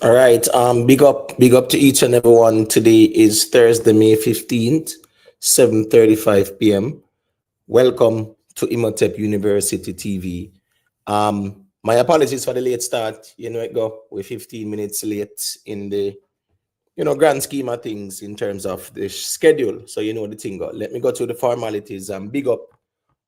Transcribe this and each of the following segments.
All right. Big up to each and everyone. Today is Thursday, May 15th, 7:35 p.m. Welcome to Imhotep University TV. My apologies for the late start. We're 15 minutes late in the grand scheme of things in terms of the schedule. So the thing go. Let me go through the formalities and big up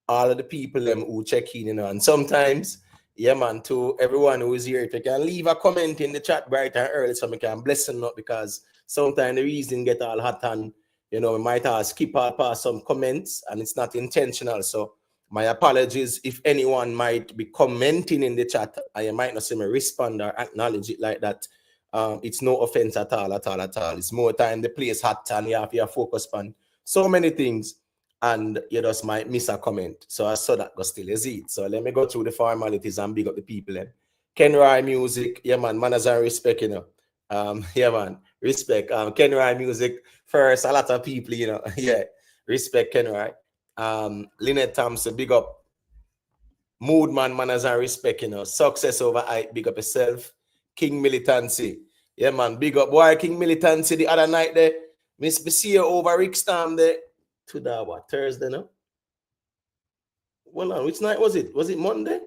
all of the people who check in, and sometimes, yeah, man, to everyone who is here, if you can leave a comment in the chat bright and early so we can bless them up, because sometimes the reason get all hot and we might skip all past some comments and it's not intentional. So my apologies if anyone might be commenting in the chat and you might not see me respond or acknowledge it like that. It's no offense at all, at all, at all. It's more time the place hot and you have your focus on so many things and you just might miss a comment. So I saw that go still is it. So let me go through the formalities and big up the people then. Ken Rai Music, yeah man, manners and respect, yeah man, respect. Ken Rai Music first, a lot of people, yeah, respect Ken Rai. Lynette Thompson, big up. Mood man, manners and respect, success over hype, big up yourself. King Militancy, yeah man, big up. Boy, King Militancy the other night there, Miss see you over Rick Stam there. To that what Thursday, no? Well, which night was it? Was it Monday?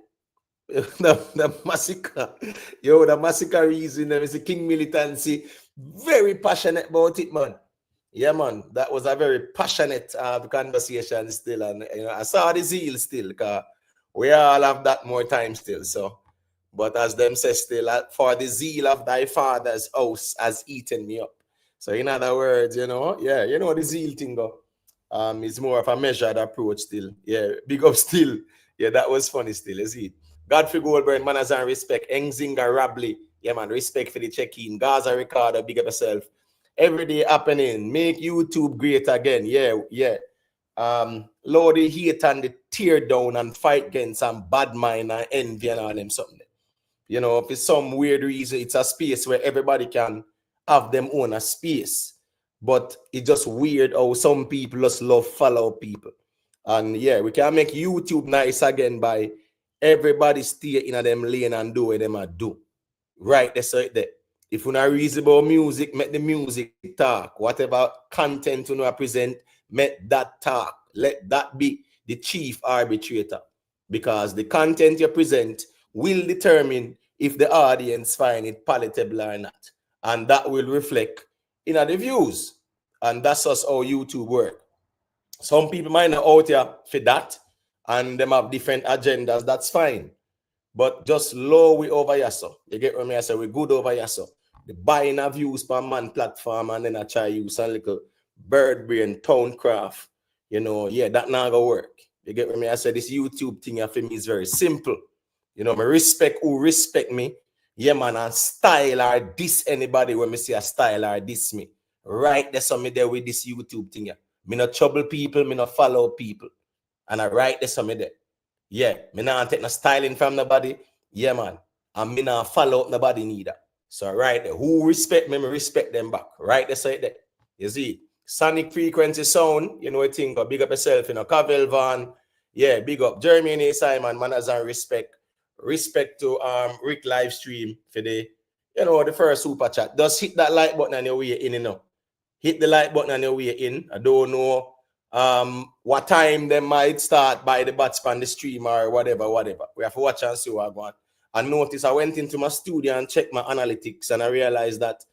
the massacre. Yo, the massacre reason there is a King Militancy. Very passionate about it, man. Yeah, man. That was a very passionate conversation still. And I saw the zeal still, because we all have that more time still. So, but as them say still, for the zeal of thy father's house has eaten me up. So in other words, yeah, the zeal thing go. It's more of a measured approach still. Yeah, big up still. Yeah, that was funny still, is it? Godfrey Goldberg, manners and respect. Engzinga Rabley. Yeah, man, respect for the check-in. Gaza Ricardo, big up yourself. Every day happening. Make YouTube great again. Yeah, yeah. Lord, the hate and the tear down and fight against some bad mind and envy and all them something. For some weird reason, it's a space where everybody can have them own a space. But it's just weird how some people just love follow people. And yeah, we can make YouTube nice again by everybody stay in them lane and do what them a do. Right, that's right there. If you not reasonable music, make the music talk. Whatever content you know present, make that talk. Let that be the chief arbitrator. Because the content you present will determine if the audience find it palatable or not. And that will reflect in the views. And that's just how YouTube work. Some people might not out here for that, and them have different agendas. That's fine. But just low we over here, so. You get what I say? We good over here, so. The buying of views per man platform, and then I try use a little bird brain, towncraft. Yeah, that not gonna work. You get what I say? This YouTube thing for me is very simple. Me respect who respect me. Yeah, man, and style or diss anybody when me see a style or diss me. Right there's something there with this YouTube thing. Yeah. Me not trouble people, me not follow people. And I write there's something there. Yeah, me not take no styling from nobody. Yeah, man. And me not follow up nobody neither. So right there, who respect me, me respect them back. Right there, say that. You see, sonic frequency sound, what think, big up yourself, Cavell Van. Yeah, big up Jeremy Simon, manners and respect. Respect to Rick live stream for the first super chat. Just hit that like button on your way in, Hit the like button on your way in. I don't know what time they might start by the bats on the stream or whatever. We have to watch and see what I want. And notice I went into my studio and checked my analytics, and I realized that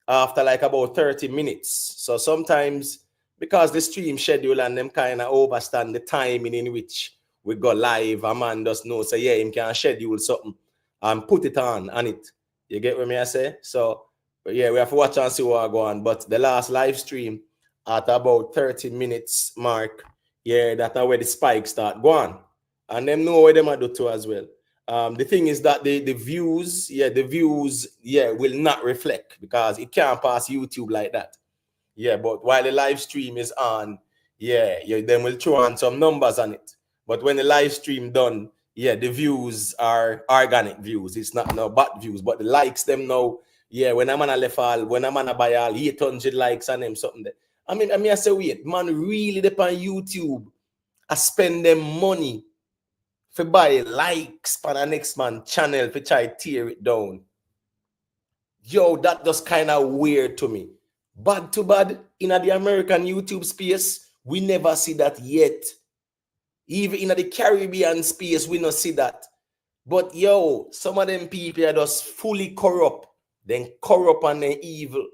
after like about 30 minutes. So sometimes because the stream schedule and them kind of overstand the timing in which we go live, a man does know, so yeah, him can schedule something and put it on it. You get what I say? So yeah, we have to watch and see what I go on. But the last live stream at about 30 minutes mark, yeah, that's where the spikes start going. And them know what them are do too as well. The thing is that the views, will not reflect because it can't pass YouTube like that. Yeah, but while the live stream is on, then we'll throw on some numbers on it. But when the live stream done, the views are organic views. It's not no bad views, but the likes them now. Yeah, when I'm on a left all, when I'm on a buy all, 800 likes on them, something there. I say, wait, man, really depend on YouTube. I spend them money for buy likes for the next man channel for try tear it down. Yo, that just kind of weird to me. Bad to bad, in the American YouTube space, we never see that yet. Even in the Caribbean space, we not see that. But yo, some of them people are just fully corrupt, then corrupt and then evil.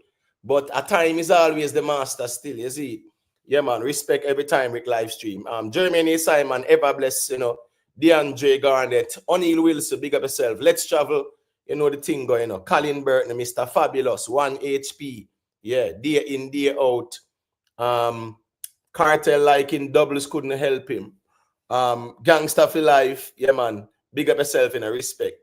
But a time is always the master still, you see. Yeah, man, respect every time with live stream. Germany Simon, ever bless, you know, DeAndre Garnett, O'Neal Wilson, big up yourself. Let's travel, you know the thing going, you know. Colin Burton, Mr. Fabulous, 1 HP. Yeah, day in, day out. Kartel like in doubles couldn't help him. Gangster for life, yeah, man. Big up yourself in a respect.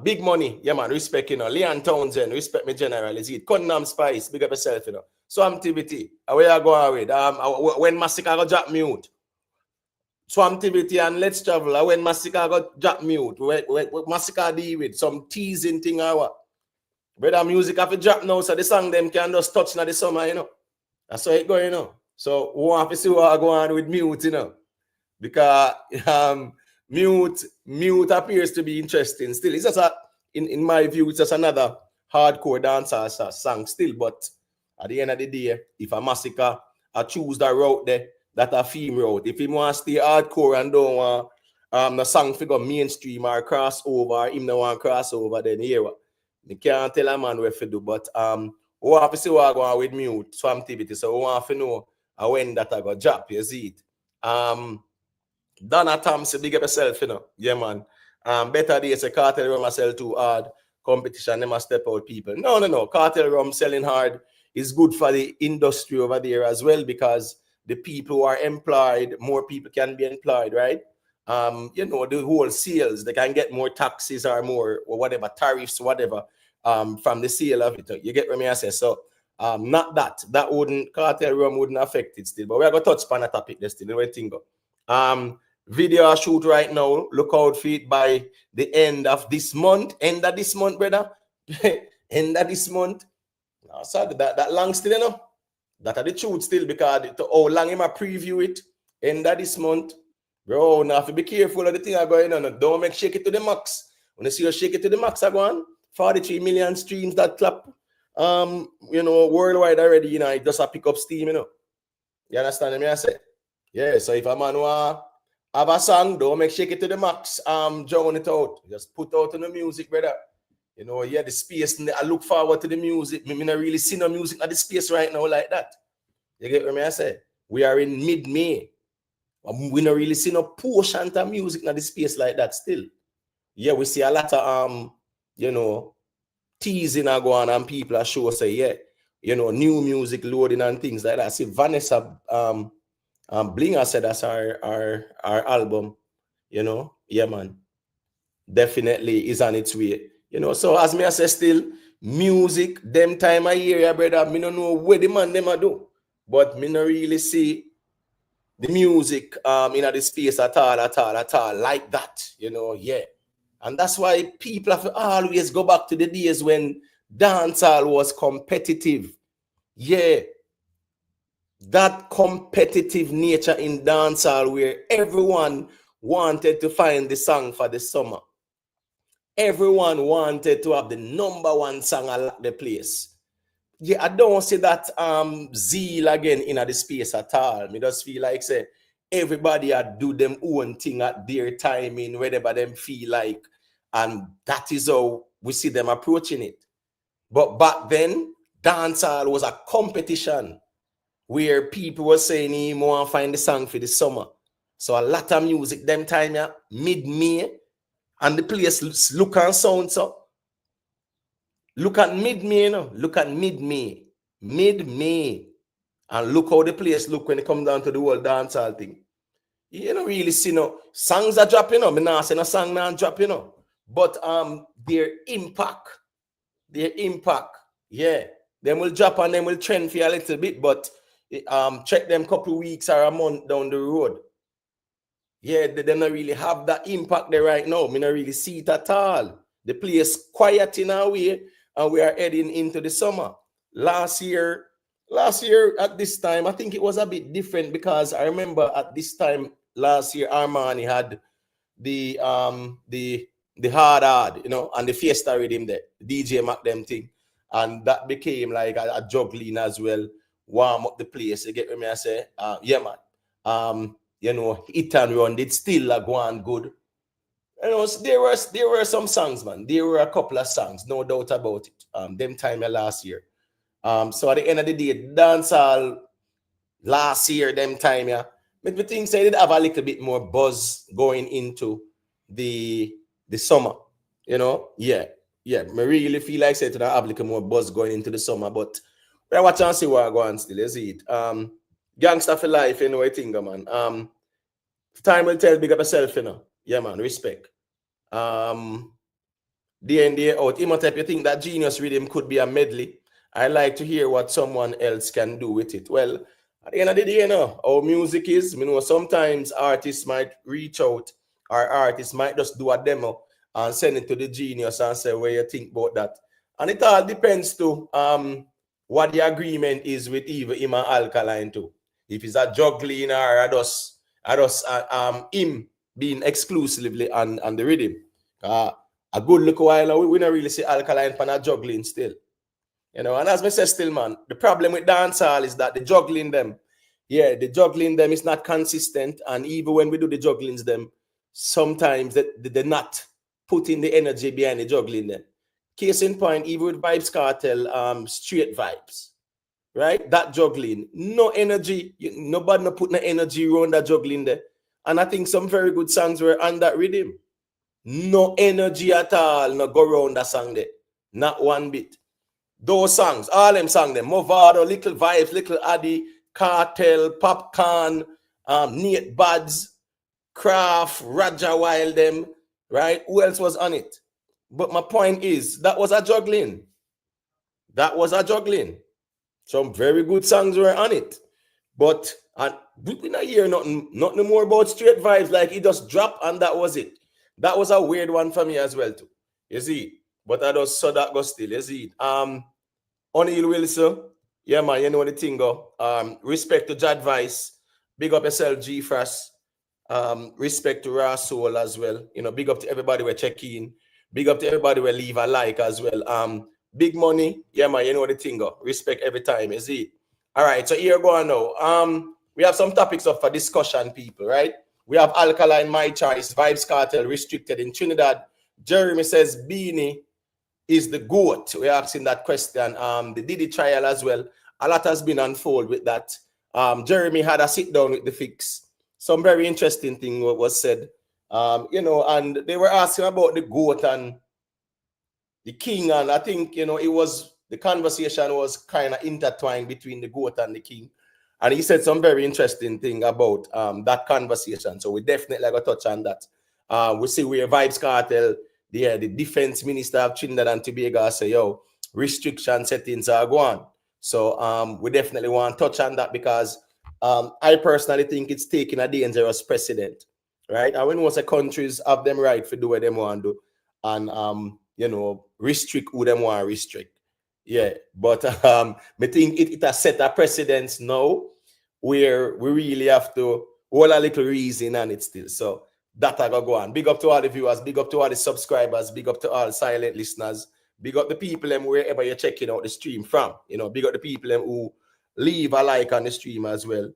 Big money, yeah, man. Respect, you know. Leon Townsend, respect me general. Is it? Condom Spice, big up yourself, you know. Swam TVT, where you going with? When Massacre go drop mute. Swam TVT and Let's Travel, when Massacre go drop mute. When Massacre deal with some teasing thing or what? Brother, music have to drop now, so the song them can just touch in the summer, you know. That's how it going, you know. So we want to see what go on with mute, you know. Because mute appears to be interesting still. It's just in my view, it's just another hardcore dancer song still. But at the end of the day, if a Massacre, I choose that route there, that a theme route. If he wants to stay hardcore and don't want the song figure mainstream or crossover, or him don't want crossover, then here you can't tell a man what to do. But we have to see what go on with mute swam activity. So we want to know when that I got drop, you see it. Donna Thompson, big up yourself, you know. Yeah, man. Better days, a Kartel rum sell too hard. Competition, they must step out people. No. Kartel rum selling hard is good for the industry over there as well, because the people who are employed, more people can be employed, right? You know, the whole sales, they can get more taxes or more, or whatever, tariffs, whatever, from the sale of it. You get what I say? So, not that wouldn't, Kartel rum wouldn't affect it still, but we're going to touch upon a topic there still, the way thing go. Video shoot right now. Look out for it by the end of this month. End of this month, brother. End of this month. No, sorry, that long still, you know. That are the truth still, because how long am I preview it? End of this month. Bro, now have to be careful of the thing I going on. Don't make shake it to the max. When you see you shake it to the max, I go on. 43 million streams that clap. You know, worldwide already, you know, it just a pick up steam, you know. You understand me? I say? Yeah, so if a man want have a song, don't make shake it to the max. Drown it out. Just put out on the music, brother. You know, yeah, the space. I look forward to the music. I not really see no music at the space right now like that. You get what I say? We are in mid-May. We not really see no portion of music at the space like that still. Yeah, we see a lot of you know, teasing are going on, and people are sure say, yeah, you know, new music loading and things like that. I see Vanessa Blinger said that's our album, you know. Yeah, man. Definitely is on its way. You know, so as me I say still, music, them time of year, yeah, brother, me don't know where the man them a do. But me not really see the music in the space at all, like that, you know, yeah. And that's why people have to always go back to the days when dancehall was competitive. Yeah. That competitive nature in dancehall where everyone wanted to find the song for the summer. Everyone wanted to have the number one song at the place. Yeah, I don't see that zeal again in the space at all. Me just feel like say everybody do them own thing at their timing, whatever them feel like, and that is how we see them approaching it. But back then, dancehall was a competition where people were saying he want to find the song for the summer. So a lot of music them time, yeah, mid-May, and the place look and sound so. Look at mid-May, you know. Look at mid-May. Mid-May. And look how the place look when it come down to the whole dancehall thing. You don't really see no songs are dropping, you know. Me not say no song not drop, you know. But their impact, yeah. Them will drop and them will trend for a little bit, but check them couple weeks or a month down the road. Yeah, they don't really have that impact there right now. Me not really see it at all. The place quiet in a way, and we are heading into the summer. Last year at this time, I think it was a bit different, because I remember at this time last year, Armani had the hard, you know, and the Fiesta rhythm there, DJ Mac them thing. and that became like a juggling as well, warm up the place. You get what I say? Yeah, man. You know, hit and run did still go on good. You know, there were some songs, man. There were a couple of songs, no doubt about it. Them time last year. So at the end of the day, dancehall last year, them time, yeah. But the thing said it have a little bit more buzz going into the summer. You know, yeah. I really feel like say to have a little more buzz going into the summer, but I watch and see what I go on still, you see it. Gangster for life, you know, I think, man. Time will tell, big up yourself, you know. Yeah, man, respect. Day in, day out. Him type you think that Genius Rhythm could be a medley. I like to hear what someone else can do with it. Well, at the end of the day, you know, how music is, you know, sometimes artists might reach out, or artists might just do a demo and send it to the Genius and say, what you think about that? And it all depends to what the agreement is with either him and Alkaline too. If it's a juggling or just him being exclusively on the rhythm. A good look while we don't really see Alkaline pan a juggling still. You know, and as I say still, man, the problem with dancehall is that the juggling them is not consistent. And even when we do the jugglings them, sometimes they're not putting the energy behind the juggling them. Case in point, even with Vybz Kartel, straight vibes, right? That juggling, no energy, nobody no put no energy around that juggling there. And I think some very good songs were on that rhythm. No energy at all, no go around that song there. Not one bit. Those songs, all them songs, them Movado, Little Vibes, Little Addy, Kartel, Popcorn, Nate Buds, Craft, Raja Wild, them, right? Who else was on it? But my point is, that was a juggling. That was a juggling. Some very good songs were on it. But we didn't hear nothing more about straight vibes, like it just dropped and that was it. That was a weird one for me as well, too. You see? But I just saw that go still. You see? O'Neal Wilson. Yeah, man, you know the thing go. Respect to Jad Vice. Big up yourself, G Frost. Respect to Raw Soul as well. You know, big up to everybody we're checking. Big up to everybody we leave a like as well. Big Money. Yeah, man, you know the thing go. Respect every time. You see? All right, so here we go now. We have some topics up for discussion, people, right? We have Alkaline, My Choice, Vybz Kartel, Restricted in Trinidad. Jeremy says Beenie is the GOAT. We're asking that question. The Diddy trial as well. A lot has been unfolded with that. Jeremy had a sit down with the Fix. Some very interesting thing was said. You know, and they were asking about the GOAT and the King. And I think, you know, the conversation was kind of intertwined between the GOAT and the King. And he said some very interesting thing about that conversation. So we definitely got to touch on that. We see where Vybz Kartel, the defense minister of Trinidad and Tobago, say, yo, restriction settings are gone. So we definitely want to touch on that because I personally think it's taking a dangerous precedent, right? And when most countries have them right for do what they want to do and, you know, restrict who them want to restrict. Yeah, but I think it has set a precedence now where we really have to hold a little reason on it still. So that I gotta go on. Big up to all the viewers, big up to all the subscribers, big up to all silent listeners, big up the people them wherever you're checking out the stream from. You know, big up the people them who leave a like on the stream as well.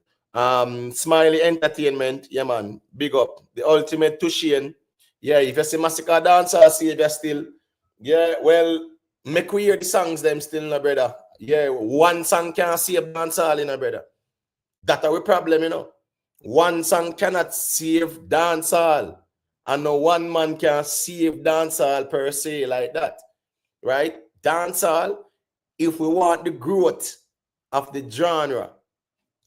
Smiley Entertainment, yeah man, big up. The ultimate Tushian. Yeah, if you see Massacre Dancer, Savior still. Yeah, well, make we hear the songs them still, no brother. Yeah, one song can't save dancehall, in a brother. That's our problem, you know. One song cannot save dancehall. And no one man can save dancehall per se like that. Right? Dancehall, if we want the growth of the genre,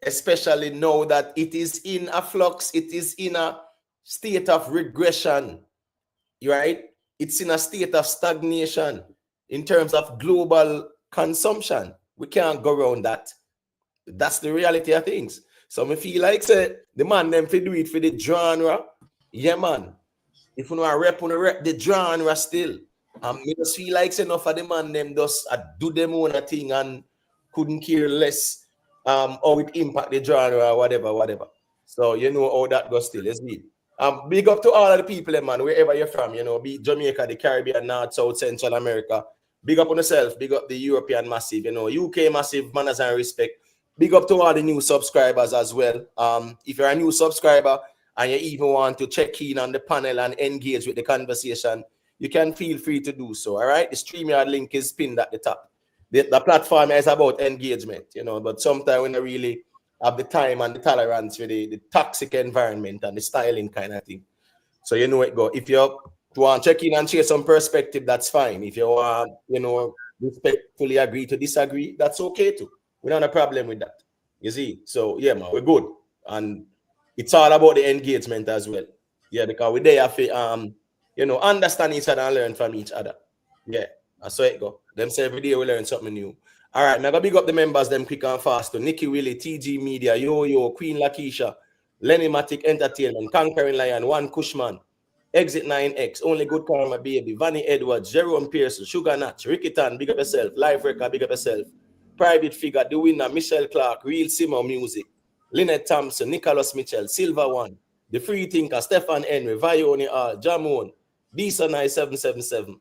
especially now that it is in a flux, it is in a state of regression, right? It's in a state of stagnation in terms of global consumption. We can't go around that. That's the reality of things. So I feel like say the man them fi do it for the genre. Yeah, man. If you want to rep the genre still. Me just feel like say enough of the man them just do them own a thing and couldn't care less how it impact the genre or whatever. So you know how that goes still, let's be. Big up to all of the people, man, wherever you're from, you know, be Jamaica, the Caribbean, North, South, Central America, Big up on yourself. Big up the European massive. You know, UK massive, manners and respect. Big up to all the new subscribers as well. If you're a new subscriber and you even want to check in on the panel and engage with the conversation, you can feel free to do so. All right. The StreamYard link is pinned at the top. The platform is about engagement, you know, but sometimes we don't really have the time and the tolerance for the toxic environment and the styling kind of thing. So you know it go. If you want to check in and share some perspective, that's fine. If you want, you know, respectfully agree to disagree, that's okay too. We don't have a problem with that. You see? So yeah, man, we're good. And it's all about the engagement as well. Yeah, because we're there for you know, understand each other and learn from each other. Yeah, that's how it go. Them say every day we learn something new. All right, I'm gonna big up the members, them quick and fast. To Nikki Willie, TG Media, Yo, Queen Lakeisha, Lenny Matic Entertainment, Conquering Lion, One Cushman, Exit 9X, Only Good Karma Baby, Vanny Edwards, Jerome Pearson, Sugar Natch, Ricky Tan, big up yourself, Life Record, big up yourself, Private Figure, The Winner, Michelle Clark, Real Simmer Music, Lynette Thompson, Nicholas Mitchell, Silver One, The Free Thinker, Stefan Henry, Vioni R, Jamon, Disa 9777,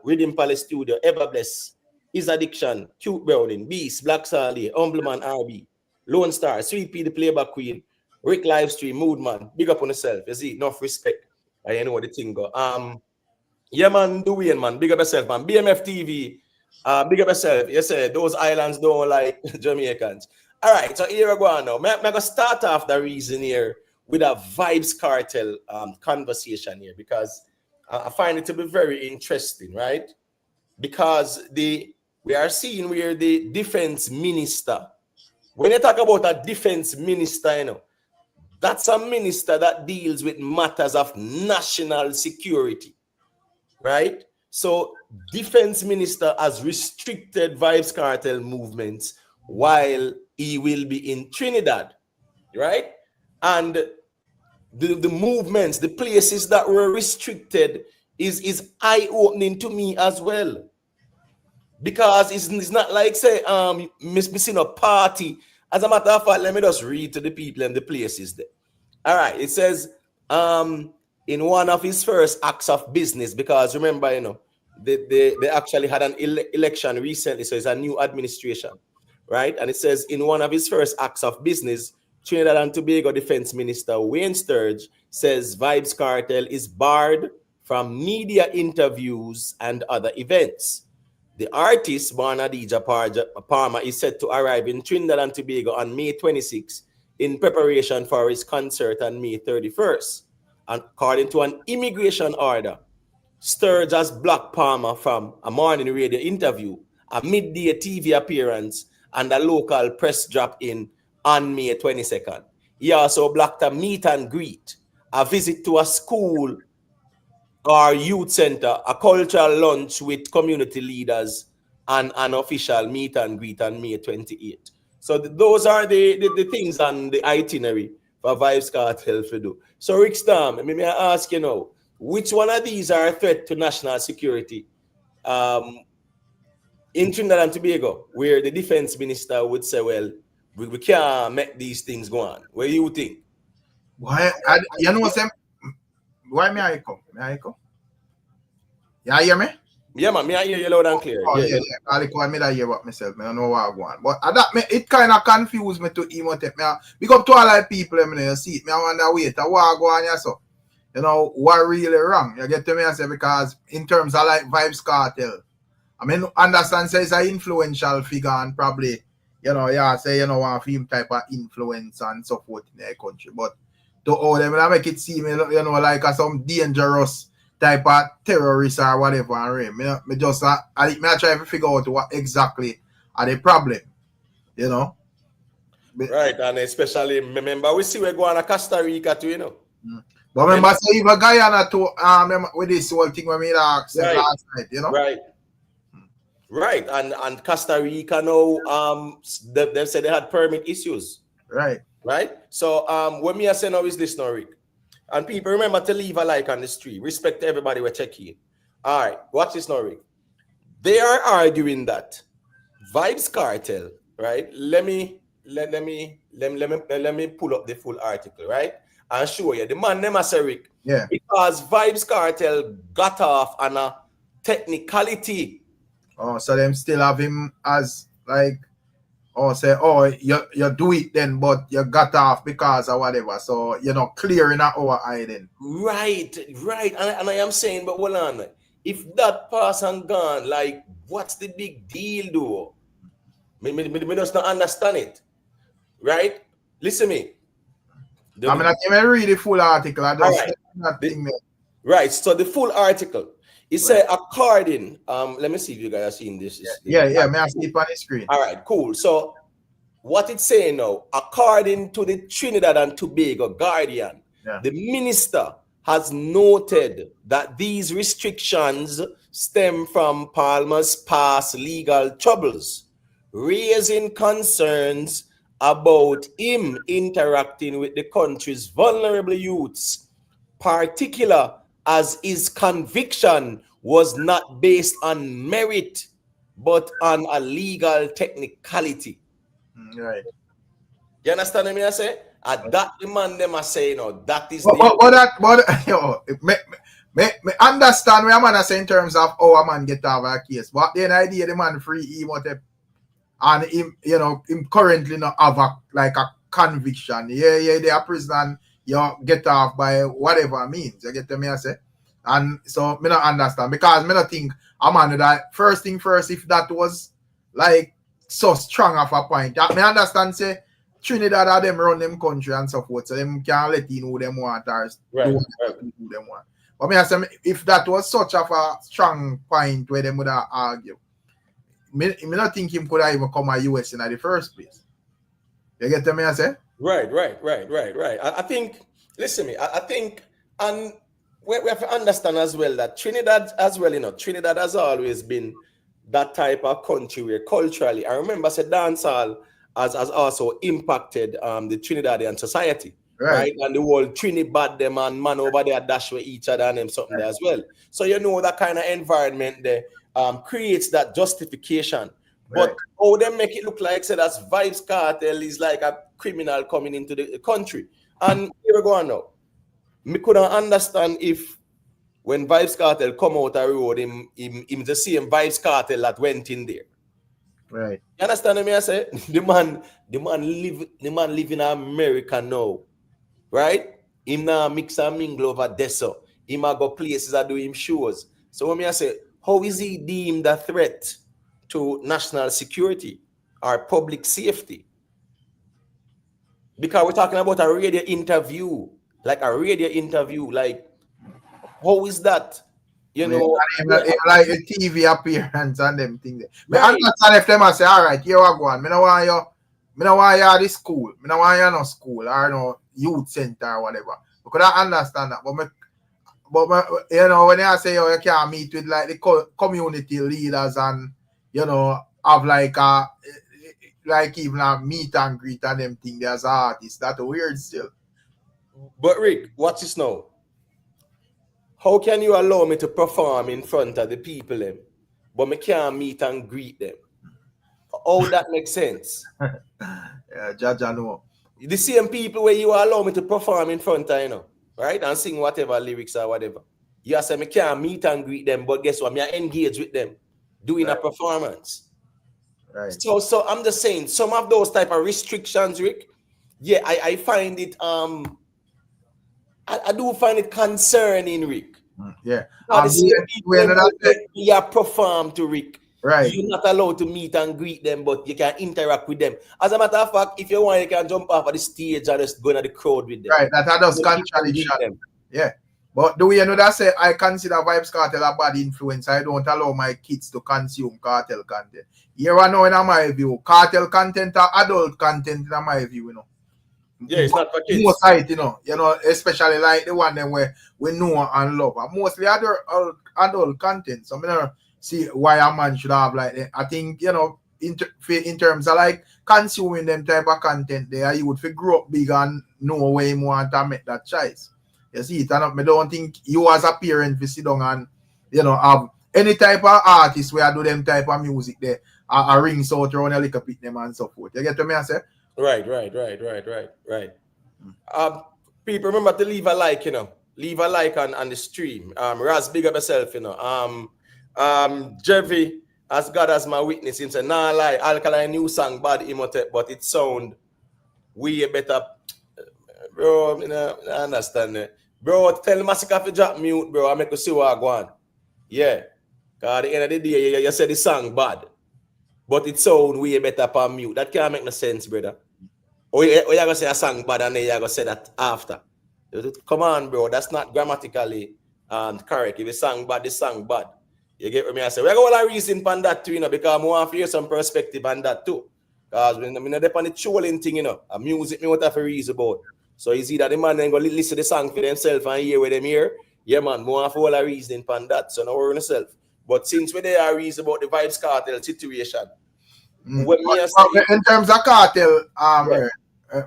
Rhythm Palace Studio, Everbless, His Addiction, Cute Browning, Beast, Black Sally, Humbleman RB, Lone Star, Sweet P, the Playback Queen, Rick Livestream, Moodman, big up on yourself. You see, enough respect. I know what the thing go. Yeah, man, do we, man. Big up yourself, man. BMF TV, big up yourself. You say those islands don't like Jamaicans. All right, so here we go now. I'm going to start off the reason here with a Vybz Kartel conversation here because I find it to be very interesting, right? Because we are seeing where the defense minister, when you talk about a defense minister, you know, that's a minister that deals with matters of national security, right? So defense minister has restricted Vybz Kartel movements while he will be in Trinidad, right? And the movements, the places that were restricted is eye-opening to me as well. Because it's not like, say, missing a party. As a matter of fact, let me just read to the people and the places there. All right, it says, in one of his first acts of business, because remember, you know, they actually had an election recently, so it's a new administration, right? And it says, in one of his first acts of business, Trinidad and Tobago Defense Minister Wayne Sturge says Vybz Kartel is barred from media interviews and other events. The artist, Barnadija Parma, is set to arrive in Trinidad and Tobago on May 26 in preparation for his concert on May 31st. And according to an immigration order, Sturge has blocked Palmer from a morning radio interview, a midday TV appearance, and a local press drop-in on May 22nd. He also blocked a meet and greet, a visit to a school or youth center, a cultural lunch with community leaders, and an official meet and greet on May 28th. So those are the things on the itinerary for Vybz Kartel to do. So Rick Storm, may I ask you now, which one of these are a threat to national security in Trinidad and Tobago, where the defense minister would say, well, we can't make these things go on? What do you think? Why? You know what I'm why may I come? May I come? You hear me? Yeah, man, me I hear you loud and clear. Oh, yeah. I don't hear what myself. I don't know what I want. But it kind of confused me to even take me. Because to all the people, you see it, I wonder, wait, what I go on here, so. You know, what really wrong? You get to me, I say, because in terms of like Vybz Kartel, I mean, understand, say, it's an influential figure and probably, you know, yeah, say, you know, one film type of influence and so forth in their country. But to all them, I make it seem, you know, like some dangerous type of terrorist or whatever. I just I try to figure out what exactly are the problem, you know. Right, and especially remember we see we're going to Costa Rica too, you know. But remember, say even Guyana too, with this whole thing when we last night, you know. Right. Right, and Costa Rica now, they said they had permit issues. Right. So what me I say now is this, Rick. And people remember to leave a like on the stream. Respect to everybody we're checking. All right, watch this now, Rick. They are arguing that Vybz Kartel, right? Let me pull up the full article, right? And show you the man name say Rick. Yeah. Because Vybz Kartel got off on a technicality Oh, so them still have him as like, or say, oh, you do it then, but you got off because or whatever. So you're not clearing our eye then. Right. And I am saying, but hold on. If that person gone, like, what's the big deal, though? Me just not understand it. Right? Listen to me. I mean, I can't even read the full article. I just Right. that thing there. Right. So the full article, it said according, let me see if you guys are seeing this. Yeah, may I see it on the screen? All right, cool. So what it's saying now, according to the Trinidad and Tobago Guardian, the minister has noted that these restrictions stem from Palmer's past legal troubles, raising concerns about him interacting with the country's vulnerable youths, particular as his conviction was not based on merit, but on a legal technicality. Right. You understand what I say? At that the man them are saying, no, that is me understand what man say in terms of how a man get out of a case. But then idea the man free him and him, him currently not have a conviction. Yeah, they are prison, you get off by whatever means. You get to me I say? And so me not understand because me not think a man that first thing first, if that was like so strong of a point. That me understand say Trinidad are them run them country and so forth, so them can't let you know who them want or do who them want. But me I say if that was such of a strong point where them would have argue, me not think him could have even come to US in the first place. You get to me I say? Right. I think, listen to me, I think, and we have to understand as well that Trinidad as well, Trinidad has always been that type of country where culturally, I remember said dancehall has also impacted the Trinidadian society, right? And the whole Trinidad them and man over there dash with each other and them something there as well. So that kind of environment there creates that justification. But how they make it look like say that's Vybz Kartel is like a criminal coming into the country. And here we go on now. Me couldn't understand if when Vybz Kartel come out the road, him the same Vybz Kartel that went in there. Right. You understand what I say? The man live in America now. Right? Him now mix and mingle over there. So him a go places that do him shows. So when I say, how is he deemed a threat to national security or public safety? Because we're talking about a radio interview. Like how is that? Like a TV appearance and them things. Right. I understand if them I say, all right, here I go on. Me no want you at this school. Me no want you no school or no youth center or whatever. Because I understand that. But when I say you can't meet with like the community leaders and have like even a meet and greet and them thing as artists, that's weird still. But Rick, watch this now. How can you allow me to perform in front of the people them, but me can't meet and greet them? How that makes sense? Judge, I know. The same people where you allow me to perform in front of, right? And sing whatever lyrics or whatever. You say me can't meet and greet them, but guess what? Me engage with them doing a performance. Right. So I'm just saying some of those type of restrictions, Rick. Yeah, I find it I do find it concerning, Rick. Yeah. You perform to Rick. Right. You're not allowed to meet and greet them, but you can interact with them. As a matter of fact, if you want, you can jump off of the stage and just go into the crowd with them. Right, that does contradiction. Yeah. But do you know that say I consider Vybz Kartel a bad influence? I don't allow my kids to consume cartel content. You know, in my view, cartel content or adult content in my view, Yeah, it's not for kids. Most side, especially like the one where we know and love. And mostly adult content. So I don't see why a man should have like that. I think, in terms of like consuming them type of content there, you would grow up big and know where you want to make that choice. You see it, and I don't think you as a parent will sit down and have any type of artist where do them type of music there, a ring so around a little bit them and so forth. You get to me I say? Right. People remember to leave a like, leave a like on the stream. Raz, big up yourself, Jervy, as God as my witness, him say, nah lie, Alkaline new song bad Imhotep, but it sound way better. Bro, I understand it. Bro, tell Massacre to drop mute, bro. I make you see what I go on. Yeah. Cause at the end of the day, you said the song bad. But it sound way better per mute. That can't make no sense, brother. Or you gonna say a song bad and then you gonna say that after. Come on, bro. That's not grammatically correct. If the song bad, the song bad. You get what I say? We're going to reason on that too, you know, because I want to hear some perspective on that too. Because when I'm not on the trolling thing, you know, a music me what I have a reason about. So you see that the man then go listen to the song for themselves and hear what them hear. Yeah, man, more of all a reason on that. So no worry on yourself. But since we there are reason about the Vybz Kartel situation, in terms of Kartel,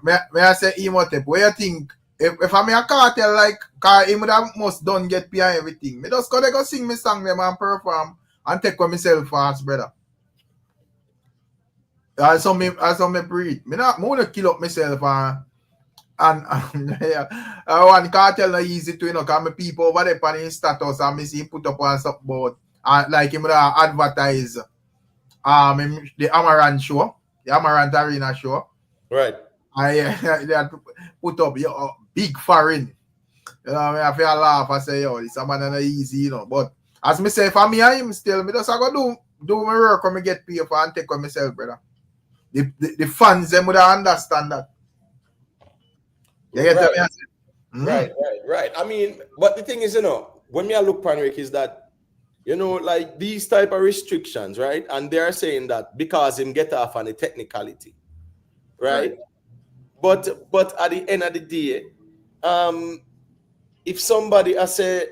may I say Imhotep, where you think if I'm a Kartel like he would have must done get behind everything. Me just gotta go sing me song them and perform and take with myself fast, brother. As some me breathe. Me not wanna kill up myself and yeah. One Kartel not easy to, you know, cause my people over there on his status and me see him put up on something about like him advertise the Amaranth show, the Amaranth Arena show. Right. They put up big foreign. You know, I feel laugh. I say, yo, this a man not easy, you know. But as me say, for me and him still, me just go do my work when me get paid for and take on myself, brother. The fans, them would understand that. You get right. Right. I mean, but the thing is, you know, when me I look Panrick is that, you know, like these type of restrictions, right? And they're saying that because him get off on the technicality, right? But at the end of the day, if somebody I say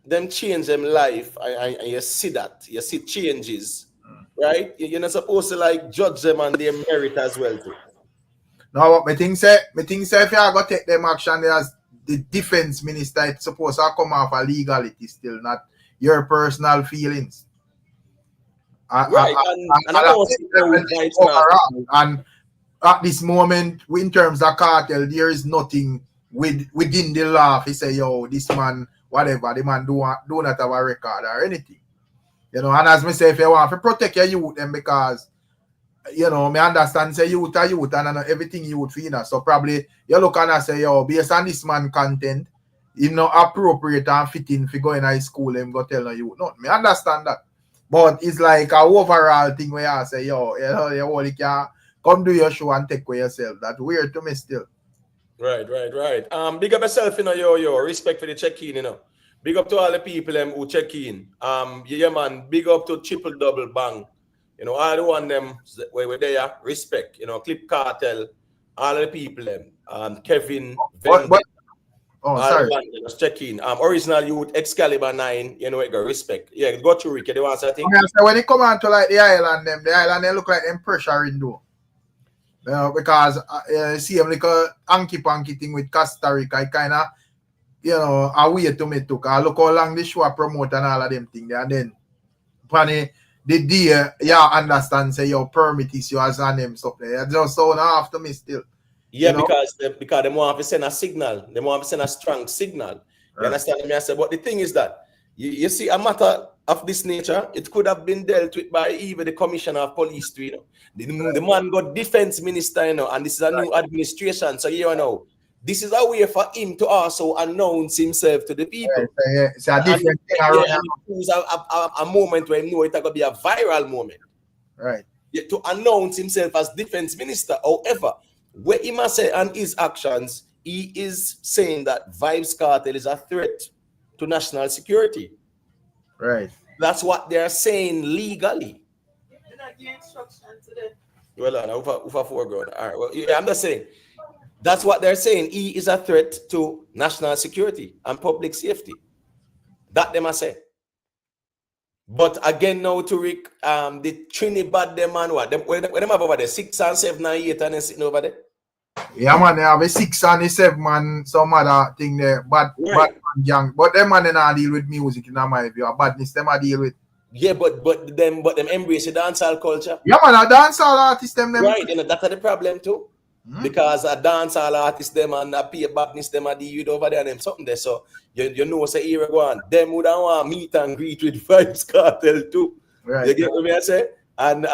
them change them life and you see that, you see changes, right? You're not supposed to like judge them on their merit as well too. No, what me think say if you are gonna take them action as the defense minister, it's supposed to come off a legality still, not your personal feelings. Right, and at this moment, in terms of Kartel, there is nothing within the law. He say, yo, this man, whatever, the man do not have a record or anything. You know, and as me say, if you want to protect your youth, then because, you know, me understand, say youth are youth and everything youth feel. So probably you look and say, yo, based on this man content, you know, appropriate and fitting for going to high school, him go tell you. No, me understand that. But it's like a overall thing where I say, yo, you know, you only can come do your show and take with yourself. That's weird to me still. Right. Big up yourself, you know, yo. Respect for the check-in, you know. Big up to all the people who check in. Yeah, man. Big up to Triple Double Bang. You know, all the one them where we're there. Respect. You know, Clip Kartel. All the people them. Kevin. Sorry. Just check in. Original Youth, Excalibur 9. You know, it got respect. Yeah, go to Rick. You want to say thing? So when it come on to like the island, they look like them pressuring though. You know, because see them like a hanky-panky thing with Costa Rica, I kind of, you know, a way to me took. I look how long the show promote and all of them things. And then, funny, the day, yeah, understand, say your permit is yours and them stuff there. You just sound off to me still. Yeah, you know? because they want to send a signal. They want to send a strong signal. You understand me? I said, but the thing is that, you see, a matter of this nature, it could have been dealt with by even the commissioner of police too, you know. The man got defense minister, you know, and this is a new administration. So you know, this is a way for him to also announce himself to the people. It's a different thing. It's a moment where he know it's going to be a viral moment. Right. To announce himself as defense minister. However, where he must say and his actions, he is saying that Vybz Kartel is a threat to national security. Right. That's what they're saying legally. Well, over foreground. All right. Well, yeah, I'm just saying. That's what they're saying. He is a threat to national security and public safety. That they must say. But again, now to Rick, the Trinidad, them and what? When them have over there, 6 and 7 and 8 and then sitting over there. Yeah, man, they have a 6 and a 7 man, some other thing there. Bad young. But them man, they not deal with music in my view. Badness, them I deal with. Yeah, but them embrace the dancehall culture. Yeah, man, a dancehall artist, them. Right, you know, that's the problem too. Because a dancehall artist, them and a peer badness, them are deal over there and them something there. So you know, say here go on. Them would want meet and greet with Vybz Kartel too. Right. You get what I say? And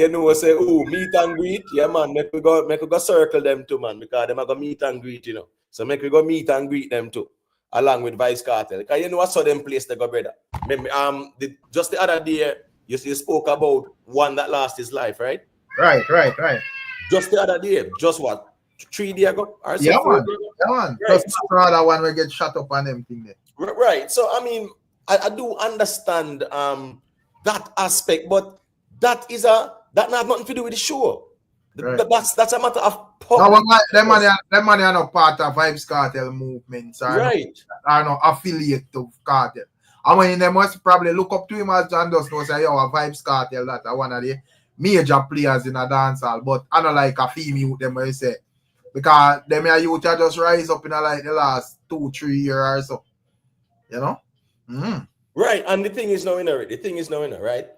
you know say, oh, meet and greet. Yeah, man, make we go circle them too, man, because them are go meet and greet, you know. So make we go meet and greet them too, along with Vybz Kartel. Because you know I saw them place they go, brother. Just the other day, you spoke about one that lost his life, right? Right. Just the other day, just what? 3 days ago? Or Yeah, 4 man. days ago? Yeah, man. Right. Plus another one we get shut up and everything there. Right. So I mean, I do understand that aspect, but that have nothing to do with the show. Right. That's a matter of public. No, them money are not part of Vybz Kartel movements, right? Are not affiliate to Kartel. I mean, they must probably look up to him as John Doe knows say, yo, a Vybz Kartel, that are one of the major players in a dancehall, but I don't like a female them where you say, because them youth are just rise up in like the last 2-3 years or so. You know? Right. And the thing is now, right?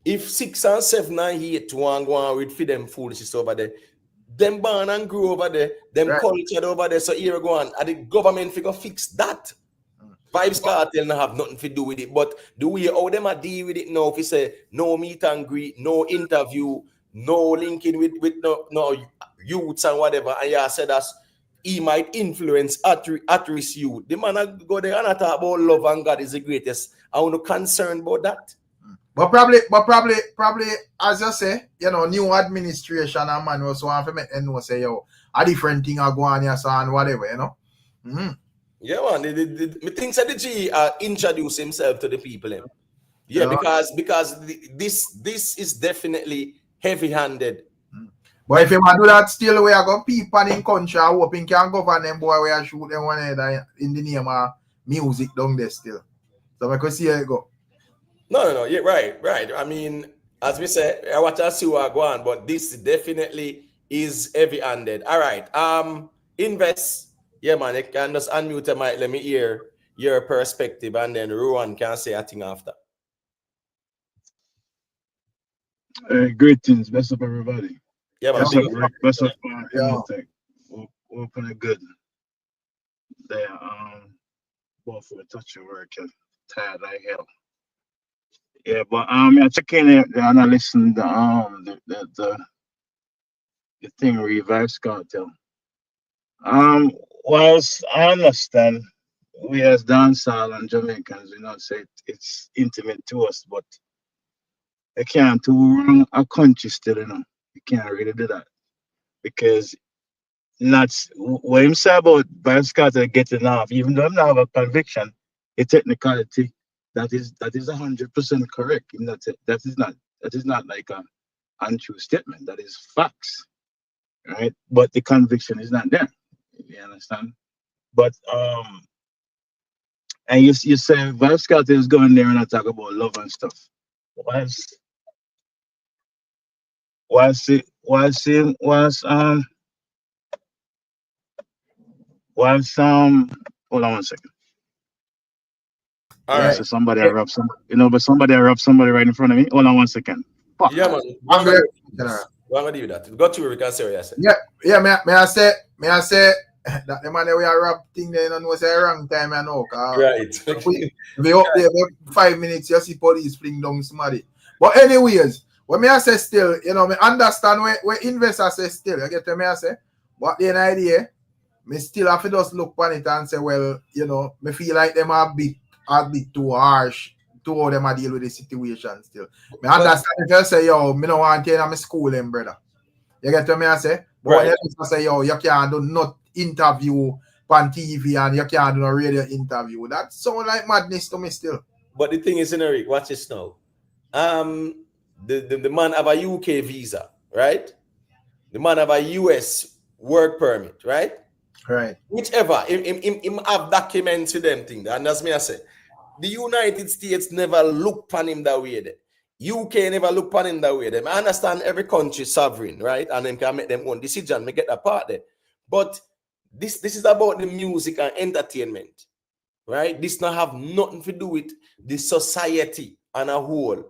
If 6 and 7 and 8 one go on with feed them foolishness over there, them born and grew over there, them culture over there, so here go on, and the government figure fix that. Vybz Kartel not have nothing to do with it, but the way how them are deal with it now, if you say no meet and greet, no interview, no linking with no youths and whatever, and you said that he might influence at-risk youth. The man go there and talk about love and God is the greatest. I want to concern about that. But probably, as you say, you know, new administration and man was want to make them know say, yo, a different thing are going on so and whatever, you know. Yeah, man. Me think that the G introduce himself to the people. Yeah, because this is definitely heavy-handed. But if you want to do that still, we are going to people in country hoping can govern them boy, we are shoot them one head in the name of music down there still. So I can see how it go. No, yeah, right. I mean, as we say, I watch and see what go on, but this definitely is heavy-handed. All right. Invest. Yeah, man, you can just unmute the mic. Let me hear your perspective, and then Rowan can say a thing after. Greetings, best of everybody. Yeah, man. Best of everything. We're pretty good. There, both for touching work and tired like hell. Yeah, but I check in there and I listen to the thing Vybz Kartel. Whilst I understand we as dancehall and Jamaicans, you know, say it's intimate to us, but you can't run a country still, you know. You can't really do that. Because that's what him say about Vybz Kartel getting off, even though I'm not have a conviction, a technicality, that is 100% correct. That is not like an untrue statement. That is facts. Right? But the conviction is not there. You understand? But and you say Vybz Kartel is going there and I talk about love and stuff. Hold on one second. All right. So somebody robbed somebody, you know, but somebody robbed somebody right in front of me. Hold on one second. Fuck. Yeah, man. I'm gonna do that. Go to where we can say what you Yeah, may I say that the man that we are robbed thing they don't know say wrong time I know. Right. we up there 5 minutes, you see police fling down somebody. But anyways, what may I say still, you know, me understand where investors say still, you get what me I say? But the idea, me still have to just look on it and say, well, you know, me feel like them are a bit too harsh to how them deal with the situation still. Me understand if you say, yo, me no want to in my school, them brother. You get what me I say? But when you say, yo, you can't do not interview on TV and you can't do no radio interview. That sound like madness to me still. But the thing is, Eric, watch this now. The man have a UK visa, right? The man have a US work permit, right? Right. Whichever, him have documents to them thing. And that's me I say. The United States never look upon him that way. UK never look upon him that way. I understand every country is sovereign, right? And them can make them own decision. Me get that part there. But this is about the music and entertainment, right? This not have nothing to do with the society and a whole.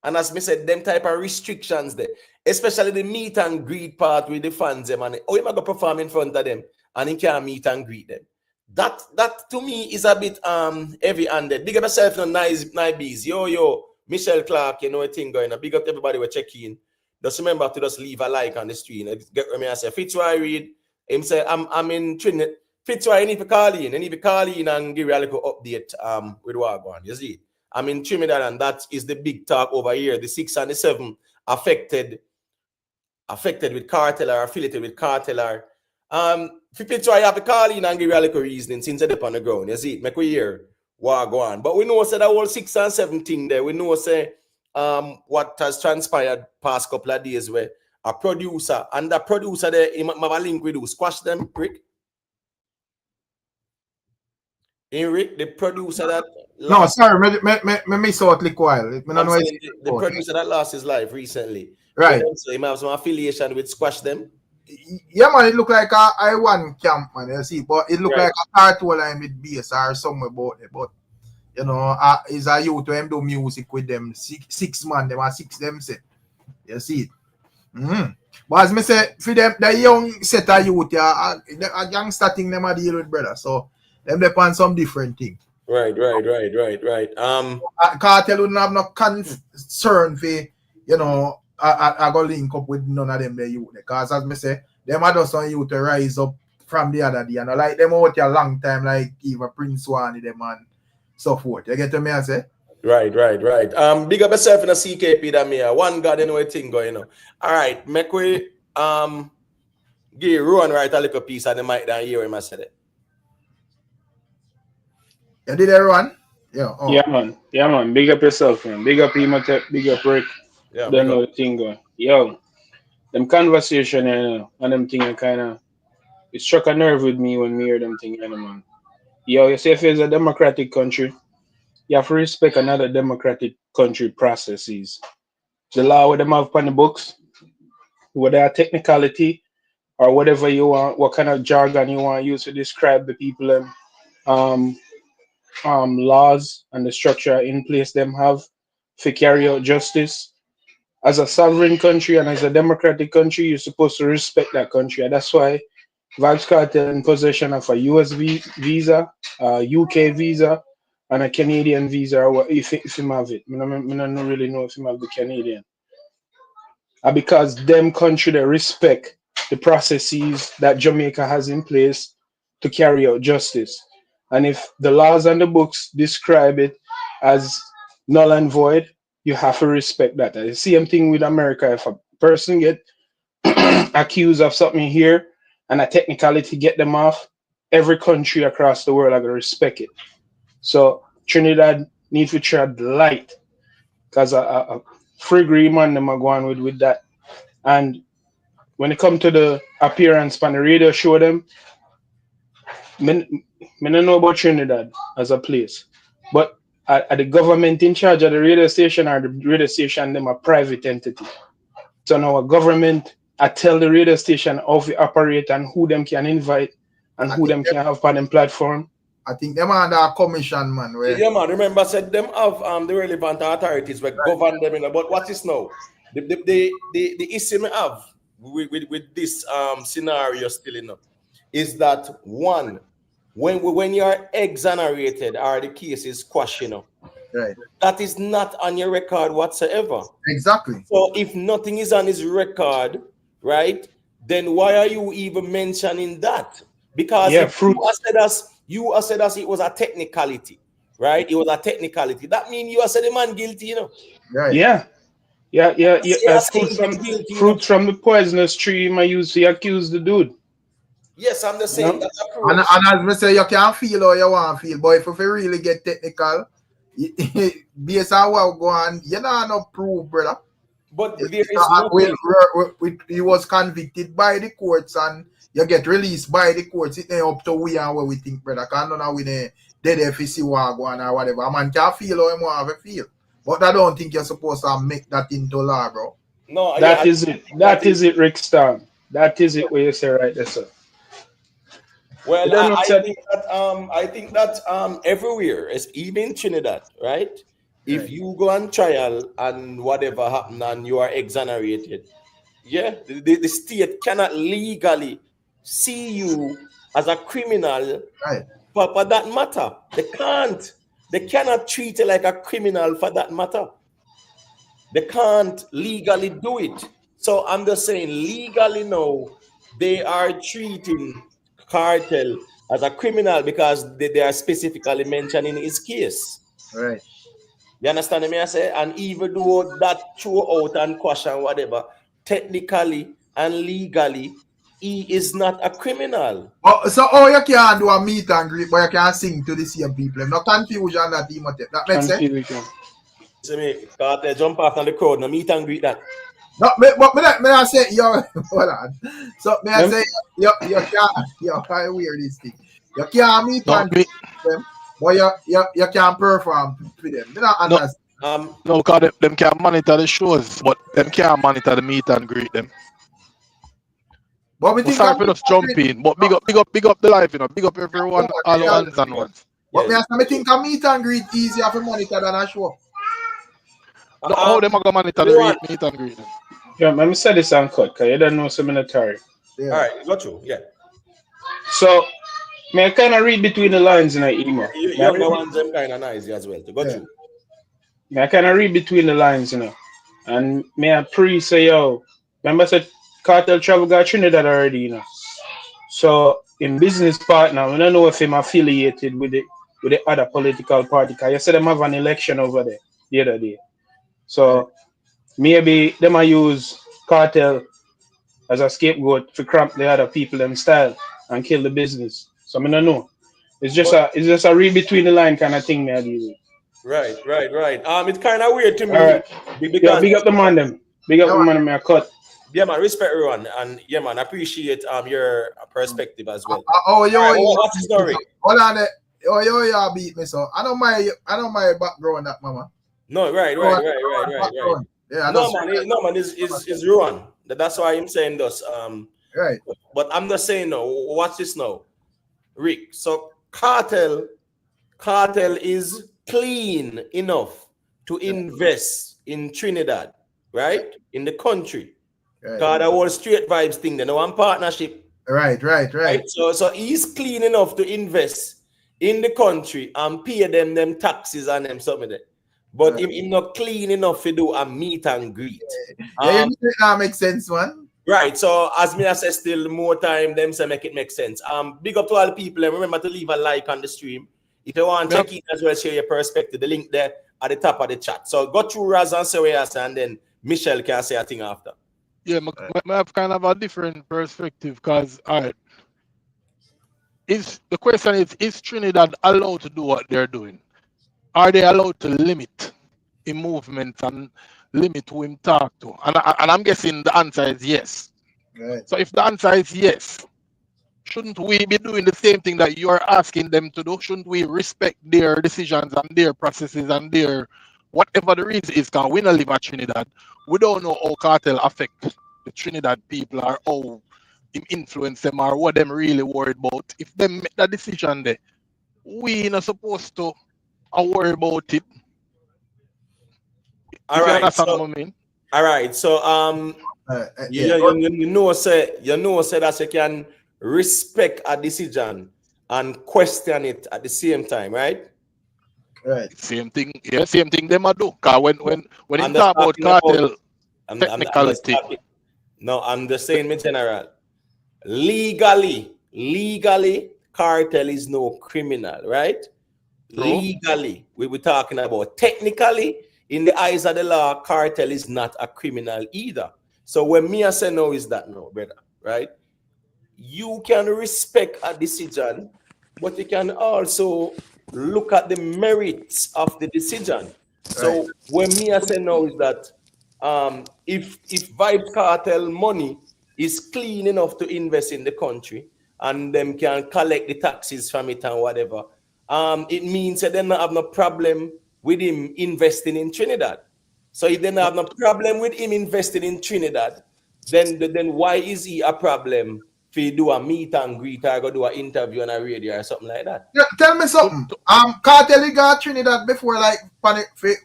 And as me said, them type of restrictions there, especially the meet and greet part with the fans them and you might go perform in front of them and you can't meet and greet them. That to me is a bit heavy-handed. Big up yourself, no nice bees. Yo, Michelle Clark, you know a thing going on. Big up to everybody we're checking. Just remember to just leave a like on the stream. Get me, I say, Fitzroy read. Him say, I'm in Trinidad. Fitzroy, you need to call in. You need to call in and give you a little update with what going on. You see? I'm in Trinidad, and that is the big talk over here. The 6 and the 7 affected with Kartel or affiliated with Kartel or Fitzroy, you have to call in and give you a little reasoning since they're up on the ground. You see? Make we hear what go on. But we know say that whole 6 and 7 thing there. We know say what has transpired past couple of days where a producer and the producer there, he might have a link with you. Squash them, Rick. Rick, the producer that no, sorry, me miss out like while. The producer that lost his life recently. Right. So he might have some affiliation with Squash them. Yeah, man, it look like a I1 camp, man, you see, but it look like a cartoon line with bass or somewhere about it, but you know, is a youth to do music with them, six man, them are 6 them set. You see it. But as me say, for them, the young set of youth, a youngster thing them a deal with, brother. So them depend some different thing. Right. Kartel wouldn't have no concern for, you know, I go link up with none of them the youth. Because as me say, them are just some youth to rise up from the other day. And I like them out here a long time, like even Prince Wani them and so forth. You get to me I say? Right. Big up yourself in a CKP that me. One God, you know a thing going on. All right, make we give Rowan right a little piece of the mic down here when I said it. You did everyone? Yeah. Oh. Yeah, man. Big up yourself, man. Big up Imotep, big up Rick. Yeah, don't know the thing going. Yo, them conversation, you know, and them thing kind of, it struck a nerve with me when me hear them thing, you know, man. Yo, you say if it's a democratic country, you have to respect another democratic country processes. The law with them have on the books, whether technicality or whatever you want, what kind of jargon you want to use to describe the people laws and the structure in place them have to carry out justice. As a sovereign country and as a democratic country, you're supposed to respect that country. And that's why Vybz Kartel in possession of a US visa, a UK visa, and a Canadian visa, or if him have it. I don't really know if him have the Canadian. Because them country, they respect the processes that Jamaica has in place to carry out justice. And if the laws and the books describe it as null and void, you have to respect that. The same thing with America. If a person get accused of something here and a technicality get them off, every country across the world are going to respect it. So Trinidad need to tread light because a free green man them are going with that. And when it comes to the appearance on the radio show them, I don't know about Trinidad as a place, but are the government in charge of the radio station or the radio station them a private entity? So now a government I tell the radio station how to operate and who them can invite and who them can have on them platform. I think them under a commission, man. Yeah, man. Remember, said them have the relevant authorities where govern them. But what is now the issue we have with this scenario still enough is that one, when you are exonerated or the case is quashed, right, that is not on your record whatsoever. Exactly. So if nothing is on his record, right, then why are you even mentioning that? Because if you said us it was a technicality, right? It was a technicality. That means you said the man guilty, Right. Yeah. Fruit from the poisonous tree I used to accuse the dude. Yes, I'm the same. That's and as we say, you can't feel how you want to feel, but if you really get technical, based on what go on, you don't no proof, brother. But there is he was convicted by the courts and you get released by the courts. It ain't up to we and what we think, brother. Can't know we dead if you see what go on or whatever. A man can't feel how he want to feel. But I don't think you're supposed to make that into law, bro. No, that is it. That is it, Rick Star. That is it what you say right there, sir. Well, I think that everywhere, it's even Trinidad, right? If you go on trial and whatever happened and you are exonerated, the state cannot legally see you as a criminal, right? For that matter. They cannot treat you like a criminal for that matter. They can't legally do it. So I'm just saying, legally now, they are treating Kartel as a criminal because they are specifically mentioned in his case. Right. You understand me? I say, and even though that throw out and question whatever, technically and legally, he is not a criminal. Oh, so you can't do a meet and greet, but you can sing to the same people. No confusion that that makes sense. See me, Kartel jump off on the crowd, no meet and greet that. No, but me I say yo, hold on. So me I say you can't wear this thing. You can't meet and greet them, but you can't perform for them. Me not understand. No, because them can't monitor the shows, but them can't monitor the meet and greet them. But we think sorry for us jump in, but big up the life, you know, big up everyone, all ones and ones. But me think a meet and greet easier for monitor than a show. No, how them are going to monitor the meet and greet them? Yeah, let me say this and cut, because you don't know some military. Yeah. All right, got you, yeah. So, may I kind of read between the lines in the email? You're the ones them kind of nice as well. Got you. May I kind of read between the lines, you know? And may I say, yo, remember I said Kartel travel got Trinidad already, you know? So, in business partner, I don't know if I'm affiliated with the other political party, because you said them have an election over there the other day. So, maybe they might use Kartel as a scapegoat to cramp the other people them style and kill the business. So I don't know. It's just a read between the line kind of thing, me I deal with. Right. It's kind of weird to me. Right. Yeah, big up the man them. Big up the man them I cut. Yeah, man, respect everyone, and yeah, man, appreciate your perspective as well. What's the story? Hold on, you beat me so. I don't mind background that, mama. No, right. Yeah, no man, is ruin. That's why I'm saying this. Right. But I'm just saying no. Watch this now, Rick. So Kartel is clean enough to invest in Trinidad, right? In the country. Right. Cause the whole straight vibes thing, they know one partnership. Right. So he's clean enough to invest in the country and pay them taxes and them something there. But he's not clean enough to do a meet and greet. That makes sense, man. Right. So as me I say, still more time, them say make it make sense. Big up to all the people and remember to leave a like on the stream. If you want to check in as well, share your perspective. The link there at the top of the chat. So go through Raz and say what you say, and then Michelle can say a thing after. Yeah, I have kind of a different perspective because the question is Trinidad allowed to do what they're doing? Are they allowed to limit in movements and limit who him talk to? And I'm guessing the answer is yes. Right. So if the answer is yes, shouldn't we be doing the same thing that you are asking them to do? Shouldn't we respect their decisions and their processes and their whatever the reason is? Because we don't live at Trinidad. We don't know how Kartel affect the Trinidad people or how him influence them or what them really worried about. If they make that decision there, we not supposed to worry about it. All right. So you know say that you can respect a decision and question it at the same time, right? Right. Same thing. Yeah, same thing them do. Cause when you talk about Kartel technicality. No, I'm just saying in general. Legally, Kartel is no criminal, right? No. Legally, we were talking about. Technically, in the eyes of the law, Kartel is not a criminal either. So when me I say no is that no, brother, right? You can respect a decision, but you can also look at the merits of the decision. So when me I say no is that if Vybz Kartel money is clean enough to invest in the country and them can collect the taxes from it and whatever, it means that they don't have no problem with him investing in Trinidad. So if they don't have no problem with him investing in Trinidad, then why is he a problem if you do a meet and greet or go do an interview on a radio or something like that? Yeah, tell me something. Kartel got Trinidad before, like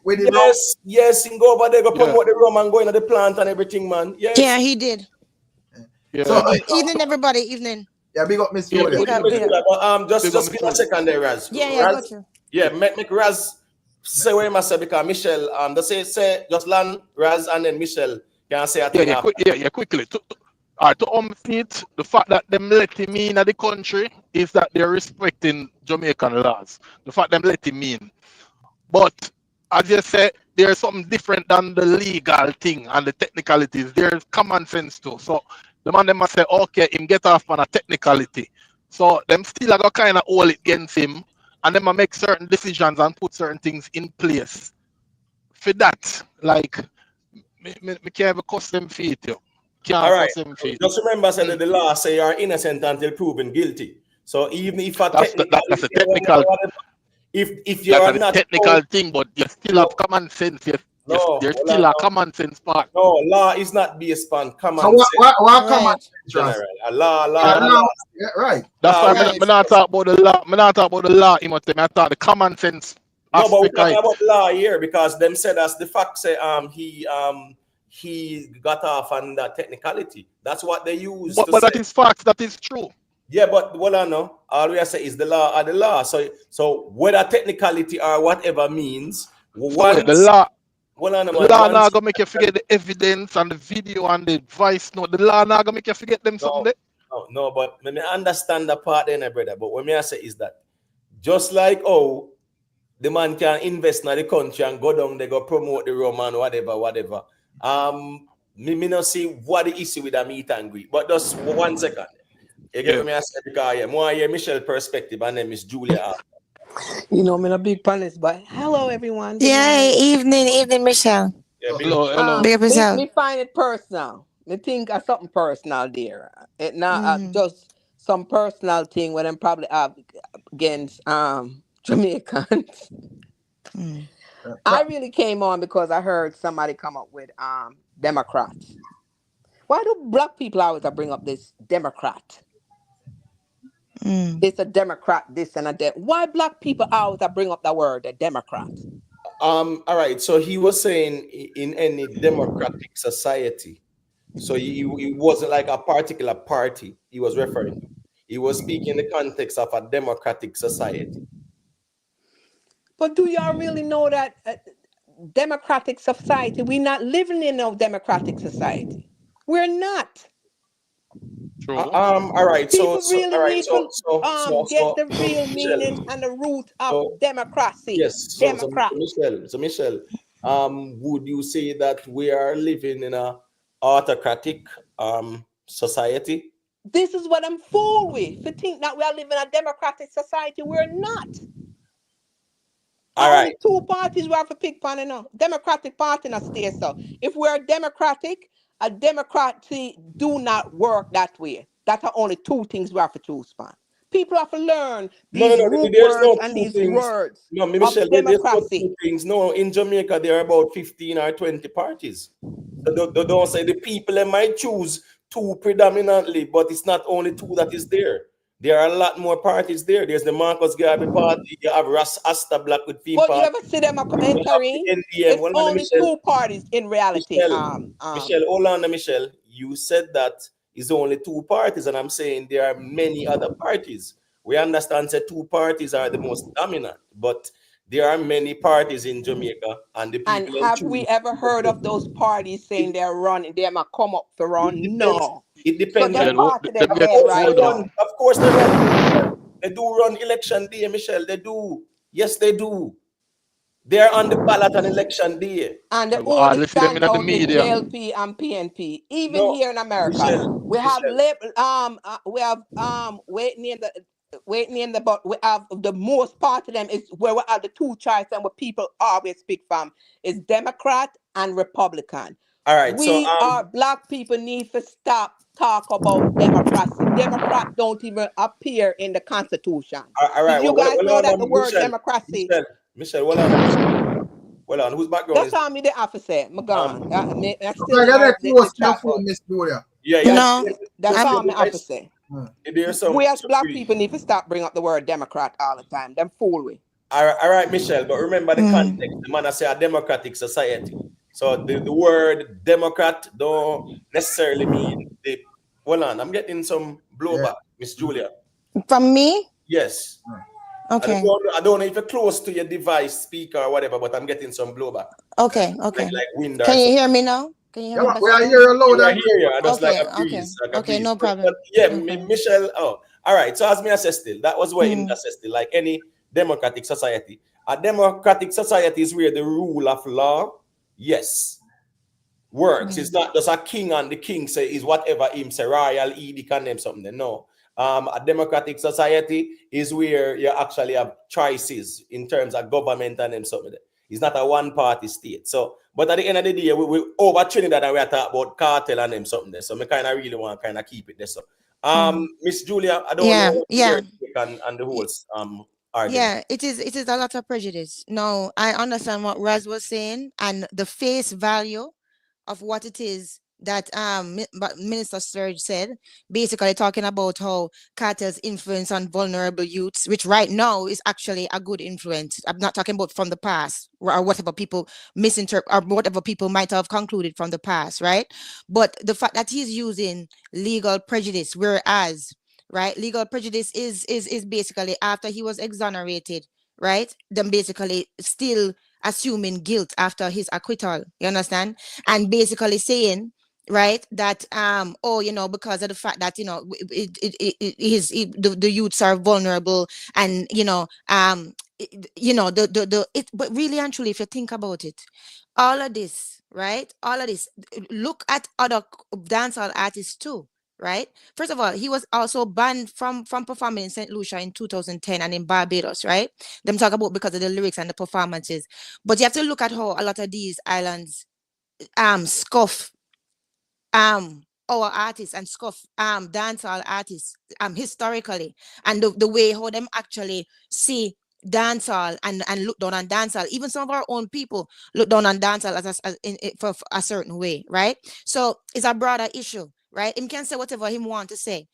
with the yes, he go over there, go promote the rum and go into the plant and everything, man. Yes. Yeah, he did. Yeah. So, evening, everybody. Evening. Yeah, big up, Miss Julia. Just give a second there, Raz. Yeah, Raz, got you. Yeah, make Raz say what you must say because Michelle, they say just land Raz and then Michelle can say a thing. Quickly. To unseat the fact that them let him in at the country is that they're respecting Jamaican laws. The fact them let him in. But as you said, there's something different than the legal thing and the technicalities. There's common sense too. So the man them must say, okay, him get off on a technicality. So them still got kind of hold it against him, and then make certain decisions and put certain things in place. For that, like me can't have a custom feet, yo. Can't all right. custom feet. Just remember that the law say you are innocent until proven guilty. So even if That's a technical. If you are not technical thing, but you still have common sense. There's still a common sense part. No, law is not based on common So sense. what common sense? General. A law. Yeah, right. That's why I'm not talking about the law. I'm not talking about the law. I talk the common sense. No, but we're talking about law here because them said as the fact say he got off on that technicality. That's what they use. But that is facts. That is true. Yeah, but what I know, all we say is the law or the law. So whether technicality or whatever means, The law. The law not gonna make you forget the evidence and the video and the voice note. The law not gonna make you forget them something. No, but let me understand the part then, brother. But what I say is that just like the man can invest in the country and go down, they go promote the Roman, whatever. Me not see what the issue with the meet and greet. But just 1 second. You get me? I say because more hear Michelle perspective and then Miss Julia. You know, I'm in a big palace, but hello everyone. Yeah, evening, Michelle. Yeah, hello. Big up yourself. Me find it personal. Me think of something personal there. It not just some personal thing when I'm probably up against Jamaicans. I really came on because I heard somebody come up with Democrats. Why do black people always bring up this Democrat? It's a Democrat, this and that. Why black people always bring up the word a Democrat? All right. So he was saying in any democratic society. So he wasn't like a particular party he was referring to. He was speaking in the context of a democratic society. But do y'all really know that democratic society, we're not living in no democratic society. We're not. True. All right. People So really all right. need to get the real meaning and the root of democracy. Yes. So Michelle, would you say that we are living in a autocratic society? This is what I'm fooled with. To think that we are living in a democratic society, we're not. All right. 2 parties we have to pick on now. Democratic Party not stay so. If we're democratic, a democracy do not work that way. That are only 2 things we have to choose from. People have to learn these root words and these words. No, Michelle, of democracy. There's 2 things. No, in Jamaica there are about 15 or 20 parties. So don't say the people they might choose 2 predominantly, but it's not only 2 that is there. There are a lot more parties there. There's the Marcus Garvey party. You have Ras Asta Black with Female. But you ever see them entering? It's only 2 parties in reality. Michelle, hold on, Michelle. You said that it's only 2 parties, and I'm saying there are many other parties. We understand that 2 parties are the most dominant, but there are many parties in Jamaica, and the people. And have we ever heard of those parties saying they're running? They might come up to run? No. It depends. Of course, they run. They do run election day, Michelle. They do. Yes, they do. They're on the ballot on election day. And the only stand out is JLP and PNP. Even here in America, Michelle, we have but we have the most part of them is where we have the 2 choices and what people always speak from is Democrat and Republican. All right, black people need to stop talk about democracy. Democrat don't even appear in the Constitution. All right, you guys know that the word democracy. Michelle, hold on. Who's background? That's how me the officer. I'm gone. Yeah. That's how me officer. We as black people need to stop bringing up the word Democrat all the time. Them fool we. All right, Michelle, but remember the context. The man I say a democratic society. So the word Democrat don't necessarily mean the. Hold on, I'm getting some blowback, Miss Julia. From me? Yes. Okay. I don't know if you're close to your device, speaker or whatever, but I'm getting some blowback. Okay. Okay. Like wind or Can you something. hear me now? Can you hear Yeah, me but we better are now? here loud I and hear you. I just Okay. like a Okay. breeze. Like a Okay. breeze. No But, problem. yeah, No problem. Michelle. Oh, all right. So as me assess still, that was what in assess still, like any democratic society. A democratic society is where the rule of law, yes, works. It's not just a king and the king say is whatever him say, royal edict and them something. No. A democratic society is where you actually have choices in terms of government and them something. It's not a one-party state. So, but at the end of the day, we over Trinidad and we are talking about cartel and them something there. So I kind of really want to kind of keep it there. So, Miss Julia, I don't know what your take on the whole argument. Yeah, it is a lot of prejudice. No, I understand what Raz was saying and the face value of what it is that Minister Sturge said, basically talking about how cartels influence on vulnerable youths, which right now is actually a good influence. I'm not talking about from the past or whatever people misinterpret or whatever people might have concluded from the past, right? But the fact that he's using legal prejudice, whereas right, legal prejudice is basically after he was exonerated, right? Then basically still assuming guilt after his acquittal. You understand? And basically saying, right, that oh, you know, because of the fact that, you know, the youths are vulnerable, and you know, but really and truly, if you think about it, all of this, right, all of this, look at other dancehall artists too, right? First of all, he was also banned from performing in St. Lucia in 2010 and in Barbados, right? Them talk about because of the lyrics and the performances. But you have to look at how a lot of these islands scoff our artists and scoff dancehall artists historically, and the way how them actually see dancehall and look down on dancehall. Even some of our own people look down on dancehall for a certain way, right? So it's a broader issue, right? Him can say whatever him want to say.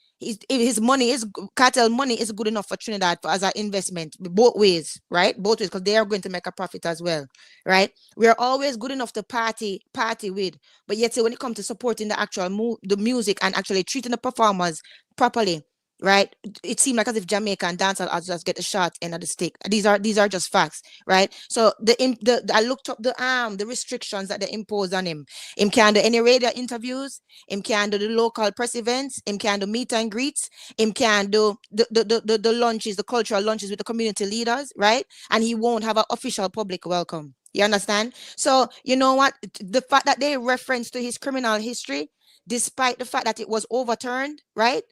His money is cartel money is good enough for Trinidad as an investment both ways, right? Both ways, because they are going to make a profit as well, right? We are always good enough to party with, but yet when it comes to supporting the actual the music and actually treating the performers properly, right? It seemed like as if Jamaica and dancehall just get a shot end of the stick. These are just facts, right? So I looked up the restrictions that they impose on him. Him can't do any radio interviews. Him can't do the local press events. Him can't do meet and greets. Him can't do the lunches, the cultural lunches with the community leaders, right? And he won't have an official public welcome. You understand? So you know what? The fact that they reference to his criminal history, despite the fact that it was overturned, right?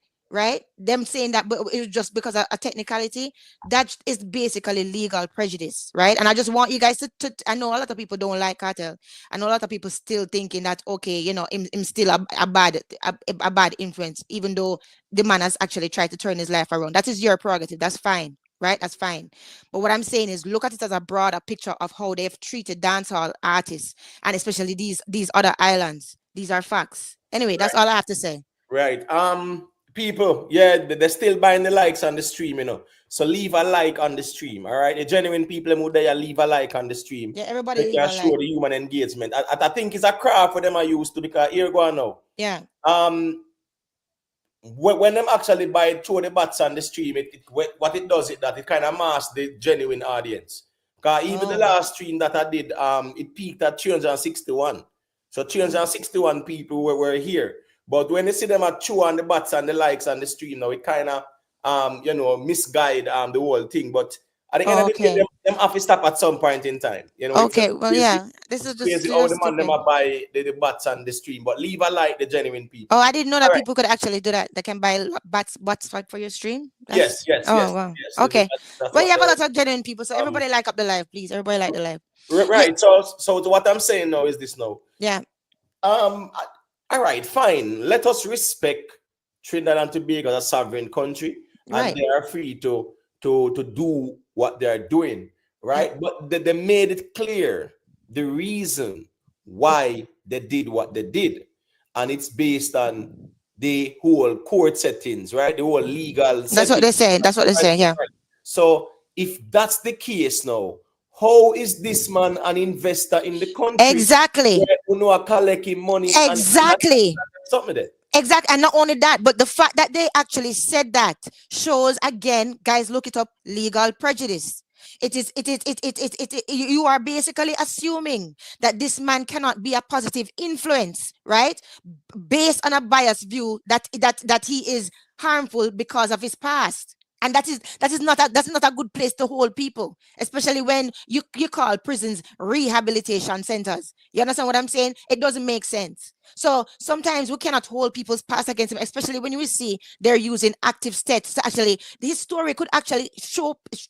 Them saying that, but it was just because of a technicality, that is basically legal prejudice, right? And I just want you guys to I know a lot of people don't like Kartel. I know a lot of people still thinking that, okay, you know, him still a bad influence, even though the man has actually tried to turn his life around. That is your prerogative. That's fine. Right, that's fine. But what I'm saying is look at it as a broader picture of how they've treated dancehall artists, and especially these other islands. These are facts. Anyway, that's all I have to say. Right. People, yeah, they're still buying the likes on the stream, you know. So leave a like on the stream, all right? The genuine people who there, leave a like on the stream. Yeah, everybody they leave can a show like. the human engagement. I think it's a craft for them I used to, because here go on now. Yeah. When them actually buy throw the bats on the stream, what it does is that it kind of masks the genuine audience. Because even the last stream that I did, it peaked at 361. So 361 people were here. But when you see them at chew on the bats and the likes on the stream now, it kind of misguide the whole thing. But at the end of the day, them have to stop at some point in time. You know, okay, well, yeah, this is just crazy how the man them buy the bats on the stream. But leave a like, the genuine people. Oh, I didn't know that people could actually do that. They can buy bats for your stream. Yes. Wow. Yes, okay. Well, you have a lot of genuine people, so everybody like up the live, please. Everybody like the live. Right. Yeah. So what I'm saying now is this now. Yeah. All right, fine. Let us respect Trinidad and Tobago as a sovereign country, and they are free to do what they are doing, right? Yeah. But they made it clear the reason why they did what they did, and it's based on the whole court settings, right? The whole legal. That's what they're saying. That's what they're saying. Yeah. So if that's the case now, how is this man an investor in the country? Exactly. Who know collecting money? Exactly. Something there. Exactly. And not only that, but the fact that they actually said that shows again, guys, look it up, legal prejudice. You are basically assuming that this man cannot be a positive influence, right? Based on a biased view that he is harmful because of his past. And that's not a good place to hold people, especially when you call prisons rehabilitation centers. You understand what I'm saying? It doesn't make sense. So sometimes we cannot hold people's past against them, especially when we see they're using active states. So actually, his story could actually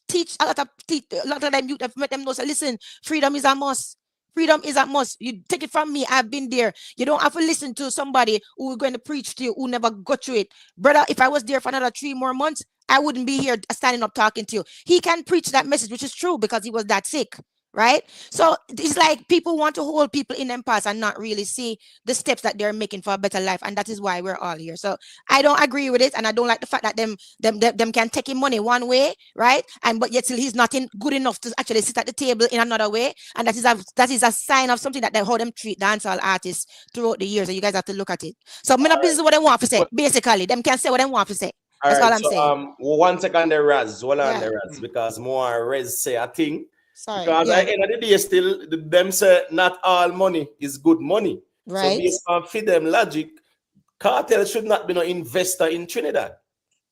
teach a lot of them youth have met them know. So listen, freedom is a must. Freedom is a must. You take it from me. I've been there. You don't have to listen to somebody who is going to preach to you who never got through it. Brother, if I was there for another 3 more months, I wouldn't be here standing up talking to you. He can preach that message, which is true because he was that sick, right? So it's like people want to hold people in them past and not really see the steps that they're making for a better life. And that is why we're all here. So I don't agree with it. And I don't like the fact that them can take him money one way, right? And but yet still he's not good enough to actually sit at the table in another way. And that is a sign of something that they how them treat dancehall artists throughout the years. And you guys have to look at it. So this is what they want to say. Basically, them can say what they want to say. That's all I'm saying. 1 second there, Raz. Hold on there, Raz, because more Raz say a thing. Sorry. Because at the end of the day, still them say not all money is good money. Right. So based on feed them logic, Kartel should not be no investor in Trinidad.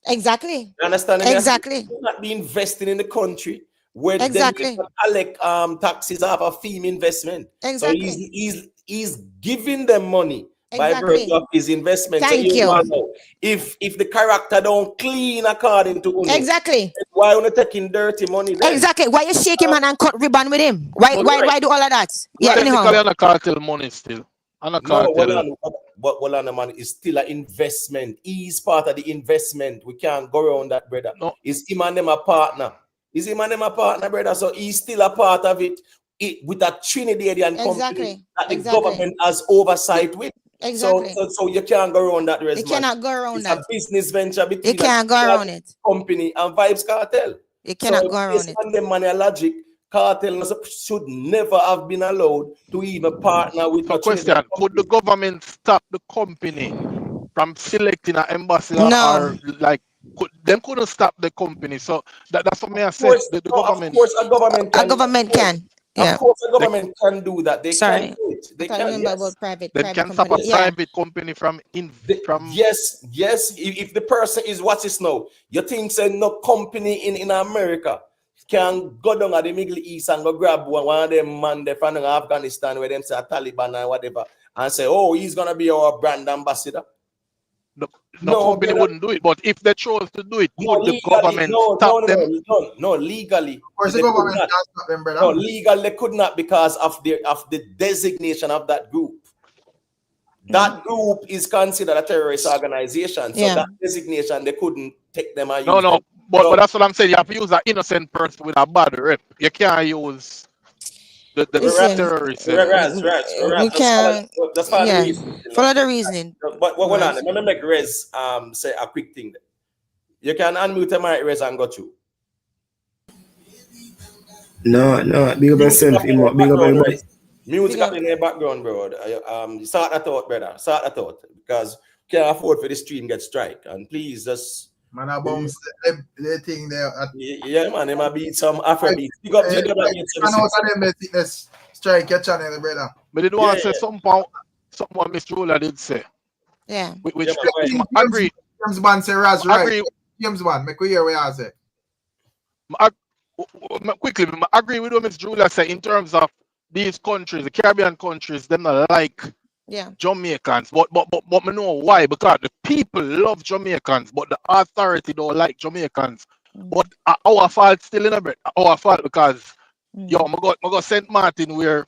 Exactly. You understand? Exactly. He should not be investing in the country where exactly. them collect taxes off a fee investment. Exactly. So he's giving them money. By Exactly. virtue of his investment. Thank so you. Know, if the character don't clean according to Uno, exactly. Why are you taking dirty money then? Exactly. Why you shake him and cut ribbon with him? Why do all of that? Yeah, Technically anyhow. on a cartel money still. On a cartel. Well, on the man is still an investment. He's part of the investment. We can't go around that, brother. No. Is him and them a partner? Is him and them a partner, brother? So he's still a part of it with a Trinidadian company that the government has oversight with. Exactly. So you can't go around that. You cannot go around that. It's a business venture between you can't go around it. Company and Vybz Kartel. You cannot go around it. On the money logic, Kartel should never have been allowed to even partner with. So question: could the government stop the company from selecting an ambassador? No. Or like them couldn't stop the company? So that's what me I said. The government. Of course, a government can. Yeah. Of course, the government can do that. They can do it. They can. About private can stop a private company from. Yes. If the person is what's this now? You think say no company in America can go down at the Middle East and go grab one of them man they from Afghanistan where them say a Taliban or whatever and say, oh, he's gonna be our brand ambassador. No company wouldn't do it, but if they chose to do it, would the government stop them? No, legally. Of course, the government can't stop them, brother. No, legally they could not because of the designation of that group. That group is considered a terrorist organization, so that designation they couldn't take them and use them. But that's what I'm saying. You have to use an innocent person with a bad rep. You can't use the terrorist. We can. That's for the reason. Follow the reasoning. But hold on. Let me make Rez say a quick thing. You can unmute your mic, Rez, and go through. No. Big up yourself. Big up your music up in the background, bro. Start that thought, brother. Start that thought because you can't afford for the stream get strike. And please just. Man, I bounce the thing there. Yeah, man, they might beat some Afrobeat. Pick up the strike your channel, brother. But it want to say someone Mr. Ruler did say. Yeah. Which I agree. James Bond say Raz right. James Bond, make we hear what I say. Quickly, I agree with what Mr. Ruler said in terms of these countries, the Caribbean countries, them not like Jamaicans, but me know why, because the people love Jamaicans, but the authority don't like Jamaicans. But our fault still in a bit. Our fault because I go St. Martin where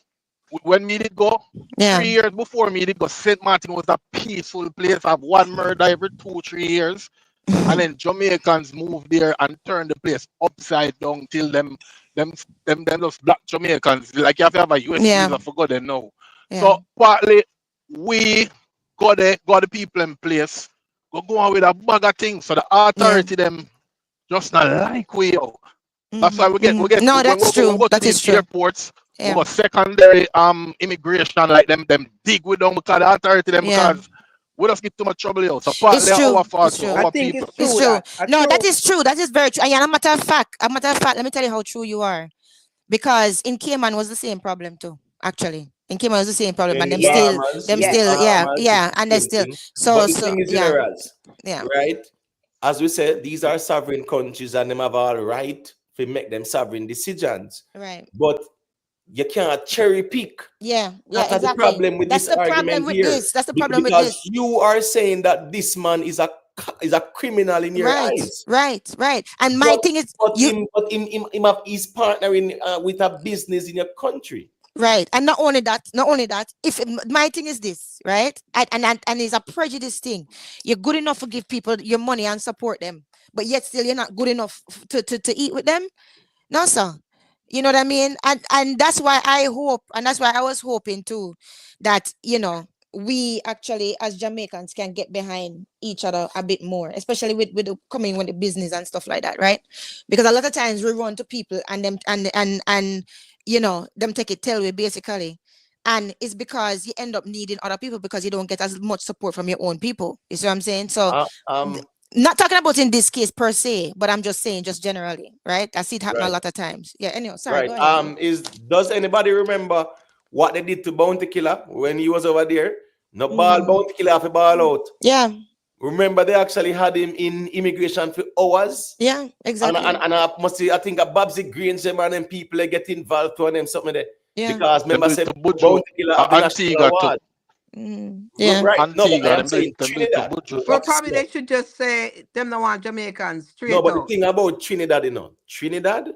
when me did go 3 years before me did go, St. Martin was a peaceful place. Have one murder every 2-3 years, and then Jamaicans moved there and turned the place upside down till them those black Jamaicans like you have to have a US visa for God and know. So partly we got the people in place, go on with a bag of things. So the authority them just not like we out. That's why we get no, that's true. That is true. Airports, we got secondary immigration like them dig with them because the authority them because We just get too much trouble here. So partly It's true. our fault, It's so true. I our think people. it's It's true true. that. No, that True. is true. That is very true. And a matter of fact, let me tell you how true you are. Because in Cayman was the same problem too. Actually, in Cayman was the same problem, and In them Yes. Bahamas, Yes. yeah, and they same still, thing. so, But the thing is, yeah, generals, right? As we said, these are sovereign countries and them have all right to make them sovereign decisions. right. But you can't cherry pick. Yeah, That's the exactly. problem with That's this the problem argument with here. this. That's the problem with Because this. you are saying that this man is a criminal in your Right, eyes. right. And my thing is, him have his partnering with a business in your country. right, and not only that, if my thing is this, right, and it's a prejudice thing. You're good enough to give people your money and support them, but yet still you're not good enough to eat with them. No, sir. You know what I mean? And that's why I hope, and that's why I was hoping too, that we actually as Jamaicans can get behind each other a bit more, especially with the coming with the business and stuff like that, right? Because a lot of times we run to people and them and them take it tail way basically. And it's because you end up needing other people because you don't get as much support from your own people. You see what I'm saying? So not talking about in this case per se, but I'm just saying just generally, right? I see it happen a lot of times. Yeah, anyway, sorry, right. go ahead. Does anybody remember what they did to Bounty Killer when he was over there? No ball Bounty Killer off a ball out. Yeah. Remember they actually had him in immigration for hours. Yeah, exactly. And I must say, I think a Babsy Grange and them people they get involved to them something there. Yeah. Because remember said Bounty Killer of the National Award. Yeah. Right. No, but Antigua, I'm saying Trinidad. Well, probably they should just say them don't want Jamaicans straight No, but out. the thing about Trinidad, Trinidad,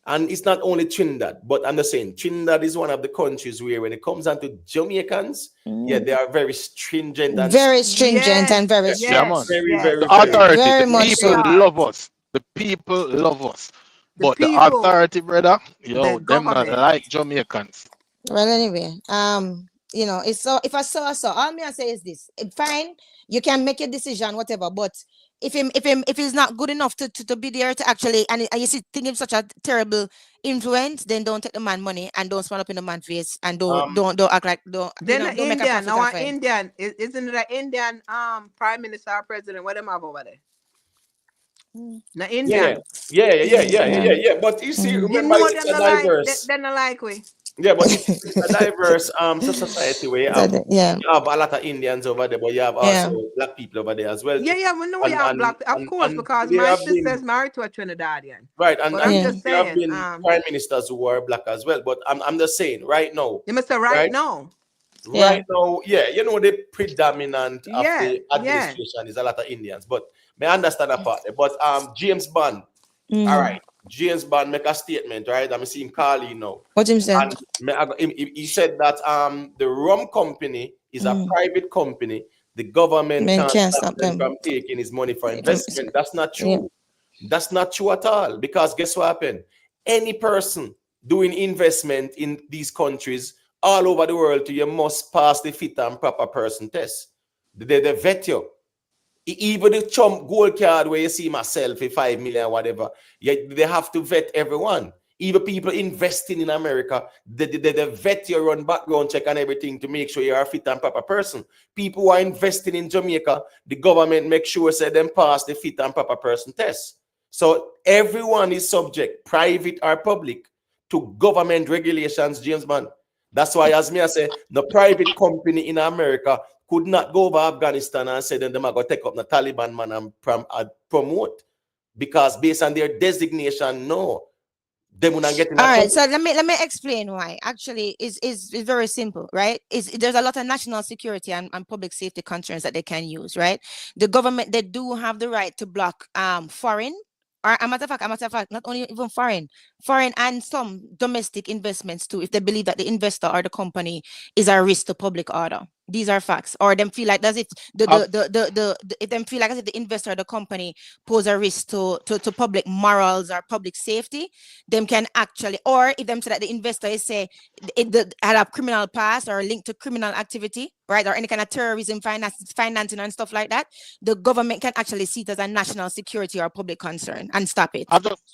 and it's not only Trinidad, but I'm just saying Trinidad is one of the countries where when it comes down to Jamaicans, yeah, they are very stringent and very stringent and very yes, very, yes. very, the authority, very the much people so. love us. The people love us. But the people, authority, brother, the them not government. like Jamaicans. Well, anyway, it's so if I saw all me I say is this: fine, you can make a decision, whatever, but if he's not good enough to be there to actually and you see think him such a terrible influence, then don't take the man money and don't smile up in the man's face and don't act like don't Then don't Indian, make a profit now off an him. Indian, isn't it an Indian prime minister or president? What them have over there? The Indian. Yeah. But you see, You remember, know it's them a not diverse. they not like we. Yeah, but it's a diverse society where you have a lot of Indians over there, but you have also black people over there as well. Yeah, we know we have black, of course, because my sister's married to a Trinidadian. Right, and but I'm just there have saying, been prime ministers who are black as well. But I'm just saying, right now. You must say right now. Right now, yeah, the predominant of the administration is a lot of Indians, but I understand that part. But James Bond, all right, James Bond make a statement, right? I'm seeing Carly now. What him say? And he said that the rum company is a private company. The government can't stop them from taking his money for investment. That's not true. Yeah. That's not true at all. Because guess what happened? Any person doing investment in these countries all over the world, you must pass the fit and proper person test. They vet you. Even the Trump gold card where you see myself, 5 million, whatever, they have to vet everyone. Even people investing in America, they vet you, run background check and everything to make sure you're a fit and proper person. People who are investing in Jamaica, the government make sure say them pass the fit and proper person test. So everyone is subject, private or public, to government regulations, James Bond. That's why, as me I say, the private company in America could not go over Afghanistan and say that they are going to take up the Taliban man and promote, because based on their designation, no, they will not get in. All right, so let me explain why. Actually, is very simple, right? There's a lot of national security and public safety concerns that they can use, right? The government, they do have the right to block foreign. Or a matter of fact, not only even foreign and some domestic investments too, if they believe that the investor or the company is a risk to public order. These are facts. Or them feel like as if if them feel like as if the investor or the company pose a risk to public morals or public safety, them can actually, or if them say that the investor is say it had a criminal past or linked to criminal activity, right, or any kind of terrorism financing and stuff like that, the government can actually see it as a national security or public concern and stop it.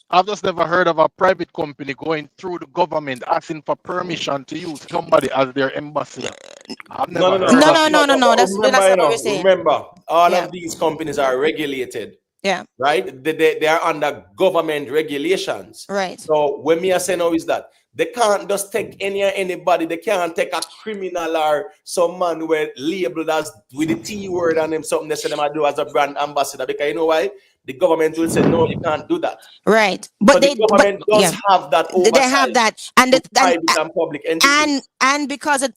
I've just never heard of a private company going through the government asking for permission to use somebody as their ambassador. I've No, never no, no, heard of it. No. but That's remember, not what we're saying. remember, all Yeah. of these companies are regulated, Yeah. right? They are under government regulations. Right. So when me I say now is that they can't just take anybody. They can't take a criminal or some man who were labeled as with the T word and them something they say them I do as a brand ambassador, because you know why? The government will say no, you can't do that. Right. So But the government does have that they oversight have that, and to private and public entities. and because of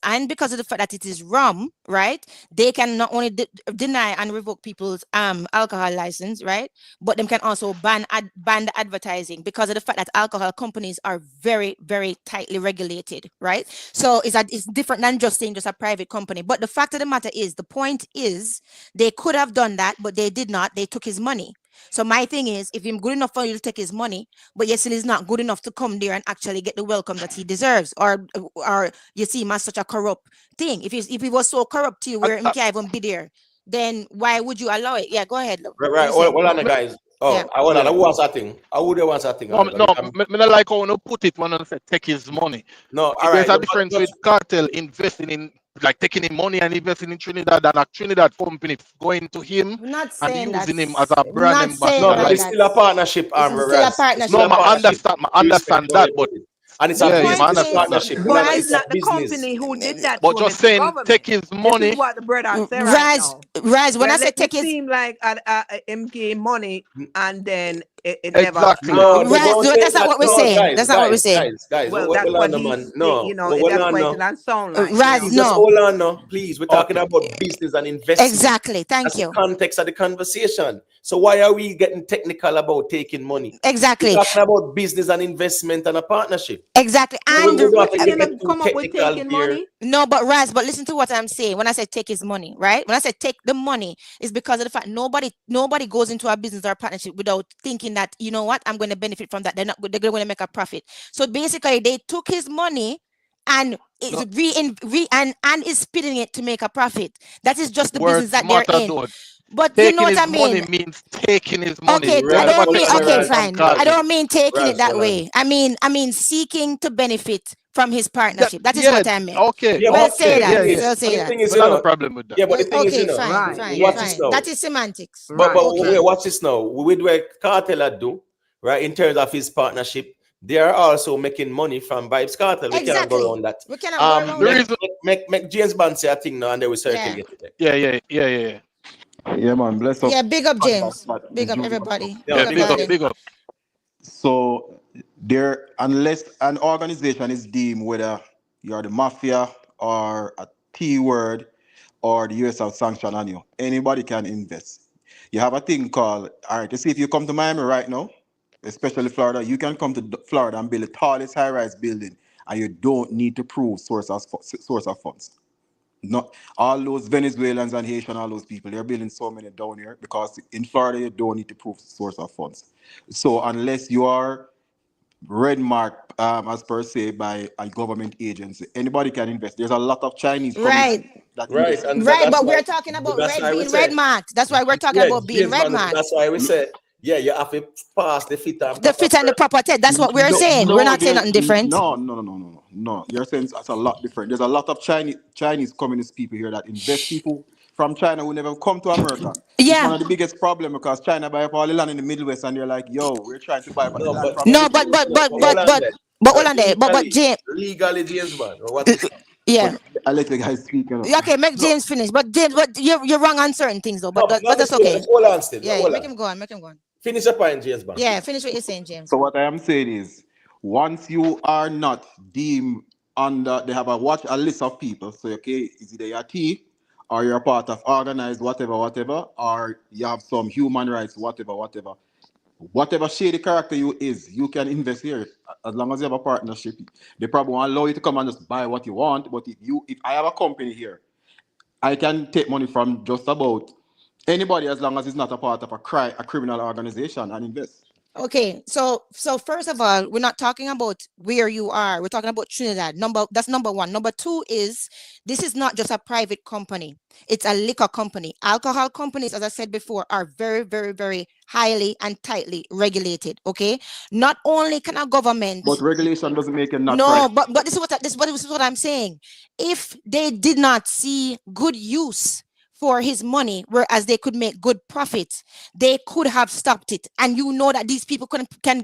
the fact that it is rum, right? They can not only deny and revoke people's alcohol license, right? But them can also ban the advertising, because of the fact that alcohol companies are very, very tightly regulated, right? So it's different than just saying just a private company. But the fact of the matter is, the point is, they could have done that, but they did not. They took his money. So my thing is, if he's good enough for you to take his money, but yet still is not good enough to come there and actually get the welcome that he deserves, or you see him as such a corrupt thing. If he was so corrupt to you where he can't even be there, then why would you allow it? Yeah, go ahead. Right. Hold on, guys. Oh, Yeah. hold on. Who wants that thing? I would want that thing. No, me not like how you put it when I say take his money. No, all There's right. a difference with Kartel investing in, like taking him money and investing in Trinidad, and a Trinidad company going to him Not and saying using him that's- as a brand not ambassador. saying No, that but it's still a partnership, It's still a partnership. No, I understand that, but and it's The a point business is- partnership. But Remember, it's not the business. company who did that. But to just him, it's the saying, government. take his money. This is what the brother say right now. Rise. When I say let take it his seem like him gave money and then it Exactly. No, Rise, that's not what we're saying. That's not what we're saying. Guys, Well, hold that's on, what no, he's, man. No, you know, hold that's on, what no. it doesn't sound like. Rise, you know. Just no. hold on, no, please. We're talking about business and investment. Exactly. Thank That's you. the context of the conversation. So why are we getting technical about taking money? Exactly. We're talking about business and investment and a partnership. Exactly. We And don't have to Can get them too come up with technical taking here. money? no, but Raz, but listen to what I'm saying. When I say take his money, right? When I say take the money, it's because of the fact nobody goes into a business or a partnership without thinking that, you know what, I'm going to benefit from that. They're going to make a profit. So basically, they took his money and it's and is spitting it to make a profit. That is just the business Words that they're matter, in. dude. But you know what I Taking his money mean? means taking his money. Okay, Right, I don't hold mean on, okay, Raz. fine. Kartel. I don't mean taking Raz, it that hold on. way. I mean seeking to benefit from his partnership. That is what I meant. Okay. Yeah, We'll but say that. Yeah. We'll say the that. thing is, But not a problem with that. yeah, but the thing is, Okay, fine, Right, fine, watch yeah. this fine. now. That is semantics. But Okay. wait, watch this now. With what Kartel do, right, in terms of his partnership, they are also making money from Vybz Kartel. We cannot go around that. We cannot go around that. Make James Bond say a thing now, and then we circle it. Yeah. Yeah, man. Bless up. Yeah, big up James. But Big up Junior. everybody. Yeah, Big up. So there, unless an organization is deemed whether you're the mafia or a T word or the US have sanctioned on you, anybody can invest. You have a thing called, all right, you see if you come to Miami right now, especially Florida, you can come to Florida and build the tallest high-rise building and you don't need to prove source of funds. Not all those Venezuelans and Haitian, all those people, they're building so many down here because in Florida you don't need to prove source of funds. So unless you are red mark, as per se, by a government agency, anybody can invest. There's a lot of Chinese Right. that Right, invest. and Right, that's but why- we're talking about that's why we being say- red marked. That's why we're talking about being James red Bond, marked. that's why we say, yeah, you have to pass the fit and The fit and the proper test. That's what we're saying. We're not saying nothing different. No. You're saying that's a lot different. There's a lot of Chinese communist people here that invest people from China who never come to America. It's Yeah. one of the biggest problem because China buy up all the land in the Middle West and they're like, yo, we're trying to buy up the land from No, you. but hold on there. But James. legally James Bond. Or what is that? Yeah. I'll let you guys speak. You know. Yeah, okay, make James finish. But James, but you're wrong on certain things though. But that's okay. Hold on still. Yeah, Hold make on. him go on. Make him go on. Finish your point, James Bond. Yeah, finish what you're saying, James. So what I am saying is, once you are not deemed under, they have a list of people. So okay, is it your T, or you're part of organized whatever, or you have some human rights, whatever. Whatever shady character you can invest here as long as you have a partnership. They probably won't allow you to come and just buy what you want. But if I have a company here, I can take money from just about anybody as long as it's not a part of a criminal organization and invest. Okay, so first of all, we're not talking about where you are. We're talking about Trinidad. That's number one. Number two is this is not just a private company. It's a liquor company. Alcohol companies, as I said before, are very, very, very highly and tightly regulated. Okay, not only can a government, But regulation doesn't make it not no, private. but this is what I'm saying. If they did not see good use for his money, whereas they could make good profit, they could have stopped it. And you know that these people can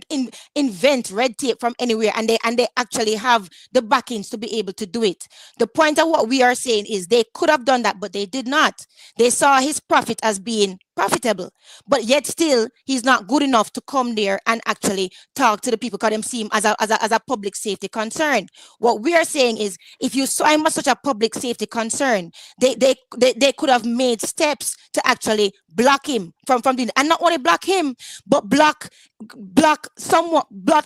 invent red tape from anywhere, and they actually have the backings to be able to do it. The point of what we are saying is they could have done that, but they did not. They saw his profit as being profitable, but yet still he's not good enough to come there and actually talk to the people because them see him as a public safety concern. What we are saying is, if you saw him as such a public safety concern, they could have made steps to actually block him from doing, and not only block him, but block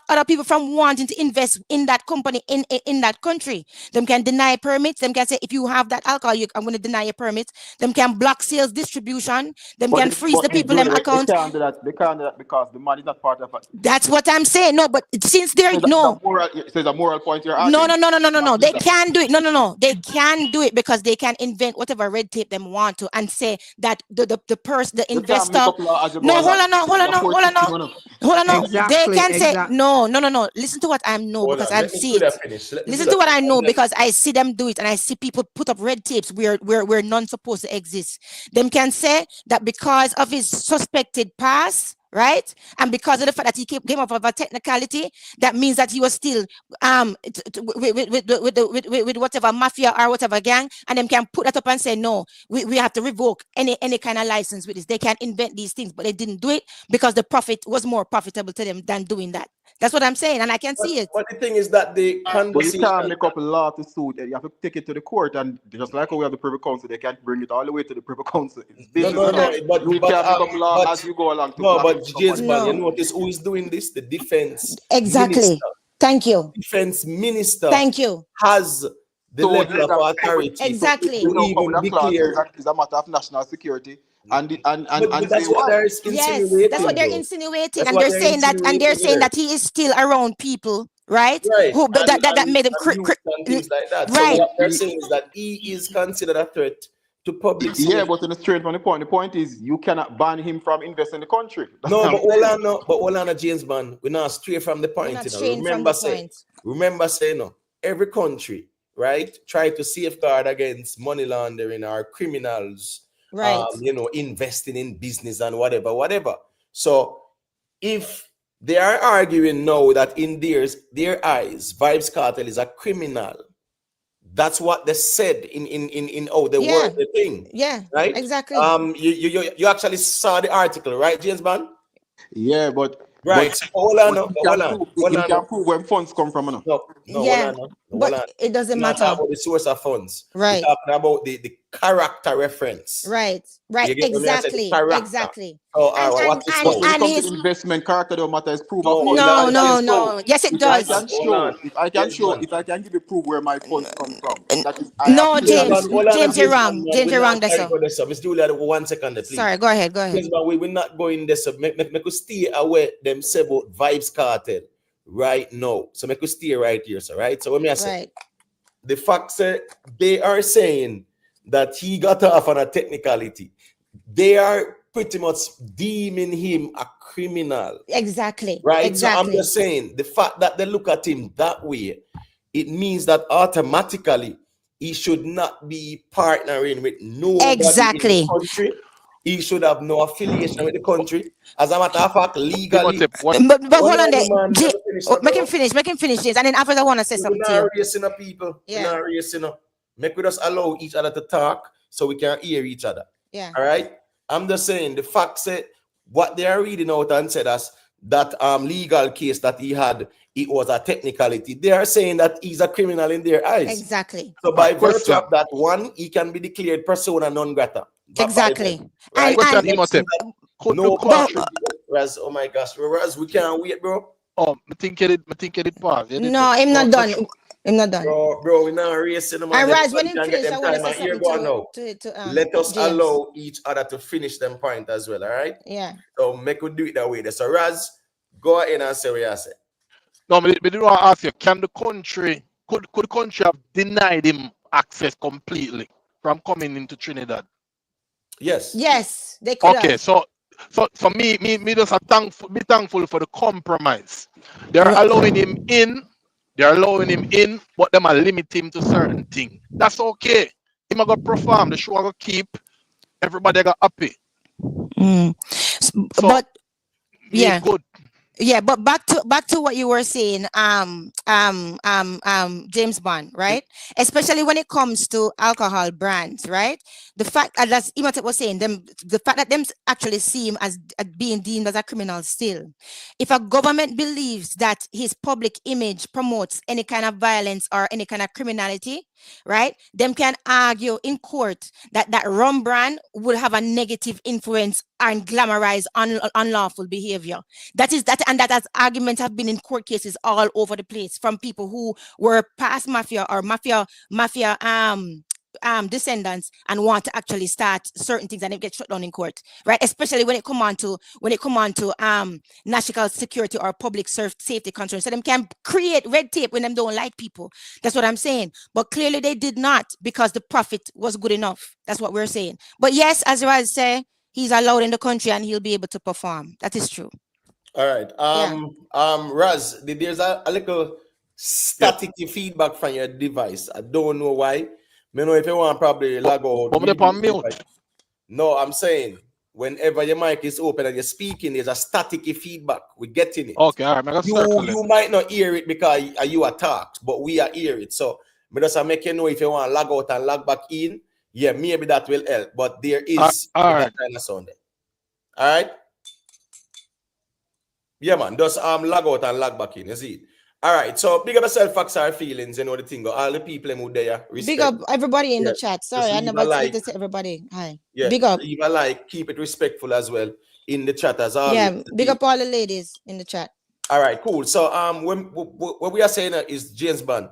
other people from wanting to invest in that company in that country. Them can deny permits. Them can say, if you have that alcohol, I'm going to deny your permits. Them can block sales distribution. Them can freeze the people them account. They can't do that. They can't do that because the man is not part of it. That's what I'm saying. No, but since they're no. There's a moral point you're No, arguing. no. They can do it. No. They can do it because they can invent whatever red tape them want to and say that the person, the investor. No, hold on. Exactly, They can say exactly. no. Listen to what I know because I've seen it. Listen to what I know because I see them do it, and I see people put up red tapes where none supposed to exist. Them can say that because of his suspected past, right, and because of the fact that he came up with a technicality, that means that he was still with whatever mafia or whatever gang, and them can put that up and say no, we have to revoke any kind of license with this. They can invent these things, but they didn't do it because the profit was more profitable to them than doing that. That's what I'm saying, and I can see it. But the thing is that the But you conversation. can't make up a law to suit. You have to take it to the court, and just like how we have the Privy Council, they can't bring it all the way to the Privy Council. It's business. But you can't make up law as you go along. No, but James, man, you notice who is doing this? The defense. Exactly. Minister. Thank you. Defense minister. Thank you. Has the level of authority. Exactly. To even declare. It's a matter of national security. And that's what they're insinuating. Yes, that's what they're insinuating, and they're saying that he is still around people, right? Who that made him things like that. Right. So what they're saying is that he is considered a threat to public safety. Yeah, but in the straight from the point. The point is you cannot ban him from investing in the country. No, but hold on, James, man. We're not straight from the point. Remember saying no. Every country, right, try to safeguard against money laundering or criminals. Right. Investing in business and whatever. So if they are arguing now that in their eyes, Vybz Kartel is a criminal, that's what they said in word the thing. Yeah. Right. Exactly. You actually saw the article, right, James man? Yeah, but right. Hold on. You can prove where funds come from. But it doesn't matter about the source of funds. Right. We're talking about the character reference. Right. Exactly. So, and his investment character don't matter is proof. No. Yes, it does. If I can give you proof where my funds come from. No, James, you're wrong. James, you're wrong. That's all. Miss Julia, 1 second, please. Sorry, go ahead. We're not going there. So make stay away them say about Vybz Kartel right now. So make stay right here, so right. So what me I say? Right. The fact say they are saying that he got off on a technicality. They are pretty much deeming him a criminal. Exactly. Right. Exactly. So I'm just saying the fact that they look at him that way, it means that automatically he should not be partnering with nobody in the country. He should have no affiliation with the country. As a matter of fact, legally. But hold on there. Make him finish, James. And then after I want to say something to you. We're not racing up people. Yeah. We're not racing up. Make we just allow each other to talk so we can hear each other. Yeah. All right. I'm just saying the fact said what they are reading out and said as that legal case that he had, it was a technicality. They are saying that he's a criminal in their eyes. Exactly. So by virtue of that one, he can be declared persona non grata. Exactly. Right? Raz, oh my gosh, Raz, we can't wait, bro. I think it pause. No, I'm not done. Bro, we're not racing them. And Raz, when you finish, I want to say something to let us James. allow each other to finish them point as well, all right? Yeah. So make we do it that way. So Raz, Go ahead and say what you say. No, but I do want to ask you, can the country, could the country have denied him access completely from coming into Trinidad? Yes. Yes, they could Okay, have. so me just be thankful for the compromise. They're Right. allowing him in, but them are limit him to certain things. That's okay. Him go perform, the show go keep, everybody got happy. So But me yeah. good. Yeah, but back to what you were saying, James Bond, right? Especially when it comes to alcohol brands, right? The fact that that's Imhotep was saying, the fact that them actually see him as being deemed as a criminal still. If a government believes that his public image promotes any kind of violence or any kind of criminality, right? Them can argue in court that rum brand would have a negative influence and glamorize unlawful behavior. That as arguments have been in court cases all over the place from people who were past mafia or mafia descendants and want to actually start certain things and it gets shut down in court, right? Especially when it come on to national security or public safety concerns. So them can create red tape when them don't like people. That's what I'm saying. But clearly they did not because the profit was good enough. That's what we're saying. But yes, as Raz say, he's allowed in the country and he'll be able to perform. That is true. All right. Raz, there's a little static feedback from your device. I don't know why. I know if you want probably log out. On mute. No, I'm saying whenever your mic is open and you're speaking, there's a static feedback. We're getting it. Okay, all right. You might not hear it because you are talked, but we are hear it. So I just make you know if you want to log out and log back in, yeah, maybe that will help. But there is that kind of sound there. All right. Yeah, man. Just log out and log back in. You see it. All right. So big up yourself, facts our feelings, you know the thing. All the people who there. Respect. Big up everybody in the chat. Sorry, I never said this to everybody. Hi. Yeah. Big up. Leave a like, keep it respectful as well in the chat as always. Yeah, big up all the ladies in the chat. All right, cool. So what we are saying is James Bond,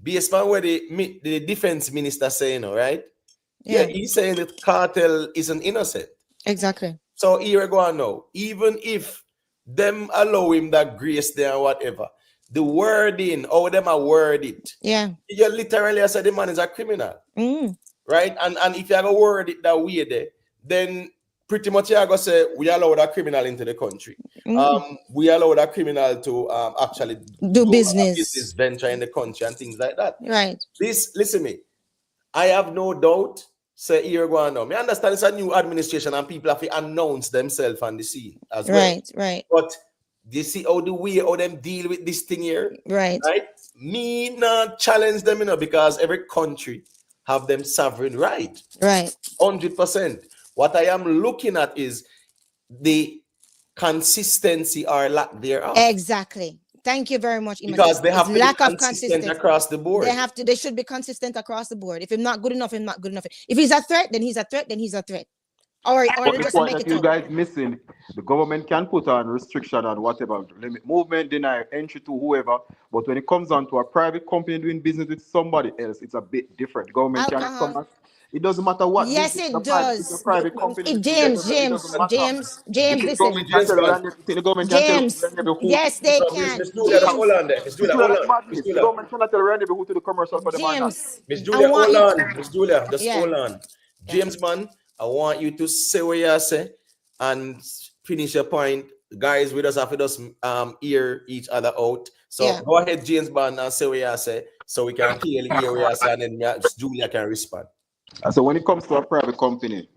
based on what the defense minister saying, all right? Yeah, he's saying that Kartel isn't innocent. Exactly. So here we go on now. Even if them allow him that grace there or whatever, the wording, how them are worded. Yeah. You literally said the man is a criminal. Right? And if you have a word it that way there, then pretty much you're going to say we allow that criminal into the country. We allow that criminal to actually do business venture in the country and things like that. Right. Listen me. I have no doubt. Say here going now. I understand it's a new administration and people have to announce themselves on the scene as well. Right. But you see how them deal with this thing here? Right. Me not challenge them, because every country have them sovereign right. Right. 100%. What I am looking at is the consistency or lack thereof. Exactly. Thank you very much. Because they have to be consistent across the board. They should be consistent across the board. If I'm not good enough, I'm not good enough. If he's a threat, then he's a threat, then he's a threat. Or the just point make that it you up. guys missing, the government can put on restriction on whatever, limit movement, deny entry to whoever, but when it comes down to a private company doing business with somebody else, it's a bit different. The government can come back. It doesn't matter what. Yes, it does. It's a private company. James, listen. The government can tell yes, they can. Miss Julia, hold on there. Miss Julia, hold on. The government cannot tell Randy who to the commercial for the man. Miss Julia, hold on. Miss Julia, just hold on. James, man, I want you to say what you say and finish your point. Guys, we just have to just hear each other out. So go ahead, James Bond, and say what you say so we can clearly hear what you say and then Julia can respond. So when it comes to a private company,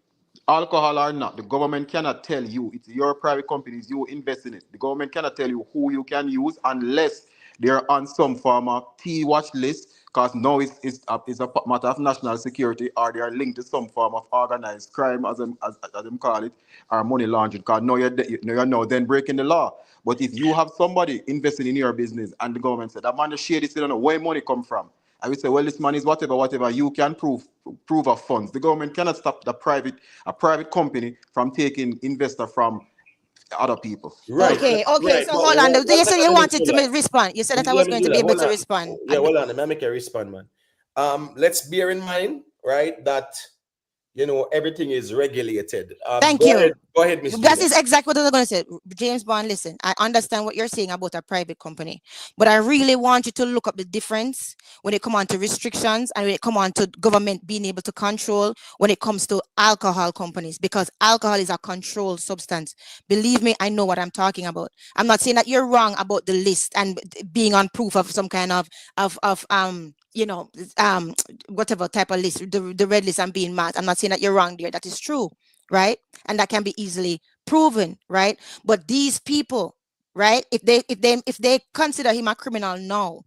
alcohol or not, the government cannot tell you. It's your private company, it's you invest in it. The government cannot tell you who you can use unless they're on some form of T-watch list, because now it's a matter of national security, or they are linked to some form of organized crime, as them call it, or money laundering, because now you're now then breaking the law. But if you have somebody investing in your business and the government said, that man, the shade is, don't know where money come from. I would say, well, this money is whatever you can prove of funds. The government cannot stop a private company from taking investor from other people. Right. Okay. So hold on. You said you wanted to respond. You said that I was going to be able to respond. Yeah, hold on. Let me make a respond, man. Let's bear in mind, right, that everything is regulated. Thank Go you. ahead. Go ahead, Miss That Gina. is exactly what I was going to say. James Bond, listen, I understand what you're saying about a private company, but I really want you to look up the difference when it comes on to restrictions and when it comes on to government being able to control when it comes to alcohol companies, because alcohol is a controlled substance. Believe me, I know what I'm talking about. I'm not saying that you're wrong about the list and being on proof of some kind of whatever type of list, the red list and being mad. I'm not saying that you're wrong there. That is true, right? And that can be easily proven, right? But these people, right, if they consider him a criminal now,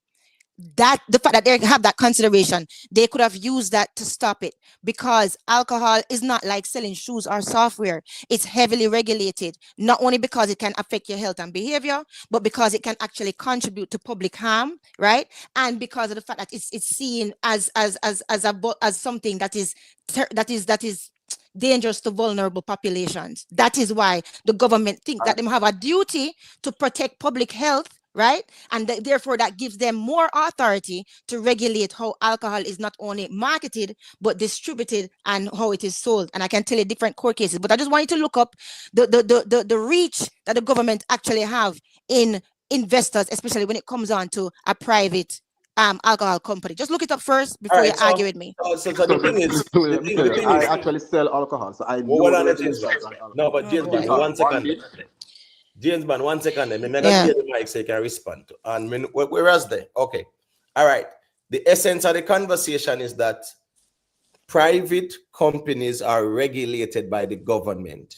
that the fact that they have that consideration, they could have used that to stop it, because alcohol is not like selling shoes or software. It's heavily regulated, not only because it can affect your health and behavior, but because it can actually contribute to public harm, right? And because of the fact that it's seen as something that is dangerous to vulnerable populations. That is why the government think that they have a duty to protect public health, right? And therefore that gives them more authority to regulate how alcohol is not only marketed but distributed and how it is sold. And I can tell you different court cases, but I just want you to look up the reach that the government actually have in investors, especially when it comes on to a private alcohol company. Just look it up first before you argue with me. So the thing is, I actually sell alcohol, so I know hold on, the James regulations Bond. on alcohol. No, but James Bond, 1 second. James Bond, 1 second. Let me get the mic so you can respond. And where else there? Okay. All right. The essence of the conversation is that private companies are regulated by the government,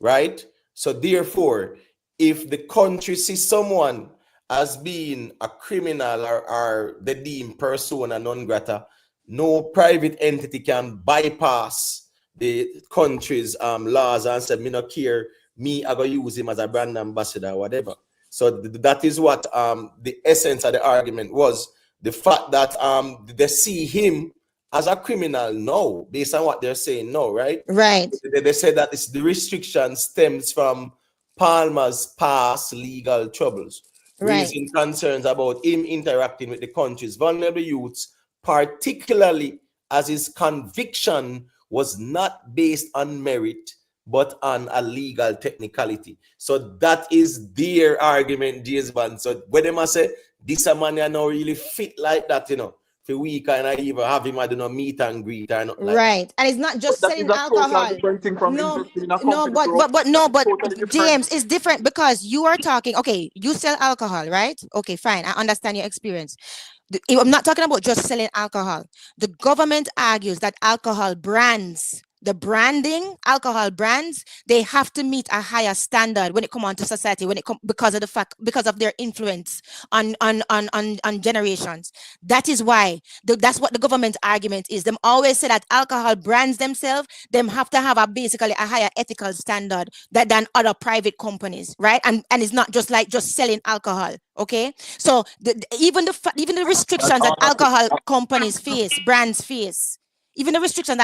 right? So therefore, if the country sees someone as being a criminal or they deem persona non grata, no private entity can bypass the country's laws and say, me not care, me I go use him as a brand ambassador or whatever. So that is what the essence of the argument was. The fact that they see him as a criminal now, based on what they're saying now, right? Right. They said that it's the restriction stems from Palmer's past legal troubles, raising concerns about him interacting with the country's vulnerable youths, particularly as his conviction was not based on merit, but on a legal technicality. So that is their argument, James Bond. So when they must say, this a man now really fit like that, for we kind of even have him, I don't know, meet and greet or not. Right. And it's not just selling alcohol. But James, it's different because you are talking, okay, you sell alcohol, right? Okay, fine. I understand your experience. I'm not talking about just selling alcohol. The government argues that alcohol brands, the branding, alcohol brands, they have to meet a higher standard when it comes on to society, because of their influence on generations. That is why that's what the government argument is. Them always say that alcohol brands themselves, them have to have basically a higher ethical standard than other private companies, right? And it's not just like just selling alcohol. Okay, so even the restrictions that alcohol companies face, brands face, even the restrictions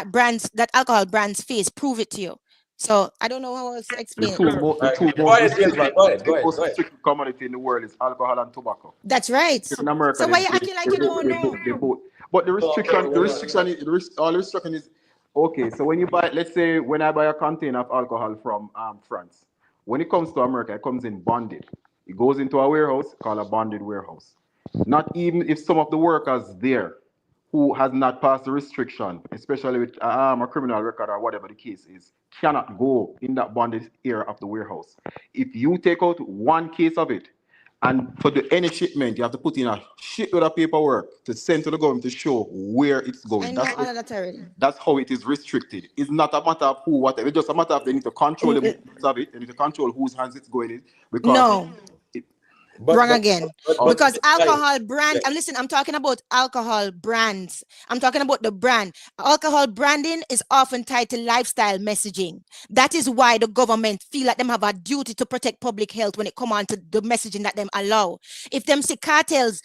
that alcohol brands face, prove it to you. So I don't know how else to explain it. The most restricted commodity in the world is alcohol and tobacco. That's right. In America, so why you acting like you don't know? But the restriction is okay. So when you buy, let's say when I buy a container of alcohol from France, when it comes to America, it comes in bonded. It goes into a warehouse called a bonded warehouse. Not even if some of the workers there who has not passed the restriction, especially with a criminal record or whatever the case is, cannot go in that bonded area of the warehouse. If you take out one case of it, and for any shipment, you have to put in a shitload of paperwork to send to the government to show where it's going. That's how it is restricted. It's not a matter of who, whatever. It's just a matter of they need to control the movements of it. They need to control whose hands it's going in. Because wrong again. Because alcohol brand, and listen, I'm talking about alcohol brands. I'm talking about the brand. Alcohol branding is often tied to lifestyle messaging. That is why the government feel like them have a duty to protect public health when it come on to the messaging that them allow. If them see cartels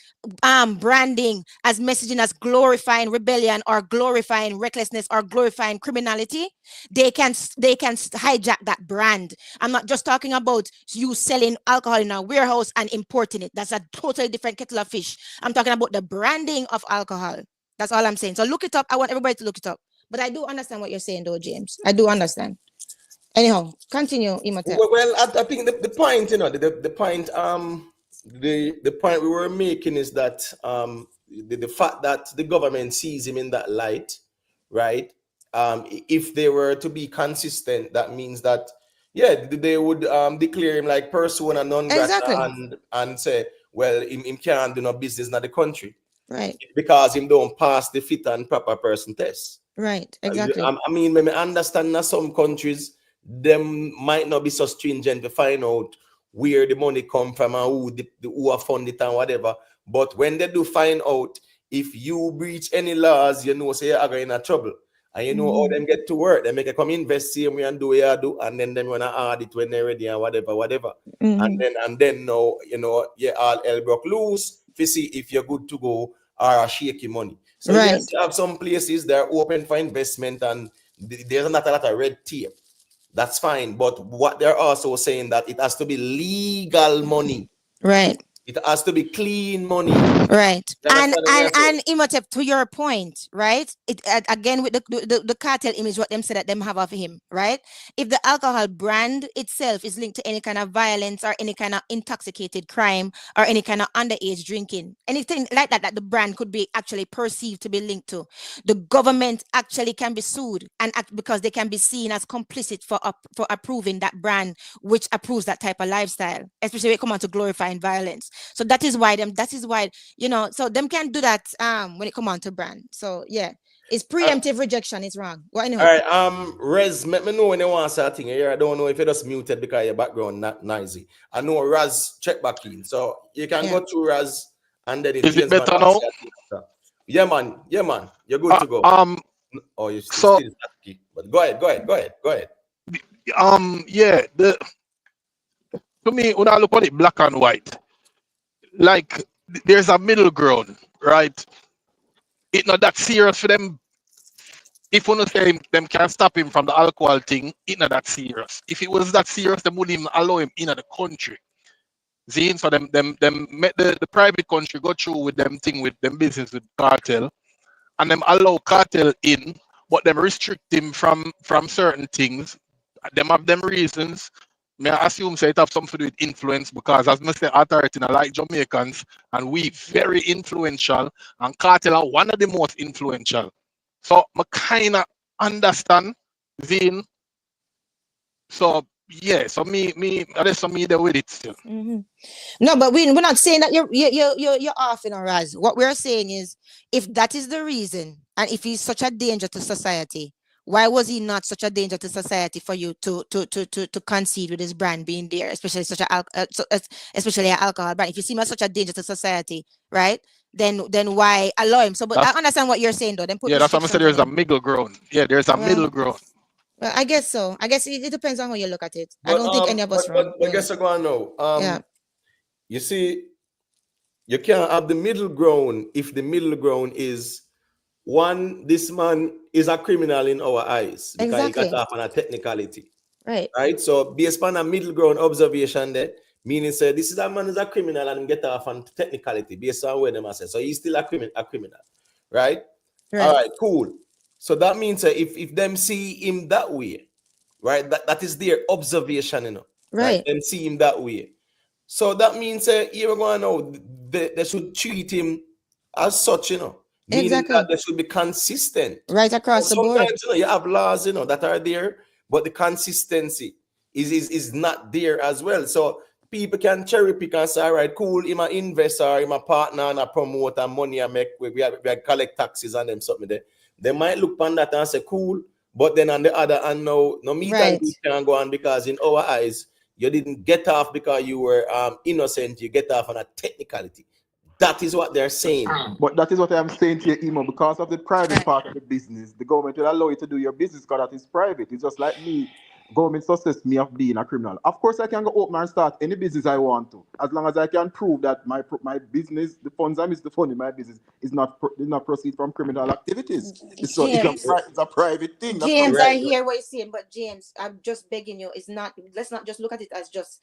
branding as messaging as glorifying rebellion or glorifying recklessness or glorifying criminality, they can hijack that brand. I'm not just talking about you selling alcohol in a warehouse and importing it. That's a totally different kettle of fish. I'm talking about the branding of alcohol. That's all I'm saying. So look it up. I want everybody to look it up. But I do understand what you're saying, though, James. I do understand. Anyhow, continue, Imhotep. Well, I think the point, the point, the point we were making is that the fact that the government sees him in that light, right? If they were to be consistent, that means that they would declare him like persona non grata and say, well, him can't do no business in the country, right? Because him don't pass the fit and proper person test, right? Exactly. I mean, when I understand that some countries them might not be so stringent to find out where the money come from and who are funded and whatever. But when they do find out, if you breach any laws, you know, say you're going in trouble. And you know how them get to work. They make a come invest same way and do what you do, and then them wanna audit when they're ready and whatever. And then now, you know, all hell broke loose to see if you're good to go or shaky money. So yes, you have some places that are open for investment and there's not a lot of red tape. That's fine, but what they're also saying that it has to be legal money, right? It has to be clean money, right? And Imhotep, to your point, right? It again with the cartel image, what them say that them have of him, right? If the alcohol brand itself is linked to any kind of violence or any kind of intoxicated crime or any kind of underage drinking, anything like that the brand could be actually perceived to be linked to, the government actually can be sued and because they can be seen as complicit for approving that brand, which approves that type of lifestyle, especially when it comes on to glorifying violence. So that is why you know, so them can't do that when it come on to brand. So yeah, it's preemptive rejection. It's wrong. What all right, Rez, let me know when you want to say a thing here. I don't know if you're just muted because your background not noisy. I know Raz check back in, so you can go through Raz and then is it better now? Yeah, man, you're good to go. Oh, you still static. But go ahead. Yeah, to me, when I look at it black and white, like there's a middle ground, right? It's not that serious for them. If one of them can stop him from the alcohol thing, it's not that serious. If it was that serious, they wouldn't even allow him in the country. See, so them make the private country go through with them thing with them business with cartel, and them allow cartel in, but them restrict him from certain things. Them have them reasons. May I assume say it have something to do with influence, because as Mr. Authority like Jamaicans and we very influential, and cartel are one of the most influential. So I kind of understand Zine. So yeah, so me that's me there with it still. No, but we're not saying that you're off in a Raz. What we're saying is, if that is the reason, and if he's such a danger to society, why was he not such a danger to society for you to concede with his brand being there, especially especially an alcohol brand? If you see him as such a danger to society, right? Then why allow him? So, but I understand what you're saying, though. Then put that's what I said. There's a middle ground. Yeah, there's a middle ground. Well, I guess so. I guess it depends on how you look at it. But, I don't think any of us wrong. But guess what I know? You see, you can't have the middle ground if the middle ground is one, this man is a criminal in our eyes because he got off on a technicality. Right. So based on a middle ground observation there, meaning say this is a man is a criminal and get off on technicality based on where them say. So he's still a criminal. Right? All right, cool. So that means if them see him that way, right? That is their observation, you know. Right. Them see him that way. So that means you're going to know they should treat him as such, you know. Meaning that they should be consistent. Right across the board. Sometimes, you know, you have laws, you know, that are there, but the consistency is not there as well. So people can cherry pick and say, all right, cool, I'm an investor, I'm a partner and a promoter, money I make, we collect taxes and them something there. They might look on that and say, cool, but then on the other hand, no meat and you can go on because in our eyes, you didn't get off because you were innocent, you get off on a technicality. That is what they're saying. But that is what I'm saying to you, Emo. Because of the private part of the business, the government will allow you to do your business because that is private. It's just like me. Government success me of being a criminal. Of course, I can go open and start any business I want to, as long as I can prove that my business, the funds I miss the fund in my business, did not proceed from criminal activities. It's a private thing. James, I hear what you're saying, but James, I'm just begging you. Let's not just look at it as just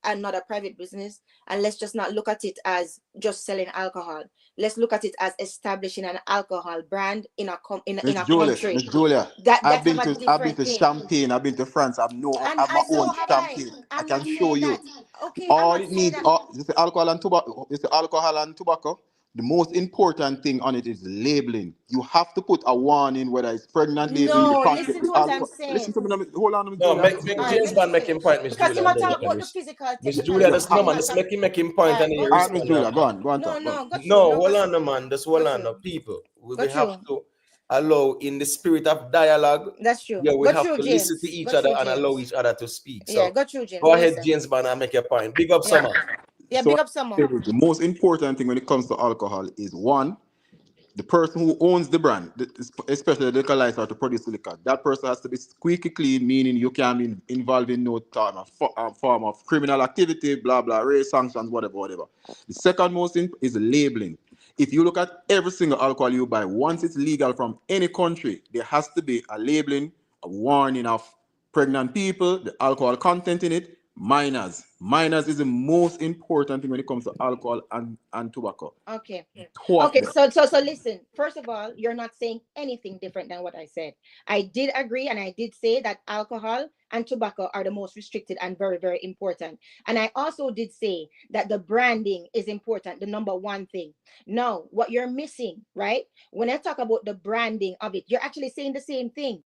another private business, and let's just not look at it as just selling alcohol. Let's look at it as establishing an alcohol brand in a country. Miss Julia, That's I've been a to different thing. Champagne, I've been to France, I've my And so own have champagne. I I'm can not show saying you. that. Okay, I'm All not it saying needs, that. this is alcohol and tobacco. This is alcohol and tobacco. The most important thing on it is labeling. You have to put a warning, whether it's pregnant baby in the No, packet. listen to what I'm saying. Listen to me. Hold on, Miss No, Julia. make All right, James let Bond me make him finish. point, Miss Because Julia, you and then you talk can about the physical, Miss technical Julia, stuff. just no man, just make him point, All right, and then you go All right, Miss respond. Julia, go on, No, talk. Go on. no, got you. No, No, hold got on, you. man. Just hold Got on, you. the people. We Got have you. to allow, in the spirit of dialogue, That's true. yeah, we Got have you, to listen to James. each Got other you, and allow James. each other to speak. Yeah, So got you, James. go Go ahead, listen. James Bond, and make your point. Big up, Yeah. Summer. Yeah, So big up someone. the most important thing when it comes to alcohol is one, the person who owns the brand, especially the liquor license or to produce the liquor, that person has to be squeaky clean, meaning you can't be involved in no form of criminal activity, blah, blah, race sanctions, whatever. The second most thing is labeling. If you look at every single alcohol you buy, once it's legal from any country, there has to be a labeling, a warning of pregnant people, the alcohol content in it, minors. Minors is the most important thing when it comes to alcohol and tobacco. Okay. Two of Okay, them. so listen. First of all, you're not saying anything different than what I said. I did agree, and I did say that alcohol and tobacco are the most restricted and very, very important. And I also did say that the branding is important, the number one thing. Now, what you're missing, right? When I talk about the branding of it, you're actually saying the same thing.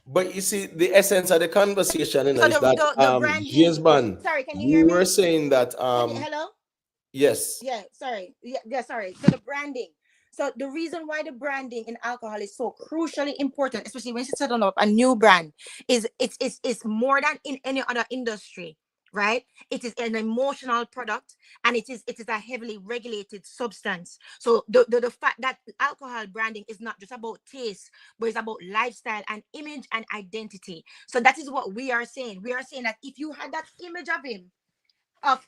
But you see, the essence of the conversation, So is that the branding. James Bond, Sorry, can you hear you me? were saying that Hello? yes. Yeah, sorry. Yeah, sorry. So the branding. So the reason why the branding in alcohol is so crucially important, especially when you setting up a new brand, is it's more than in any other industry, right? It is an emotional product, and it is a heavily regulated substance. So the fact that alcohol branding is not just about taste, but it's about lifestyle and image and identity. So that is what we are saying. We are saying that if you had that image of him, of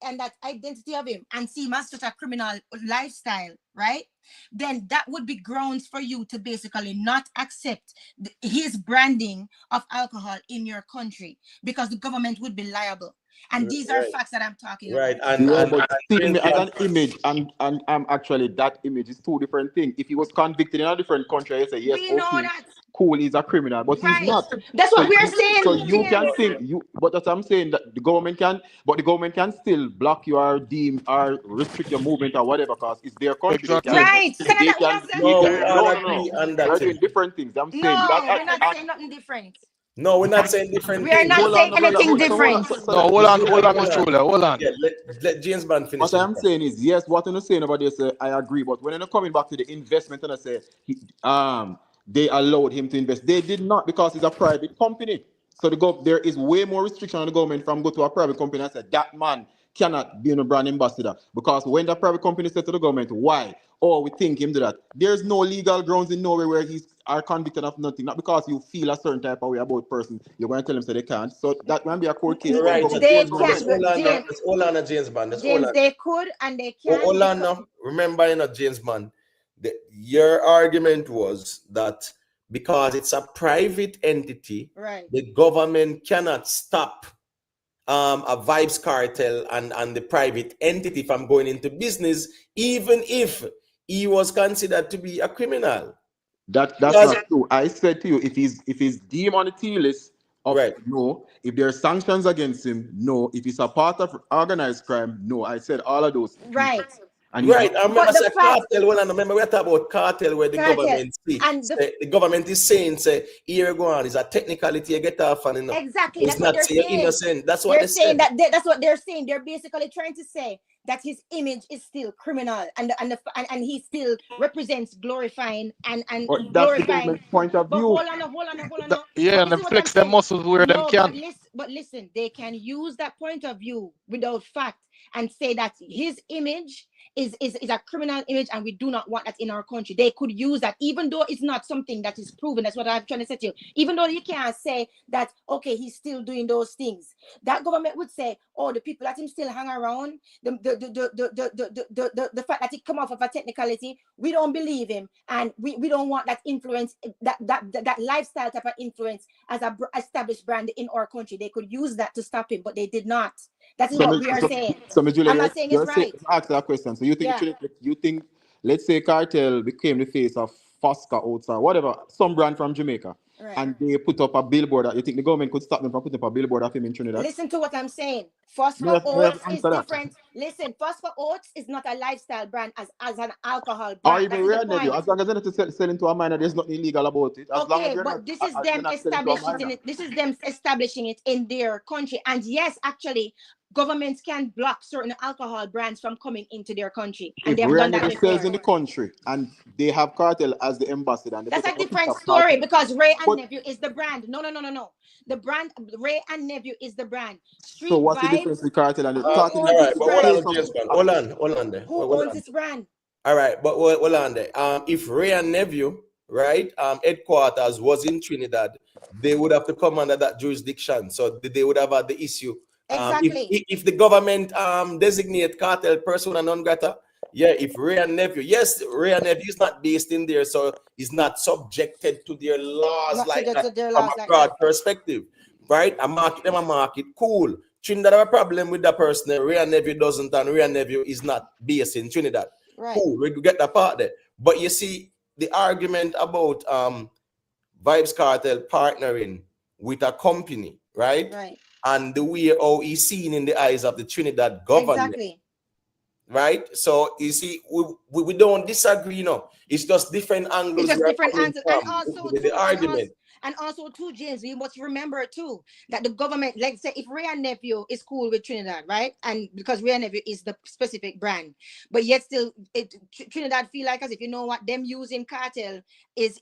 and that identity of him, and see him as such a criminal lifestyle, right? Then that would be grounds for you to basically not accept his branding of alcohol in your country, because the government would be liable. And these are facts that I'm talking Right, about. Yeah, but seeing James me as Bond, an image and I'm actually that image is two different things. If he was convicted in a different country, I say yes, We know okay, that. cool, he's a criminal, but he's Right. not. That's what we are saying. So you can James. think but that's what I'm saying, that the government can still block you or deem or restrict your movement or whatever, because it's their country. They can Exactly. Right. So they that what can I'm saying. no, we no all no no. agree on They're that doing thing. different things. I'm saying No, that we're not saying nothing different. No, we're not saying different We are things. not hold saying on, brother. anything So hold on. different. So No, hold Miss on, Julia, Miss Julia, hold on. Yeah, let James Bond finish what his I'm point. saying is, yes, what you're saying about this, I agree. But when you're coming back to the investment, and I say, they allowed him to invest. They did not, because it's a private company. So there is way more restriction on the government from go to a private company and say that man cannot be a brand ambassador. Because when the private company said to the government, why? Oh, we think him do that. There's no legal grounds in nowhere where he's are convicted of nothing. Not because you feel a certain type of way about person, you're going to tell him so they can't. So that can be a court case for the Right, so government. They James Bond, just can't, hold on now. James. Just hold on, James Bond. Just hold James, on. they could and they Oh, can't. hold on now. Remember, James Bond, your argument was that because it's a private entity, Right. the government cannot stop a Vybz cartel and the private entity from going into business, even if he was considered to be a criminal. That's Because, not true. I said to you, if he's deemed on the T list of right, no, if there are sanctions against him, no. If he's a part of organized crime, no. I said all of those pieces. Right. And he's right. not. I remember But the say fact, cartel. When I remember we talk about cartel, where the cartel, government and the government is saying, say, here go on, it's a technicality you get off and exactly, it's that's what not they're say you're saying. innocent. That's what They're they saying said. that's what they're saying. They're basically trying to say that his image is still criminal, and he still represents glorifying and But that's the glorifying. government's point of But view. hold on. Yeah, But and them listen what I'm flex them saying. muscles where them No, can. but listen, they can use that point of view without fact and say that his image is a criminal image, and we do not want that in our country. They could use that, even though it's not something that is proven. That's what I'm trying to say to you. Even though you can't say that, okay, he's still doing those things. That government would say, oh, the people that him still hang around, the fact that he come off of a technicality, we don't believe him, and we don't want that influence, that lifestyle type of influence as a established brand in our country. They could use that to stop him, but they did not. That is what we are saying. I'm not saying it's right. Ask that question. So you think, let's say Kartel became the face of Fosca outside, whatever, some brand from Jamaica, Right. and they put up a billboard. You think the government could stop them from putting up a billboard of him in Trinidad? Listen to what I'm saying. Phosphor Oats is different. Listen, Phosphor Oats is not a lifestyle brand as an alcohol brand. Or even rare nephew. As long as they're not selling to a minor, there's nothing illegal about it. Okay, but this is them establishing it. This is them establishing it in their country. And yes, actually, governments can block certain alcohol brands from coming into their country, and they've done that before. Sells in the country, and they have Kartel as the ambassador. And that's a different story, because Ray and Nephew is the brand. No. The brand Ray and Nephew is the brand. Street so what's Vybz, the difference with Kartel and the all right, but hold on there. Who owns this brand? All right, but hold on there. If Ray and Nephew, right, headquarters was in Trinidad, they would have to come under that jurisdiction. So they would have had the issue. Exactly. If the government designate Kartel persona non grata, if Ray and Nephew, yes, Ray and Nephew is not based in there, so he's not subjected to their laws from a broad perspective, right? A market, cool. Trinidad have a problem with that person. Ray and Nephew doesn't, and Ray and Nephew is not based in Trinidad. Right. Cool, we get that part there. But you see, the argument about Vybz Kartel partnering with a company, right? Right. And the way how he's seen in the eyes of the Trinidad government. Exactly. Right? So you see, we don't disagree, It's just different angles. It's just different angles. And also the argument. And also too, James, we must remember too that the government, let's say if Ray and Nephew is cool with Trinidad, right? And because Ray and Nephew is the specific brand, but yet still Trinidad feel like as if, you know what, them using Kartel is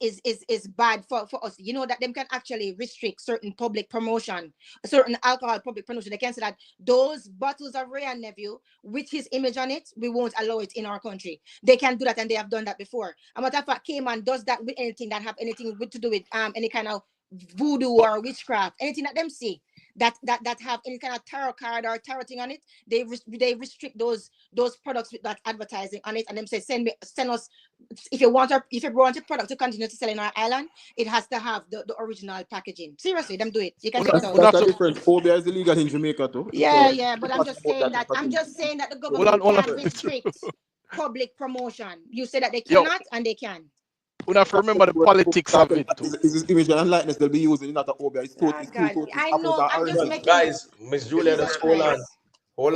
bad for us. You know that them can actually restrict certain public promotion, certain alcohol public promotion. They can say that those bottles of Ray and Nephew with his image on it, we won't allow it in our country. They can do that, and they have done that before. And matter of fact, Cayman does that with anything that have anything to do with any kind of voodoo or witchcraft, anything that them see that have any kind of tarot card or tarot thing on it, they restrict those products with that advertising on it, and them say send us if you want a product to continue to sell in our island, it has to have the original packaging. Seriously, them do it. You can that's a different. Phobia is illegal in Jamaica too. Yeah, but I'm just saying that the government can restrict public promotion. You say that they cannot, and they can. We have to remember the politics of it too. Is image and likeness they'll be using, not a phobia. It's totally. I know. I'm just making. Guys, Miss Julia, just hold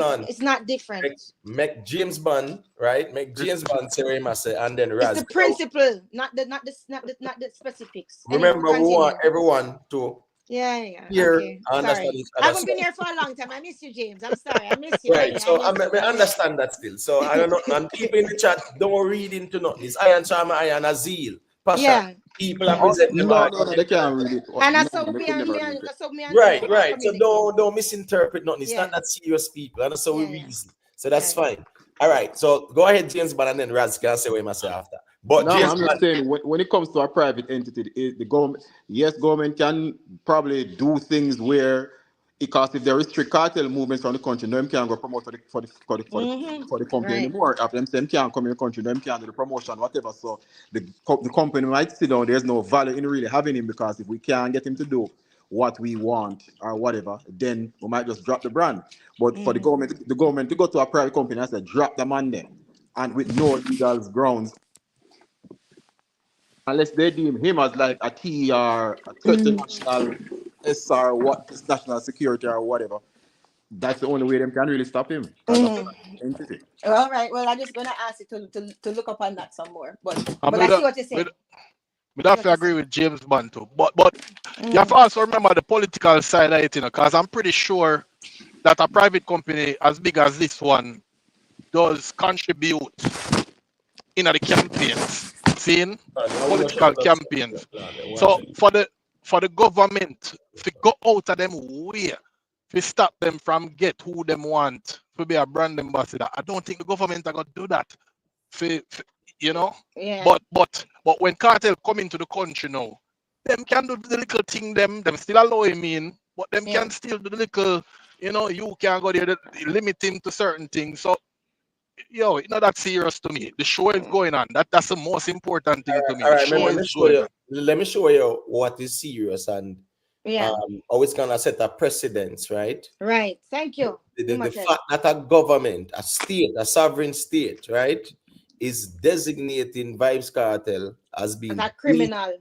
on. It's not different. Make James Bond, right? Make James Bond say what he must say, and then Raz. It's the principle, not the specifics. Remember, we want everyone to. Yeah. Here, okay. Understand. I haven't been here for a long time. I miss you, James. I'm sorry. I miss you. Right. So I understand that still. So I don't know. And people in the chat don't read into nothing. It's Iron Charm, Iron Azil. Pasha. Yeah. People are presenting. No, they can't read it. And that's how me and Right. So don't misinterpret nothing. It's not that serious, people. And that's how we reason. So that's fine. All right. So go ahead, James Bond, and then Raz can say what he must say after. But no, I'm just saying when it comes to a private entity, the government can probably do things where, because if they restrict cartel movements from the country, no one can go promote for the company anymore. After them can't come in the country, no one can do the promotion, whatever. So the company might sit down. There's no value in really having him, because if we can't get him to do what we want or whatever, then we might just drop the brand. But for the government to go to a private company and say drop the man there, and with no legal grounds, unless they deem him as like a T or a threat to national SR, what is national security or whatever, that's the only way they can really stop him. Entity. All right. Well, I'm just gonna ask you to look up on that some more. But I see what you're saying. But I have to agree with James Bond too. But you have to also remember the political side of it, because I'm pretty sure that a private company as big as this one does contribute in the campaigns. Seeing political campaigns. So for the government to go out of them way to stop them from get who them want to be a brand ambassador. I don't think the government are gonna do that. You know. Yeah. But when Kartel come into the country now, them can do the little thing. Them still allow him in, but them Yeah. can still do the little. You know, you can go there, limit him to certain things. So, yo, it's not that serious to me. The show is going on. That's the most important thing to me. All The right, show let me is show going you. on. Let me show you what is serious and Yeah. how it's gonna set a precedence, right? Right. Thank you. The fact that a government, a state, a sovereign state, right, is designating Vybz Kartel as being That criminal.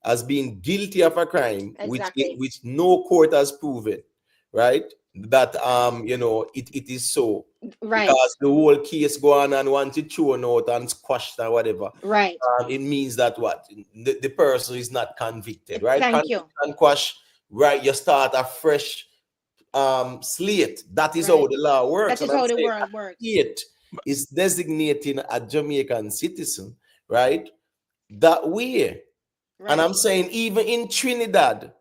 as being guilty of a crime, Exactly. which no court has proven, right? That you know, it is so. Right. Because the whole case go on and once it's thrown out and squashed or whatever, Right. it means that what the person is not convicted, right? Thank you. And quash, right? You start a fresh slate. That is how Right. the law works. That is And I'm how the saying world works. it is designating a Jamaican citizen, right? That way. Right. And I'm saying even in Trinidad,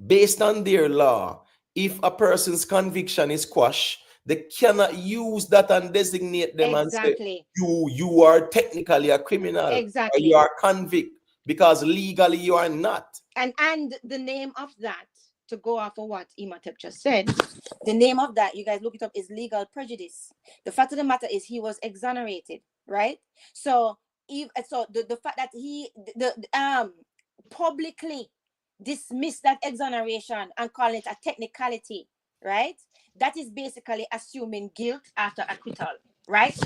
based on their law, if a person's conviction is quashed, they cannot use that and designate them Exactly. and say you are technically a criminal or Exactly. you are convict, because legally you are not. And the name of that, to go off of what Imhotep just said, the name of that, you guys look it up, is legal prejudice. The fact of the matter is he was exonerated, right? So the fact that he publicly dismissed that exoneration and call it a technicality, right? That is basically assuming guilt after acquittal, right?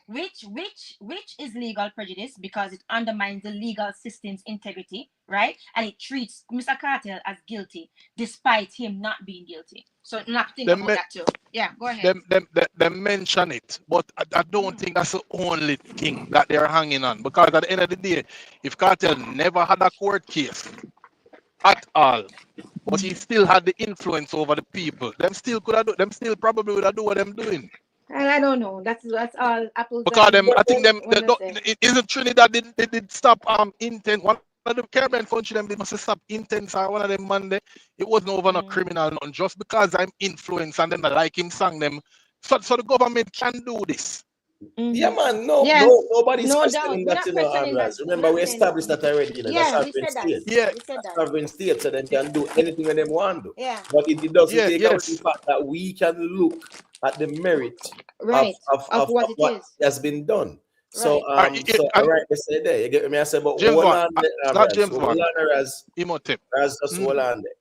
Which is legal prejudice because it undermines the legal system's integrity, right? And it treats Mr. Kartel as guilty despite him not being guilty. So not think about that too. Yeah, go ahead. Them mention it, but I don't think that's the only thing that they're hanging on. Because at the end of the day, if Kartel never had a court case at all, but he still had the influence over the people, them still probably would have do what them doing. And I don't know. That's all apples. Because I think isn't Trinidad they did stop intent. One of the Caribbean country them they must stop intent or one of them Monday. It wasn't over no criminal, none. Just because I'm influenced and then I like him sang them. So the government can do this. Yeah, man. Nobody's questioning that, you know, remember, we established that already, you know, Yeah, that's we said that. state. Yeah, we said that. Sovereign state, so they can do anything that they want to. Yeah. But it doesn't take away the fact that we can look at the merit of what has been done. So, Right. all right, they say there. You get me? I say, but James hold on, Imhotep. just hold on there.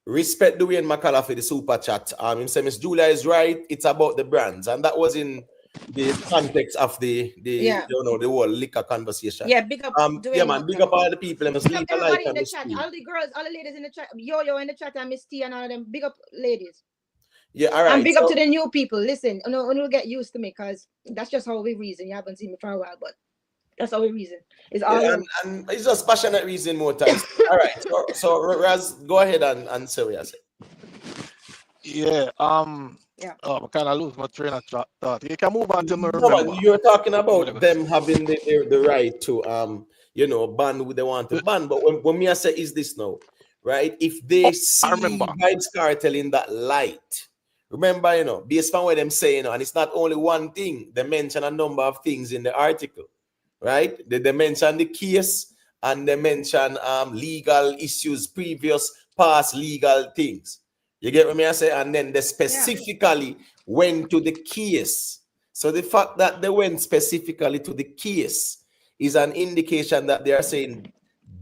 Respect the way in Makala for the super chat. Him say Miss Julia is right. It's about the brands, and that was in the context of the the whole liquor conversation. Yeah, big up. Yeah, man, big up all the people. Must leave a like in the chat. All the girls, all the ladies in the chat. Yo in the chat, and Miss T and all of them. Big up, ladies. Yeah, all right. And big up to the new people. Listen, you'll get used to me because that's just how we reason. You haven't seen me for a while, but that's how we reason. It's all and it's just passionate reason more times. All right. So Raz, go ahead and say what you say. Yeah. Yeah. I kind of lose my train of thought. You can move on to me. No, you're talking about them having the right to ban who they want to ban. But when me I say is this now, right? If they see Vybz Kartel in that light, remember, based on what them say, and it's not only one thing. They mention a number of things in the article, right? They mention the case and they mention legal issues, previous past legal things. You get what I say? And then they specifically went to the case. So the fact that they went specifically to the case is an indication that they are saying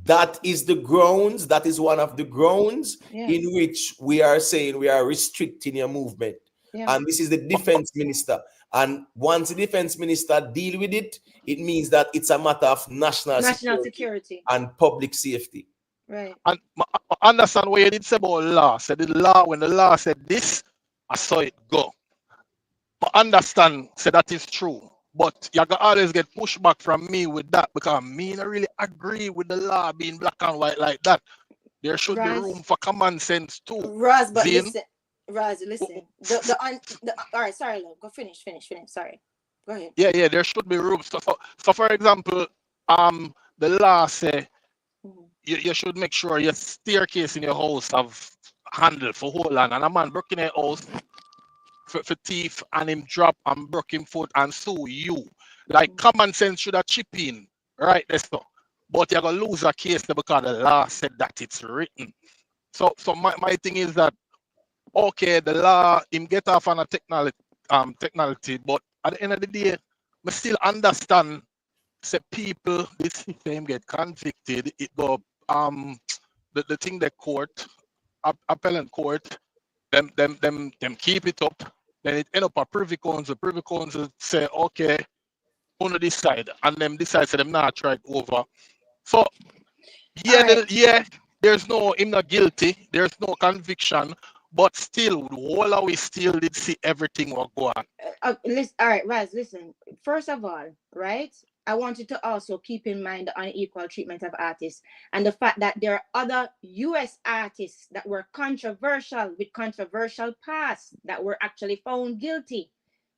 that is the grounds, that is one of the grounds in which we are saying we are restricting your movement. Yeah. And this is the defense minister. And once the defense minister deal with it, it means that it's a matter of national security and public safety. Right. And I understand what you did say about law. Said the law, when the law said this, I saw it go. But understand, say that is true. But you can always get pushback from me with that because me not really agree with the law being black and white like that. There should be room for common sense too. Raz, but listen. All right, sorry, love. Go finish. Sorry. Go ahead. Yeah, there should be room. So for example, the law say you should make sure your staircase in your house have handle for hold on, and a man broke in your house, for thief and him drop and broke him foot and sue you. Like common sense should have chip in, right? That's so. But you're gonna lose a case because the law said that it's written. So my thing is that okay, the law him get off on a technicality, but at the end of the day, we still understand say people this system get convicted, it go the thing the court, appellant court, them keep it up, then it end up a privy council. Privy council say, okay, on this side, and them decide say them not try it over. So yeah, Right. there's no him not guilty, there's no conviction, but still, all of we still did see everything what go on. Listen, all right, Raz, listen. First of all, right, I want you to also keep in mind the unequal treatment of artists and the fact that there are other US artists that were controversial with controversial past that were actually found guilty,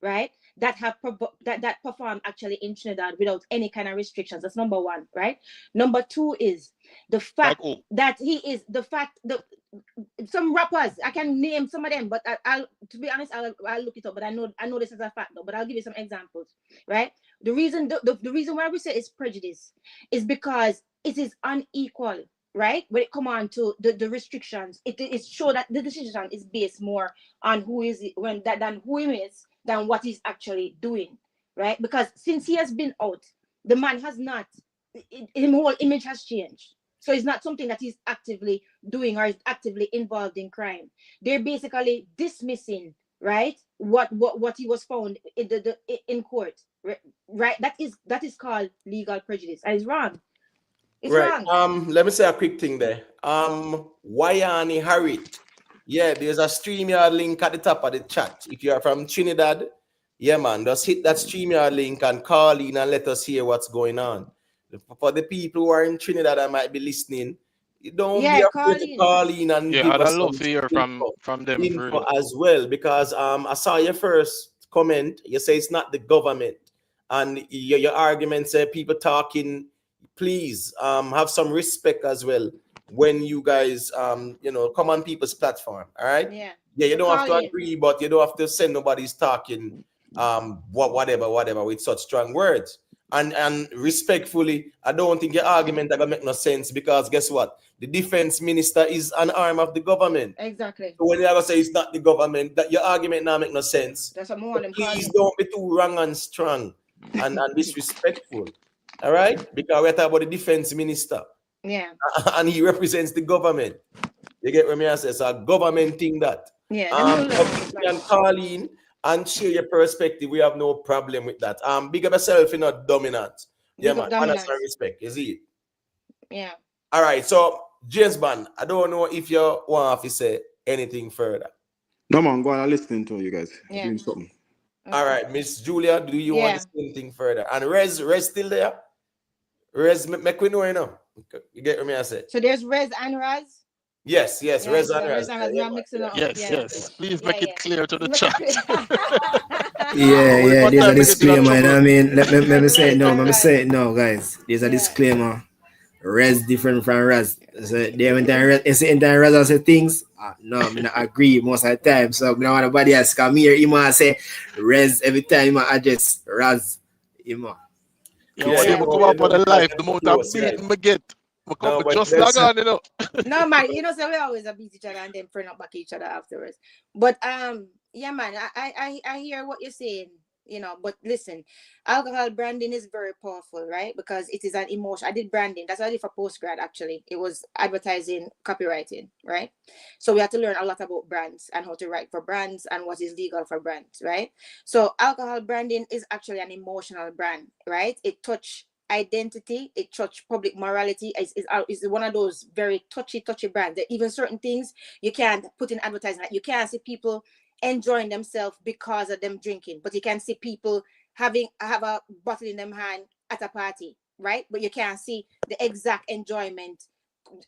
right? That have that performed actually in Trinidad without any kind of restrictions. That's number one, right? Number two is the Like, fact oh, that he is the fact the some rappers I can name some of them, but I'll to be honest I'll look it up. But I know this is a fact though. But I'll give you some examples, right? The reason the reason why we say it's prejudice is because it is unequal, right? When it come on to the restrictions, it is show that the decision is based more on who is it when that than who he is than what he's actually doing, right? Because since he has been out, the man has not his whole image has changed. So it's not something that he's actively doing or is actively involved in crime. They're basically dismissing, right, what he was found in court, right? That is called legal prejudice, and it's wrong. It's Right. wrong. Let me say a quick thing there. Wayani Harrit. Yeah, there's a StreamYard link at the top of the chat. If you are from Trinidad, yeah, man, just hit that StreamYard link and call in and let us hear what's going on. For the people who are in Trinidad that might be listening, you don't be Yeah, afraid call to in. call in and yeah, give I'd us love some to hear from them for info real. as well, because I saw your first comment. You say it's not the government, and your argument say people talking. Please have some respect as well when you guys come on people's platform. All right. Yeah. Yeah, you So don't have call to in. agree, but you don't have to say nobody's talking whatever with such strong words. And respectfully, I don't think your argument are gonna make no sense, because guess what? The defense minister is an arm of the government. Exactly. So when you ever say it's not the government, that your argument now make no sense. That's what more So them please calling. don't be too wrong and strong and disrespectful. All right? Because we're talking about the defense minister Yeah. and he represents the government. You get what I say? It's a government thing that. Yeah. Them will learn You can call in and share your perspective. We have no problem with that. Big up yourself, you're not dominant. Yeah, Big up man. Honest and dominance. respect. Is it? Yeah. All right. So, James Bond, I don't know if you want to say anything further. No man, go on and listening to you guys. Yeah. Doing something. Okay. All right, Miss Julia, do you want to say anything further? And Rez still there? Rez, make we know, you know. You get what I say? So there's Rez and Raz. Yes, Yeah, Rez so and Rez. Rez and Raz, we are mixing it up. Yes, Yeah. yes. Please make Yeah, it clear to the Make it chat. clear. We Yeah, must there's a time we get in a disclaimer, you know what I trouble. mean? Let me say it Rez now, and let me Raz. say it now, guys. There's a Yeah. disclaimer. Res different from Raz. So there when time Raz I say things, no, I mean, I agree most of the time. So I don't want nobody else come here, you might say Res every time you address Raz. You know. Yeah, Yeah, when Yeah. they come up on the live, the amount of close, right? beating me get. I come No, but just log on, you know. No man, you know, so we always beat each other and then friend up back each other afterwards. But yeah, man, I hear what you're saying, you know. But listen, alcohol branding is very powerful, right? Because it is an emotion. I did branding. That's what I did for postgrad. Actually, it was advertising, copywriting, right? So we had to learn a lot about brands and how to write for brands and what is legal for brands, right? So alcohol branding is actually an emotional brand, right? It touch identity, it touch public morality. Is one of those very touchy brands that even certain things you can't put in advertising. Like you can't see people enjoying themselves because of them drinking, but you can see people have a bottle in them hand at a party, right? But you can't see the exact enjoyment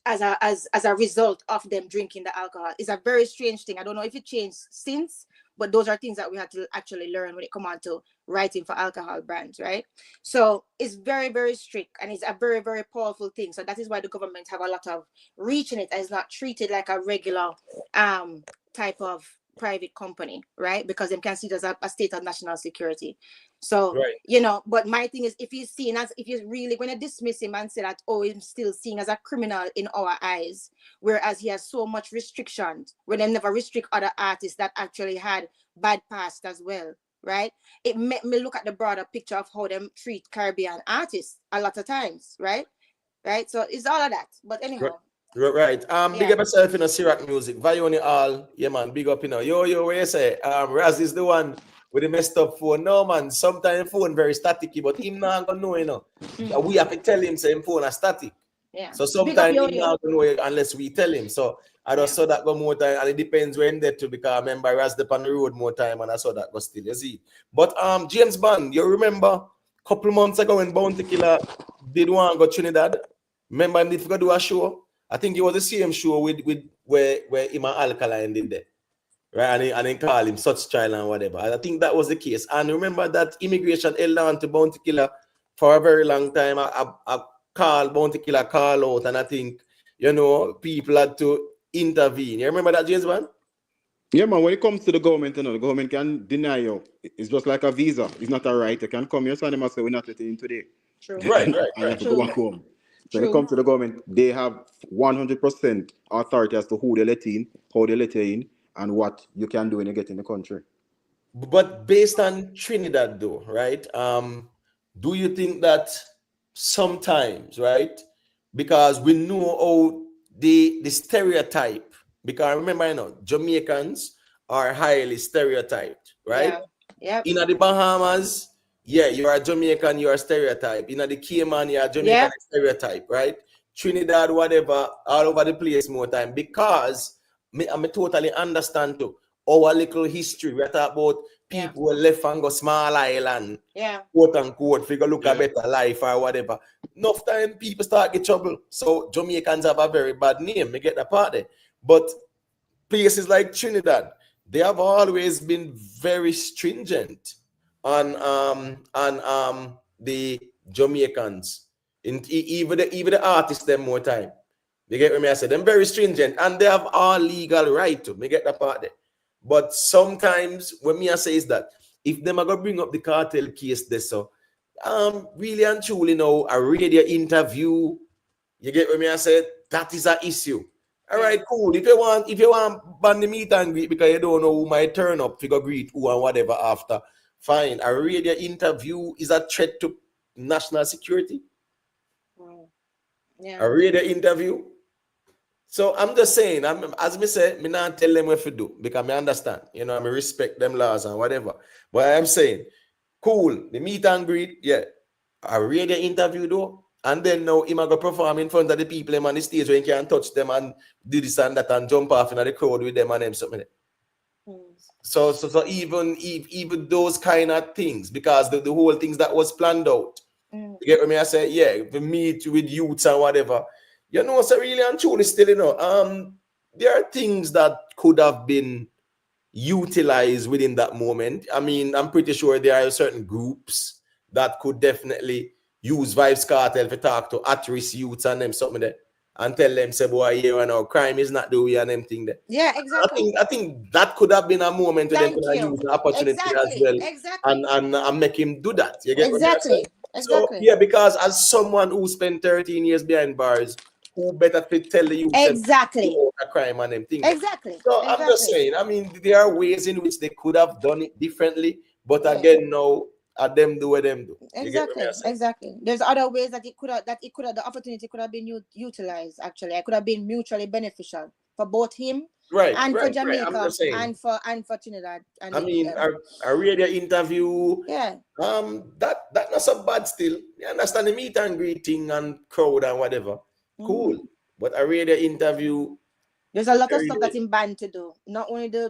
as a result of them drinking the alcohol. It's a very strange thing. I don't know if it changed since, but those are things that we had to actually learn when it come on to writing for alcohol brands, right? So it's very, very strict, and it's a very, very powerful thing. So that is why the government have a lot of reach in it, and it's not treated like a regular type of private company, right? Because they can see it as a state of national security. So, Right. you know, but my thing is, if he's seen as, if you really going to dismiss him and say that, oh, he's still seen as a criminal in our eyes, whereas he has so much restrictions, when they never restrict other artists that actually had bad past as well, right? It made me look at the broader picture of how them treat Caribbean artists a lot of times, right? Right? So it's all of that. But anyhow. Right. Big Yeah. up yourself in a Sirac music. Vioni all. Yeah, man. Big up, you know. Yo, what you say? Raz is the one with the messed up phone. No, man. Sometimes phone very staticky, but him not gonna know, you know. We have to tell him say him phone are static. Yeah. So sometimes he not gonna know it unless we tell him. So I just saw that go more time, and it depends when they to, because I remember Raz up on the road more time, and I saw that go still. You see. But James Bond, you remember a couple months ago when Bounty Killer did one go Trinidad? Remember him did do a show? I think it was the same show with where him and Alkaline did that, right? And then call him such child and whatever. I think that was the case. And remember that immigration held on to Bounty Killer for a very long time. I call Bounty Killer call out, and I think, you know, people had to intervene. You remember that, James Bond? Yeah, man, when it comes to the government, you know, the government can deny you. It's just like a visa. It's not a right. You can come here, so they must say, we're not letting in today. True. Right. And you have to go back home. So when it comes to the government, they have 100% authority as to who they let in, how they let you in, and what you can do when you get in the country. But based on Trinidad, though, right? Do you think that sometimes, right? Because we know how the stereotype. Because remember, you know, Jamaicans are highly stereotyped, right? Yeah. In the Bahamas, yeah, you are Jamaican, you are stereotype. In the Cayman, you are Jamaican stereotype, right? Trinidad, whatever, all over the place more time. Because I totally understand too. Our little history, we talk about people who left and go small island, quote unquote, figure look a better life or whatever. Enough time people start get trouble. So Jamaicans have a very bad name. Me get the part there. But places like Trinidad, they have always been very stringent on the Jamaicans, even the artists them more time. You get what me I say? Them very stringent, and they have all legal right to. Me get that part there. But sometimes when me I say is that if them are gonna bring up the cartel case there, so really and truly now a radio interview, you get what me I said, that is an issue. All right, cool. If you want ban the meet and greet because you don't know who might turn up, figure greet who and whatever after, fine. A radio interview is a threat to national security. Yeah. A radio interview. So I'm just saying, as me say, me not tell them what to do because I understand. You know, I respect them laws and whatever. But I'm saying, cool, the meet and greet, yeah. A radio interview though. And then now he might go perform in front of the people on the stage where he can't touch them and do this and that and jump off in the crowd with them and them something. So even those kind of things, because the whole things that was planned out. You get what I say? Yeah, the meet with youths and whatever. You know, so really and truly still, you know, there are things that could have been utilized within that moment. I mean, I'm pretty sure there are certain groups that could definitely use Vybz Kartel to talk to at-risk youths and them something there and tell them, say, boy, here and now, crime is not the way and them thing there. Yeah, exactly. I think that could have been a moment to them to use the opportunity as well and make him do that. You get exactly. So, yeah, because as someone who spent 13 years behind bars, who better to tell the youth exactly a crime and them things. Exactly. So I'm just saying, I mean, there are ways in which they could have done it differently, but again, now them do what them do. Exactly. There's other ways that the opportunity could have been utilized. Actually, it could have been mutually beneficial for both him for Jamaica and for Trinidad. And I mean, a radio interview. Yeah. That not so bad still. You understand the meet and greeting and crowd and whatever. Cool. But a radio interview. There's a lot of stuff that's in band to do. Not only the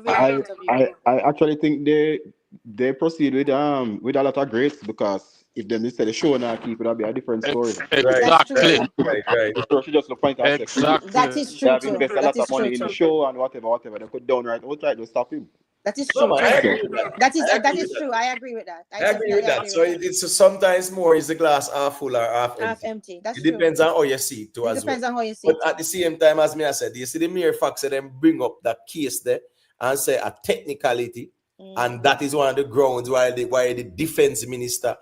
radio interview. I actually think they proceed with a lot of grace, because if they said the show now keep it, that'd be a different story. Exactly. Right. The show should just look point out. Exactly. That is true. They have invested a lot of money in the show and whatever. They could downright try to stop him. That is true. That is true. I agree with that. I agree with that. So it's sometimes more is the glass half full or half empty. That's it true. depends on how you see it too. It depends on how you see it. it. But at the same time, as me I said, you see the mere fact that them bring up that case there, and say a technicality, and that is one of the grounds why the defense minister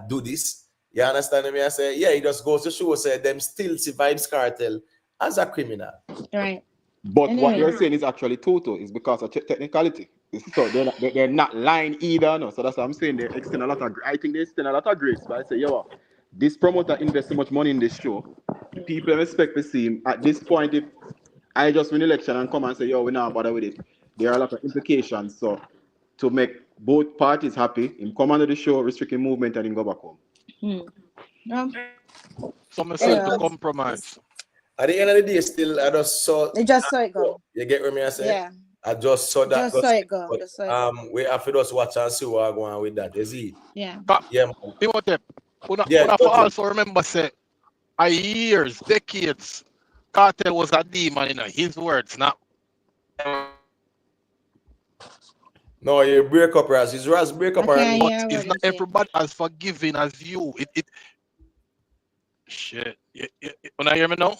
do this. You understand me? I say, yeah, it just goes to show, say them still see Vybz Kartel as a criminal. Right. But what you're Anyway. saying is actually total, is because of technicality. So they're not lying either, no. So that's what I'm saying. They extend a lot of, I think they extend a lot of grace. But I say, yo, this promoter invests so much money in this show. People expect to see him. At this point, if I just win election and come and say, yo, we're not bother with it, there are a lot of implications. So to make both parties happy, him come under the show, restricting movement, and him go back home. Some say to compromise. At the end of the day, still, I just saw. They just saw it go. You get what me I say? Yeah. I just saw that. Just saw it go. But, we have to just watch and see what going on with that. You see? Yeah. Yeah, man. We have to also remember, say, for years, decades, Kartel was a demon in his words, not. No, you break up, Raz. It's Raz break up. But it's not everybody as forgiving as you. Shit. You wanna hear me now?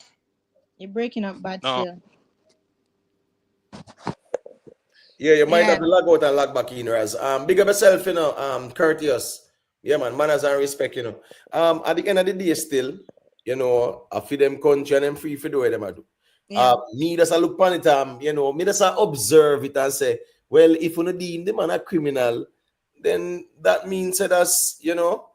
You're breaking up bad No. still. Yeah, you might have to log out and log back in, Raz. Big up yourself, you know, courteous. Yeah, man, manners and respect, you know. At the end of the day, still, you know, I feed them country and them free for do what them do. Yeah. Me just a look upon it, you know, me just a observe it and say, well, if you deem the man a criminal, then that means that that's, you know,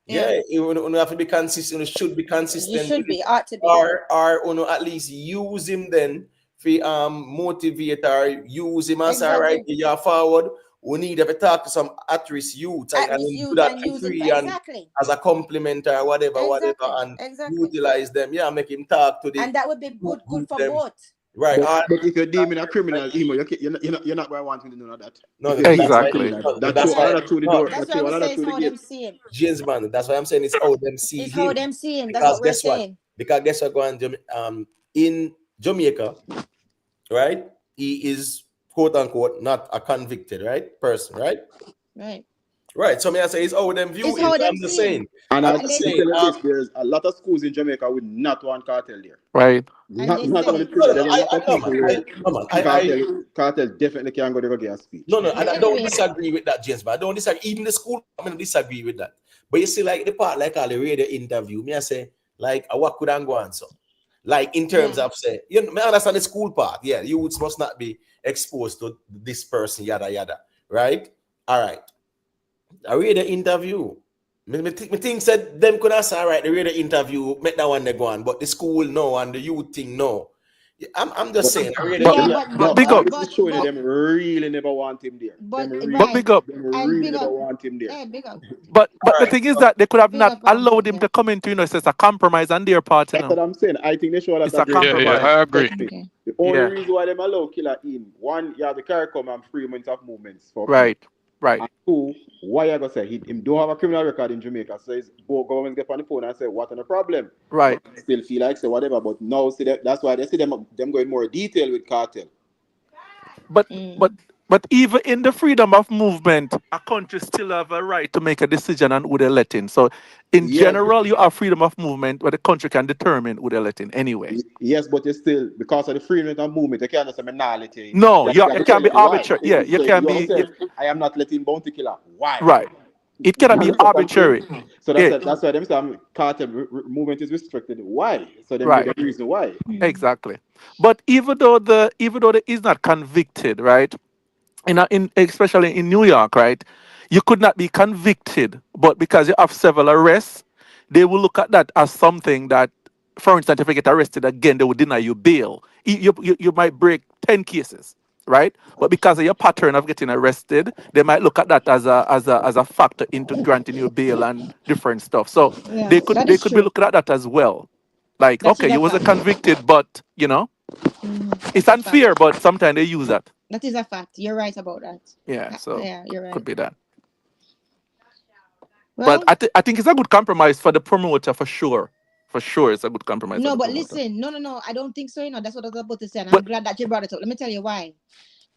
you have to be consistent, you should be consistent. You should be, ought to be. Or you know, at least use him then for motivate or use him as a right you're forward. We need to talk to some at-risk youth and do that for free and as a compliment or whatever, and utilize them. Yeah, make him talk to them. And that would be good for them. both. Right. But if you're deeming a criminal, you're not going to want him to know that. No, exactly. That's why through the door. That's why we say it's how them see him. James, man, that's why I'm saying it's how them see him. It's how them see him. That's what we're saying. Because guess what, going in Jamaica, right? He is quote unquote not a convicted, right, person, right? Right. Right. So me I say it's how them view. I'm just saying. And I'm saying there's a lot of schools in Jamaica would not want Kartel there. Right. Kartel definitely can't go there get a speech. No, and I don't disagree with that, James. But I don't disagree. Even the school, I'm gonna disagree with that. But you see, like the part, like all the radio interview, me I say, like what could I go on so? Like in terms of say, you know, I understand the school part. Yeah, youths must not be exposed to this person, yada yada. Right? All right. I read the interview. Me think said them could have said, all right, the read the interview, make that one they go on, but the school no and the youth thing no. I'm just saying. I read but big up. Showing them really never want him there. But big up. Really never want him there. Yeah, big up. But the thing is that they could have not allowed him to come into, you know, it's a compromise on their part. That's what I'm saying. I think they show that it's a compromise. Yeah, I agree. Okay. The only reason why them allow killer in, one, you have the CARICOM and freedom of movements. For right. And two, why I gonna say him don't have a criminal record in Jamaica, so his government get on the phone and say what on the problem. Right. But still feel like say whatever, but now see that that's why they see them going more detail with Kartel. But even in the freedom of movement, a country still have a right to make a decision on who they let in. So in general, you have freedom of movement where the country can determine who they let in anyway. Yes, but you still, because of the freedom of movement, you can't just say minority. No, it can be arbitrary. Yeah, you can be. I am not letting bounty killer. Why? Right. It cannot be arbitrary. So that's why them say Kartel movement is restricted. Why? So then the reason why. Exactly. But even though there is not convicted, right? Especially in New York, right? You could not be convicted, but because you have several arrests, they will look at that as something that, for instance, if you get arrested again, they will deny you bail. You might break 10 cases, right? But because of your pattern of getting arrested, they might look at that as a factor into granting you bail and different stuff. So they could be looking at that as well. Like, that's okay, you wasn't convicted, but you know, it's unfair, but sometimes they use that. That is a fact. You're right about that. Yeah, so you're right. Could be that. Well, but I think it's a good compromise for the promoter for sure. For sure, it's a good compromise. No, but listen, no, I don't think so. You know, that's what I was about to say, and I'm glad that you brought it up. Let me tell you why.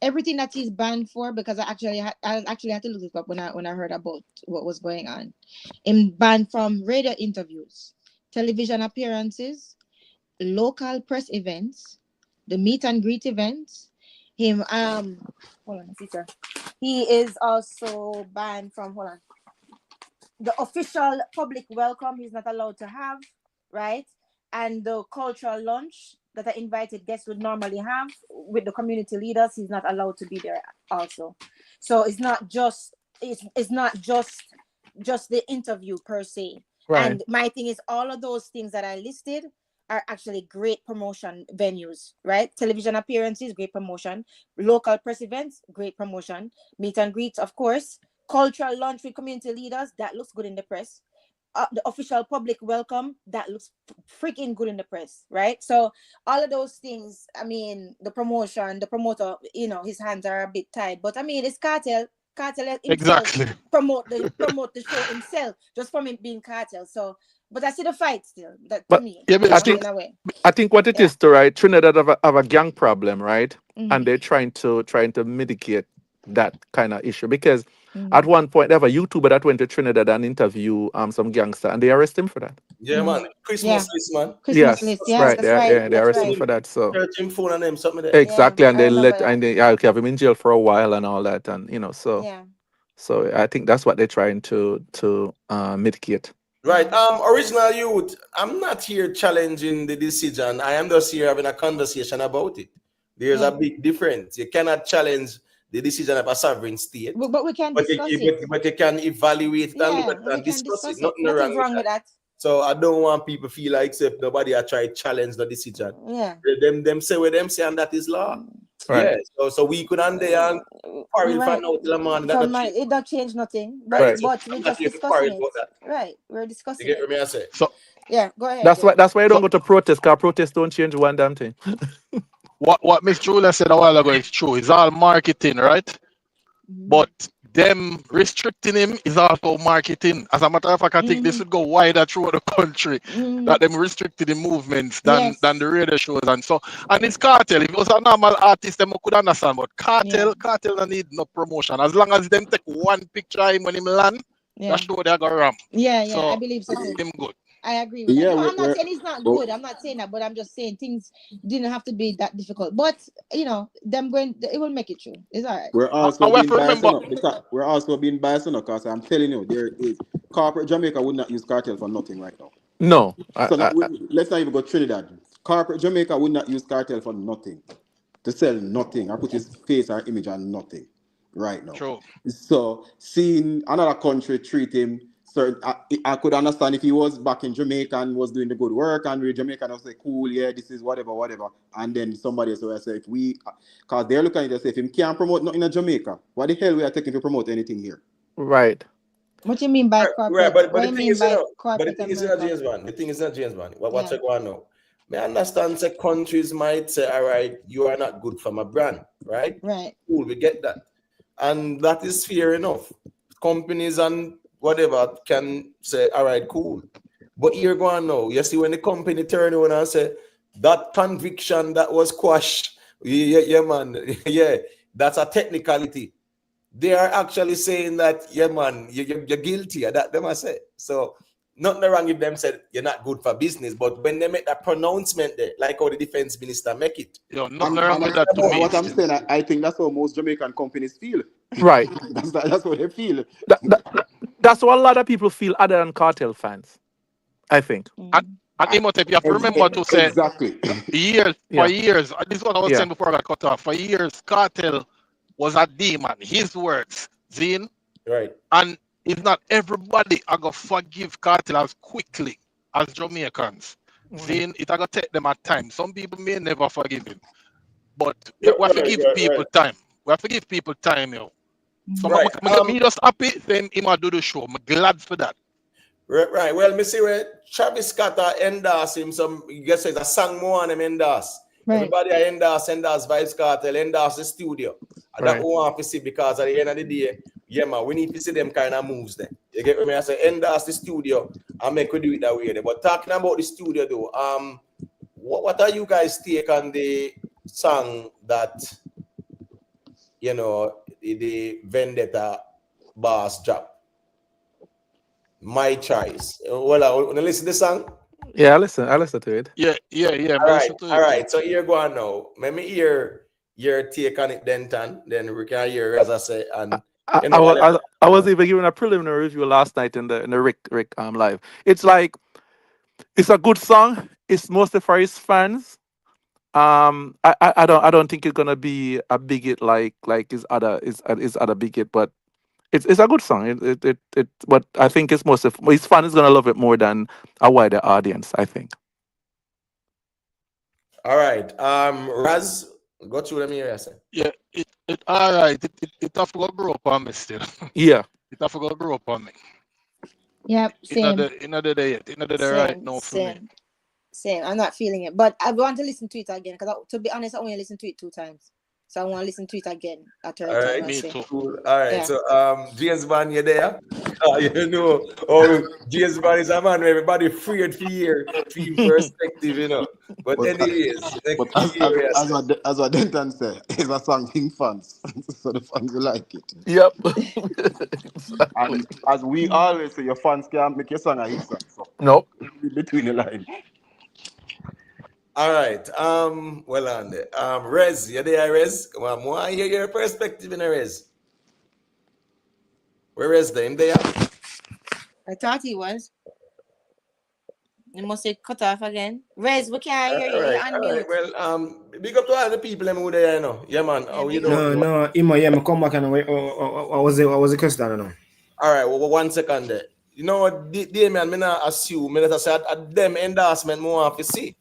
Everything that he's banned for, because I actually had to look it up when I heard about what was going on. Him banned from radio interviews, television appearances, local press events, the meet and greet events, him hold on, sister. He is also banned from the official public welcome. He's not allowed to have, right? And the cultural lunch that the invited guests would normally have with the community leaders, he's not allowed to be there also. So it's not just the interview per se. Right. And my thing is, all of those things that I listed are actually great promotion venues, right? Television appearances, great promotion. Local press events, great promotion. Meet and greets, of course. Cultural lunch with community leaders, that looks good in the press. The official public welcome, that looks freaking good in the press, right? So all of those things, I mean, the promoter, his hands are a bit tied, but I mean, it's Kartel himself Exactly. promote the show himself just from it being Kartel. So, but I see the fight still. That to But me, Yeah, but I it's think in a way, I think what it yeah. is to right, Trinidad have a gang problem, right? Mhm. And they're trying to mitigate that kind of issue because Mhm. at one point they have a YouTuber that went to Trinidad and interview some gangster and they arrest him for that. Yeah, Mhm. man. Yeah. Christmas list, man. Christmas Yes, list, yeah, right. that's right. They That's arrest him right. for that. So Search him phone and them, something there. Yeah, exactly, and I they remember let that. and they have him in jail for a while and all that, and so Yeah. so I think that's what they're trying to mitigate. Right. Original youth, I'm not here challenging the decision. I am just here having a conversation about it. There's Yeah. a big difference. You cannot challenge the decision of a sovereign state, But we can but discuss it. you can evaluate it and look Yeah, at it we and can discuss it. discuss it. Nothing Nothing's wrong with wrong with that. that. So I don't want people feel like except nobody I try to challenge the decision. Yeah. Them say what them say, and that is law. Right. Yeah. So we could under and party Right. find out till the morning. So That not change. it don't change nothing. Right. Right. So But we're I'm not just here to party discussing it. about that. Right. We're You discussing get it. what me I say? so Yeah, go ahead. That's why you don't so go to protest because protests don't change one damn thing. what Miss Julia said a while ago is true. It's all marketing, right? Mhm. But them restricting him is also marketing. As a matter of fact, I think this would go wider throughout the country. That them restricted the movements than Yes. the radio shows and so. And it's Kartel. If it was a normal artist, them could understand. But Yeah. Kartel don't need no promotion. As long as them take one picture of him when him land, Yeah. that show they go ram. Yeah, I So believe so too. him good. I agree with Yeah, that. No, I'm not we're saying it's not well, good. I'm not saying that, but I'm just saying things didn't have to be that difficult. But it will make it true. It's all right. we're also And we have being to biased remember, enough because we're also being biased enough because I'm telling you, there is corporate Jamaica would not use cartel for nothing right now. No, So let's not even go Trinidad. Corporate Jamaica would not use cartel for nothing, to sell nothing or put his face or image on nothing right now. true. So seeing another country treat him certain, I could understand if he was back in Jamaica and was doing the good work and we Jamaican would say, cool, yeah, this is whatever, and then somebody else will say, because they're looking at it and say, if him can't promote nothing in Jamaica, what the hell we are taking to promote anything here? right. What you mean by Right, corporate? but What the you thing mean is, by but the corporate thing is not America? James Bond. The thing is not James Bond. What's Yeah. going on now? I understand that countries might say, all right, you are not good for my brand, right? Right. Cool, we get that. And that is fair enough. Companies and whatever can say, all right, cool. But here going now, you see when the company turn around and say, that conviction that was quashed, yeah, man, yeah, that's a technicality. They are actually saying that, yeah, man, you're guilty. That they must say. So, nothing wrong if them said you're not good for business, but when they make that pronouncement there, like how the defense minister make it. Yo, nothing wrong with that to And me. what I'm saying, I think that's how most Jamaican companies feel. Right. That's what they feel. That's what a lot of people feel other than cartel fans, I think. And Imhotep, you have to remember to say Exactly. for Yeah. years, this is what I was Yeah. saying before I got cut off. For years, Kartel was a demon. His words, Zine, Right. and it's not everybody are gonna forgive Kartel as quickly as Jamaicans. Zine, it are gonna take them a time. Some people may never forgive him, but we have to give people time. We have to give people time, yo. So Right. me just happy then him a do the show. I'm glad for that. Right. Well, me see where Travis Scott endorse him. Some guess it's a song more on him endorse. Right. Everybody endorse Vybz Kartel, endorse the studio. And that Right. we want to see because at the end of the day, yeah, man, we need to see them kind of moves then. You get me? I say endorse the studio and make we do it that way. But talking about the studio though, what are you guys take on the song that the Vendetta boss drop? My choice. Well, I want to listen to the song. Yeah, I listen to it. Yeah. All right. So here go on now. Let me hear your take on it, Denton. Then we can hear, as I say, and I was even giving a preliminary review last night in the Rick live. It's like it's a good song. It's mostly for his fans. I don't think it's gonna be a big hit like his other big hit, but it's a good song. But I think it's mostly his fans gonna love it more than a wider audience, I think. All right. Raz, go through them here, I say. Yeah, it all right. It have to go grow up on me still. Yeah. It have to go grow up on me. Yep, same. Another day right now for me. Same. I'm not feeling it, but I want to listen to it again because, to be honest, I only listened to it 2 times, so I want to listen to it again a third All right, time. Me too. cool. All right, Yeah. so James Bond, you there? You know, James Bond is a man where everybody afraid for hear perspective, you know. But anyways, But as what Denton said, it's a song for fans, so the fans will like it. Yep. And as we always say, your fans can't make your song a hit song. So Nope. between the lines. all right. Well on there. Rez, you there, Rez? Come on, I hear your perspective in Rez. Where is them there? I thought he was. You must say cut off again. Rez, we can't hear you. You're on mute. Well, big up to all the people who there, you know. Yeah, man. How you doing? No, Ima, yeah, me come back and what was the question? I don't know. All right, well, 1 second there. You know what, Damien, I not assume, I say at them endorsement more have to see.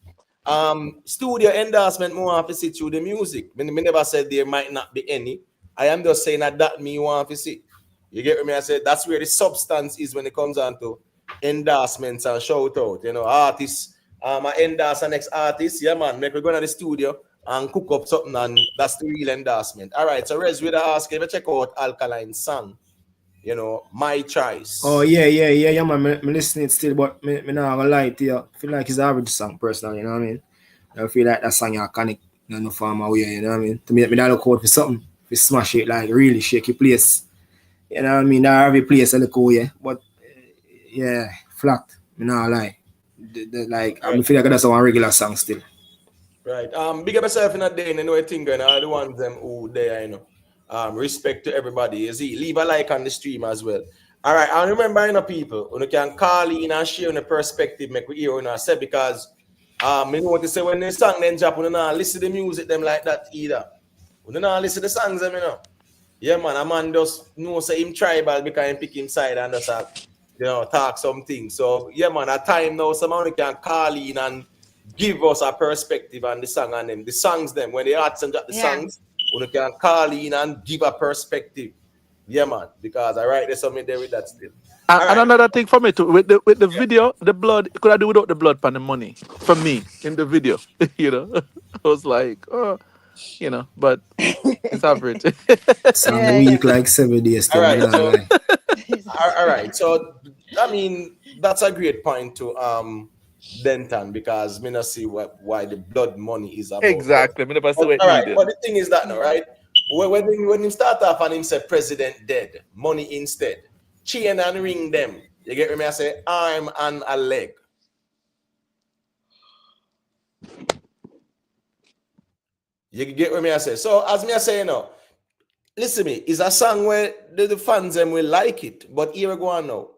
Studio endorsement more have to see through the music. Me never said there might not be any. I am just saying that me want to see. You get me? I said that's where the substance is when it comes on to endorsements and shout out. You know, artists, I endorse the next artist. Yeah, man, make we go to the studio and cook up something, and that's the real endorsement. All right, so Rez, we'll ask you to check out Alkaline song. You know, My Choice. Oh yeah, man. Me listening still, but me not gonna lie to you. I feel like it's an average song personally, you know what I mean? I feel like that song iconic, you know, from my way, you know what I mean? To me that look out for something. We smash it like really shaky place. You know what I mean? That every place I look yeah. But yeah, flat. Me not lie. Like I feel like that's one regular song still. Right. Big up yourself in a day, you know, I think, and all the ones them who there, you know. Respect to everybody. You see, leave a like on the stream as well. All right, and remember, you know, people, you can call in and share on the perspective, make we hear what I say, because you know what to say when the song then drop, you not listen to the music them like that either. You not listen to the songs them, you know. Yeah, man, a man just know say him tribal because he pick him side and just you know, talk something. So yeah, man, at time now, someone can call in and give us a perspective on the song and them. The songs them when the artists and drop the songs. You can call in and give a perspective. Yeah, man, because I write there's something there with that still. And another thing for me too, with the video, the blood, could I do without the blood and the money? For me, in the video, you know. I was like, oh, you know, but it's average. Some week like 7 days. All right, so I mean that's a great point to Denton, because me not see why the blood money is about. Exactly. Me never see what all right, needed. but the thing is that no, right? When you start off and him say president dead, money instead, chain and ring them. You get me? I say arm and a leg. You get what me I say? So as me I say, you know, listen me, it's a song where the fans them will like it, but here we go on now.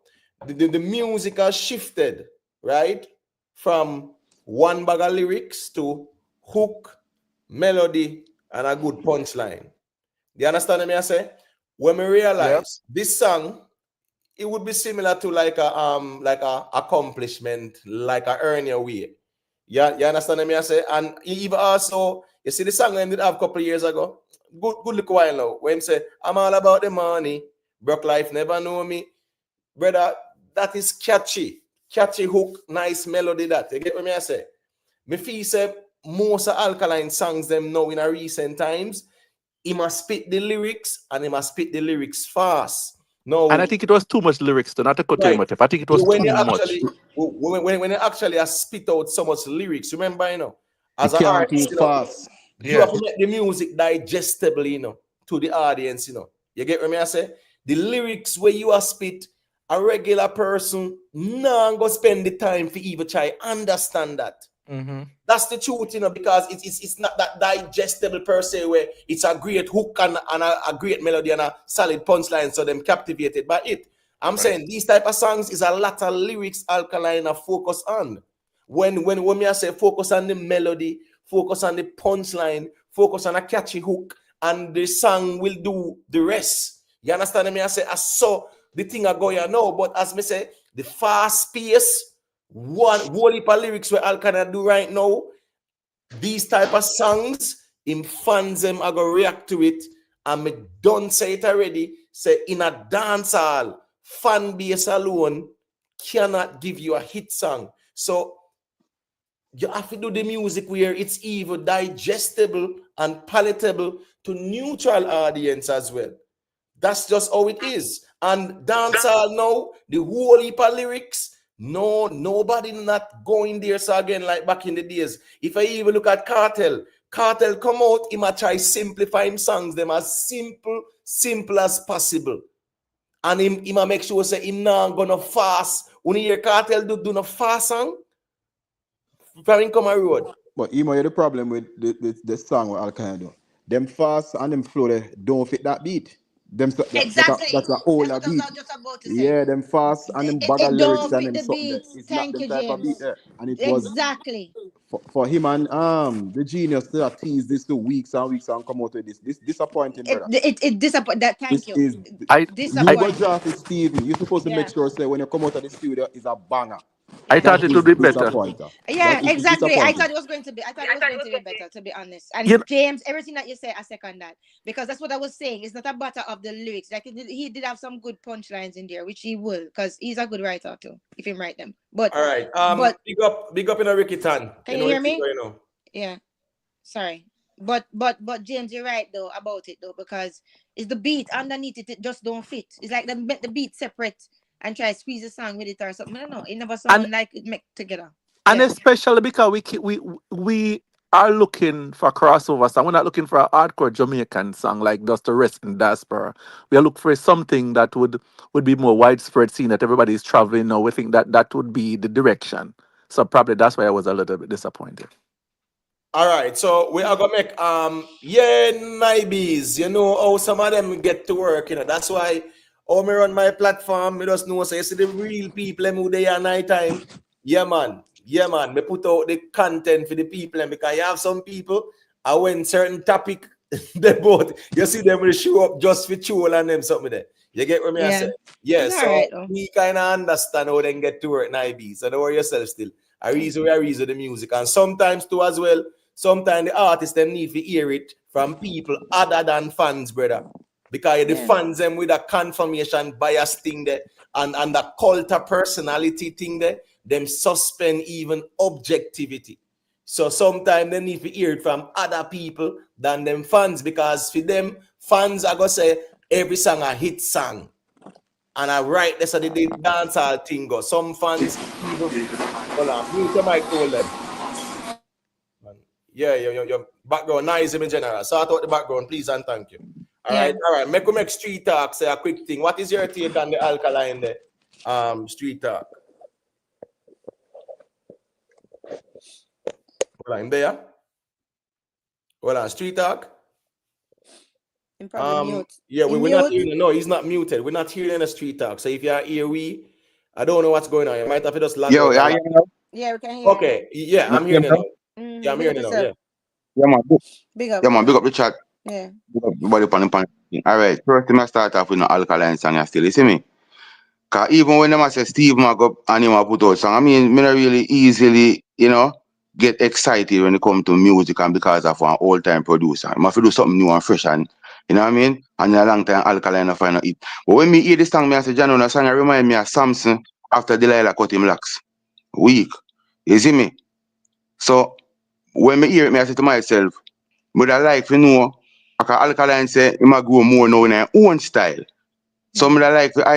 The music has shifted, right? From one bag of lyrics to hook, melody, and a good punchline. Do you understand me I say? When we realize this song, it would be similar to like a accomplishment, like a earn your way. You understand me I say? And even also, you see the song I did have a couple of years ago. Good look while now. When say I'm all about the money, broke life never know me, brother. That is catchy hook, nice melody. That you get what me I say? Me feel say most of Alkaline songs them now in a recent times, he must spit the lyrics and he must spit the lyrics fast. No, and I think it was too much lyrics to not to cut him. I think it was too much. When you actually spit out so much lyrics, remember, you know, as an artist, fast. You have to make the music digestible, you know, to the audience, you know. You get what me I say? The lyrics where you are spit, a regular person nah go spend the time for even try understand that. That's the truth, because it's not that digestible per se, where it's a great hook and a great melody and a solid punchline, so them captivated by it. I'm saying these type of songs is a lot of lyrics Alkaline focus on. When me I say focus on the melody, focus on the punchline, focus on a catchy hook, and the song will do the rest. You understand me? I say I saw the thing I go here now, but as me say, the fast pace, one whole heap of lyrics where Alkaline do right now, these type of songs, him fans them are gonna react to it, and me don't say it already. Say in a dancehall, fan base alone cannot give you a hit song. So you have to do the music where it's even digestible and palatable to neutral audience as well. That's just how it is. And dancehall now, the whole heap of lyrics, nobody not going there. So again, like back in the days, if I even look at Kartel come out, he might try simplifying songs, them as simple as possible. And he might make sure say him not gonna fast. When you hear Kartel do no fast song, from come a road. But you know the problem with the song with Alkaline do. Them fast and them flow, they don't fit that beat. Them Exactly. that's an older That's what beat. I was just about to say. Yeah, them fast and them bag of It lyrics don't and fit them the something there. beats. It's not Thank them you, type of beat James. there. And it was Exactly. for him and the genius to tease this to weeks and weeks and come out with this disappointing, brother. It disappoint that. Thank This you. is I you go Disappointing. draft it, Stevie. You're supposed to make Yeah. sure say when you come out of the studio is a banger. I Yeah. thought That it is would be better. disappointing. Yeah, That is exactly. I disappointing. thought it was going to be. I thought it was going to be better, to be honest. And You know, James, everything that you say, I second that, because that's what I was saying. It's not a matter of the lyrics. Like he did have some good punchlines in there, which he will, because he's a good writer too, if he write them. But All right. but Big up in a Ricky Tan. can you hear me? You know. Yeah. Sorry. But James, you're right though about it though, because it's the beat underneath it. It just don't fit. It's like the beat separate and try to squeeze a song with it or something. I don't know. It never and sound like it make together. and Yeah. especially because we are looking for crossover song. We're not looking for a hardcore Jamaican song like Just the Rest in Diaspora. We are looking for something that would be more widespread, seeing that everybody is traveling now. We think that would be the direction. So probably that's why I was a little bit disappointed. All right, so we are gonna make Vybz. You know how some of them get to work, That's why me run my platform, me just know say you see the real people them who they are night time. Yeah man. Me put out the content for the people, and because you have some people when certain topic they both you see them will show up just for troll and them something there. You get what I say? Yeah, It's so alright though. we kind of understand how they get to work Vybz. So don't worry yourself still. I reason the music, and sometimes too as well. Sometimes the artists them need to hear it from people other than fans, brother. Because the fans them with a confirmation bias thing there and the cult of personality thing there, them suspend even objectivity. So sometimes they need to hear it from other people than them fans, because for them, fans are gonna say every song a hit song. And I write this at the dancehall thing go. Some fans even hold on, mute your mic, hold them. Yeah, your background nice in general. Sort out the background, please and thank you. All right. Make street talk. Say a quick thing. What is your take on the Alkaline there? Street talk. Hold on, there. Hold on, street talk. Yeah, we're not hearing. No, he's not muted. We're not hearing the street talk. So if you're here, I don't know what's going on. You might have to just log out. Yeah, we can hear. Okay. Yeah, I'm hearing it now. Yeah, I'm hearing it now. Yeah. Big up. Big up the chat. Yeah. Big up the body pan. All right, first thing I start off with an Alkaline song. You still, you see me? Cause even when them say Steve Mag up and him put out song, I mean, me not really easily, get excited when it comes to music, and because of an old time producer. I have to do something new and fresh, and you know what I mean? And in a long time Alkaline I find it. But when me hear this song, I say, John, the song remind me of Samson after Delilah cut him locks. Weak. You see me? So when me hear it, I say to myself, but I like to know, because Alkaline say he might grow more now in his own style. So I like to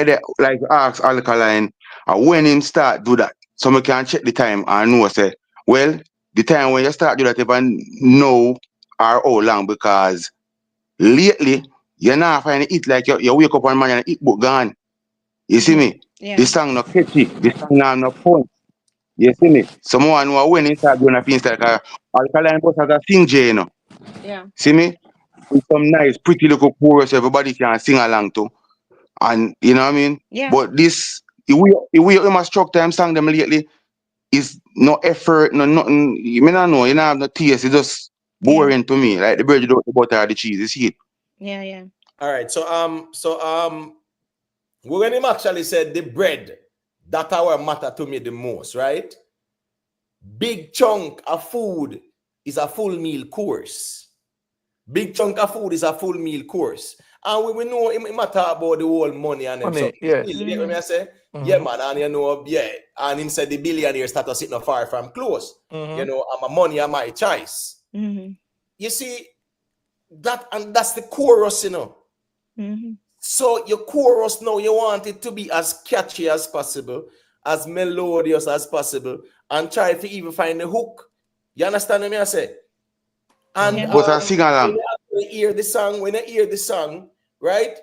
ask Alkaline when him start do that, so I can check the time and know say, well, the time when you start do that, even know or how long, because lately you're not finding it like you wake up one morning and it book gone. You see me? Yeah. The song not catchy, the song not no point. You see me? Someone who are winning start doing a thing like Alkaline boss has a sing J, you know. Yeah. See me? With some nice, pretty little chorus everybody can sing along to. And you know what I mean? Yeah. But this, if we my struck time song them lately, is no effort, no nothing. You may not know, you don't have no taste, it's just boring to me. Like the bread without the butter or the cheese, you see it. Yeah, yeah. All right. When him actually said the bread, that our matter to me the most, right? Big chunk of food is a full meal course. Big chunk of food is a full meal course. And we know him talk about the whole money and them. So Yes. you get what I say? Yeah, man, and you know, yeah. And him said the billionaire status sitting not far from close. You know, I'm a money and my choice. You see, that's the chorus, you know. So your chorus now, you want it to be as catchy as possible, as melodious as possible, and try to even find the hook. You understand what I say? And But I sing along. when you hear the song, right?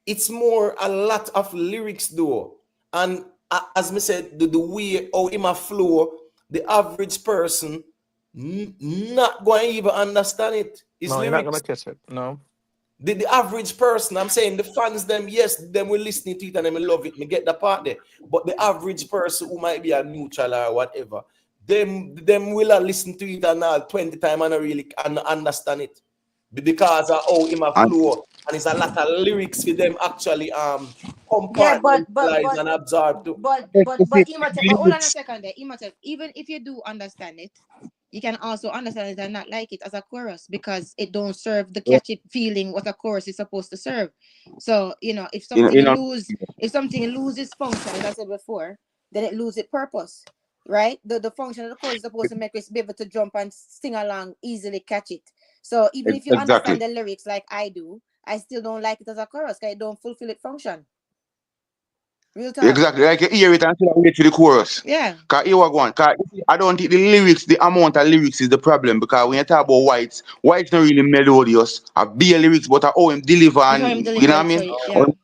It's more a lot of lyrics though. And as me said, the way how him a flow, the average person not going to even understand it. It's No, lyrics. you're not gonna catch it. No. The average person, I'm saying the fans, them, yes, them will listen to it and them will love it. Me get the part there. But the average person who might be a neutral or whatever, them will listen to it and 20 times and really understand it. Because of how him a flow. And it's a lot of lyrics for them actually compartmentalize and absorb too. But hold on a second there. Imhotep, even if you do understand it, you can also understand it and not like it as a chorus because it don't serve the catchy feeling what a chorus is supposed to serve. So, you know, if something loses function, as I said before, then it loses purpose. Right? The function of the chorus is supposed to make us be able to jump and sing along, easily catch it. So even if you understand the lyrics like I do, I still don't like it as a chorus because it don't fulfill its function. Real talk. Exactly, like you hear it and still wait for the chorus. Yeah. Cause here we go on. Cause I don't think the lyrics, the amount of lyrics is the problem. Because when you talk about whites not really melodious. I be lyrics, but how him deliver and you know what I mean? Yeah. Hold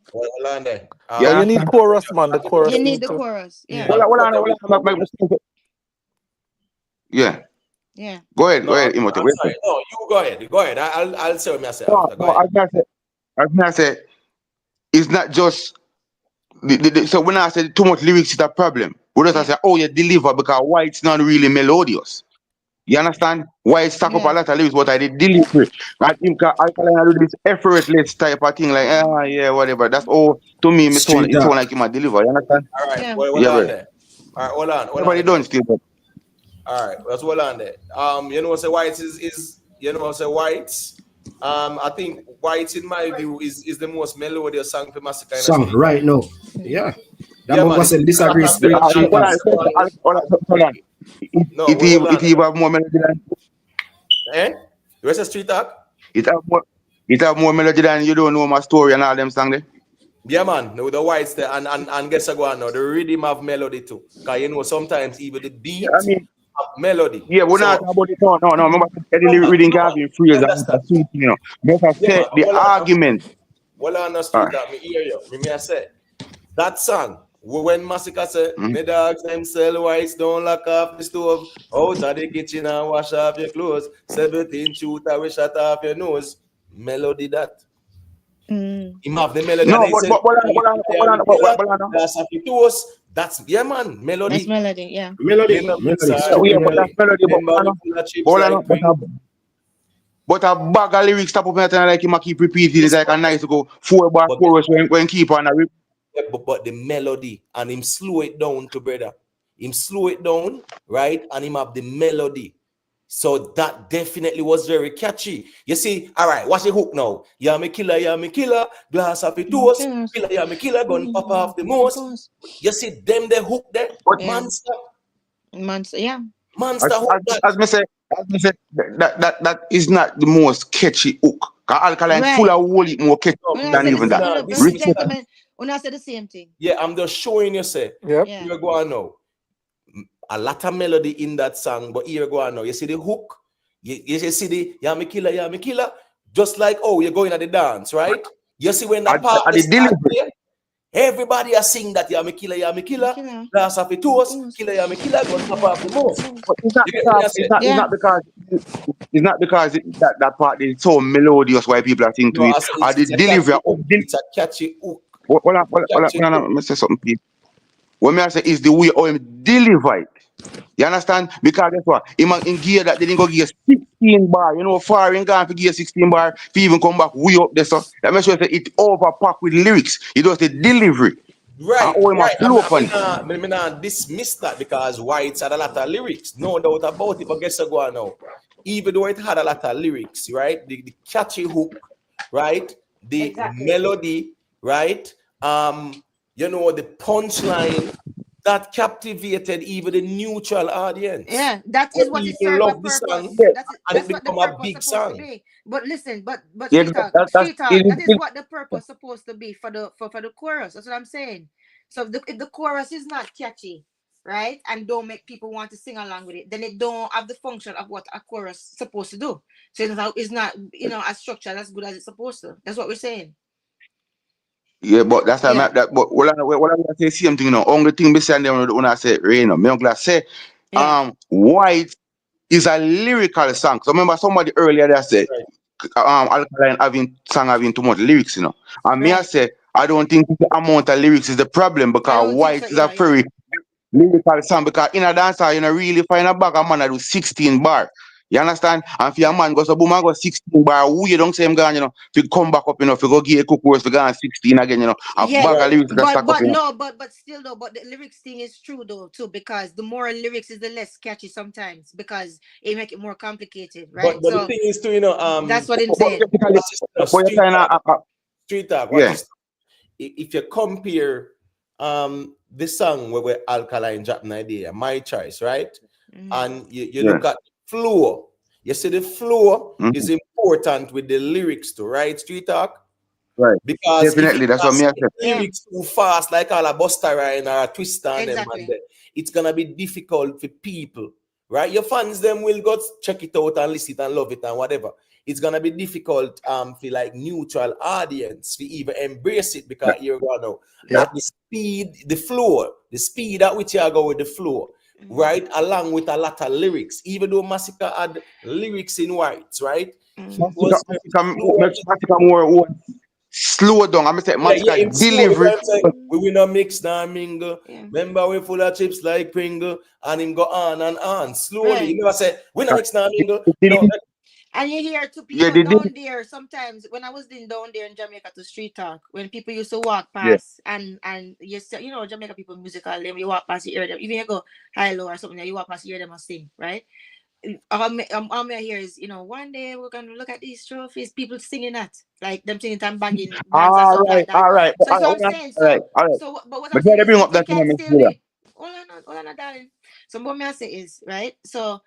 on there. But you need chorus, man. The chorus. You need the chorus. Yeah. Yeah. Yeah. Go ahead, Imhotep. I'm sorry. No, you go ahead. Go ahead. I'll say what I say after. Go I ahead. was gonna say, it's not just so when I say too much lyrics is a problem. We just say, oh, you deliver because white's not really melodious. You understand? White stack up a lot of lyrics, but I did deliver. I think I can do this effortless type of thing, like yeah, whatever. That's all to me. It's all like him a deliver. You understand? All right. Yeah. Hold on there. All right, hold on. Everybody done still. All right, let's hold on there. You know what say whites is you know what say whites. I think whites in my view is the most melodious song for Massacre. Song right now. Yeah. That one wasn't disagree. Hold on. It have more melody than the rest of Street Talk? It have more melody than You Don't Know My Story and all them songs there. Yeah, man. No, the whites there and guess what now? The rhythm have melody too. Cause you know sometimes even the beat have melody. Yeah, we're not talking about it. No. Remember, the reading can be free as a sweet, you know. But I said the argument. Well, on the Street Talk, me hear you. Me I say that song. When Massacre said, "Me dogs them sell whites, don't lock off the stove. Out of the kitchen and wash off your clothes. 17 shooter we shut off your nose." Melody that. Him have the melody. No, that's yeah, man. Melody. That's melody. Yeah. Melody. But a bag of lyrics stop up and like him keep repeating. It's like a nice to go 4-bar chorus when keep on a rip. But the melody and him slow it down to brother. Him slow it down, right? And him have the melody. So that definitely was very catchy. You see, all right, watch the hook now. Yeah, me killer, glass of it toast. Killer, yeah, me killer, gun pop off the most. You see them the hook there? Monster, yeah. Monster hook. As me say, that is not the most catchy hook. Cause Alkaline full of whole heap more catchy than even that. When I say the same thing. Yeah, I'm just showing you, say. Yep. Yeah. You're going now. A lot of melody in that song, but here you go now. You see the hook, you see the yeah me killer, just like you're going at the dance, right? You see when that part Everybody are sing that you are me killer, glass of a toast, killer, you are me killer, gun top off the most. But it's not You get what I because say? that part is so melodious why people are singing to No, it. I say Or the it's a delivery catchy of hook. It's a catchy hook. Catchy hook. let me say something, please. What me I say is the way how him deliver it. You understand? Because guess what? In gear that they didn't go gear 16 bar. You know, far in gone for gear 16 bar. If he even come back way up there, so that makes sure that it overpack with lyrics. It does the delivery. And how him a flow upon it. Me not dismiss that because White's had a lot of lyrics, no doubt about it. But guess what now? Even though it had a lot of lyrics, right? The catchy hook, right? The melody, right? You know, the punchline that captivated even the neutral audience. Yeah, that is what it People served a love the purpose. song, That's and it what the become a purpose big supposed to song. be. But listen, but Yeah, street talk, that is it- what the purpose supposed to be for the chorus. That's what I'm saying. So if the chorus is not catchy, right, and don't make people want to sing along with it, then it don't have the function of what a chorus supposed to do. So it's not as structured as good as it's supposed to. That's what we're saying. Yeah, but that's how Yeah. that. But what I say same thing, you know. Only thing be saying them when I say rain, me uncle say, Yeah. White is a lyrical song. So remember somebody earlier that said, Right. Alkaline having too much lyrics, you know. And me I Right. say, I don't think the amount of lyrics is the problem I because don't think so White is a either. Yeah. very lyrical song because in a dancer you know really find a bag of man that do 16 bar. You understand? And if your man goes to boom and go 16 bar, we don't say him gone, you know, if you come back up, you know, if you go get a cook course, if you go on 16 again, you know, a Yeah, bag of lyrics that stack up, but you know. no, but still though, but the lyrics thing is true though too, because the more lyrics is the less catchy sometimes because it make it more complicated, right? But the So thing is too, you know, that's what I'm But saying. basically, for your street kind talk, of, street talk. Watch yeah, this. If you compare the song where Alkaline dropped an idea, My Choice, right? And you yeah. look at the flow. You see the flow Mhm. is important with the lyrics too, right? Street talk. Right. Because if you Definitely, that's what me I say said. Yeah, lyrics too fast, like all a Busta Rhymes or a Twista and them, man, exactly. it's gonna be difficult for people, right? Your fans them will go check it out and listen it and love it and whatever. It's gonna be difficult for like neutral audience to even embrace it because you're gonna Yeah. at the speed, the speed at which you go with the flow, right? Along with a lot of lyrics, even though Massacre had lyrics in Whites, right? He was Massacre more slow down. I'm saying yeah, Massacre him slow delivery. because I'm saying we will not mix nor mingle. Yeah. Remember, we full of chips like Pringle, and him go on and on slowly. Right. He never say we not mix nor mingle. Yeah, No, And you hear to yeah, people down there sometimes when I was down there in Jamaica to street talk, when people used to walk yeah. past and Jamaica people musical, then you walk past, you hear them. Even you go high low or something, you walk past, you hear them and sing, right? All me hear is, one day we're gonna look at these trophies, people singing that, like them singing and banging bags and All stuff right, like that. all right, So all that's what I'm right, saying. all right, all right. But what I'm But try saying to is bring up it that can in still the be hold on, darling. So what may I say is, right? So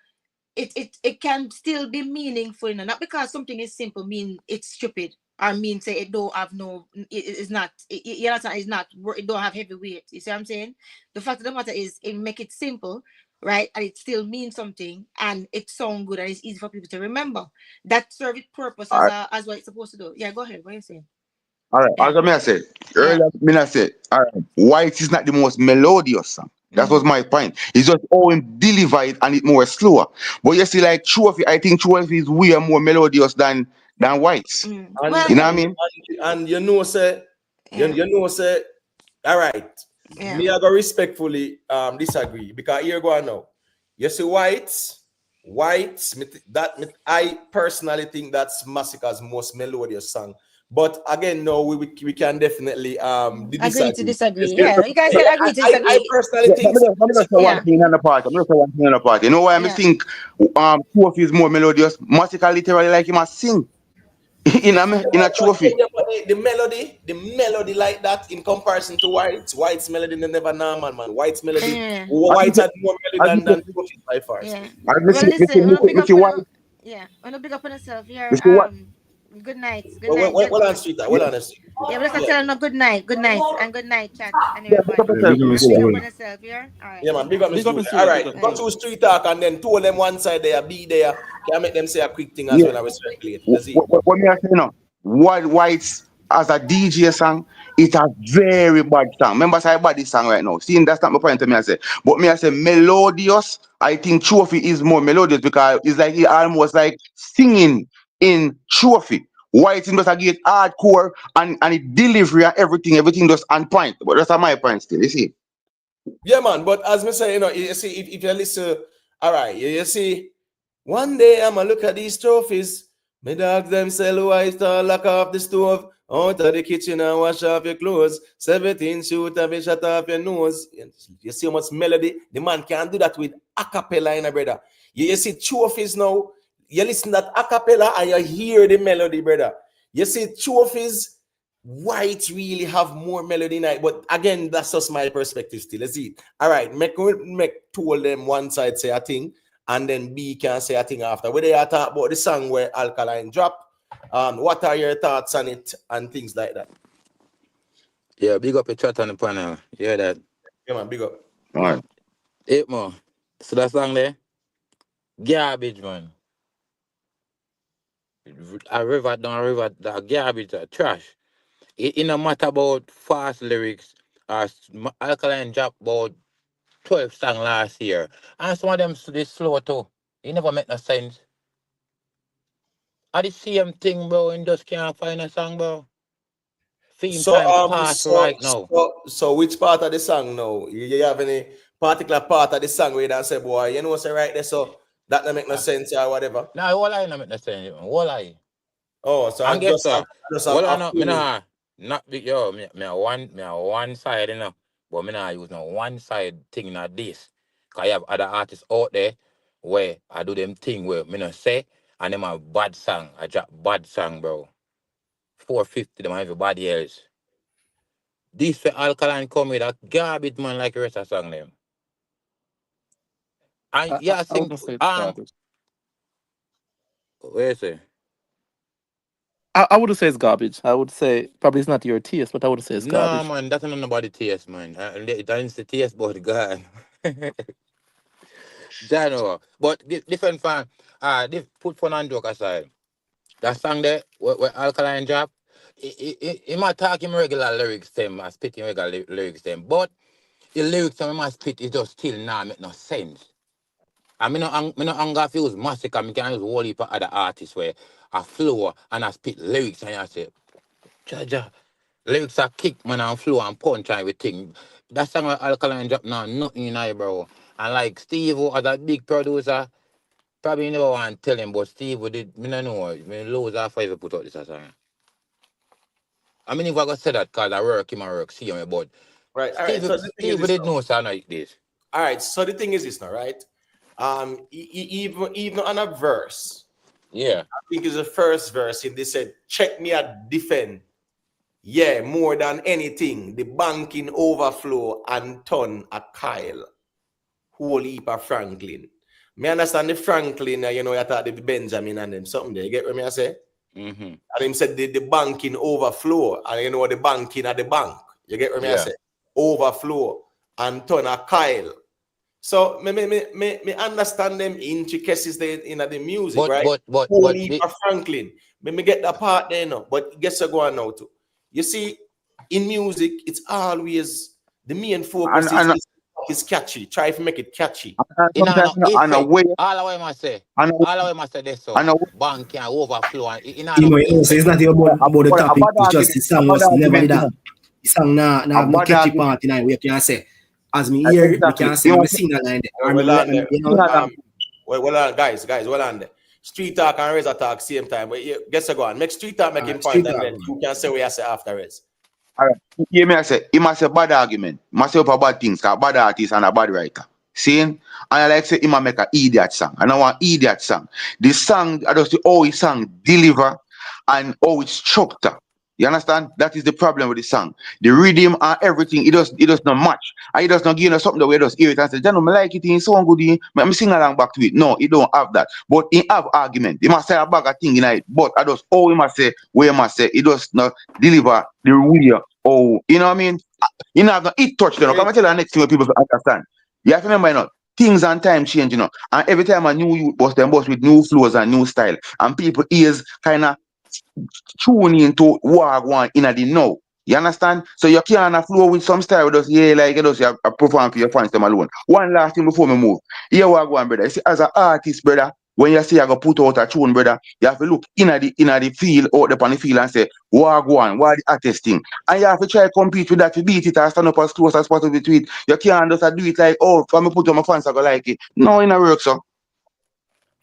it can still be meaningful, not because something is simple mean it's stupid or mean say it don't have no it is not you understand, it's not it don't have heavy weight. You see what I'm saying? The fact of the matter is it make it simple, right, and it still means something and it sounds good and it's easy for people to remember. That serve its purpose All right, as what it's supposed to do. Yeah, go ahead, what are you saying? all right. Yeah. As I said Yeah. earlier, I said, all right, White is not the most melodious song. That was my point. It's just how him deliver it and it more slower. But you see, like Trophy, I think Trophy is way more melodious than White's. and Well, You know what I mean? say, yeah, say, all right. yeah. Me I go respectfully disagree because here go on now. You see Whites. I personally think that's Massacre's most melodious song. But again, no, we can definitely Agree to disagree. disagree. Yeah, Yeah, you guys can agree to I disagree. personally yeah, think let me just say one Yeah, thing on the part. I'm just say one thing on the part. You know why I yeah. think Trophy is more melodious? Massacre literally like him a sing in a Trophy. yeah, but the melody like that in comparison to White's melody never normal, man. White's melody, Yeah. As White you say, had more melody as you than say, Trophy by far. Yeah. as Well, listen, when I big Missy up on White, when I big up on yourself here. Missy White. Good night, Well on gentlemen. street, Yeah, well on the street. Yeah, but let's Yeah, tell them good night, and good night, chat, and yeah, pick up everybody. Yeah, yourself, big up Missy Mr. Big up White. on Wood. yourself here. All right, yeah, good man. Big up night. Big up Mr. Mr. All Wood, big right, up go Mr. Right. Wood. to street talk and then two of them one side there, be there. Can I make them say a quick thing as Yeah, well? I will circulate. Let's see. what me I say now? White's as a DJ song, it's a very bad song. Remember, say bad this song right now. See, that's not my point to me. I say, but me, I say melodious. I think Trophy is more melodious because it's like he almost like singing in Trophy. Why it's just get hardcore and it delivery and everything just on point. But that's my point still. You see. Yeah, man. But as me say, you see, if you listen, all right, you see, one day I'ma look at these trophies. My dogs them sell white to lock off the stove. Out of the kitchen and wash off your clothes. 17 shoot and fish shut off your nose. You see how much melody? The man can't do that with a cappella, brother. You see trophies now. You listen to that a cappella and you hear the melody, brother. You see trophies. White really have more melody in it, but again, that's just my perspective still. Let's see. All right, make two of them one side say a thing, and then B can say a thing after. Whether you talk about the song where Alkaline drop, what are your thoughts on it and things like that? Yeah, big up your chat on the panel. You hear that? Yeah, man, big up. All right. 8 more. So that song there? Garbage, man. A river down river, that garbage, trash. It no matter about fast lyrics or Alkaline drop about 12 songs last year. And some of them they slow too. It never make no sense. I the same thing, bro, and just can't find a song, bro. Theme time pass right now. So which part of the song now? You have any particular part of the song where you don't say, boy, you know what's right there, so that don't make no sense or whatever? Nah, all I don't make no sense. All I. Oh, so and guess what? Well, I know, me nah, not big, yo, me a one side, you know, but me nah use no one side thing like this. Cause I have other artists out there where I do them thing where me not say, and them a bad song, I drop bad song, bro. 450 them everybody else. This for Alkaline come with a garbage man like the rest of song them. And yeah, I think where you say? I wouldn't say it's garbage. I would say probably it's not your taste, but I would say it's garbage. No, man, that's not nobody taste, man. That's the taste, but God. General. But different fan. Put fun and joke aside. That song there, where Alkaline drop, he might talk him regular lyrics them, spitting regular lyrics them, but the lyrics them he spit is just still now make no sense. And me no anger feels massacre. Me can use whole heap of other artists where I flow and I spit lyrics and I say, Jaja, lyrics are kick man and flow and punch and everything. That song with Alkaline drop now, nothing in I, bro. And like Steve, as a big producer, probably never want to tell him, but Steve did, me don't know, me lose half if I put out this song. I mean, if I got say that because I work, him and work, see me, but right, Steve, so Steve did know something like this. All right, so the thing is this now, right? Even on a verse, yeah, I think it's the first verse. If they said, "Check me at defend," yeah, more than anything, the banking overflow and turn a Kyle, whole heap of Franklin. Me understand the Franklin, you know, I thought the Benjamin and them something there. You get what me I say? Mm-hmm. And him said the banking overflow, and you know the banking at the bank. You get what me I say? Overflow and turn a Kyle. So me understand them intricacies in the music, right? But Franklin. Me get the part there now. But guess what going now too? You see, in music, it's always the main focus is catchy. Try to make it catchy. All the way I say this so bank can overflow and so it's not about the topic, it's just the song was never that. The song now no catchy part in we can say. As me here, we can say we sing a line there. Well, guys, well on there. Street talk and razor talk same time. But guess what? Go on. Make street talk making point, and then you can say what I say afterwards. All right. You may say it must a bad argument. Must up a bad things, a bad artist and a bad writer. Seeing? And I like say he might make an idiot song. And I want idiot song. The song, I just how his song deliver and how it's structured. You understand? That is the problem with the song. The rhythm and everything, it does not match. And it does not give you something that we just hear it and say, I like it, it's so good, I'm sing along back to it. No, it don't have that. But it have argument. He must say a bag of thing in it. But I just he must say, where he must say, it does not deliver the real. Oh, you know what I mean? You know, it touch them. Come and tell the next thing people understand. You have to remember, you know, things and time change, you know. And every time a new youth bust them bust with new flows and new style. And people ears kind of tune into Wagwan in the now. You understand? So you can't flow with some style with us, yeah, like you just perform for your fans them alone. One last thing before we move. Here Wagwan, brother. You see, as an artist, brother, when you say I go put out a tune, brother, you have to look in the field, out there on the field and say, Wagwan, what the artist thing? And you have to try to compete with that to beat it and stand up as close as possible to it. You can't just do it like, oh, if I put on my fans, I go like it. No, it don't work, so.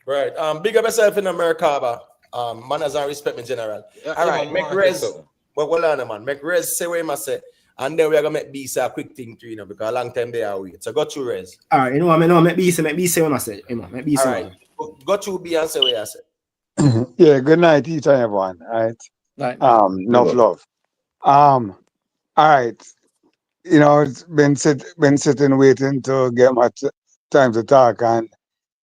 Right. Big up yourself in America, manners and respect me general. All right, make Rez. Well, hold on, man. Make Rez say what he must say. And then we're gonna make B say a quick thing too, because a long time they are wait. So go to Rez. All right, you know what I mean? Make B say what I say. Make B say. All right. Go to B and say what I say. Yeah, good night, each and everyone. All right. Night. No love. All right. You know, it's been sitting waiting to get my time to talk, and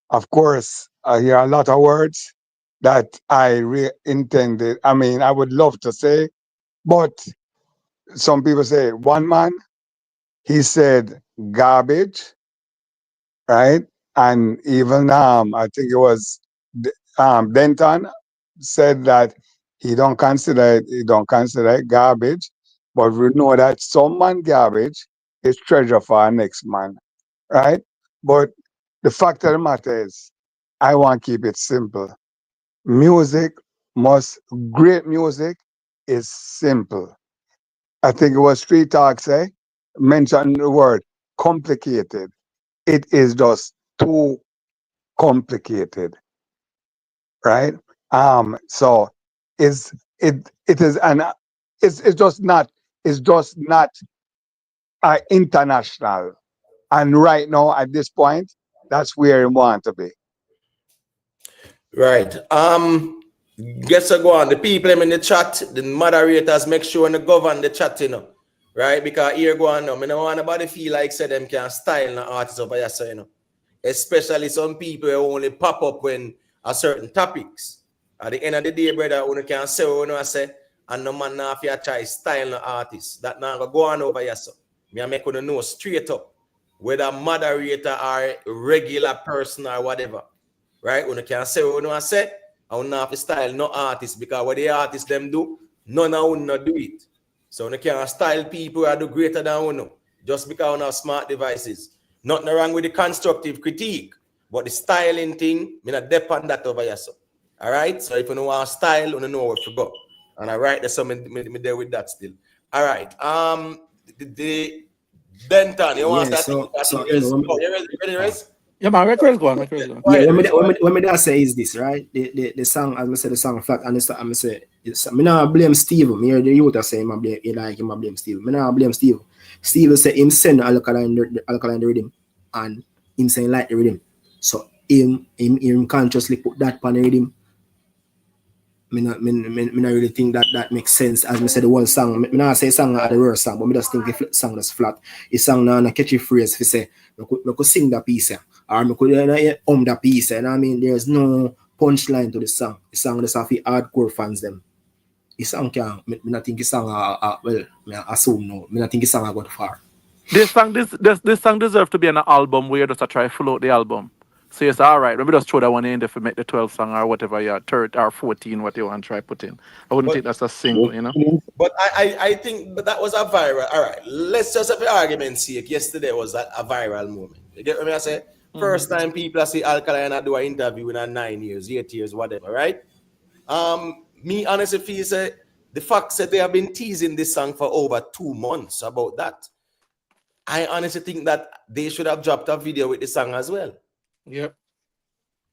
of course, I hear a lot of words that I intended. I mean, I would love to say, but some people say one man, he said garbage, right? And even I think it was Denton said that he don't consider it garbage, but we know that some man garbage is treasure for our next man, right? But the fact of the matter is, I want to keep it simple. Great music is simple. I think it was Street Talk mentioned the word complicated. It is just too complicated, right? So it's just not international. And right now at this point, that's where we want to be. Right. Guess I go on. The people in the chat, the moderators make sure and govern the chat, you know. Right? Because here go on now. I don't want nobody feel like say them can style an artist over here, so, you know. Especially some people who only pop up when a certain topics. At the end of the day, brother, you can say what you say, and no man now if you try style an artist. That now go on over here, so. I make you know straight up whether moderator or regular person or whatever. Right? You can say what you say, and you have to style no artist, because what the artists them do, none of them not do it. So you can't style people who do greater than you know, just because you have smart devices. Nothing wrong with the constructive critique, but the styling thing, I not depend that over here. So. All right? So if you don't want style, you don't know where to go. And I write there's something me there with that still. All right. The Denton, you want to start? So you ready, Rez? Yeah, man, make Rez go on. Yeah, what me that say is this, right? The song, as I said, the song flat, and I say, me not blame Steve. Me hear the youth say him blame Steve. Me not blame Steve. Steve say him send Alkaline the rhythm, and him saying like the rhythm. So him consciously put that on the rhythm. Me not really think that makes sense. As me say the one song, me not say song at the real song, but me just think the song that's flat. The song now a catchy phrase. If you say, me could sing that piece, or me could that piece. And I mean, there's no punchline to the song. The song just have the hardcore fans them. The song can, me not think the song well, me assume no. Me not think the song got far. This song deserves to be on an album where you just try to float the album. So it's all right. Let me just throw that one in there for make the 12 song or whatever, yeah, 13 or 14, what you want to try put in. I wouldn't think that's a single, you know. But I think that was a viral. All right, let's just have the argument sake. Yesterday was a viral moment. You get what I say? First time people see Alkaline do an interview in 9 years, 8 years, whatever, right? Me honestly feel say the fact that they have been teasing this song for over 2 months about that. I honestly think that they should have dropped a video with the song as well. Yep.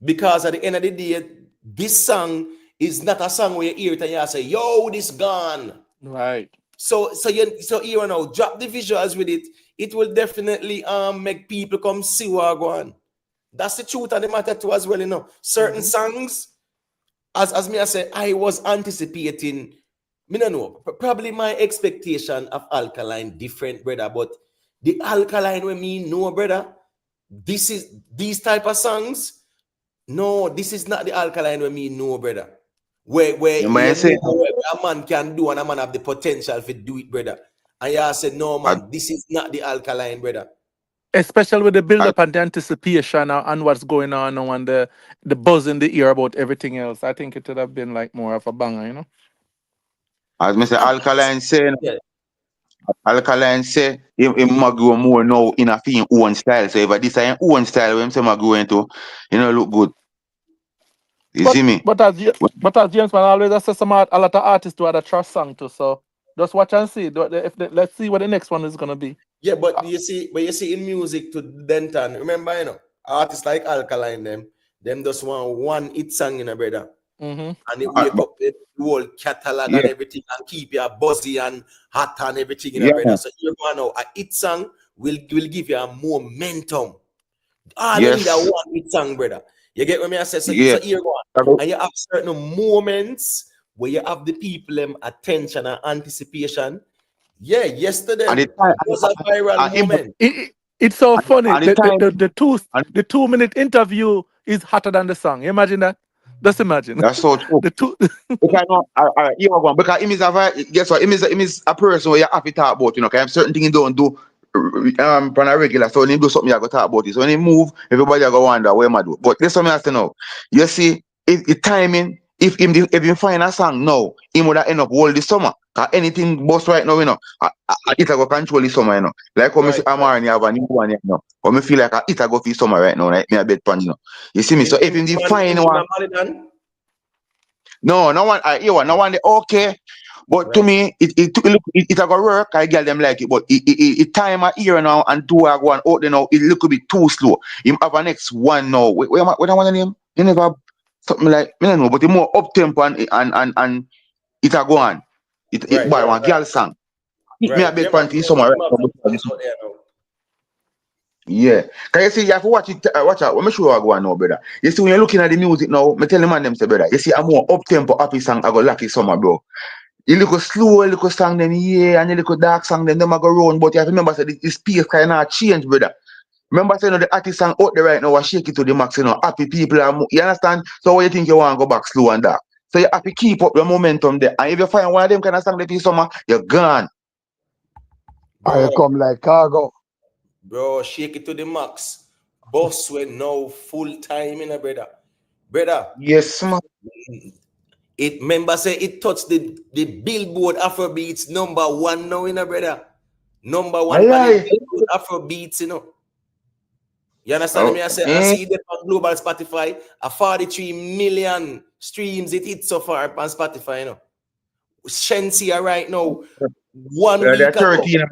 Because at the end of the day, this song is not a song where you hear it and you say, yo, this gone. Right. So you know, drop the visuals with it. It will definitely make people come see what go on. That's the truth of the matter too as well, you know. Certain songs, as me I say, I was anticipating, me don't know, probably my expectation of Alkaline different, brother, but the Alkaline with me, no, brother. These type of songs. No, this is not the Alkaline with me, no, brother. Where a man can do and a man have the potential to do it, brother. And you said, no, man, this is not the Alkaline, brother. Especially with the build And up and the anticipation and what's going on now and the buzz in the ear about everything else. I think it would have been like more of a banger, you know. as Mr. And Alkaline say, yeah, Alkaline say, he might go more now in a film own style. So if this is his own style, when him go into, look good. You But see me? but as but as James man always I say a lot of artists do have a trash song too. So just watch and see. Let's see what the next one is gonna be. yeah, but you see in music to Denton, remember, artists like Alkaline, them just want one hit song, brother. Mm-hmm. And it Uh, wake up the whole catalog yeah, and everything and keep you buzzy and hot and everything, yeah, brother. So you know a hit song will give you a momentum. All you need a yes, one hit song, brother. You get what me I say? yeah. So here go on. And you have certain moments where you have the people attention and anticipation. Yeah, yesterday And the time, was a viral moment. It's so funny. and the time, and The 2 minute interview is hotter than the song. You imagine that? Just imagine. that's so true. the two Because you know, because him is guess what? Him is a person where you have to talk about, because certain things he don't do on a regular. So when he do something, you have to talk about it. So when he move, everybody go wonder what him a do. But this something I have to know. You see, if timing, if you find a song now, he would have end up all this summer. Cause anything bust right now, it a go control this summer, Like when I see Right, right. Amar and you have a new one, But me feel like it a go for summer right now, like me a bed pan, You see me? So if you find one. No one. No one. Okay, but Right. to me, it a go work. I get them like it, but it time a year now and two are going out there now. It look a bit too slow. Him have a next one now. What I want to name? You never have something like I don't know, but it more up tempo and it a go on. It Right, by right, one girl song. It me a right. bed Yeah, man. panty somewhere right Them have now. some songs out there now. Yeah. Can you see you have to watch it watch out. Let me show you what I go on now, brother. You see when you're looking at the music now, me tell the man them say, brother, you see a more up tempo happy song I go lucky summer, bro. You look slow, you look song then yeah, and you look dark song then them a go round. But you have to remember say the space kind of change, brother. Remember say the artist song out there right now, I shake it to the max, happy people are you understand? So what you think you want to go back slow and dark. So you have to keep up your momentum there. And if you find one of them kind of song that is summer, you're gone. I Bro, come like cargo. bro, shake it to the max. Boss went now full time brother. Brother, Yes, man. it remember say it touched the Billboard Afrobeats #1 now brother. Number I one for the lie. Billboard Afrobeats, You understand me? I say I see it on global Spotify, a 43 million streams it hit so far on Spotify, Shensia right now, 1 They're week ago. 13.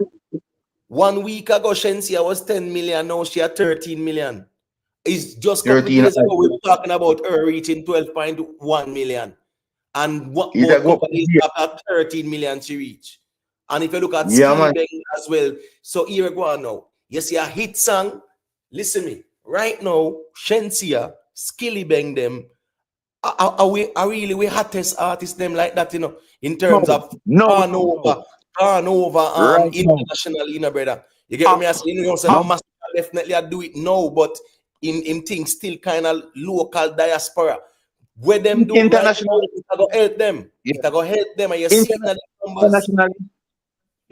1 week ago, Shensia was 10 million. Now she at 13 million. It's just a couple of 13. days ago we were talking about her reaching 12.1 million. And what It about a a go couple of days yeah. back at 13 million she reach. And if you look at Yeah, Skilly man. Bang as well, so here we go on now. You see a hit song. Listen me. Right now, Shensia, Skilly Bang them are really we hottest artists them like that, in terms No. of No. Right now. internationally, brother. You get what me I say? Say No. Master definitely I do it now, but in things still kind of local diaspora. Where them do right now, International. it go help them. Yeah. It go help them, and you see it in the numbers.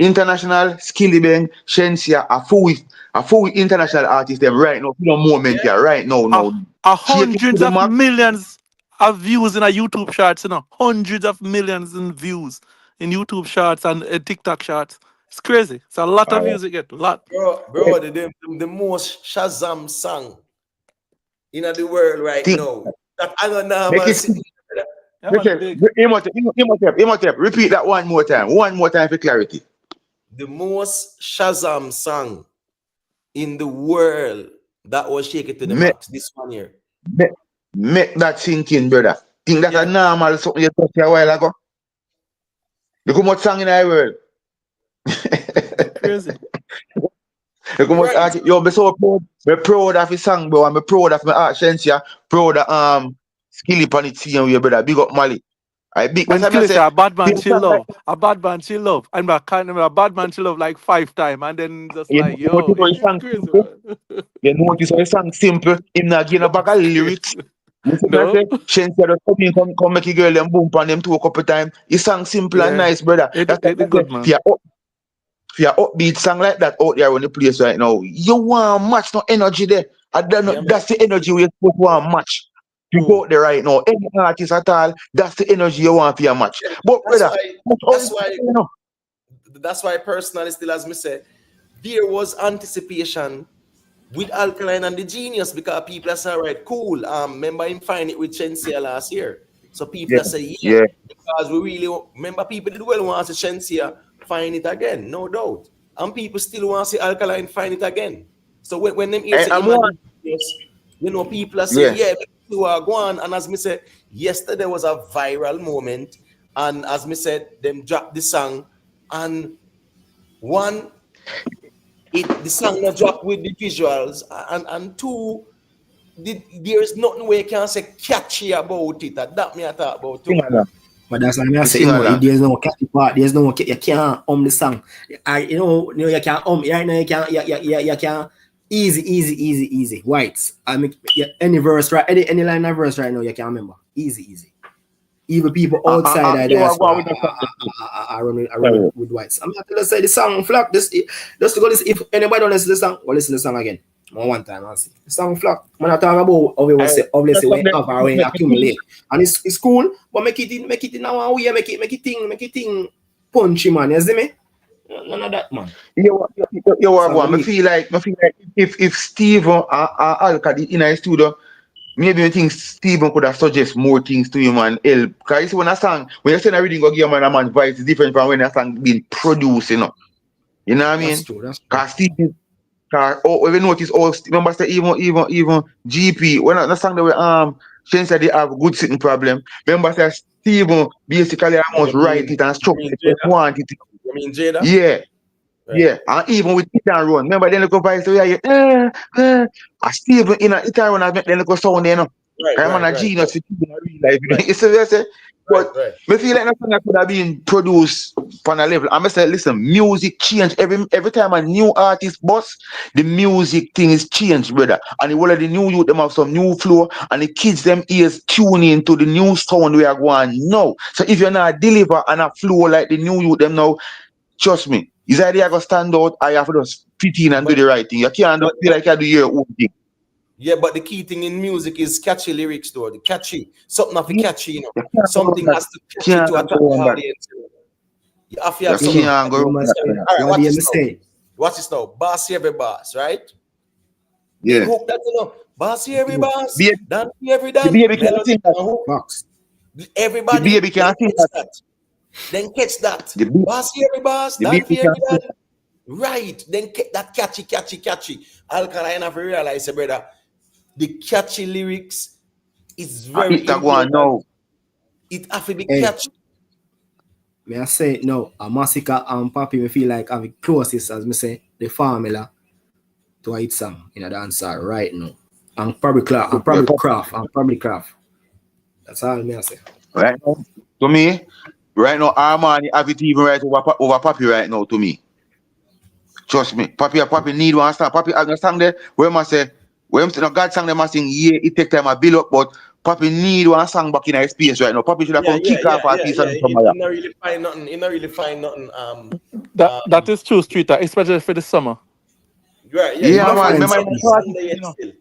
International, Skilly Bang, Shensia, a full international artist them right now. You know moment Yeah, here, right now, no. Shake it to hundreds the of max. millions of views in a YouTube shorts, hundreds of millions in views in YouTube shorts and TikTok shorts. It's crazy. It's a lot of views it get. A lot. bro, the most Shazam song in the world right Think, now. That I don't know make man it sitting. Yeah, man, Michelle, big. Imhotep, repeat that one more time. One more time for clarity. The most Shazam song in the world that was Shake It to the Make, Max this one year. make, make that sink in, brother. Think that a Yeah, normal something you touched a while ago. Look how much song in the world. Crazy. Look how much right. yo, be so proud. Me proud of his song, bro. I'm proud of my art Shensia. Proud of Skilly pan it same way, brother. Big up Mali. I big When that's why I Skilly say say a bad man this chill song like love, a bad man chill love, and I can't remember a bad man chill love like 5 times, and then just you like, notice yo, how his it's song crazy, simple. man. You notice how his song simple. Him not getting a bag of It's crazy. lyrics. You see what I No, say? Shensia just come make a girl them boom on them two a couple times. His song simple and yeah, nice, brother. it That's it, what it I say. good, man. for your upbeat song like that out there on the place right now, you want match no energy there. I don't know, Yeah, that's the energy we supposed to want match. You true. go out there right now. Any artist at all, that's the energy you want for your match. Yeah, But that's brother, why. That's why. you know, That's why personally, still as me say, there was anticipation with Alkaline and the Genius because people are saying, right, cool. Remember him find it with Shensia last year. So people yeah, are saying, yeah, yeah. because we really remember people did well want to see Shensia find it again, no doubt. And people still want to see Alkaline find it again. So when them hear say I'm him and one. the Genius, you know, people are saying, Yeah. yeah, you are going. And as me said, yesterday was a viral moment. And as me said, them dropped the song. And one, the song not drop with the visuals, and two, there is nothing where you can say catchy about it. That me I talk about Sing too. along. But that's what I You say, sing along. there's no catchy part, there's no, you can't the song. You can't right now, you can't, easy, whites. I mean, any verse, right, any line of verse right now, you can't remember. Easy. Even people outside of You are going diaspora with the song. are running Sorry. with whites. I'm not gonna say the song flock. Just to go listen. If anybody don't listen to the song, go listen to the song again. One time, I'll see. The song flock. When I talk about how we will say, obviously, when have or when accumulate, and it's cool, but make it in our way, make it thing punchy, man. You see me? None of that, man. You are So going. I feel like if Steve or Alka in a studio, maybe I think Stephen could have suggest more things to him and help. Because you see, when a song, when you send a reading go give a man voice, is different from when a song being produced, you know. You know what I That's mean? true. Because Stephen, even notice all remember say even GP when the song that we Shane said they have a good sitting problem. Remember say Stephen basically almost write it and structure it, but Jada? want it. You mean Jada? Yeah. Right. Yeah, and even with it and run. Remember then look up so yeah, I still in a it and run I make then look sound there, you know. I'm Right. a genius for in real life. Right. You see what I say? But Right. me feel like nothing that could have been produced on a level. I say, listen, music change every time a new artist bust, the music thing is changed, brother. And the whole of the new youth them have some new flow, and the kids them ears tune in to the new sound we are going now. So if you're not deliver and a flow like the new youth them now, trust me, is either you gonna stand out or you have to just fit in and do But the right thing. You can't but feel like you do your own thing. yeah, but the key thing in music is catchy lyrics, though. The catchy, something have to You catchy, you know. can't go Something on that. has to catch you Can't to attract go on the that. audience. You know. You have to You have something. can't go on You that. All right, what do watch you this now. say? Watch this now. Bossy every boss, right? Then Yeah. hook that, you know. Bossy every boss, Baby, dance every the dance, baby can't melody sing that. and hook. Box. The Everybody, baby then can't sing catch that. that. Then catch that. The baby, Bossy every boss, the dance baby every can't sing dance. Right. Then that catchy. Alkaline have to realize, brother, the catchy lyrics is that. very It's a go on important. now. It have to be Hey, catchy. may I say no? A massacre and Papi me feel like have the closest as me say the formula to a hit song in a dancer right now. And probably Yeah. craft. That's all me I say. Right now, to me, right now, Armani have it even right over Papi right now to me. Trust me. Papi need one song. Papi have a song there where I say, when God song them I sing, yeah, it take time I build up, but Papi need one song back in his space right now. Papi should have come kick off a piece of He somewhere. not really find nothing. He not really find nothing. That is true, Streeter, especially for the summer. Right. Yeah. He Yeah, not man. find Fine Remember, something song. song there yet still.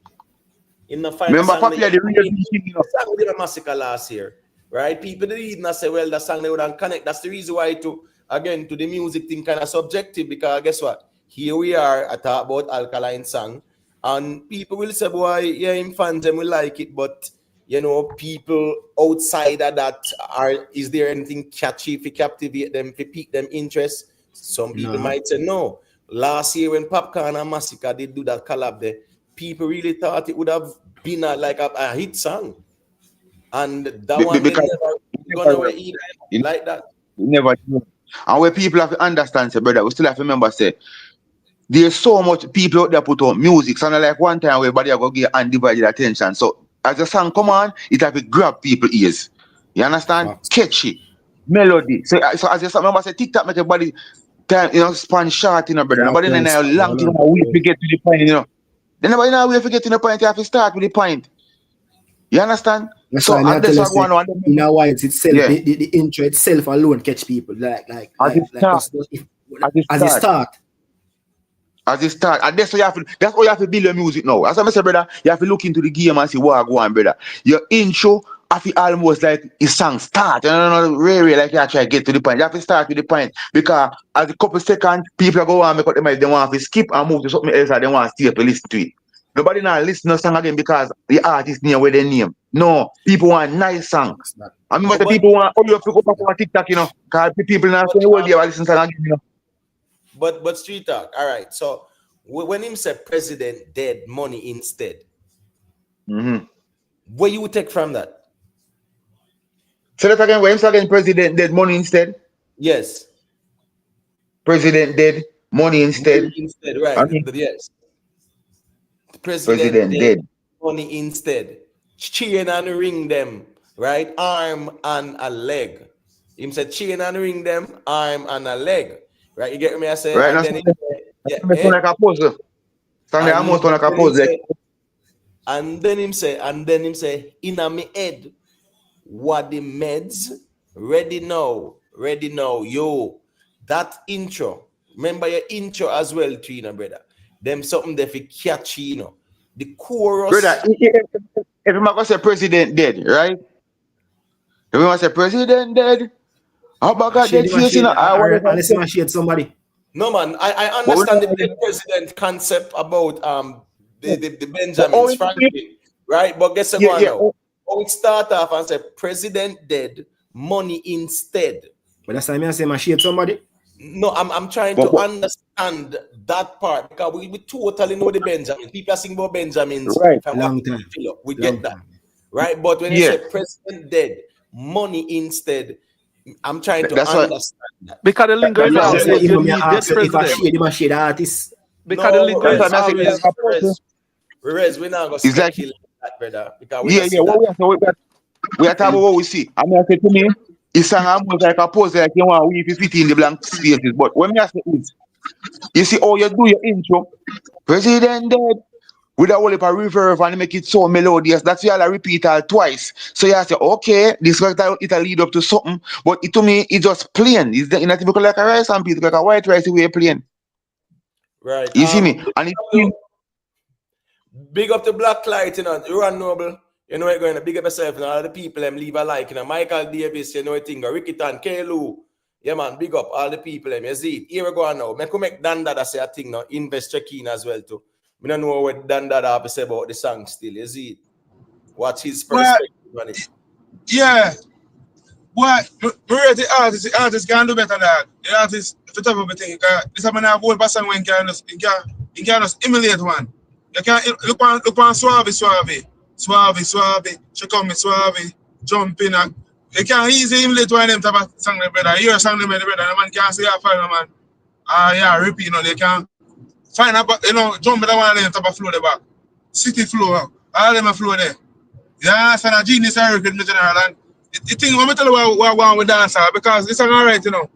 He not find a remember song there Papi yet. had the I real mean, thing, you know. the song did a massacre last year, right? People did not say, well, the song they would connect. That's the reason why to the music thing kind of subjective because guess what? Here we are. I talk about Alkaline song, and people will say, boy, yeah, him fans them will like it, but you know, people outside of that is there anything catchy to captivate them, to pique them interest? Some people No. might say no. Last year when Popcorn and Massacre did do that collab there, people really thought it would have been a hit song. And that one they Because never you gone never, away either you like that. never know. And where people have to understand, say, brother, we still have to remember, say, there's so much people out there put out music. So not like one time where everybody are going to get undivided attention. So as the song come on, it have to grab people ears. You understand? Facts. Catchy. Melody. So as you remember, say TikTok make everybody time, span short, brother. Short Nobody in and a sweet. long thing Hold we on. to get to the point, Then nobody now we forget to the point, you have to start with the point. You understand? That's So why I and tell that's you what say going on. in a white itself, Yeah. the intro itself alone catch people. Like As it start. just if As you start. As you start, and that's how you have to build your music now. As I say, brother, you have to look into the game and see what go on, brother. Your intro, I feel almost like a song start. You know, really like you try to get to the point. You have to start with the point because as a couple seconds, people go on make up the mind, they want to skip and move to something else and they want to stay up to listen to it. Nobody now listen to song again because the artist near where they name. No, people want nice song. I mean, what the people want, you have to go back on TikTok, you know, because the people now say, well, they will listen to song again, you know. But street talk, all right. So when him said president dead, money instead, what you would take from that? Say that again. When him saying president dead, money instead. Yes. President dead, money instead. Money instead, right? I mean, Yes. President dead, money instead. Chain and ring them, right? Arm and a leg. Him said chain and ring them, arm and a leg. Right, you get me? I say, right, and then like a puzzle. Almost like a puzzle. And then him say, in a me head, what the meds ready now, yo. That intro, remember your intro as well, Trina, brother. Them something they fi catchy, you know. The chorus. Brother, if you gonna say president dead, right? If you want to say president dead, how about that dead face, you know? Unless you shade somebody. No man, I understand the dead president concept about the Benjamins, frankly, right? But guess what now? How it start off and say president dead, money instead. But that's why I say my shade somebody. No, I'm trying to understand that part because we totally know the Benjamins. People are singing about Benjamins. Right. Long time. We get that. Right? But when you say president dead, money instead, I'm trying to understand that. Because the lingers are always you need dead president. If I shade artist. Because the lingers always. Whereas we're not going to say kill that, brother. Because we are talking about what we see. I mean, I say to me, it's almost like a pose like you want to fit in the blank spaces. But when me ask is, you see how you do your intro, president dead, with a whole heap of reverb and make it so melodious. That's why I repeat it twice. So you say, okay, this it'll lead up to something, but to me, it's just plain. It's not even like a rice and peas, like a white rice way plain. Right. You see me? And big up the black light, you know, Ron Noble. You know, you're going to big up yourself and all the people them leave a like, you know, Michael Davis, you know, I think, Ricky Tan, Kelu. Yeah, man, big up all the people them. You see it. Here we go now. Make Dan Dada say a thing now. Invest check-in as well too. We don't know what Dan Dada have to say about the song still. You see it. What's his perspective on it? Yeah. But the artist can do better than that. The artist, if you talk about everything, this is a whole person when he can just emulate one. You can look on Suave. She come with Suave, jump in. You can easily emulate one of them type of song, brother. You hear a song, brother. The man can't say a final man. Repeat, you know, they can find out, you know, jump with one of them type of flow the back. City flow, all them flow there. Yeah, so a genius I record in general. And the thing, let me tell you what I want with dancehall, because it's alright, you know.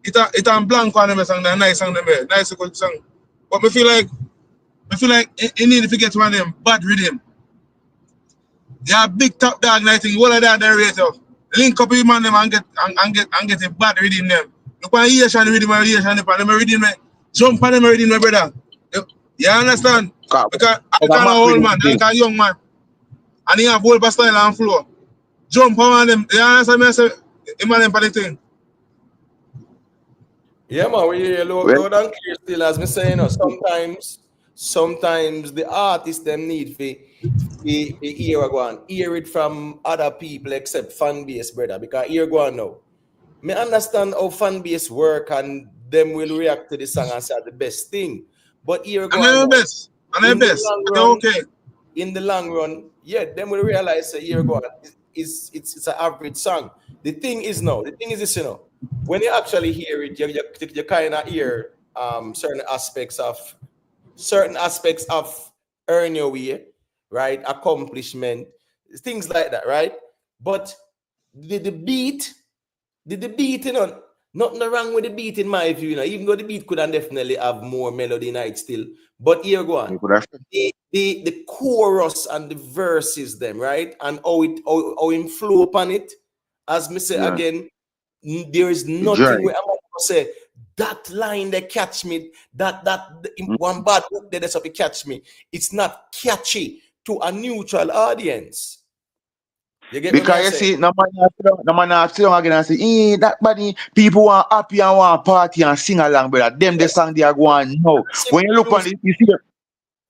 It's a blank on them song, nice song, nice good song. But I feel like you need to get one of them bad rhythm. Yeah, big top dog and I think all of that they rate up. Link up with man them and get a bad rhythm them. Look at Asian rhythm and Asian them rhythm, jump on them rhythm, my brother. You understand? Because I can't old man, I can't young man. And he have whole style and flow. Jump on them. You understand me? I say, man for the thing. Yeah, man, we hear loud and clear still, as me saying, you know, sometimes the artists them need to hear it from other people except fan base, brother. Because here go on now. Me understand how fan base work and them will react to the song and say the best thing. But here go on. Okay. In the long run, yeah, them will realize here go on. It's an average song. The thing is this, you know, when you actually hear it, you kind of hear certain aspects of earn your way, right? Accomplishment, things like that, right? But the beat, you know, nothing wrong with the beat in my view, you know, even though the beat could definitely have more melody in it still. But here go on. The chorus and the verses, them, right? And how it flow upon it. As me say again, there is nothing where I'm going to say that line they catch me, that one bad hook they just catch me. It's not catchy to a neutral audience. You get Because you see, no man have sit down again and say, that body, people want happy and want party and sing along, brother. Them the song they are going now. When you look on it, you see,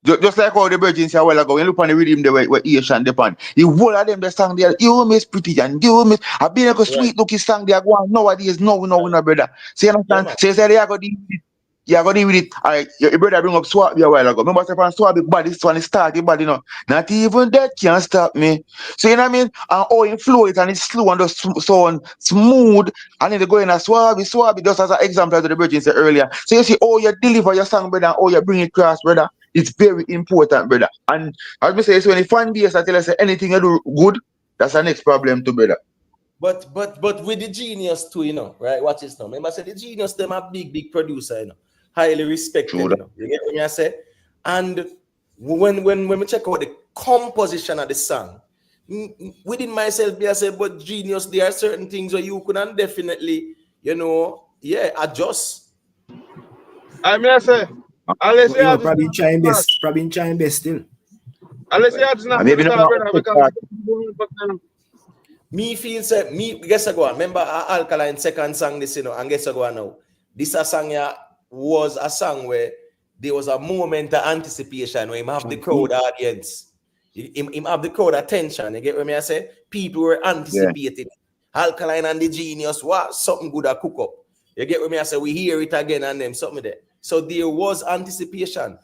just like how the Virgin said a while ago, when you look on the rhythm there where Asian depend, the whole of them the song there, you miss pretty and you miss, I've been like a sweet looking song they are going nowadays, no, brother. See, you understand? So they are going to yeah, go deal with it. All right, your brother bring up Swabby a while ago. Remember, say from Swabby, but this one is started, but you know, not even that can stop me. So you know what I mean? And how it flow it and it's slow and just sound smooth. And then they go in a Swabby, just as an example as the Virgin said earlier. So you see, how you deliver your song, brother, and how you bring it across, brother. It's very important, brother. And as me say, so when the fan base I tell us anything you do good, that's the next problem too, brother. But with the Genius too, you know, right? Watch this now. Remember, I said the Genius, them a big producer, you know. Highly respected, you know. You get what I say? And when we check out the composition of the song, within myself, I say, but Genius, there are certain things where you couldn't definitely, you know, adjust. I mean, I say, unless you have probably trying best still. Unless you have not maybe not because me feel say me guess I go on. Remember Alkaline second song this, you know, and guess I go on now. This a song was a song where there was a moment of anticipation where him have the crowd audience. Him have the crowd attention. You get what I say? People were anticipating. Yeah. Alkaline and the Genius, what something good to cook up. You get what I say? We hear it again and them something there. So there was anticipation.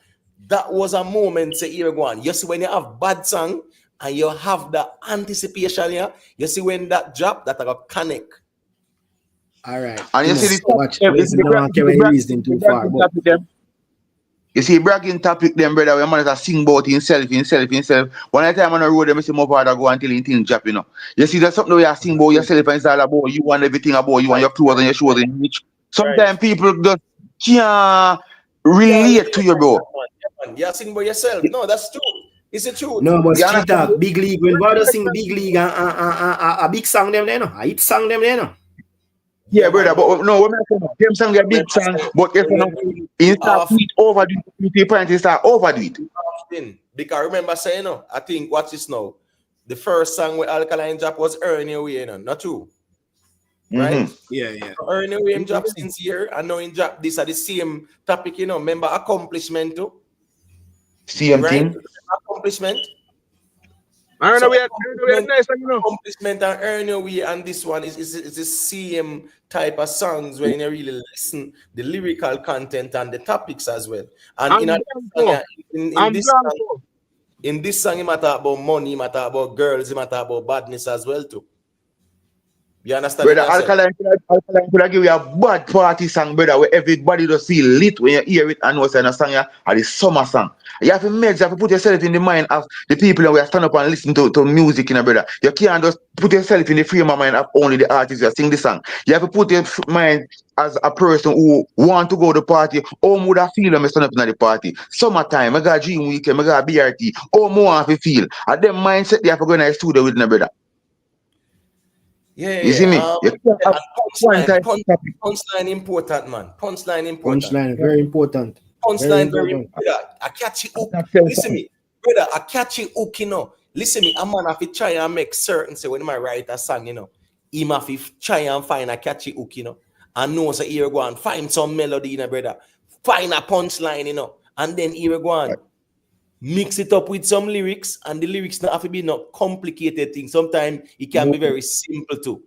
That was a moment, say here go on. You see when you have bad song and you have the anticipation here, you see when that drop, that got connect. All right. And you see you see bragging topic them, brother, when man is sing about himself. One time on the road, them see my father go until anything drop, you know. You see that's something where you sing about yourself and it's all about you and everything about you and your clothes and your shoes and your sometimes people just can't relate to you, bro. You sing about yourself. No, that's true. It's the truth. No, but street talk, big league. When Vybz sing big league a big song them there, no? A hit song them there, no? Yeah, brother, but no, when I say them song a big song, but if you know, instead it overdo it, people start overdo it. Because remember saying, no, I think watch this now. The first song with Alkaline drop was Earn Your Way, no? Not true. Right? Yeah. Earn Your Way in drop since here, and now in drop this at the same topic, you know. Remember accomplishment too? Same thing. Accomplishment. Earn Your Way, nice, you know. Accomplishment and Earn Your Way, and this one is the same type of songs when you really listen the lyrical content and the topics as well. And in this song, you might talk about money, you might talk about girls, you might talk about badness as well too. You understand? Brother, Alkaline could give you a bad party song, brother, where everybody just feel lit when you hear it and know a song are the summer song. You have to put yourself in the mind of the people who stand up and listen to music, you know, brother. You can't just put yourself in the frame of mind of only the artists that sing the song. You have to put your mind as a person who want to go to the party. How would I feel when I stand up in the party? Summertime, I got dream weekend, I got BRT. How more have to feel? And them mindset they have to go in the studio with them, brother. Yeah, you see me? Punchline important, man. Punchline important. Punchline very important. Punchline very important. A catchy hook. Listen me, brother. A catchy hook, you know. Listen me, a man have to try and make certain say when I write a song, you know, he have to try and find a catchy hook, you know, and know say here go and find some melody, you know, brother. Find a punchline, you know, and then here go and mix it up with some lyrics, and the lyrics not have to be no complicated thing. Sometimes it can be very simple too.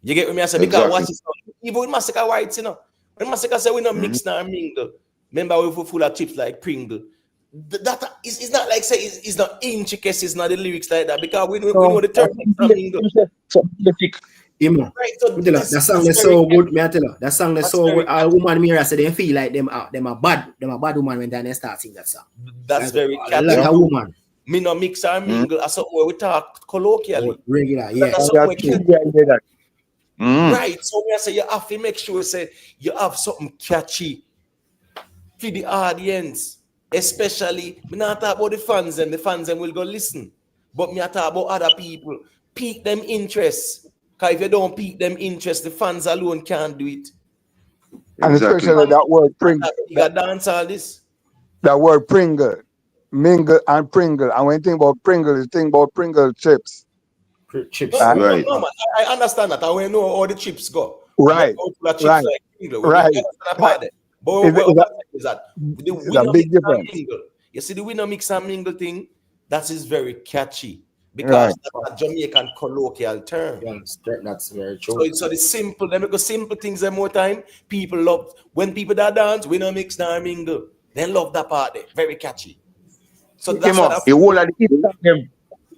You get what I say? Because watch it, even with Massacre Whites, you know, when Massacre say we no mix nor mingle. Remember we full of chips like Pringle. That is not like say it's not intricacies, not the lyrics like that, because we know the term mingle. Right, so that song is so good. Me I tell you, that song is so good. All woman mirror say they feel like them a bad woman when they start sing that song. That's very catchy. Like a woman. Me no mix or mingle. That's where we talk colloquially. Regular, yeah. Right. So me I say you have to make sure say you have something catchy for the audience. Especially me not talk about the fans and the fans and will go listen. But me I talk about other people. Pique them interest. Because if you don't pique them interest, the fans alone can't do it. And Exactly. especially that word You got dance all this. that word Pringle, mingle and Pringle. And when you think about Pringle, you think about Pringle chips. No, Chips. no, Right, no, Right. no, man. I understand that. I want to know how the chips go. But right, how the chips right, like mingle. We right. understand that That part there. But is, what I'm saying is that the is a winner big mix and difference. mingle. You see, the winner mix and mingle thing, that is very catchy Right. because that's a Jamaican colloquial term. Yes, that's very So, true. so the simple, let me go simple things one more time. People love when people that dance, winner mix and mingle. They love that part there. Very catchy. So Pick him that's what up. I The whole of the hit of them.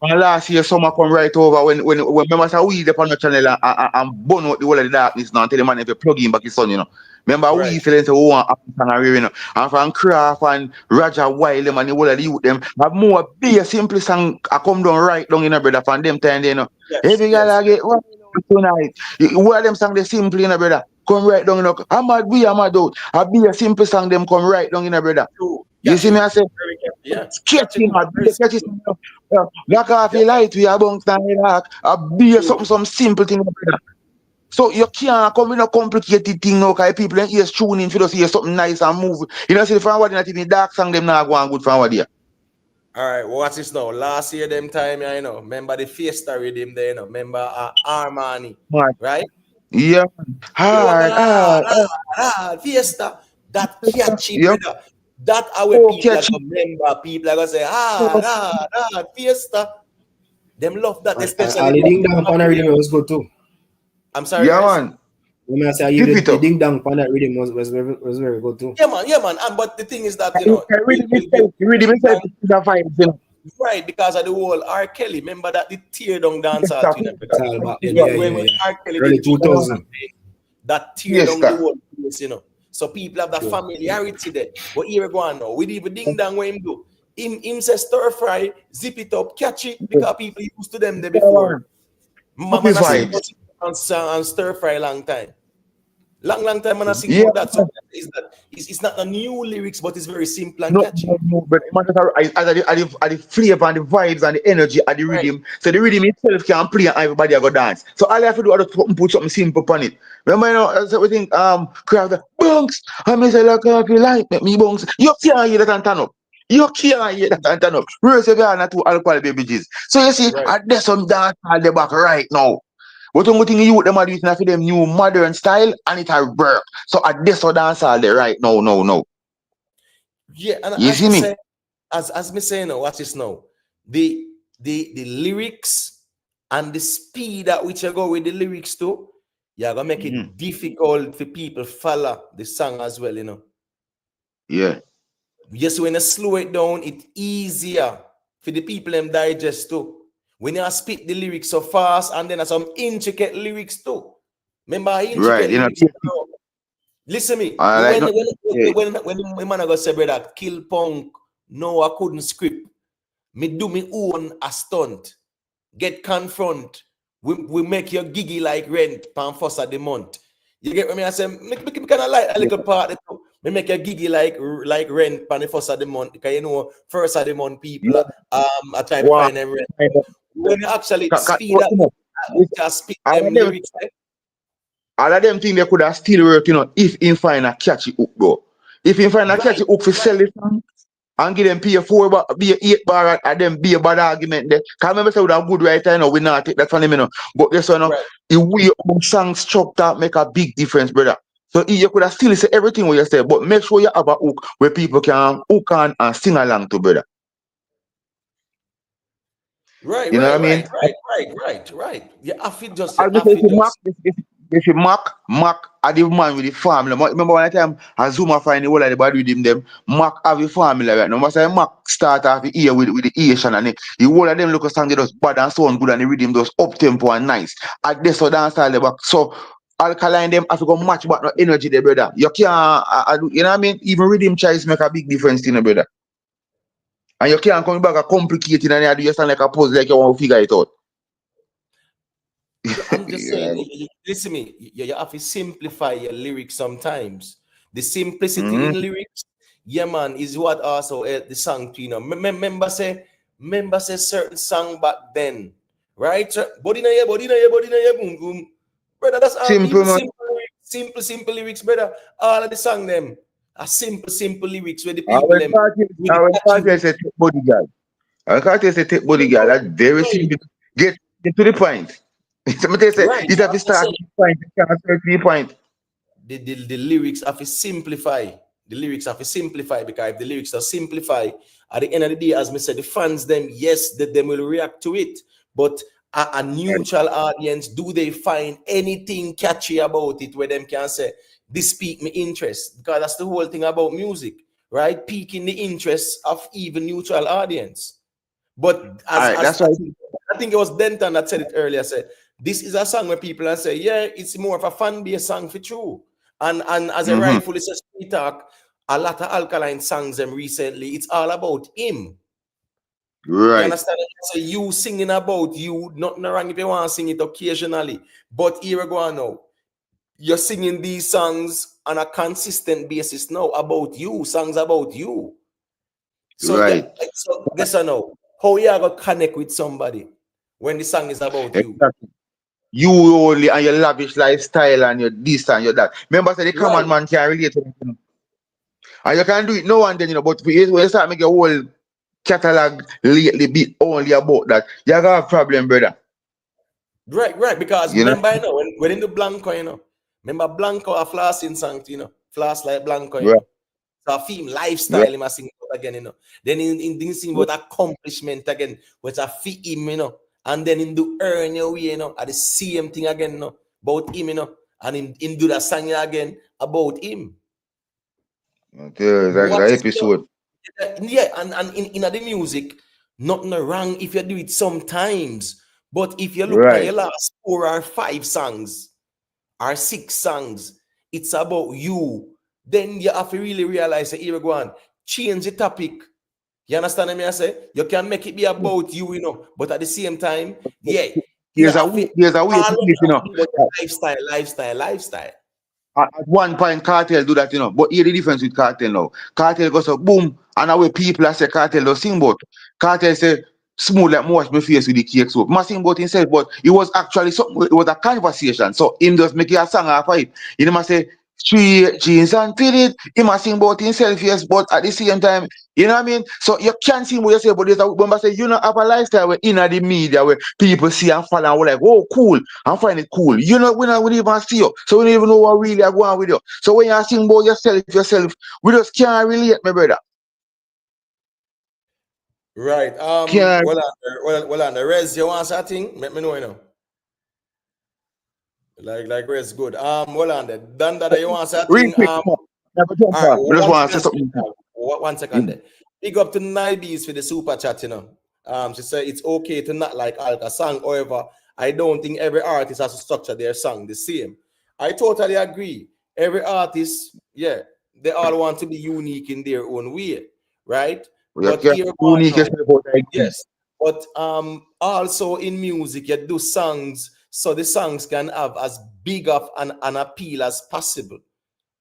And last year, summer come right over when members are we up on the channel and burn out the whole of the darkness now and tell the man if you plug in back his son, you know. Remember, we right. used to say, who want African and you know. And from Craft and Roger Wild, them and the whole of the youth, them have more be a simple song I come down right down in a brother from them time, you know. Yes, Every girl yes. I get one tonight. One of them song they simple in a brother. Come right down, you know. I'm mad, we are mad out. I be a simple song, them come right down in a brother. True. You see me, Catchy. I say, Very catchy. Yeah. catchy, Catchy. man. Very Catchy, simple. Lock off Yeah. your light, we are bounce down the rock. A be True. something, some simple thing, brother. So you can't come with no complicated thing now, because people ain't ears tune in for us hear something nice and move. You know, see the forward, not even dark song, them not going good forward here. All right, what's this now? Last year, them time, you know. Remember the Fiesta rhythm there, you know. Remember Armani, Man. right? Yeah, You know what hard, I hard, Fiesta, that catchy, yeah, brother. That our oh, people are catchy. gonna remember. People are gonna say, Fiesta. Them love that, especially And the the ding dong pan rhythm was good too. I'm sorry, Yeah, Rez. man. When I say I give Keep you it the up. ding dong pan rhythm was very good too. Yeah, man. And but the thing is that you You know, can read it myself, it's a vibe, you know. right, because of the whole R. Kelly. Remember that the tear down dance Yes, hall sir. thing, It's all back then, when, yeah, when, yeah, when yeah. R. Kelly Early did Big Bang 2000. Campaign, that tear Yes, down the sir. whole place, you know. So people have that Sure. familiarity there. But here we go on now. We even ding dong what him do. Him say stir fry, zip it up, catch it, because people used to them there before. Happy Man, I sing vibes. about zip it and stir fry long time. Long time, man, I sing Yeah, about that. So it's not a new lyrics, but it's very simple and no, catchy. but man, the flavor and the vibes and the energy and the Right. rhythm. So the rhythm itself can play and everybody go dance. So all I have to do is put something simple on it. Remember, you know, so we think crowd bunks. I may say like you like make me bunks. You can't hear that and turn up. You can't hear that and turn up. Real say we are not two alcohol beverages. So you see, Right. there's some dance at the back right now. But one thing you them are doing for them new modern style and it will work. So at this dance all there right now, no. Yeah, and You as see me me? say, as me say now, watch this now. The lyrics and the speed at which you go with the lyrics too, you're gonna make it difficult for people follow the song as well, you know. Yeah. Just when you slow it down, it's easier for the people them digest too. When you spit the lyrics so fast and then there's some intricate lyrics too. Remember Right. intricate You know, lyrics? Listen me. I like When no, when yeah. when man I go say brother, kill punk, no, I couldn't script. Me do me own a stunt. Get confront. We make your giggy like rent pan first of the month. You get what I say? Me kind of like a little part there too. Me make your giggy like rent pan the first of the month. Because you know, first of the month people I try to Wow. find them rent. When you actually speed You up, know, just speak all them of them, lyrics. all of them things they could have still work, you know, if in find a catchy hook, bro. If in find a catchy hook for sell it and give them pay a 4 bar, be a 8 bar and then be a bad argument there. Can remember say with a good writer, you know, we not take that from him, you know. But this one, Right. the way your song structure make a big difference, brother. So you could have still say everything what you say, but make sure you have a hook where people can hook on and sing along to, brother. Right. You know what I mean? You have to just, I just say if you Mac are the man with the family. Remember one time as Zuma find the whole of the body with him them, Mac have the family right now. Must say Mac start off the year with the Asian and the whole of them look a song they just bad and sound good and the rhythm just up tempo and nice. At this so dance all the back. So Alkaline them have to go match back no energy there, brother. You can't you know what I mean? Even rhythm choice make a big difference in the brother. And you can't come back a complicated and you sound like a puzzle like you want to figure it out. I'm just saying, Yeah. listen me, you have to simplify your lyrics sometimes. The simplicity Mm-hmm. in lyrics, yeah, man, is what also the song to, you know. Remember say certain song back then, right? Body na yeah, boom, boom. Brother, that's all Simple even man. simple lyrics. Simple lyrics, brother. All of the song them are simple lyrics where the I people will them Kartel say take bodyguard. I will Kartel say take bodyguard. That's very simple. Get to the point. Somebody say right. it have to start at the point. It can't start at the point. The lyrics have to simplify. The lyrics have to simplify because if the lyrics are simplify, at the end of the day, as I said, the fans them, yes, that them will react to it. But a neutral audience, do they find anything catchy about it where them can say, this pique me interest? Because that's the whole thing about music, right? Piquing the interest of even neutral audience. But All right, that's why I think it was Denton that said it earlier, said, this is a song where people are say, yeah, it's more of a fan-based song for true. And as a rightfully says, we talk, a lot of Alkaline songs them recently, it's all about him. right. You understand? So you singing about you, nothing wrong if you want to sing it occasionally. But here we go now. You're singing these songs on a consistent basis now about you, songs about you. So Right. yeah, so guess I know. How you are gonna connect with somebody when the song is about you? Exactly. You only and your lavish lifestyle and your this and your that. Remember, say the common man can relate to it, you know. And you can do it now and then, you know, but when you start making a whole catalog lately be only about that, you have a problem, brother. Right. Because You know? remember, you know, when in the Blanco, you know, remember Blanco a flossing song, you know, floss like Blanco, you Right. know. So a theme lifestyle, Right. he must sing about again, you know. Then in this sing about accomplishment again, which a fit him, you know. And then in the earn your way, you know, at the same thing again, you know, about him, you know. And in do that song again about him. Okay, that's What an is episode. yeah, and in the music, nothing wrong if you do it sometimes. But if you look at your Right. last 4 or 5 songs or 6 songs, it's about you. Then you have to really realize that here we go on, change the topic. You understand what I say? You can make it be about you, you know, but at the same time, yeah, you There's a have to way, there's a way all to of do it it, you have know. to do with lifestyle. At one point, Kartel do that, you know. But here the difference with Kartel now. Kartel goes up, boom, and away people I say Kartel don't sing about. Kartel say smooth like wash my face with the cake soap. Must sing about himself, but it was actually something. It was a conversation. So him just make a song off of it. He must say straight jeans and fit it. He must sing about himself, yes, but at the same time, you know what I mean? So you can't sing what you say, but there's a when I say you know have a lifestyle where in the media where people see and follow and we're like, oh cool, I find it cool. You know, we don't even see you. So we don't even know what really are going with you. So when you sing about yourself, we just can't relate, my brother. Right. Can't Well on the Rez, you want something? Let me know, you know. Like Rez, good. Well on the Danda, you want real something? quick, come on. Never jump All right, on. I just one want to say second. something. 1 second there. Big up to Nibes for the super chat, you know. She said it's okay to not like Alka song. However, I don't think every artist has to structure their song the same. I totally agree. Every artist, yeah, they all want to be unique in their own way, right? You But can't here one unique now, yourself out like this. yes. But also in music, you do songs so the songs can have as big of an appeal as possible,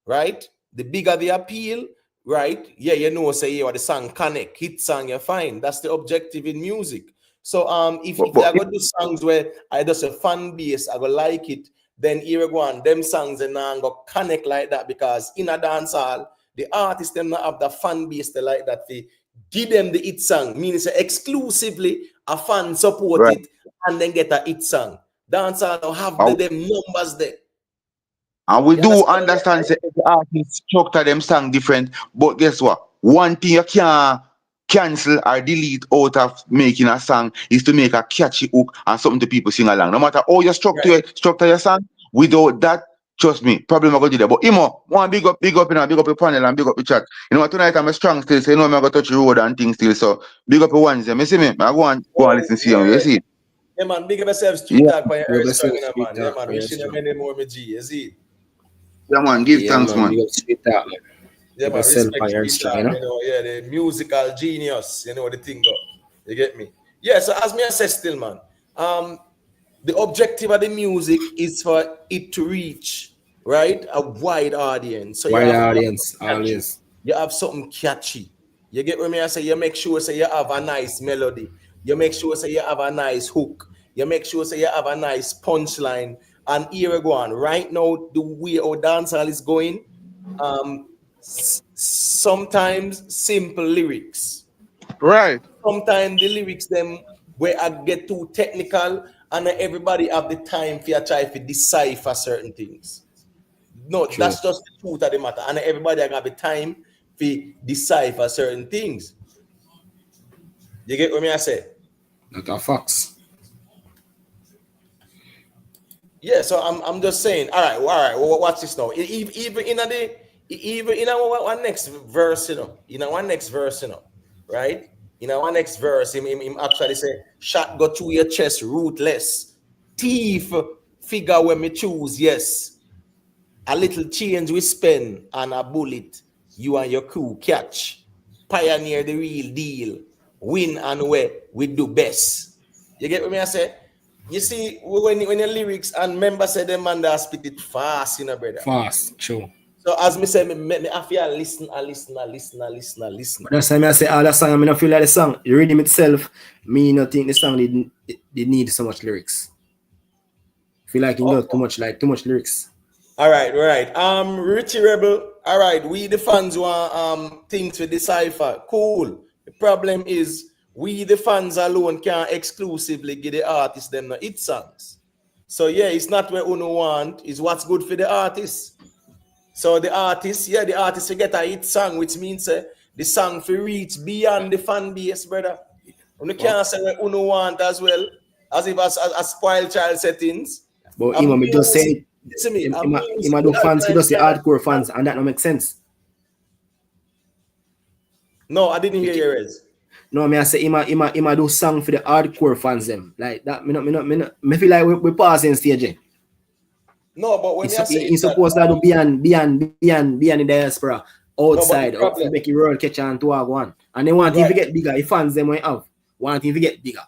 right? The bigger the appeal, right? Yeah, you know, say yeah, the song connect, hit song, you're fine. That's the objective in music. So if But I go do songs where I just a fan base, I go like it, then here we go on, them songs and now go connect like that because in a dance hall, the artists them not have the fan base they like that they give them the hit song, meaning say exclusively a fan support right. it and then get a hit song. Dance hall now have And them numbers there. and we You do understand? understand say every artist structure them song different, but guess what? One thing you can't cancel or delete out of making a song is to make a catchy hook and something to people sing along. No matter how you structure your song, without that, trust me, problem I go do that. But Imo, one big up, you know, big up the panel and big up the chat. You know what, tonight I'm a strong still, so you know I'm gonna touch the road and things still. So big up the ones, you see me? I go and listen to you, you see? Yeah, man, big up yourself, street Yeah, talk by your Big up earth strong, yourself, you know, street man. Yeah, talk, man, for your wishing you strong. many more, my G, you see? yeah man, give Yeah, thanks, man. man. Big up street talk, man. Yeah, Big up man, yourself respect on your street strong, talk, you know? you know, yeah, the musical genius, you know, the thing go. You get me? Yeah, so as me I said still, man, the objective of the music is for it to reach, right, a wide audience. So you Wide have to have audience, something catchy. always. You have something catchy. You get what me I say? You make sure say you have a nice melody. You make sure say you have a nice hook. You make sure say you have a nice punchline. and era go on. Right now, the way our dancehall is going, sometimes simple lyrics. Right. Sometimes the lyrics them where I get too technical and everybody have the time for try to decipher certain things. No, True. that's just the truth of the matter. And everybody have the time to decipher certain things. You get what I say? That are facts. Yeah, so I'm just saying. All right. Well, watch this now. Even in our next verse, right? In our next verse, him actually say, "Shot go through your chest, rootless, thief figure when me choose, yes. A little change we spend and a bullet you and your crew catch. Pioneer the real deal. Win and we do best." You get what I say? You see, when your lyrics and members say them man that spit it fast, brother. Fast, true. So as me say, me have to listen. But that's why I say all that song, I mean, I feel like the song, the rhythm itself, me not think the song did need so much lyrics. I feel like it got too much lyrics. All right. Richie Rebel. All right, we the fans want things to decipher. Cool. The problem is we the fans alone can't exclusively give the artists them no hit songs. So yeah, it's not what Uno want, it's what's good for the artist. So the artist will get a hit song, which means the song will reach beyond the fan base, brother. You can't say what Uno want as well, as if as spoiled child settings. But Imam, me just say, listen me, Imam do fans, he does the hardcore fans, and that don't make sense. No, I didn't hear your words. No, I say Ima do song for the hardcore fans them. Like that, me feel like we passing stage. No, but when he's supposed to do beyond the diaspora, outside, up to make it world catch on to one. And they want him to get bigger. The fans them we have want him to get bigger.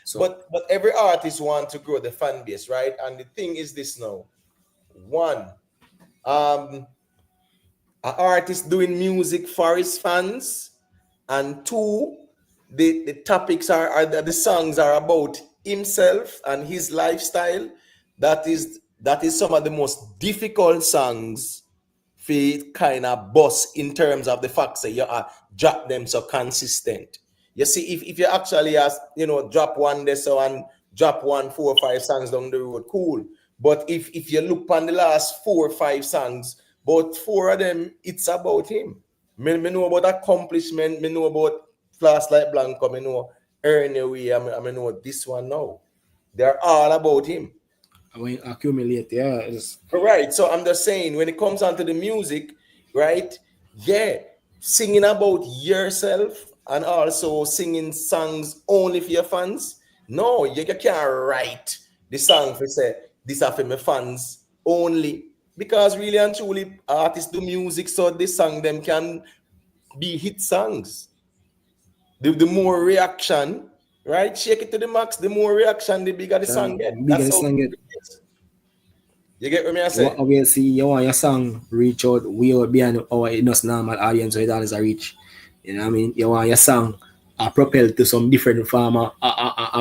So but every artist want to grow the fan base, right? And the thing is this now. One, an artist doing music for his fans, and two, the topics are the songs are about himself and his lifestyle. That is some of the most difficult songs for kind of boss in terms of the fact that you are drop them so consistent. You see, if you actually drop one this and drop 4 or 5 songs down the road, cool. But if you look on the last 4 or 5 songs, about 4 of them, it's about him. Me know about accomplishment, me know about Flash Like Blanco, me know Earn Away, I know this one now. They're all about him. When accumulate, yeah. Right. So I'm just saying, when it comes onto the music, right? Yeah, singing about yourself and also singing songs only for your fans. No, you can't write the song for say this are for my fans only, because really and truly artists do music so this song them can be hit songs. The more reaction, right? Shake it to the max. The more reaction, the bigger the song get. Bigger the song get. You get what I say? Obviously, you want your song reach out way out beyond our normal audience, so it always a reach. You know what I mean? You want your song propel to some different form a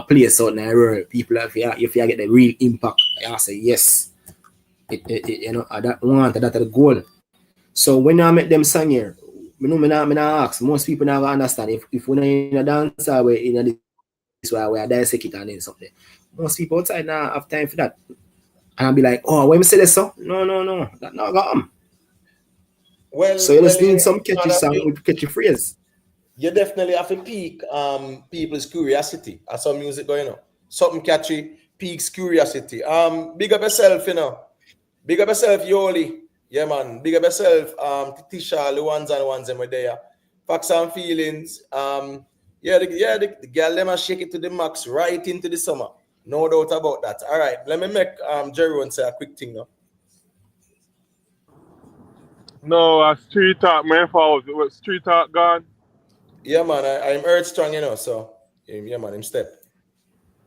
place out in the world. People, if you get the real impact, I say yes. That want that the goal. So when I make them song here, I ask most people never understand if we're in a dance or in this way we are dissect it and then something. Most people outside now have time for that. And I'll be like, oh, when we say this song? No, that not got Well, so you just need some catchy song with catchy phrase. You definitely have to pique people's curiosity at some music going on. Something catchy, piques curiosity. Big up yourself, Big up yourself, Yoli. Yeah, man. Big up yourself, Tisha, the ones them were there. Facts and feelings. The girl them shake it to the max right into the summer. No doubt about that. All right, let me make Jerome say a quick thing now. No, street talk, man. For street talk gone. Yeah, man. I'm earth strong, so yeah, man. I'm step.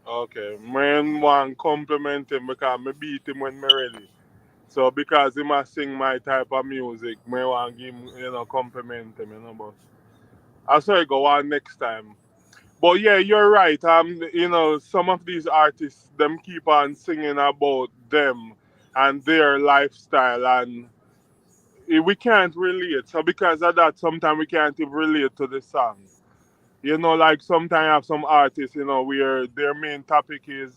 Okay, man. Want compliment him because me beat him when me ready. So because he must sing my type of music, me want give him, compliment him, but I saw it go on next time. But yeah, you're right. Some of these artists, them keep on singing about them and their lifestyle, and we can't relate. So because of that, sometimes we can't even relate to the song. You know, like sometimes I have some artists, you know, where their main topic is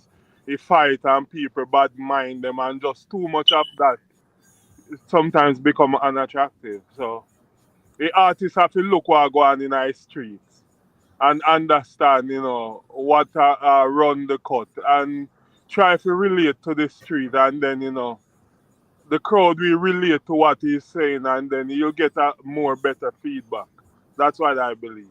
a fight and people bad mind them, and just too much of that sometimes become unattractive. So the artists have to look what go on in our streets and understand, you know, what run the cut and try to relate to the street, and then, you know, the crowd will relate to what he's saying, and then you'll get a more better feedback. That's what I believe.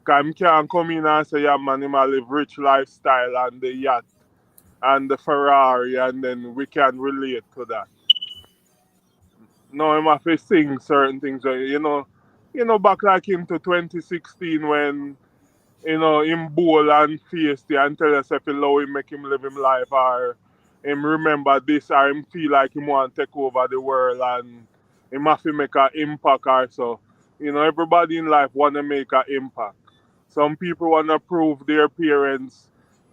Cause you can't come in and say, yeah, man, him a live rich lifestyle and the yacht and the Ferrari, and then we can relate to that. No, him have to sing certain things, you know, back like into 2016 when, you know, him bowl and feisty and tell us if he allow him make him live him life, or him remember this, or him feel like him want to take over the world and him have to make an impact or so. You know, everybody in life want to make an impact. Some people want to prove their parents,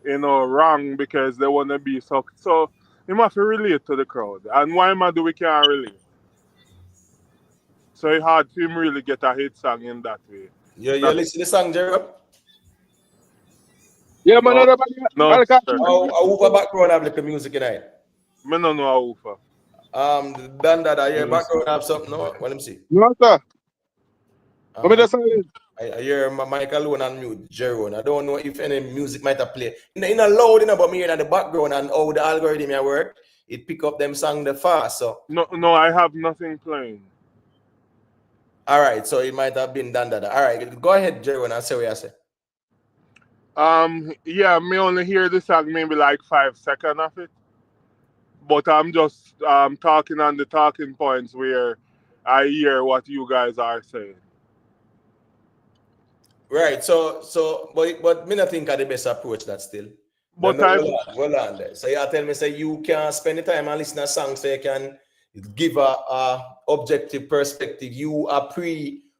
you know, wrong because they want to be so. So him have to relate to the crowd. And why man do we can't relate? So it's hard for him really get a hit song in that way. You listen to the song, Jerry? Yeah, man, everybody. No, sir. How over background have like music tonight? Me no know how over. Dandada, your background have something, no? Let me see. No, sir. Come here, silent. I hear my mic alone and mute, Jerome. I don't know if any music might have played. In a loud, but me in the background and how the algorithm work, it pick up them song the fast. So no, I have nothing playing. All right, so it might have been Dandada. All right, go ahead, Jerome, and say what you say. Yeah, me only hear the song maybe like 5 seconds of it, but I'm just talking on the talking points where I hear what you guys are saying. Right, but me not think of the best approach that still. But well on there. So you tell me say you can spend the time and listen to songs so you can give a objective perspective. You are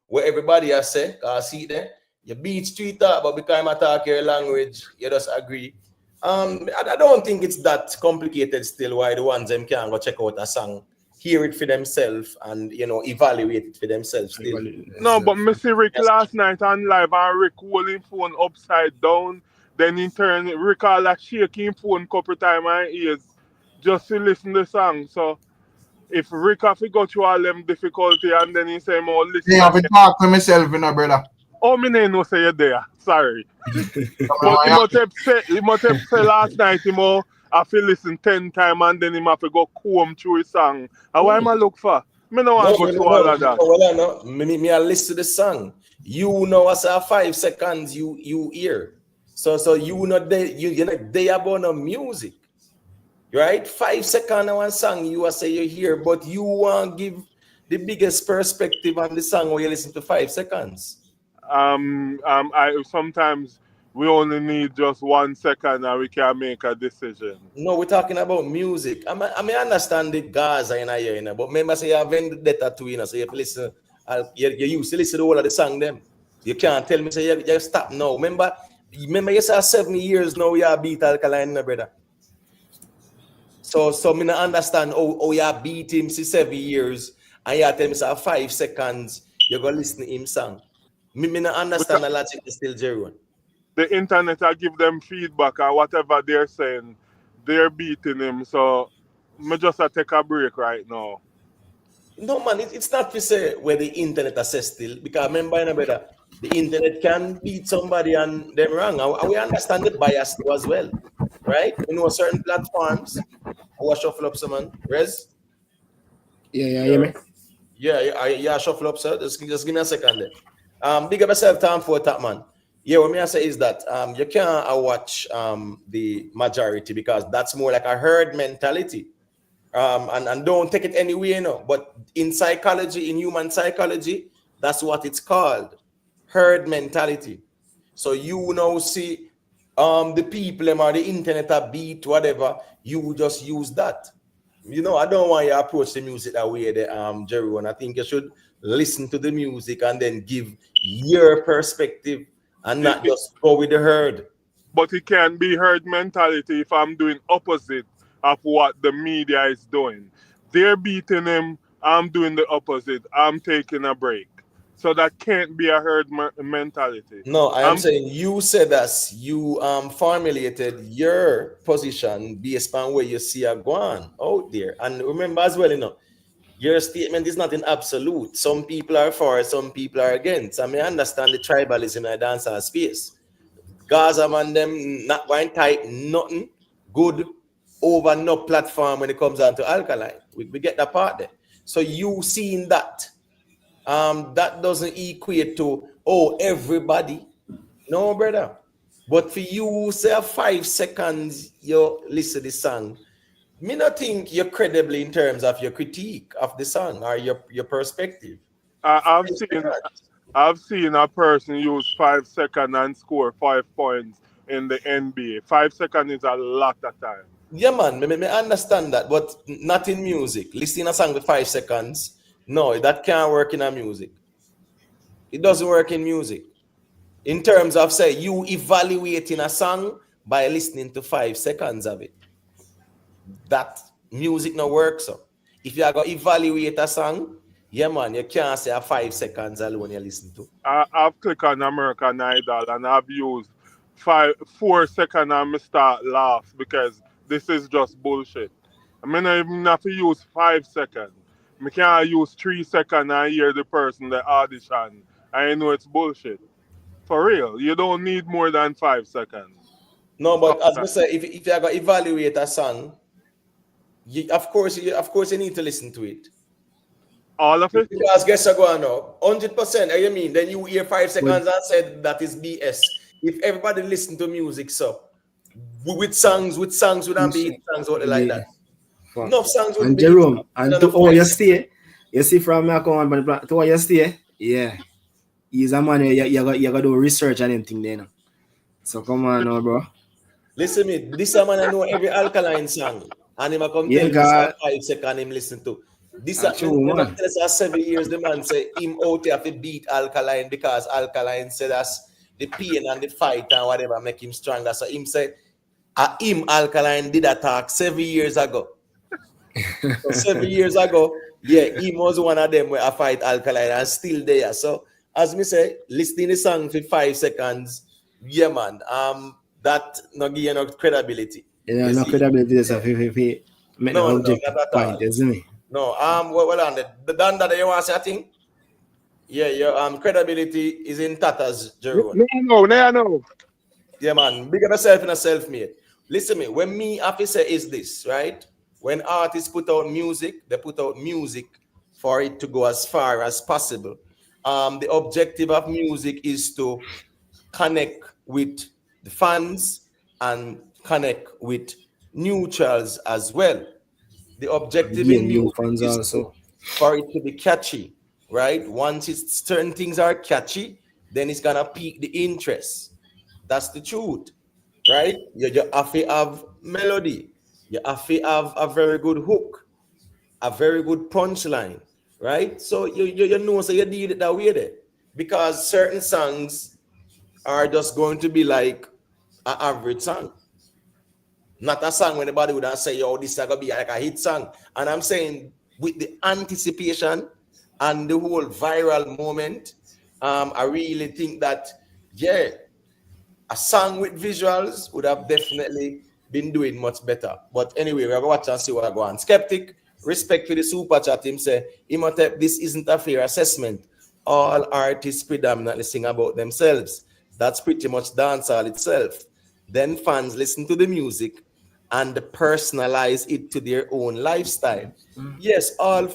what everybody has said. See there. You beat street talk, but because I talk your language, you just agree. I don't think it's that complicated still why the ones them can go check out a song, hear it for themselves, and you know, evaluate it for themselves still. No, but me see Rick last night on live, and Rick holding phone upside down. Then in turn Rick all like shaking phone couple times and ears just to listen to the song. So if Rick have to go through all them difficulty and then he say more listen. Yeah, I have to talk to myself, you know, brother. Oh, me no say you're there. Sorry. But he must have said last night he more have to listen 10 times and then he have to go comb through his song. And why am I look for? Me no want to go through all of that. Well, no. Me I listen to the song. You know, as 5 seconds you hear. So you not there, you're not there about no music. Right? 5 seconds on one song you say you hear, but you want to give the biggest perspective on the song where you listen to 5 seconds. I sometimes we only need just 1 second and we can make a decision. No, we're talking about music. I mean, understand the Gaza in here, you know, but remember say you have vendetta too, you know, so you have to listen. You used to listen to all of the song them. You can't tell me say you stop now. Remember you say 7 years now you beat Alkaline, brother. So me not understand how you beat him for 7 years and you tell me say 5 seconds you're gonna listen to him song. Me not understand the logic still, Jerry. The internet, I give them feedback or whatever they're saying, they're beating him. So me just take a break right now. No man, it's not to say where the internet assess still, because remember, brother, the internet can beat somebody and them wrong. And we understand the bias too as well, right? You know, certain platforms, I will shuffle up someone. Rez? Yeah, hear me? Yeah, shuffle up, sir. Just give me a second there. Big up yourself, time for that, man. Yeah, what me I say is that you can't watch the majority because that's more like a herd mentality. And don't take it anywhere, you know. But in psychology, in human psychology, that's what it's called. Herd mentality. So you now see the people or the internet are beat, whatever, you just use that. You know, I don't want you to approach the music that way, Jerry. And I think you should listen to the music and then give your perspective and not just go with the herd. But it can be herd mentality if I'm doing opposite of what the media is doing. They're beating him. I'm doing the opposite. I'm taking a break. So that can't be a herd mentality. No, I am saying you said that you formulated your position based on where you see a guan out there. And remember as well, your statement is not in absolute. Some people are for, some people are against. I mean, I understand the tribalism in a dancehall space. Gaza man them not going type nothing good over no platform when it comes down to Alkaline. We get that part there. So you seeing that. That doesn't equate to everybody. No, brother. But for you, say 5 seconds, you listen to the song. Me not think you're credible in terms of your critique of the song or your perspective. I've seen a person use 5 seconds and score 5 points in the NBA. 5 seconds is a lot of time. Yeah, man, me understand that, but not in music. Listening a song with 5 seconds, no, that can't work in a music. It doesn't work in music. In terms of, say, you evaluating a song by listening to 5 seconds of it. That music no works. So if you are going to evaluate a song, yeah, man, you can't say a 5 seconds alone you listen to. I've clicked on American Idol and I've used 4 seconds and I start laugh because this is just bullshit. I mean, I even have to use 5 seconds. I can't use 3 seconds and hear the person the audition. I know it's bullshit. For real, you don't need more than 5 seconds. No, but as I say, if you are going to evaluate a song, of course you need to listen to it. All of it? Because guess what going on? 100%. You mean then you hear 5 seconds and said that is BS. If everybody listen to music, so with songs would not be songs or like that. No songs would and be. Jerome, and to all you stay, you see from my account, but to all you stay, yeah. He's a man, you got to do research and anything there. So come on now, bro. Listen me, this man I know every Alkaline song. And him come tell me 5 seconds him listen to. This man tell us 7 years the man say him out here to beat Alkaline because Alkaline said that's the pain and the fight and whatever make him stronger. So him say Alkaline did attack 7 years ago. So 7 years ago, yeah, he was one of them where I fight Alkaline and still there. So as me say, listening the song for 5 seconds, yeah man, that not give you no credibility. Yeah, no credibility is a no, not at all. Isn't it? No, well on the done that you want to say a thing? Yeah, your credibility is in tatters, Jerome. No. Yeah, man, big up yourself in a self-made. Listen me, when me have to say is this, right? When artists put out music, they put out music for it to go as far as possible. The objective of music is to connect with the fans and connect with neutrals as well. The objective in music is for it to be catchy, right? Once certain things are catchy, then it's gonna pique the interest. That's the truth, right? You have to have melody. You have to have a very good hook, a very good punchline, right? So you know, so you need it that way there. Because certain songs are just going to be like an average song. Not a song when anybody would say, yo, this is going to be like a hit song. And I'm saying with the anticipation and the whole viral moment, I really think that, yeah, a song with visuals would have definitely been doing much better. But anyway, we're going to watch and see what I go on. Skeptic, respect for the super chat. Him say, Imhotep, this isn't a fair assessment. All artists predominantly sing about themselves. That's pretty much dancehall itself. Then fans listen to the music and personalize it to their own lifestyle. Yes, all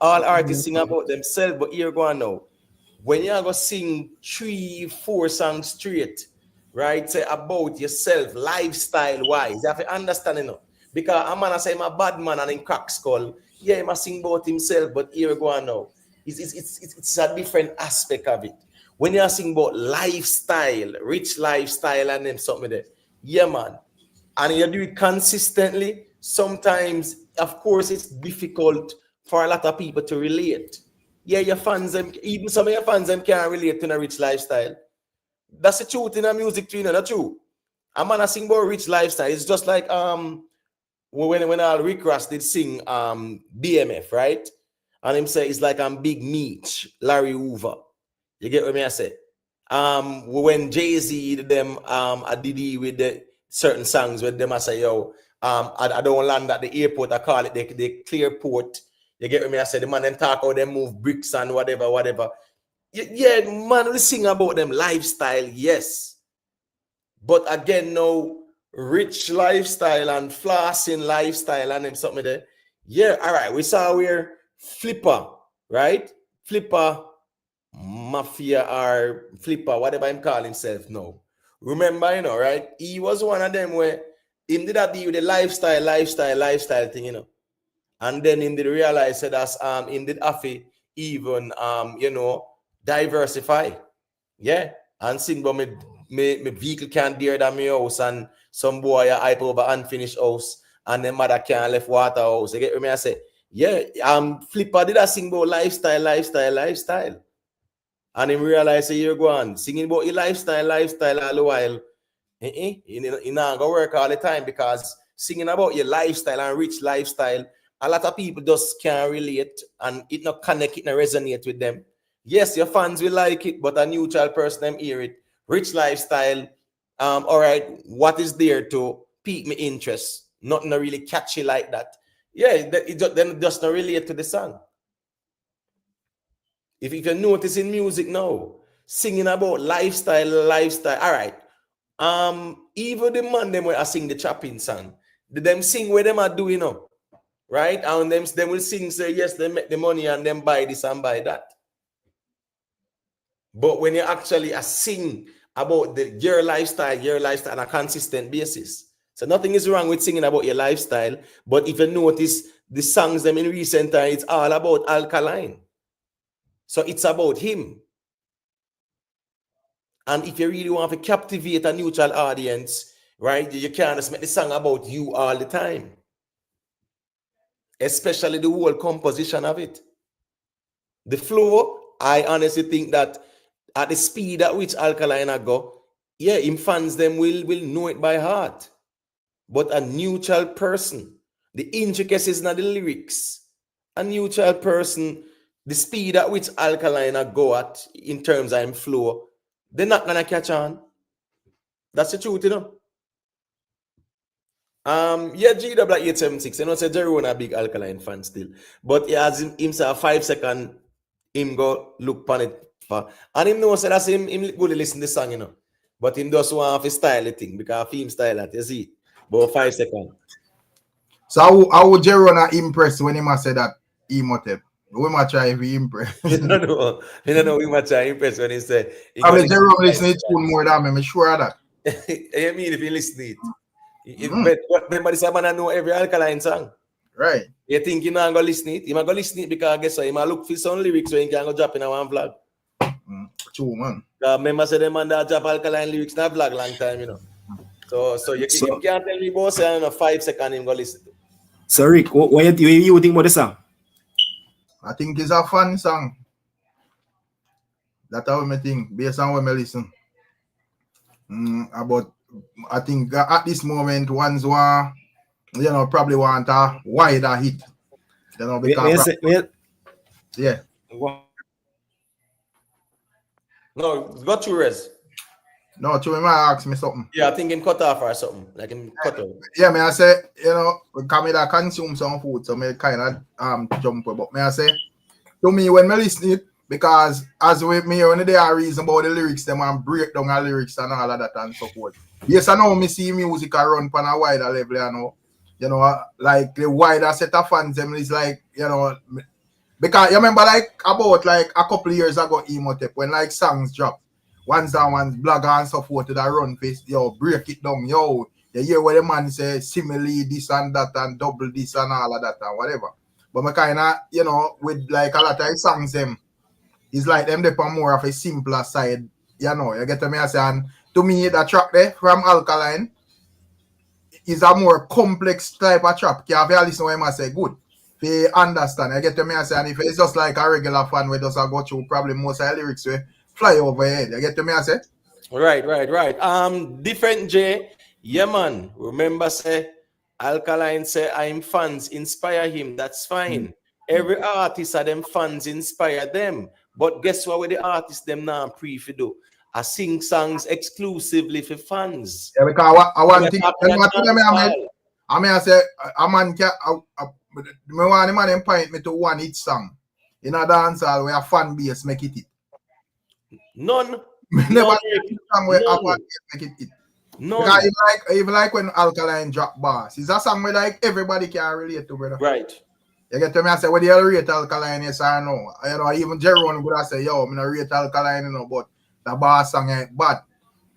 artists sing about themselves, but here go on now. When you're going to sing 3-4 songs straight, right, say about yourself, lifestyle-wise, you have to understand, because I'm going to say I'm a bad man and in crack skull, yeah, he must sing about himself, but here go on now. It's a different aspect of it. When you're singing about lifestyle, rich lifestyle and then something there, yeah, man. And you do it consistently, sometimes, of course, it's difficult for a lot of people to relate. Yeah, your fans, even some of your fans can't relate to a rich lifestyle. That's the truth in a music too, that's true. A man sing about rich lifestyle. It's just like, what when Rick Ross did sing BMF, right? And him say it's like I'm Big Meech, Larry Hoover. You get what I say? When Jay-Z did them Diddy with the certain songs with them, I say, yo, I don't land at the airport, I call it the clear port. You get what I say? The man them talk how they move bricks and whatever. Yeah, man, we sing about them lifestyle, yes. But again, no rich lifestyle and flossing lifestyle and them something there. Yeah, all right. We saw where Flipper, right? Flipper Mafia or Flipper, whatever I'm calling himself now. Remember, you know, right? He was one of them where him did that deal with the lifestyle thing, you know. And then him did realize that him did have to even you know, diversify. Yeah. And sing about my vehicle can't dare than my house, and some boy hype over unfinished house, and then mother can't left water house. You get what I say? Yeah, Flipper did a sing about lifestyle. And him realize you're going singing about your lifestyle all the while. You not gonna work all the time, because singing about your lifestyle and rich lifestyle, a lot of people just can't relate, and it not connect, it not resonate with them. Yes, your fans will like it, but a neutral person them hear it. Rich lifestyle, all right, what is there to pique my interest? Nothing really catchy like that. Yeah, it just not relate to the song. If you notice in music now, singing about lifestyle, all right. Even the man them where I sing the chopping song, them sing where them are doing now, right? And them will sing, say yes, they make the money and then buy this and buy that. But when you actually sing about your lifestyle on a consistent basis. So nothing is wrong with singing about your lifestyle, but if you notice the songs them in recent time, it's all about Alkaline. So it's about him. And if you really want to captivate a neutral audience, right, you can't just make the song about you all the time. Especially the whole composition of it. The flow, I honestly think that at the speed at which Alkaline go, yeah, him fans them will know it by heart. But a neutral person, the intricacies in the lyrics, a neutral person, the speed at which Alkaline go at in terms of him flow, they're not gonna catch on. That's the truth, you know. Yeah, GW876. You know, say Jerry a big Alkaline fan still, but he has himself 5 seconds. Him go look pan it for, and him know say that's him go listen to the song, you know. But him just want to style the thing because him style that, you see. But 5 seconds. So how would Jerona impress when he must say that Imhotep? We might try if he impress. You don't know we might try impress when he say. I mean, Jerome listen to tune more than me. I'm sure of that. I mean, if you listen to it. But remember this man know every Alkaline song. Right. You think you not gonna listen it? You might go listen it because I guess so. You might look for some lyrics so you can go drop in a one vlog. True, man. Remember say the man that drop Alkaline lyrics in a vlog long time, you know. So you can't tell me about say in a 5 seconds him go listen to. So Rick, what you think about the song? I think it's a fun song. That's how I think, based on what I listen. About I think at this moment ones want, you know, probably want a wider hit. You know, because yeah. No, got you res. No, to me might ask me something. Yeah, I think him cut off or something. Like him cut off. Yeah, me I say, you know, because I consume some food, so me kind of jump. But me I say, to me when me listen it, because as with me when they are reason about the lyrics, them and break down the lyrics and all of that and so forth. Yes, I know me see music run on a wider level, you know, like the wider set of fans, them is like, you know, because you remember like about like a couple of years ago, Imhotep, when like songs drop, ones and ones, blogger and so forth, that run face, yo, break it down, yo, you hear what the man say, simile this and that and double this and all of that and whatever. But me kind of, you know, with like a lot of songs, them, it's like them depend more of a simpler side, you know, you get me? I say, and to me, that track there from Alkaline is a more complex type of track. You have to listen to what I say, good. They understand. I get me? I say, and if it's just like a regular fan where just go through probably most of the lyrics we fly over your head. You get me? I say? Right. Different J. Yeah, man. Remember, say, Alkaline say I'm fans inspire him. That's fine. Every artist of them fans inspire them. But guess what with the artists them now pre for do? I sing songs exclusively for fans. Yeah, because I want to I mean, I say, a man can, me want the man point me to one hit song. In a dancehall where a fan base make it hit. None. Never song where a fan base make it hit. None. Because even like when Alkaline drop bars, it's a song where like everybody can relate to, brother. Right. You get to me, I say, whether you rate Alkaline, yes or no. You know, even Jerome would have say, yo, I'm not rate Alkaline, you know, but the bar song ain't bad.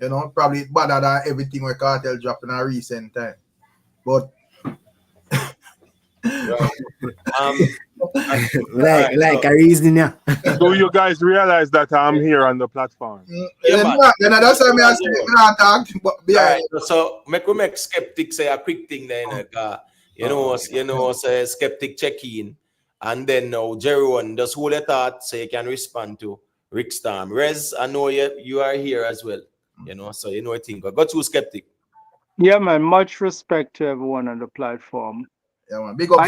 You know, probably better than everything where Kartel dropped in a recent time. But like a reason, yeah. Do you guys realize that I'm here on the platform? Yeah, then that's why I say, right. So make skeptic say a quick thing then, say skeptic check in, and then now Jeroen just hold a thought so you can respond to Rick Storm. Rez, I know you are here as well, so I think. Go to skeptic. Yeah, man. Much respect to everyone on the platform. Yeah, man. Big up.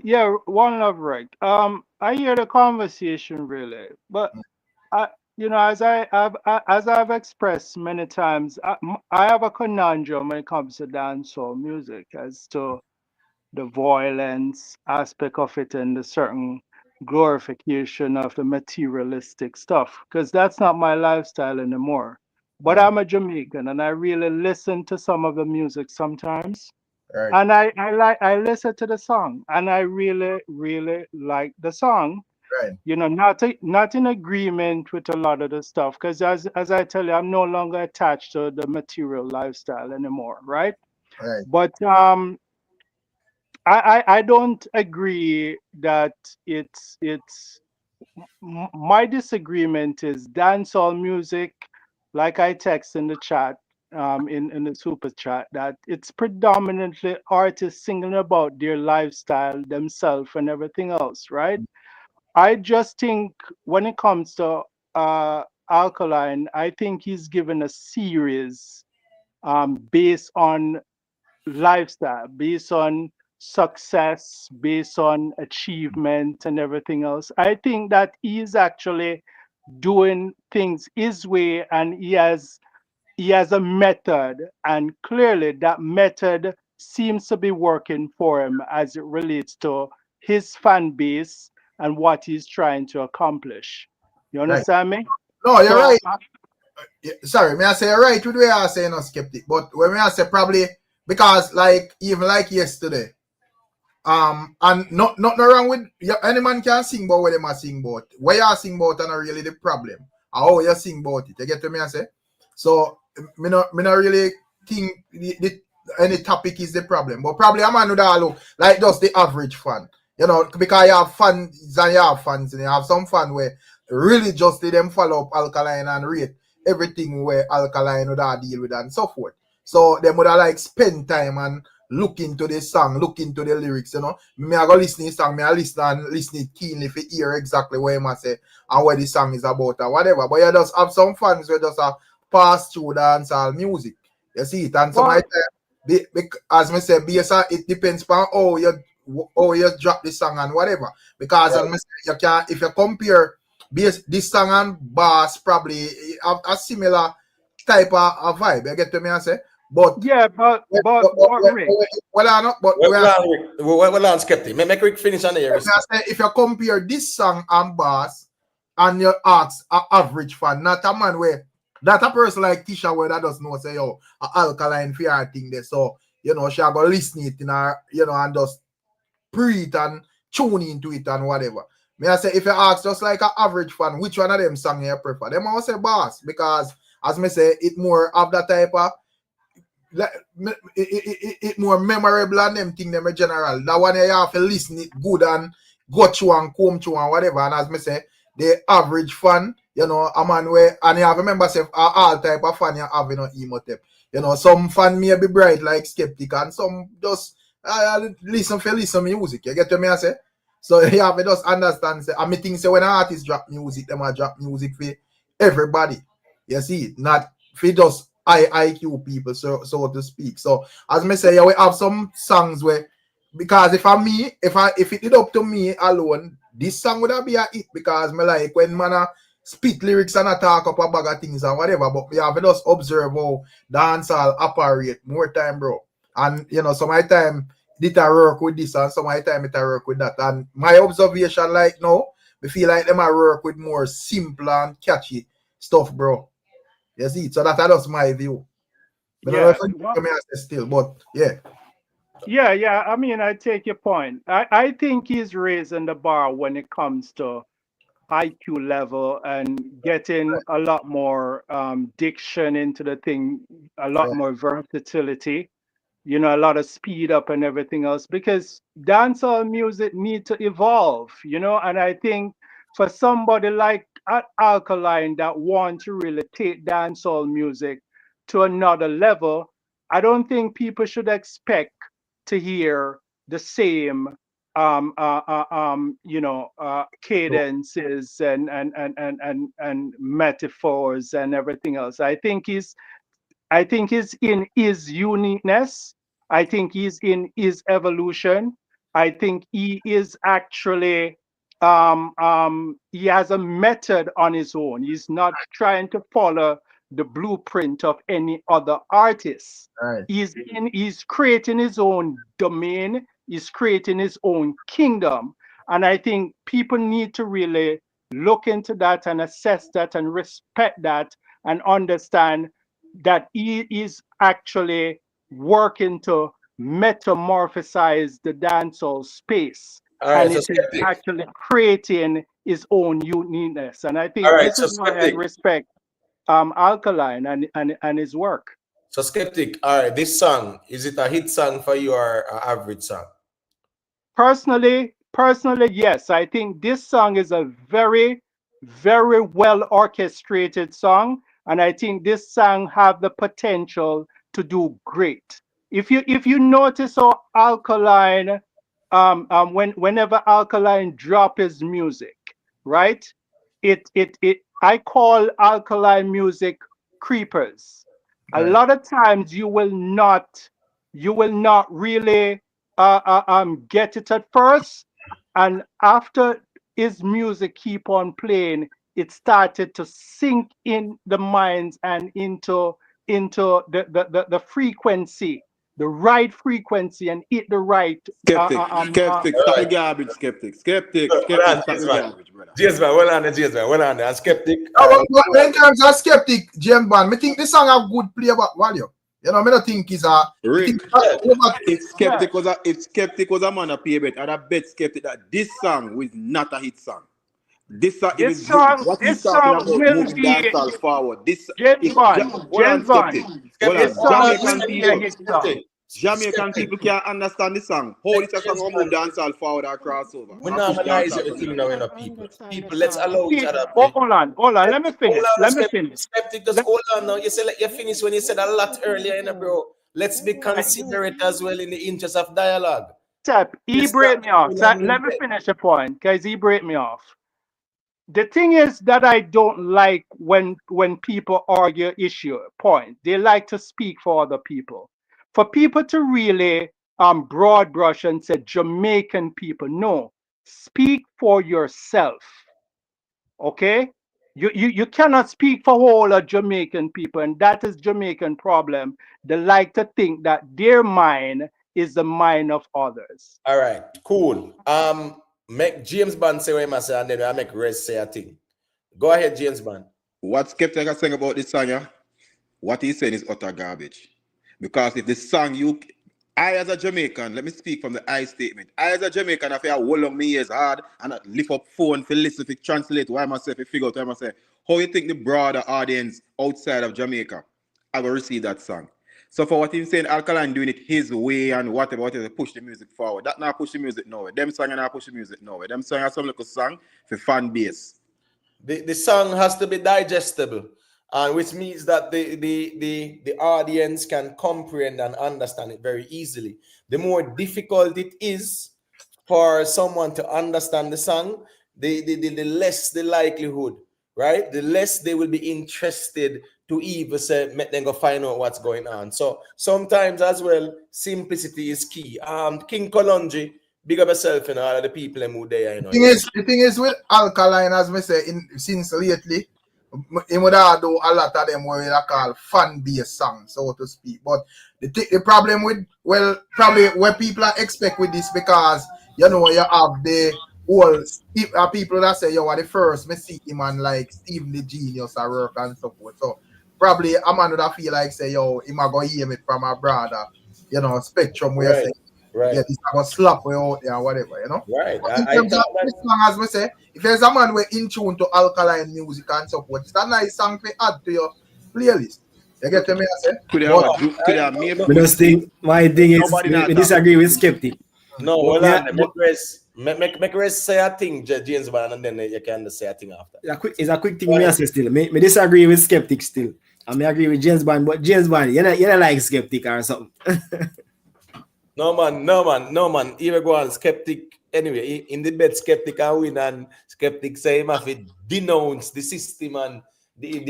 Yeah, one love, right. I hear the conversation really, but as I've expressed many times, I have a conundrum when it comes to dancehall music as to the violence aspect of it and the certain glorification of the materialistic stuff, because that's not my lifestyle anymore. But I'm a Jamaican and I really listen to some of the music sometimes. Right. And I listen to the song and I really, really like the song. Right. Not in agreement with a lot of the stuff, because as I tell you, I'm no longer attached to the material lifestyle anymore, right? Right. But I don't agree that it's my disagreement is dancehall music, like I text in the chat, in the super chat, that it's predominantly artists singing about their lifestyle, themselves, and everything else, right? I just think when it comes to Alkaline, I think he's given a series based on lifestyle, based on success, based on achievement and everything else. I think that he's actually doing things his way, and he has a method, and clearly that method seems to be working for him as it relates to his fan base and what he's trying to accomplish. You understand me? No, you're right. Sorry, may I say you're right with the way I say no skeptic, but when I say probably because even like yesterday, and not wrong with any man can sing about what they must sing about. What you sing about are not really the problem. How you sing about it. You get to me I say? So me not really think any topic is the problem. But probably a man would all look like just the average fan. Because you have fans and you have fans, and you have some fan where really just let them follow up Alkaline and rate everything where Alkaline would have deal with and so forth. So they would have spend time and look into the song, look into the lyrics, Me I go listen to the song, me I listen it keenly to hear exactly what I say and what the song is about or whatever. But you just have some fans who just pass through dancehall music. You see it, and some as me say, it depends on how you drop the song and whatever. Because you can, if you compare this song and bass, probably have a similar type of vibe. You get to me I say? But yeah, but Rick. Well, skeptic. Make Rick finish on the air. If you compare this song and bass and you ask an average fan, not a man where that a person like Tisha where that doesn't know say Alkaline fear thing there. So she go listen it in her, and just pre it and tune into it and whatever. May I say if you ask just like an average fan, which one of them song you prefer? Them all say bass, because as me say, it more of that type of it more memorable and them thing them in general. That one you have to listen it good and go through and come through and whatever. And as me say, the average fan, a man where, and you have remember say all type of fan you have emotep. Some fan may be bright like skeptic and some just listen music. You get to me I say? So you have to just understand say, I me think say when an artist drop music, them drop music for everybody. You see, not for just high IQ people, so to speak. So as me say, yeah, we have some songs where, because if it did up to me alone, this song would have be a hit, because me like when man spit lyrics and a talk up a bag of things and whatever, but we have to just observe how dancehall operate more time, bro. And you know, some of my time did I work with this and some of my time it I work with that. And my observation like now, we feel like them I work with more simple and catchy stuff, bro. You see, so that's just my view. I don't know Yeah. if I may say still, but yeah. Yeah. I mean, I take your point. I think he's raising the bar when it comes to IQ level and getting a lot more diction into the thing, a lot Yeah. more versatility, you know, a lot of speed up and everything else, because dancehall music need to evolve, you know. And I think for somebody like Alkaline that want to really take dancehall music to another level, I don't think people should expect to hear the same cadences and metaphors and everything else. I think he's in his uniqueness. I think he's in his evolution. I think he is actually he has a method on his own. He's not trying to follow the blueprint of any other artist. Right. He's creating his own domain. He's creating his own kingdom. And I think people need to really look into that and assess that and respect that and understand that he is actually working to metamorphosize the dancehall space, All right, and so it is skeptic. actually creating his own uniqueness. And I All think right, this so is why I skeptic. respect Alkaline and his work. So skeptic. All right, this song, is it a hit song for you or an average song? Personally, yes. I think this song is a very, very well orchestrated song, and I think this song have the potential to do great. If you notice how Alkaline, whenever Alkaline drop his music, right? It I call Alkaline music creepers. A Right. lot of times you will not really get it at first, and after his music keep on playing, it started to sink in the minds and into the frequency, the right frequency, and hit the right Skeptic, skeptic, All stop the right. garbage, skeptic, skeptic, Hold skeptic, on, stop James the man. garbage, brother. James man, well on there, James man. Well on there. And skeptic. Oh, All right. but in terms of skeptic, James Bond, I think this song have good playback value. You know, I don't think it's a. I think Rick, Yeah. if yeah. skeptic was a man a pay bet, I'd have bet skeptic that this song was not a hit song. This song, if this it's song what he's this talking song about, will moving be dancehall forward. This James is Bond. hold on, James skeptic. Bond. Hold Skeptic, This on, hold song on, Jamaican will be a skeptic. people. hit song. Skeptic. Jamaican Skeptic. people can't understand this song. How Let this a song James will move man. dancehall forward or crossover We or push normalize dancehall everything further. now, I you know, don't people. understand the People, let's song. allow each other. Hold on. Let me Hold finish. on, Let me finish. skeptic, just Let, hold on now. You said like you finished when you said a lot earlier, you know, bro. Let's be considerate as well in the interest of dialogue. Step, You he start break me off. going So on let me with finish the point, because he break me off. The thing is that I don't like when people argue issue point. They like to speak for other people. For people to really broad brush and say Jamaican people, no, speak for yourself. Okay? You cannot speak for all of Jamaican people, and that is Jamaican problem. They like to think that their mind is the mind of others. All right, cool. Make James Bond say what he must say, and then I make Rez say a thing. Go ahead, James Bond. What skeptic is saying about this song, yeah? What he's saying is utter garbage. Because if the song I as a Jamaican, let me speak from the I statement. I as a Jamaican, I feel hold on me ears hard and I lift up phone for listen, to translate why myself, to figure out why myself. How you think the broader audience outside of Jamaica I will receive that song? So for what he's saying, Alkaline doing it his way and whatever, push the music forward. That not push the music nowhere. Them song and not push the music nowhere. Them song are some little song for fan base. The song has to be digestible, which means that the audience can comprehend and understand it very easily. The more difficult it is for someone to understand the song, the less the likelihood, right? The less they will be interested to even say, make them go find out what's going on. So sometimes as well, simplicity is key. King Kalonji, big up yourself and all of the people who there, you know. The thing is with Alkaline, as me say, since lately, he would have do a lot of them what we call fan-based songs, so to speak. But the problem with, well, probably what people expect with this, because, you know, you have the whole people that say, yo, are the first me see him and like Steve the Genius at work and so forth. So probably a man would have feel like say, yo, he might go hear me from a brother, you know, spectrum where you say, yeah, this I go slap way out there or whatever, you know. Right. In terms of this song, as we say, if there's a man we're in tune to Alkaline music and so forth, it's a nice song to add to your playlist. You get to me, I say? But just think, my thing is, we disagree with Skeptic. No, hold on. Make rest say a thing, James Bond, and then you can say a thing after. It's a quick thing me say still. Me disagree with Skeptic still. I may agree with James Bond, but James Bond, you're not like Skeptic or something. No man. Here we go on Skeptic. Anyway, in the bed, Skeptic can win, and Skeptic say him have to denounce the system and the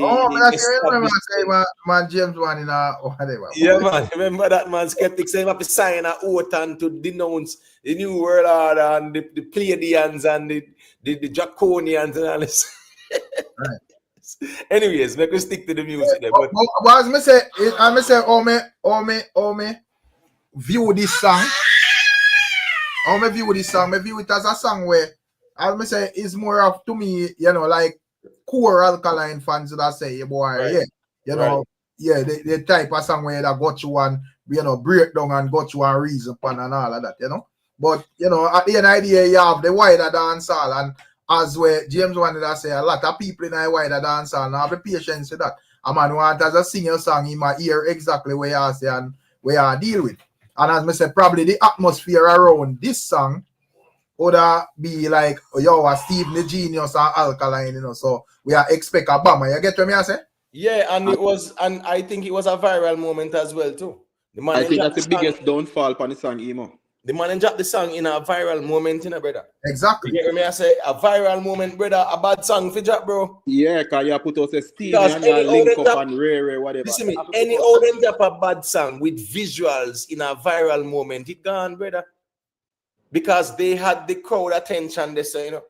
man James Bond in a whatever. Yeah, man. Remember that, man? Skeptic say him have to sign an oath and to denounce the New World Order and the Pleiadians and the Draconians and all this. Right. Anyways, make us stick to the music. But as me say, oh me view this song. Me view it as a song where, as me say, it's more of, to me, you know, like core Alkaline fans that say, boy, right. Yeah, you know, yeah, the type of song where that got you and, you know, break down and got you and reason pan and all of that, you know. But, you know, at the end of the day, you have the wider dancehall, and as where James wanted to say, a lot of people in the wider dancehall now have the patience with that. A man want as a singer song, he might hear exactly where you say and where you deal with. And as I said, probably the atmosphere around this song would be like, yo, Steve the Genius and Alkaline, you know. So we are expect a bomber. You get what I say? Yeah, and I think it was a viral moment as well too. I think that's the biggest downfall on the song, Emo. The man dropped the song in a viral moment, you know, brother. Exactly. You get me? I say a viral moment, brother. A bad song for drop, bro. Yeah, cause you put us a Steve and you link up and rare, whatever. Listen me, any old drop a bad song with visuals in a viral moment, it gone, brother. Because they had the crowd attention. They say, you know,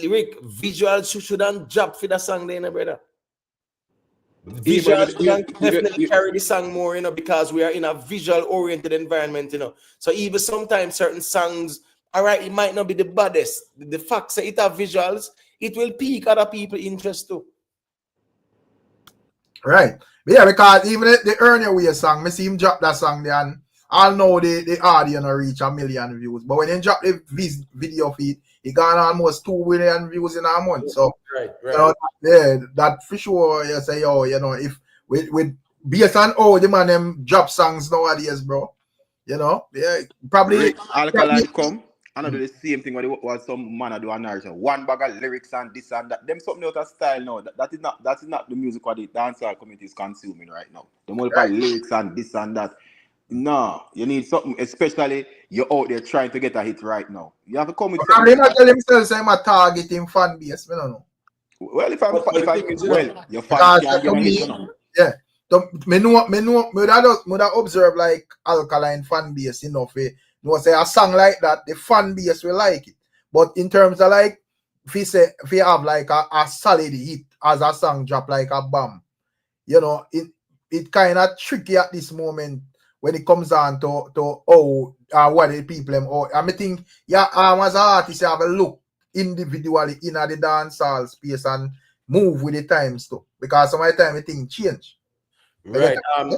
lyric visuals shouldn't drop for the song, you know, brother. Visuals can definitely carry the song more, you know, because we are in a visual-oriented environment, you know. So even sometimes certain songs, all right, it might not be the baddest. The fact that it have visuals, it will pique other people's interest too. Right. Yeah, because even the Earn Your Way song, I see him drop that song there, and I know the audience reach 1 million views. But when he drop the video feed, he got almost 2 million views in a month. So right. You know, yeah, that for sure. You say, yo, you know, if with based on the man them drop songs nowadays, bro. You know, yeah, probably Alkaline come and I do the same thing what some man do a narrative. One bag of lyrics and this and that. Them something out of style now. That is not the music what the dancehall community is consuming right now. The multiple lyrics and this and that. No, you need something, especially you're out there trying to get a hit right now. You have to come with something. I'm not telling himself I'm a targeting fan base. I don't know. Well, your fan can't get a hit, you know. Yeah. So, me observe like Alkaline fan base enough. You know, say a song like that, the fan base will like it. But in terms of like, if you have like a solid hit as a song drop like a bomb, you know, it kind of tricky at this moment. When it comes down to what the people I think as an artist you have a look individually in the dancehall space and move with the times too, because some of the time things change. Right.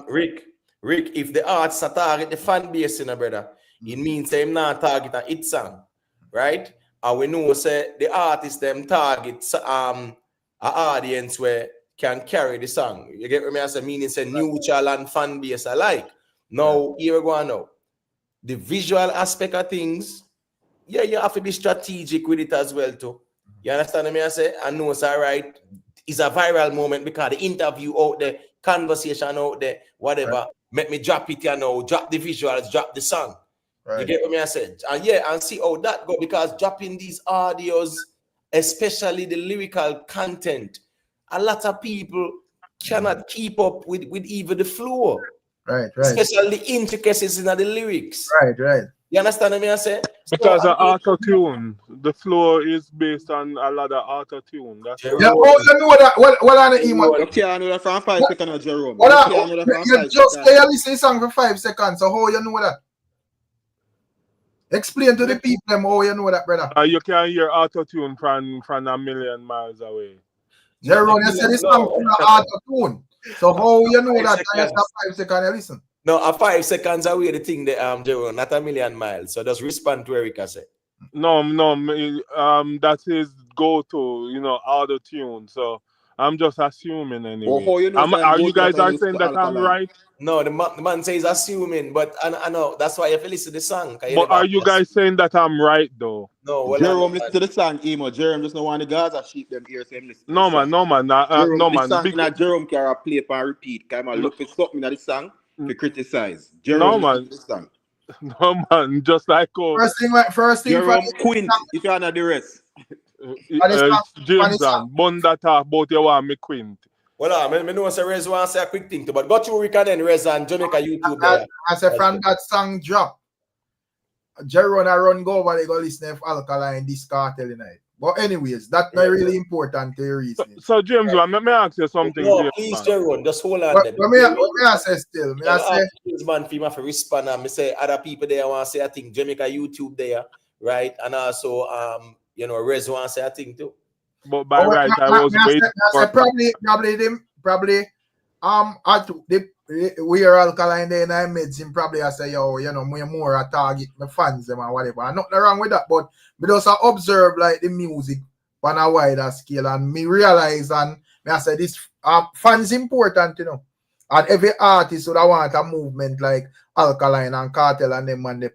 Rick, if the artists are target the fan base, you know, brother, it means them not target a hit song, right? And we know say the artists them target an audience where can carry the song. You get what I say? Meaning say neutral and fan base alike. Now, here we go now. The visual aspect of things, yeah, you have to be strategic with it as well, too. You understand what I say? I know it's all right. It's a viral moment because the interview out there, conversation out there, whatever. Right. Make me drop it here now, drop the visuals, drop the song. Right. You get what I say? And yeah, and see how that go, because dropping these audios, especially the lyrical content, a lot of people cannot keep up with even the flow. Right. Especially the intricacies in the lyrics. Right. You understand what I say? Because the auto tune, the flow is based on a lot of auto tune. That's why. Yeah, oh, you know that. What on the email? You can't know that from 5 seconds, Jerome. What You can't know that from you 5 just seconds. say you listen to song for 5 seconds. So how you know that? Explain to the people how you know that, brother. You can hear auto tune from a million miles away. Jerome, you said this song from the auto tune. So how you know that? Just 5 seconds you listen. No, a 5 seconds away the thing that Jerome, not a million miles. So just respond to Erica say. No, that is go to auto tune. So I'm just assuming anyway. How you know are you guys are saying that I'm right? No, the man says assuming, but I know that's why you have to listen to the song. But are you guys saying that I'm right though? No, well, Jerome listen to the song, Emo. Jerome just no want the Gaza sheep them ears him listen. No man. Jerome, No man. Song, Jerome can play and repeat. Come on, look for something in the song to criticize. Jerome, no man. This song. No man, just like first thing Jerome Quint, if you are not the rest. James and bun that talk about you want me Quint. Well, I know say Rez want to say a quick thing too, but go to Rick and then Rez and Jamaica YouTube there. I said from that song drop, Jerome I run go over they go listen to Alkaline this Kartel tonight. But anyways, that's not really important to your reason. So James, let me ask you something. No, please, Jerome, just hold on. But me I say still, me I say this man feel for respond and me say other people there want to say I think Jamaica YouTube there, right? And also Rez want to say I think too. But by right, I was waiting for we are Alkaline there and I made him probably I say more a target my fans them and whatever. And nothing wrong with that, but me just observe like the music on a wider scale and me realize and me I say this fans important, and every artist would want a movement like Alkaline and Kartel and them on the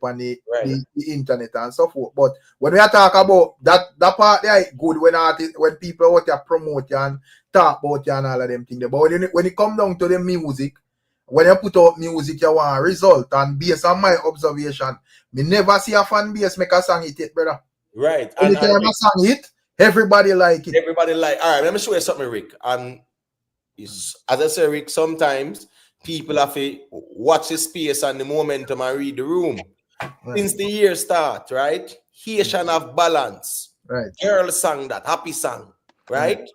internet and so forth. But when we talk about that part there, good when people out there promote you and talk about you and all of them things. But when it come down to the music, when you put out music, you want a result. And based on my observation, me never see a fan base make a song hit, brother. Right. Anytime a song hit, everybody like it. Everybody like. All right, let me show you something, Rick. And as I say, Rick, sometimes people have to watch the space and the momentum and read the room. Right. Since the year start, right? Haitian have balance. Right. Girl sang that, happy song, right?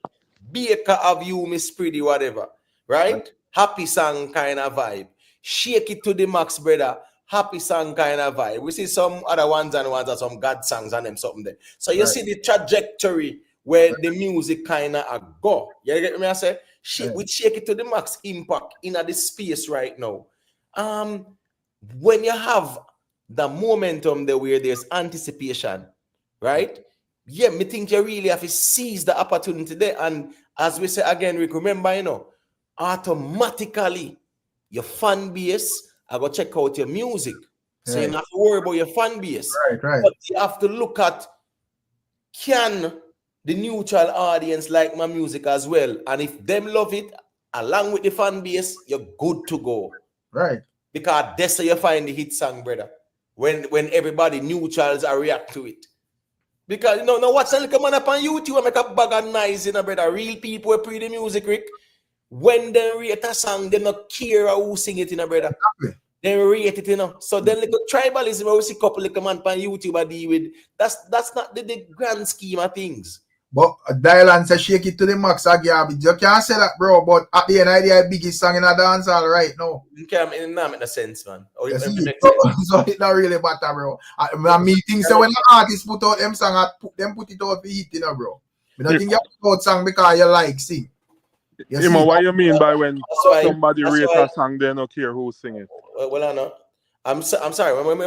Baker of you, Miss Pretty, whatever, right? Happy song kind of vibe. Shake it to the max, brother. Happy song kind of vibe. We see some other ones are some God songs and them something there. So you see the trajectory where the music kind of go. You get me? I say, we shake it to the max impact in the space right now. When you have the momentum there where there's anticipation, right? Yeah, me think you really have to seize the opportunity there. And as we say again, Rick, remember, automatically your fan base, I go check out your music. So you don't have to worry about your fan base. Right. But you have to look at, can the neutral audience like my music as well? And if them love it, along with the fan base, you're good to go. Right. Because that's how you find the hit song, brother. When everybody neutrals are react to it. Because now watch a little man up on YouTube and make a bag of noise, brother. Real people play the music, Rick. When they rate a song, they not care who sing it, brother. Exactly. They rate it, So then little tribalism, we see a couple little man on YouTube I deal with. That's not the grand scheme of things. But Dylan says shake it to the max again. You can't say that, bro. But at the end of the day, biggest song in a dancehall right now. You can't make no sense, man. So it not really matter, bro. I meeting so when the artists put out them song, put it out for hit, bro. I don't think you put out song because you like sing. What you mean by when somebody rate a song, they don't care who sing it? Well, I know. I'm sorry. When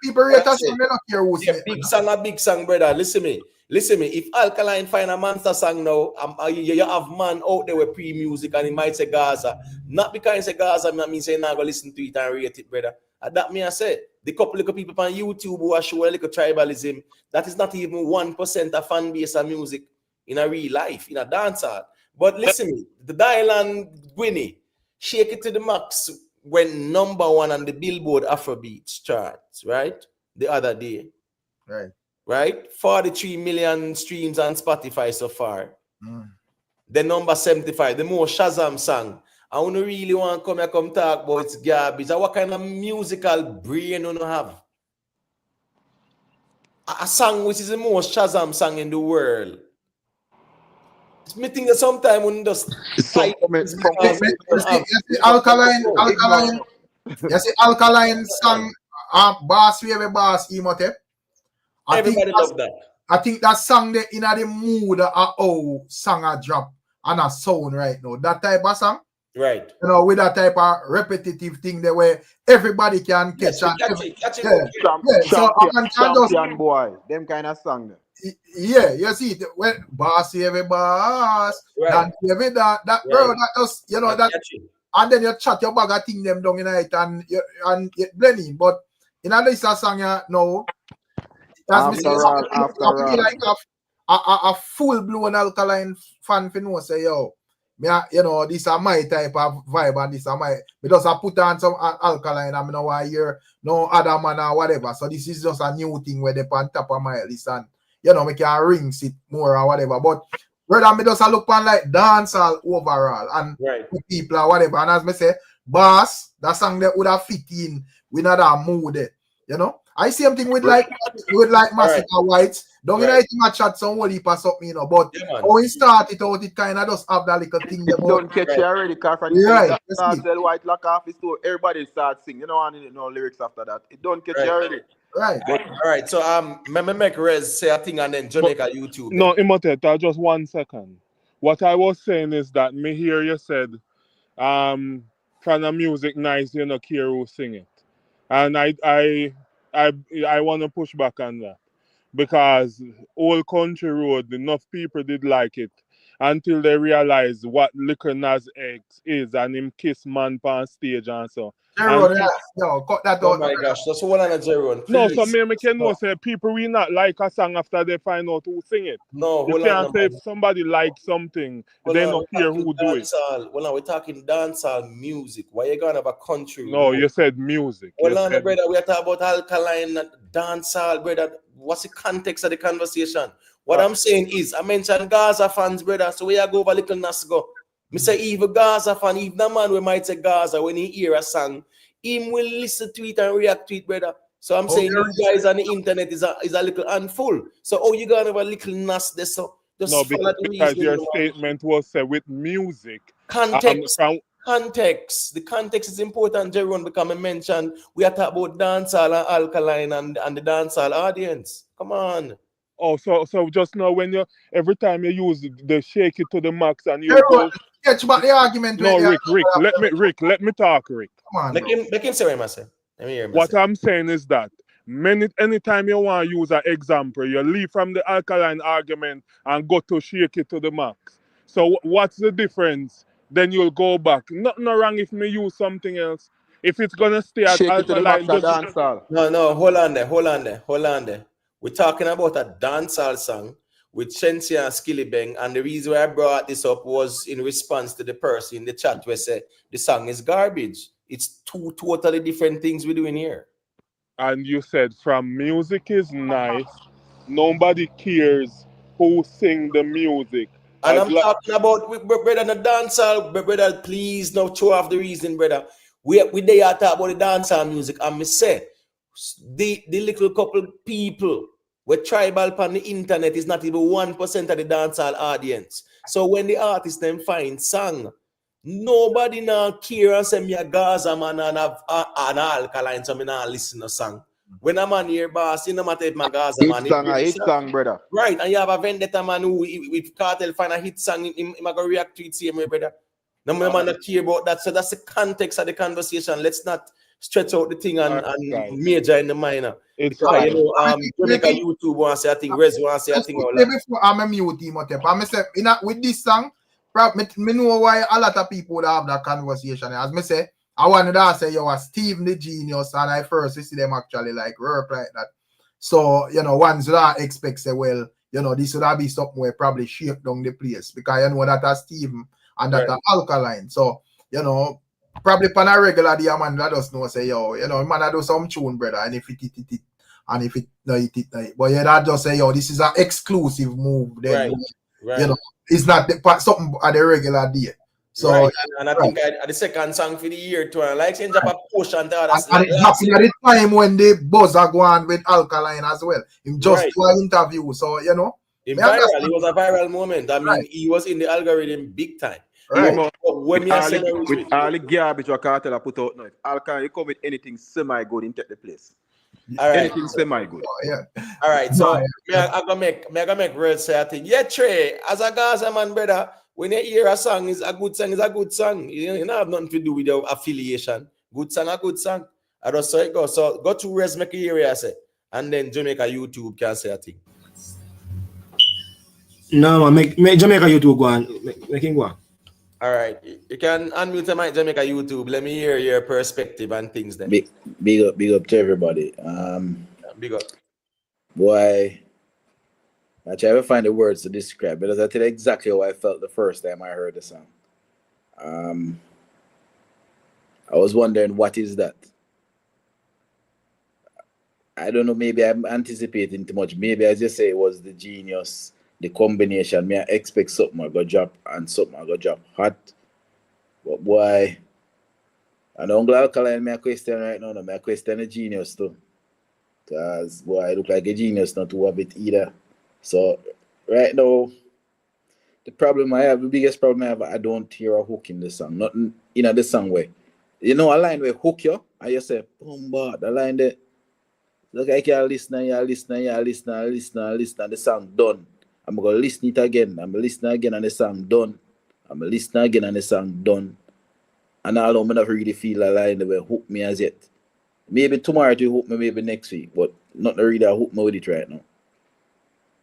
people rate a song, they don't care who sing it. A big song, brother. Listen me. If Alkaline find a monster song now, you have man out there with pre-music and he might say Gaza. Not because he say Gaza, I mean say not go listen to it and rate it, brother. And that me I say, the couple of people on YouTube who are showing like a tribalism, that is not even 1% of fan base of music in a real life, in a dancehall. But listen me, the Dylan Beenie, shake it to the max, went #1 on the Billboard Afrobeats charts, right? The other day. Right? 43 million streams on Spotify so far. The number 75, the more Shazam song. I want to really want to come here, come talk about it's garbage. What kind of musical brain you have? A song which is the most Shazam song in the world. It's me think that sometimes when just fight Alkaline. You see Alkaline song, boss, we have a boss, Emote. Everybody love that. I think that song they in the mood of how song a drop and a sound right now. That type of song. Right. You know, with that type of repetitive thing there where everybody can catch Yes, and Champion boy. Them kind of song. Yeah, you see it when boss every boss, right. Every that right. Bro, that just you know that and then you chat your bag of thing them down in it and you blending. But in this song no. After all. Like a full-blown Alkaline fan for no say yo, you know, this is my type of vibe and this is my because I put on some Alkaline and I know I hear no other man or whatever. So this is just a new thing where they on top of my list and you know, me can rings it more or whatever. But brother, me just look on like dancehall overall and people or whatever. And as me say, boss, that song that would have fit in with another mood, you know. I see something with like Massacre White. Don't you know my chat some whole heap or something, you know, but when it started out, it kind of just have that little thing. Don't catch you already, car from Kartel White lock off his store. Everybody starts singing. You know, I need no lyrics after that. It don't catch you already. Right. But, all right. So me make Rez say a thing and then Jamaica YouTube. No, Imhotep, just 1 second. What I was saying is that me hear you said, from the music nice, you know, care who sing it. And I want to push back on that. Because Old Country Road, enough people did like it until they realized what Liquor Nas X is and him kiss man on stage and so. Jerome, yo, cut that out. Oh my gosh, that's one on a Jerome. No, so me can know say people will not like a song after they find out who sing it. No, you can't say if somebody likes something, they don't care who do it. Well, we're talking dancehall music. Why you gonna have a country? No, you said music. Well, brother, we are talking about Alkaline dancehall, brother. What's the context of the conversation? What I'm saying is, I mentioned Gaza fans, brother. So we are go over little Nasgo. Me say even Gaza fan, even the man we might say Gaza when he hear a song, him will listen to it and react to it, brother. So I'm saying you guys on the internet is a little handful. So you gonna have a little nas there. So just no, because your statement was said with music. Context. Context. The context is important, Jerome, because I mentioned we are talking about dancehall and Alkaline and the dancehall audience. Come on. Oh, so just now when you every time you use the shake it to the max and you catch back the argument. No, Rick, let me talk, Rick. Come on, make him say what I say. Let me hear him. What I'm saying is that anytime you want to use an example, you leave from the Alkaline argument and go to shake it to the max. So what's the difference? Then you'll go back. Nothing wrong if me use something else. If it's gonna stay at Alkaline, No, hold on there. We're talking about a dancehall song with Shensi and Skillibeng, and the reason why I brought this up was in response to the person in the chat where said the song is garbage. It's two totally different things we're doing here. And you said from music is nice, nobody cares who sing the music. And I'm talking about brother the dancehall, brother. Please don't throw off the reason, brother. We they are talking about the dancehall music, and me say the little couple people with tribal on the internet is not even 1% of the dancehall audience. So when the artists then find song, nobody now care and say me a Gaza man and have an Alkaline, so me not listen to song. When a man here, boss, you no matter if my Gaza man. Hit song, brother. Right, and you have a vendetta man who, with Kartel find a hit song, he might go react to it, same way, brother. No man not care about that. So that's the context of the conversation. Let's not stretch out the thing and major in the minor. It's because, you know, Jamaica YouTube wants to say a thing, Rez wants to say a thing. Before I'm a mute him, I'm say, with this song, me know why a lot of people would have that conversation. As me say, I wanted to say you was Steve the Genius, and I first see them actually like work like that. So, you know, ones that expect say, well, you know, this would have be something where probably shake down the place because you know that are Steve and that are Alkaline. So, you know, probably pan a regular day, man, that does know say, yo, you know, man, I do some tune, brother, and if it, and if it, no, it, but yeah, that just say, yo, this is an exclusive move. Then Right. You know, it's not something at the regular day. So Right, and I right. think the second song for the year too, and like saying Japa push and all that. And it happened at the time when the buzz are going with Alkaline as well. Him just Right. do an interview. So, you know, In me viral, understand. it was a viral moment. I mean, Right. he was in the algorithm big time. Right. Emo, When me I said with all the garbage what Kartel put out now, if Alkaline you come with anything semi good in take the place. all right, Anything semi good. Yeah. all right. No, So yeah. I gonna make real say I think, yeah, Trey, as a Gaza man, brother, when you hear a song is a good song, is a good song. You know, have nothing to do with your affiliation. Good song, a good song. I just saw it go. So go to Res make a area say, and then Jamaica YouTube can say a thing. No, man, make Jamaica YouTube go on. Make him go on. All right, you can unmute the mic, Jamaica YouTube. Let me hear your perspective and things then. Big up to everybody. Big up. Boy, I try to find the words to describe it. I'll tell you exactly how I felt the first time I heard the song. I was wondering, what is that? I don't know, maybe I'm anticipating too much. Maybe, as you say, it was the genius, the combination. May I expect something I go drop and something I go drop hot. But boy, I know Uncle Alkaline, me a question right now, me a question the genius too. Because boy, I look like a genius not to have it either. So right now, the biggest problem I have, I don't hear a hook in the song. Nothing in the song where, you know, a line where hook you, and you say, boom, but the line there, look like you're listening, and the song done. I'm going to listen it again. I'm listening again, and the song done. I'm listening again, and the song done. And although I never really feel a line that will hook me as yet. Maybe tomorrow to hook me, maybe next week, but not really a hook me with it right now.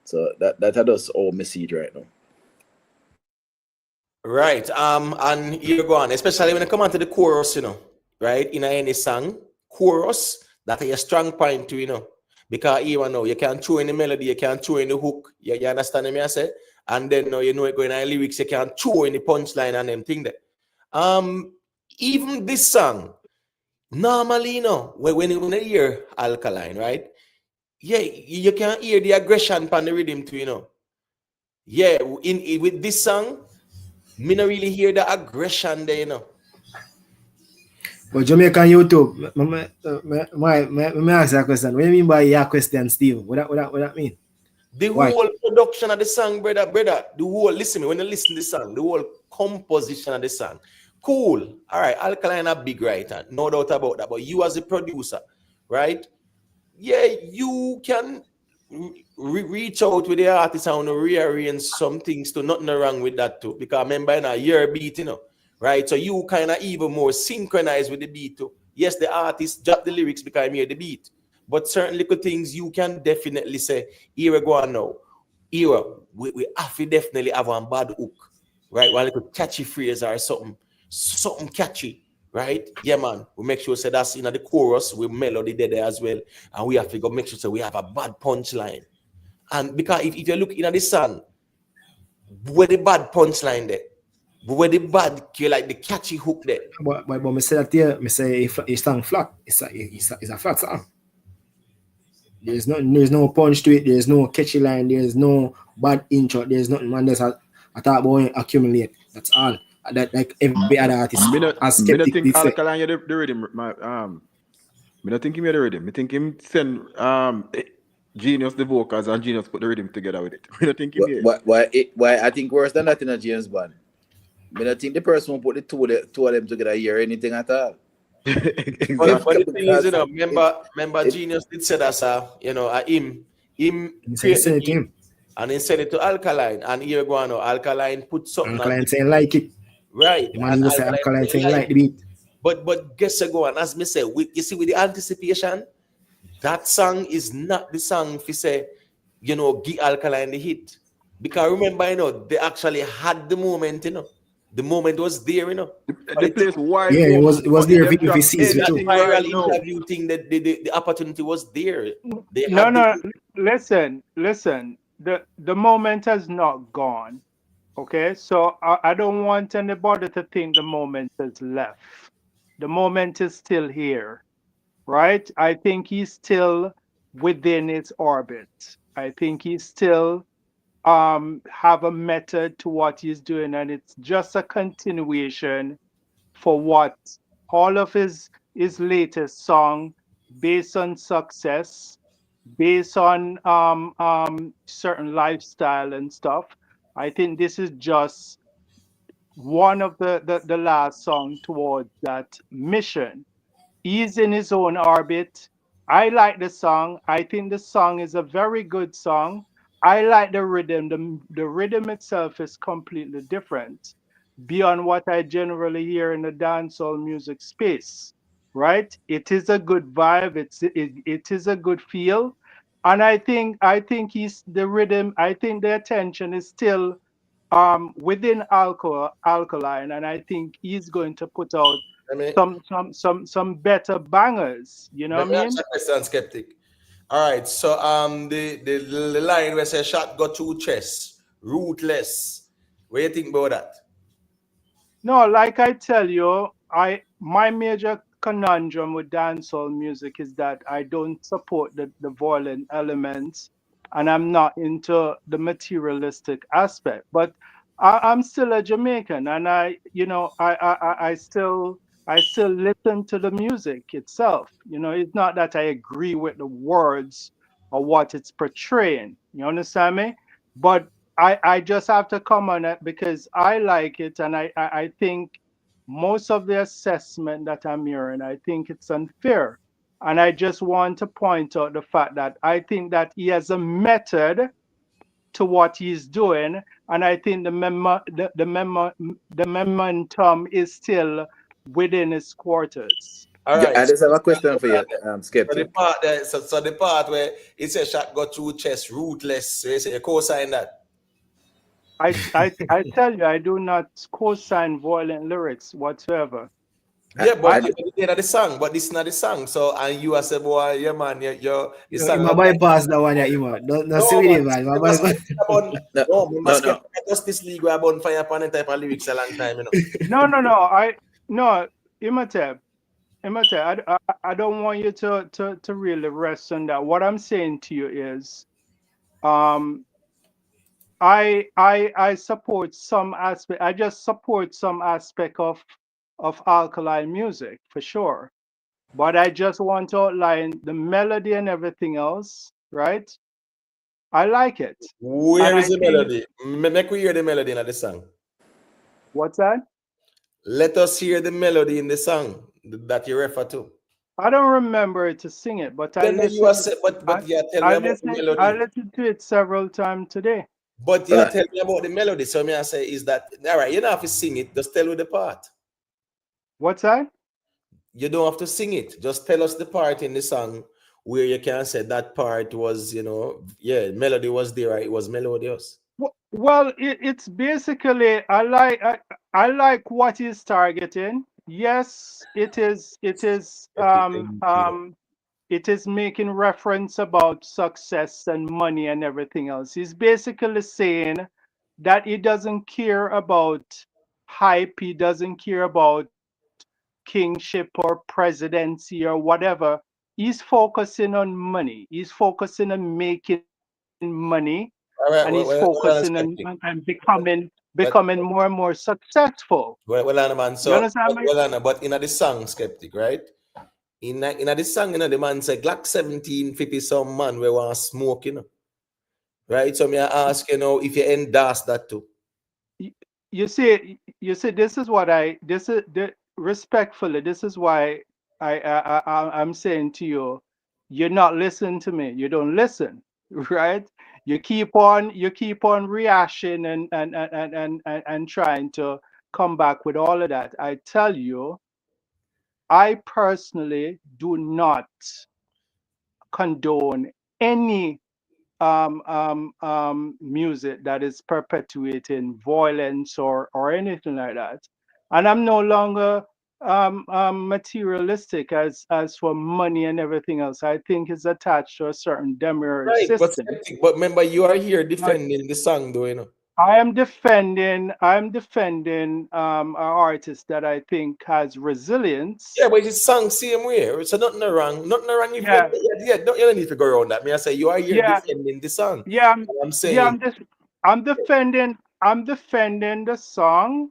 So that does all me see it right now. Right. And you go on, especially when it come on to the chorus, you know, right? In any song, chorus, that is a strong point to, you know, because even now you can throw in the melody, you can throw in the hook, you understand me I say? And then you know it going in lyrics, you can throw in the punchline and them thing there. Even this song, normally, you know, when you hear Alkaline, right? Yeah, you can hear the aggression on the rhythm too, you know. Yeah, with this song, me not really hear the aggression there, you know. But Jamaican YouTube, me ask you a question. What do you mean by your question, Steve? What that mean? The whole production of the song, brother, the whole, listen me, when you listen to the song, the whole composition of the song, cool. All right, Alkaline a big writer, no doubt about that. But you as a producer, right? Yeah, you can reach out with the artist and rearrange some things to nothing wrong with that too. Because remember now, you're beat, you know, right? So you kind of even more synchronized with the beat too. Yes, the artist drop the lyrics because I hear the beat. But certain little things you can definitely say, here we go on now. Here, we have to definitely have one bad hook, right? One little catchy phrase or something catchy, right? Yeah, man. We make sure say that's in the chorus with melody there as well. And we have to go make sure say we have a bad punchline. And because if you look in the song, where the bad punchline there, where the bad, like the catchy hook there. But me say that here, me say if it's song flat, it's a flat song. There's no punch to it, there's no catchy line, there's no bad intro, there's nothing, man. There's a talk about accumulate. That's all. That like every other artist as skeptic think did say. Alkaline you the rhythm. Me not think him the rhythm. Me think him send Genius the vocals and Genius put the rhythm together with it. Me not think him here. Why I think worse than that in a James Bond. Me not think the person who put the two of them together here anything at all. Exactly. But the thing is, you know, remember Genius did say that, you know, him created the beat and then send it to Alkaline, and here go on, Alkaline put something. Alkaline saying like it. Right. The man say Alkaline saying like the beat. But guess again, as me say, you see with the anticipation, that song is not the song if you say, you know, give Alkaline the hit. Because remember, you know, they actually had the moment, you know. The moment was there, you know. The place wide. Yeah, it was there if you see that viral interview thing, that the opportunity was there. Listen. The moment has not gone. Okay, so I don't want anybody to think the moment has left. The moment is still here, right? I think he's still within its orbit. I think he's still have a method to what he's doing, and it's just a continuation for what all of his latest song, based on success, based on certain lifestyle and stuff. I think this is just one of the last song towards that mission. He's in his own orbit. I like the song. I think the song is a very good song. I like the rhythm. The rhythm itself is completely different beyond what I generally hear in the dancehall music space. Right? It is a good vibe. It is a good feel, and I think he's the rhythm. I think the attention is still within alkaline, and I think he's going to put out I mean, some better bangers. You know what let I me ask mean? you a question, Skeptic. All right, so the line where say shot got two chests, rootless. What do you think about that? No, like I tell you, my major conundrum with dancehall music is that I don't support the violent elements, and I'm not into the materialistic aspect. But I'm still a Jamaican, and I still listen to the music itself. It's not that I agree with the words or what it's portraying. You understand me? But I just have to come on it because I like it, and I think most of the assessment that I'm hearing, I think it's unfair. And I just want to point out the fact that I think that he has a method to what he's doing, and I think the momentum is still within his quarters. All right. I just have a question for you, So the Skeptic. part there, so the part where it says shot got two chests, rootless. So you say you co-sign that. I tell you, I do not co-sign violent lyrics whatsoever. Yeah, I, but you know the song, but this is not the song. So and you are say, boy, yeah, man, your Yo, song. ima bypass that one, yeah, ima. Don't see No, with man, it, man. Ima we must bypass. get about no, no, we no, must get no. Justice League. We are on fire upon the type of lyrics a long time, you know. No. Imhotep. I don't want you to really rest on that. What I'm saying to you is, um, I support some aspect. I just support some aspect of alkaline music for sure. But I just want to outline the melody and everything else, right? I like it, and Where is I the think melody? Make we hear the melody in the song. what's that? Let us hear the melody in the song that you refer to. I don't remember it to sing it, but I Then you are listened. say, I but you tell me I about the listened. I melody. listened to it several times today. But you Well, tell me about the melody. So me I say is that all right? You don't have to sing it. Just tell me the part. What's that? You don't have to sing it. Just tell us the part in the song where you can say that part was, yeah, melody was there. It was melodious. Well, it's basically I like what he's targeting. Yes, it is. It is making reference about success and money and everything else. He's basically saying that he doesn't care about hype. He doesn't care about kingship or presidency or whatever. He's focusing on money. He's focusing on making money, All and right, he's well, focusing I'm on skeptic. But becoming more and more successful. man. You So understand me? but in the song, skeptic, right? In the song, the man say Glock 1750 some man we want smoke, right? So me I ask, if you endorse that too. Y- you see, this is what respectfully, this is why I'm saying to you, you're not listening to me. You don't listen, right? You keep on rehashing and trying to come back with all of that. I tell you, I personally do not condone any music that is perpetuating violence or anything like that. And I'm no longer materialistic as for money and everything else. I think it's attached to a certain demiurge Right, but system. skeptic, but remember you are here But defending the song, though. I'm defending an artist that I think has Yeah, resilience. but it's sung same way. So nothing wrong. Nothing wrong if Yeah, you don't need to go around that. Me, I say you are here yeah, defending the song. yeah, And I'm yeah. saying I'm defending the song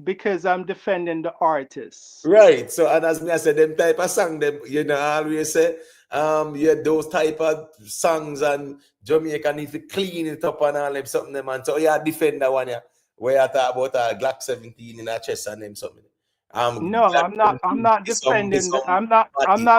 because I'm defending the artist. Right. So, and as me I said, them type of song, them, you know, I always say, yeah, those type of songs and Jamaica need to clean it up and all them something them, and so yeah, defend that one, yeah. Where I talk about a Glock 17 in a chest and them something. No, I'm not defending the, I'm not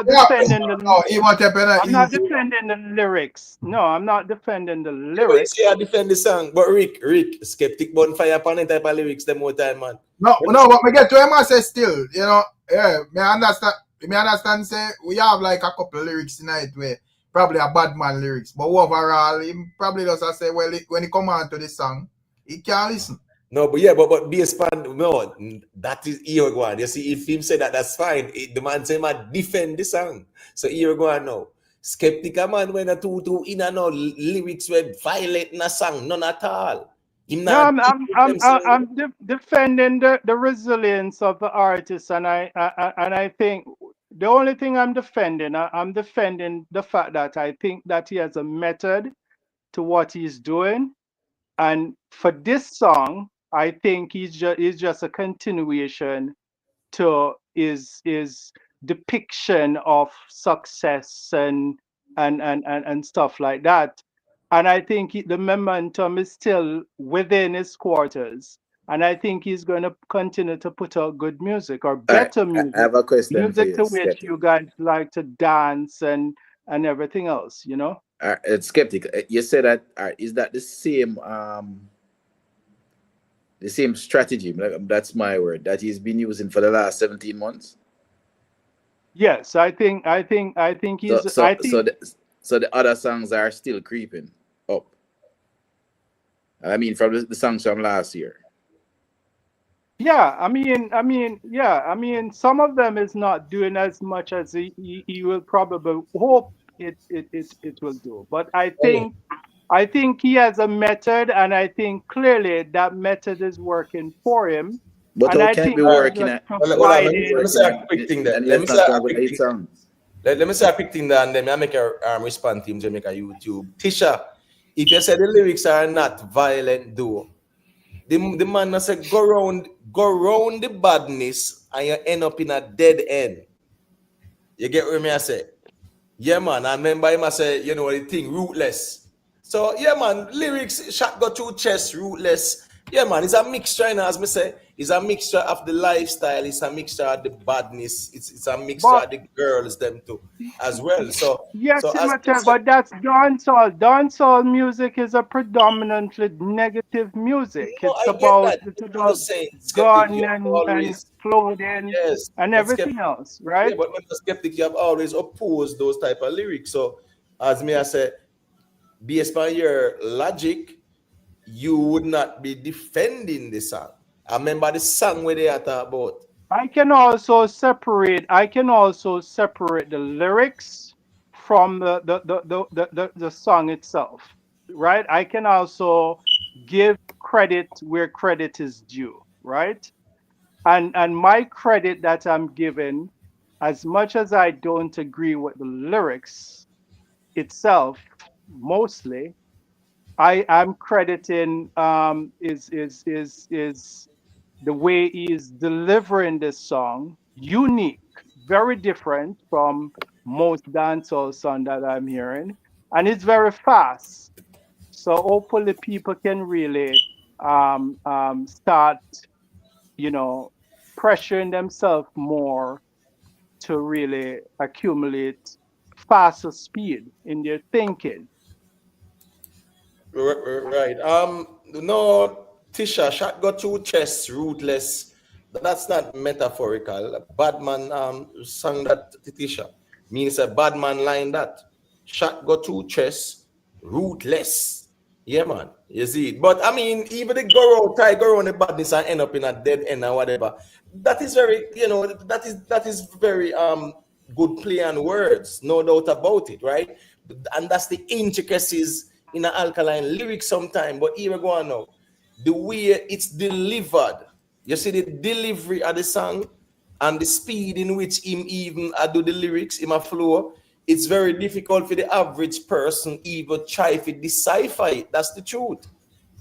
Yeah, defending the no, he want to better I'm not easy. defending the lyrics. No, I'm not defending the Yeah, but you lyrics. say I defend the song, but Rick, skeptic bonfire upon the type of lyrics them more time, man. No, but me get to him and say still, you know, yeah, me understand say we have like a couple lyrics tonight where probably a bad man lyrics, but overall he probably does say, well, when he come on to the song, he can't listen. No, but yeah, but be a span. No, that is here go on. You see, if him say that, that's fine. The man say, man, defend the song. So here go on now. Skeptic man when a two in and no lyrics were violating a song, none at all. No, I'm defending the resilience of the artist, and I think the only thing I'm defending the fact that I think that he has a method to what he's doing, and for this song, I think he's just a continuation to his depiction of success and stuff like that. And I think the momentum is still within his quarters. And I think he's going to continue to put out good music or better music. I have a question music for you, to which Skeptic. you guys like to dance and everything else, you know? Skeptic, you said that is that the same strategy? That's my word that he's been using for the last 17 months. Yes, I think he's. So the other songs are still creeping up. I mean, from the songs from last year. Yeah, I mean, some of them is not doing as much as he will probably hope it will do. But I think he has a method, and I think clearly that method is working for him. But and how I can it think be working? Let me say a quick thing there. Let me say a quick thing there, and then I make a response to him, Jamaica YouTube. Tisha, if you say the lyrics are not violent, though, the man must say go round the badness, and you end up in a dead end. You get what me I say? Yeah, man. I remember him I say, you know the thing, rootless. So yeah, man, lyrics shot go through chest, rootless. Yeah, man, it's a mixture, you know, as me say, it's a mixture of the lifestyle, it's a mixture of the badness, it's a mixture of the girls, them too, as well. So yes, so as but that's dancehall. Dancehall music is a predominantly negative music. No, It's I get about that. I'm just saying, skeptic, you gun have and always clothing yes, and but everything skeptic, else, right? yeah, but when the skeptic, you have always opposed those type of lyrics. So as me I say, based on your logic, you would not be defending the song. I remember the song where they are talking about. I can also separate the lyrics from the song itself, right? I can also give credit where credit is due, right? And my credit that I'm given, as much as I don't agree with the lyrics itself, mostly, I am crediting is the way he is delivering this song, unique, very different from most dancehall song that I'm hearing, and it's very fast. So hopefully people can really start, you know, pressuring themselves more to really accumulate faster speed in their thinking. Right. No, Tisha, shot got two chests, rootless. That's not metaphorical. Bad man sang that Tisha. Means a bad man line that. Shot got two chests, rootless. Yeah, man. You see it. But I mean, even the go around the badness and end up in a dead end or whatever. That is very, you know, that is very good play on words, no doubt about it, right? And that's the intricacies in an Alkaline lyric sometime. But here we go on now. The way it's delivered, you see the delivery of the song and the speed in which him even do the lyrics in my flow, it's very difficult for the average person even try to decipher it. That's the truth.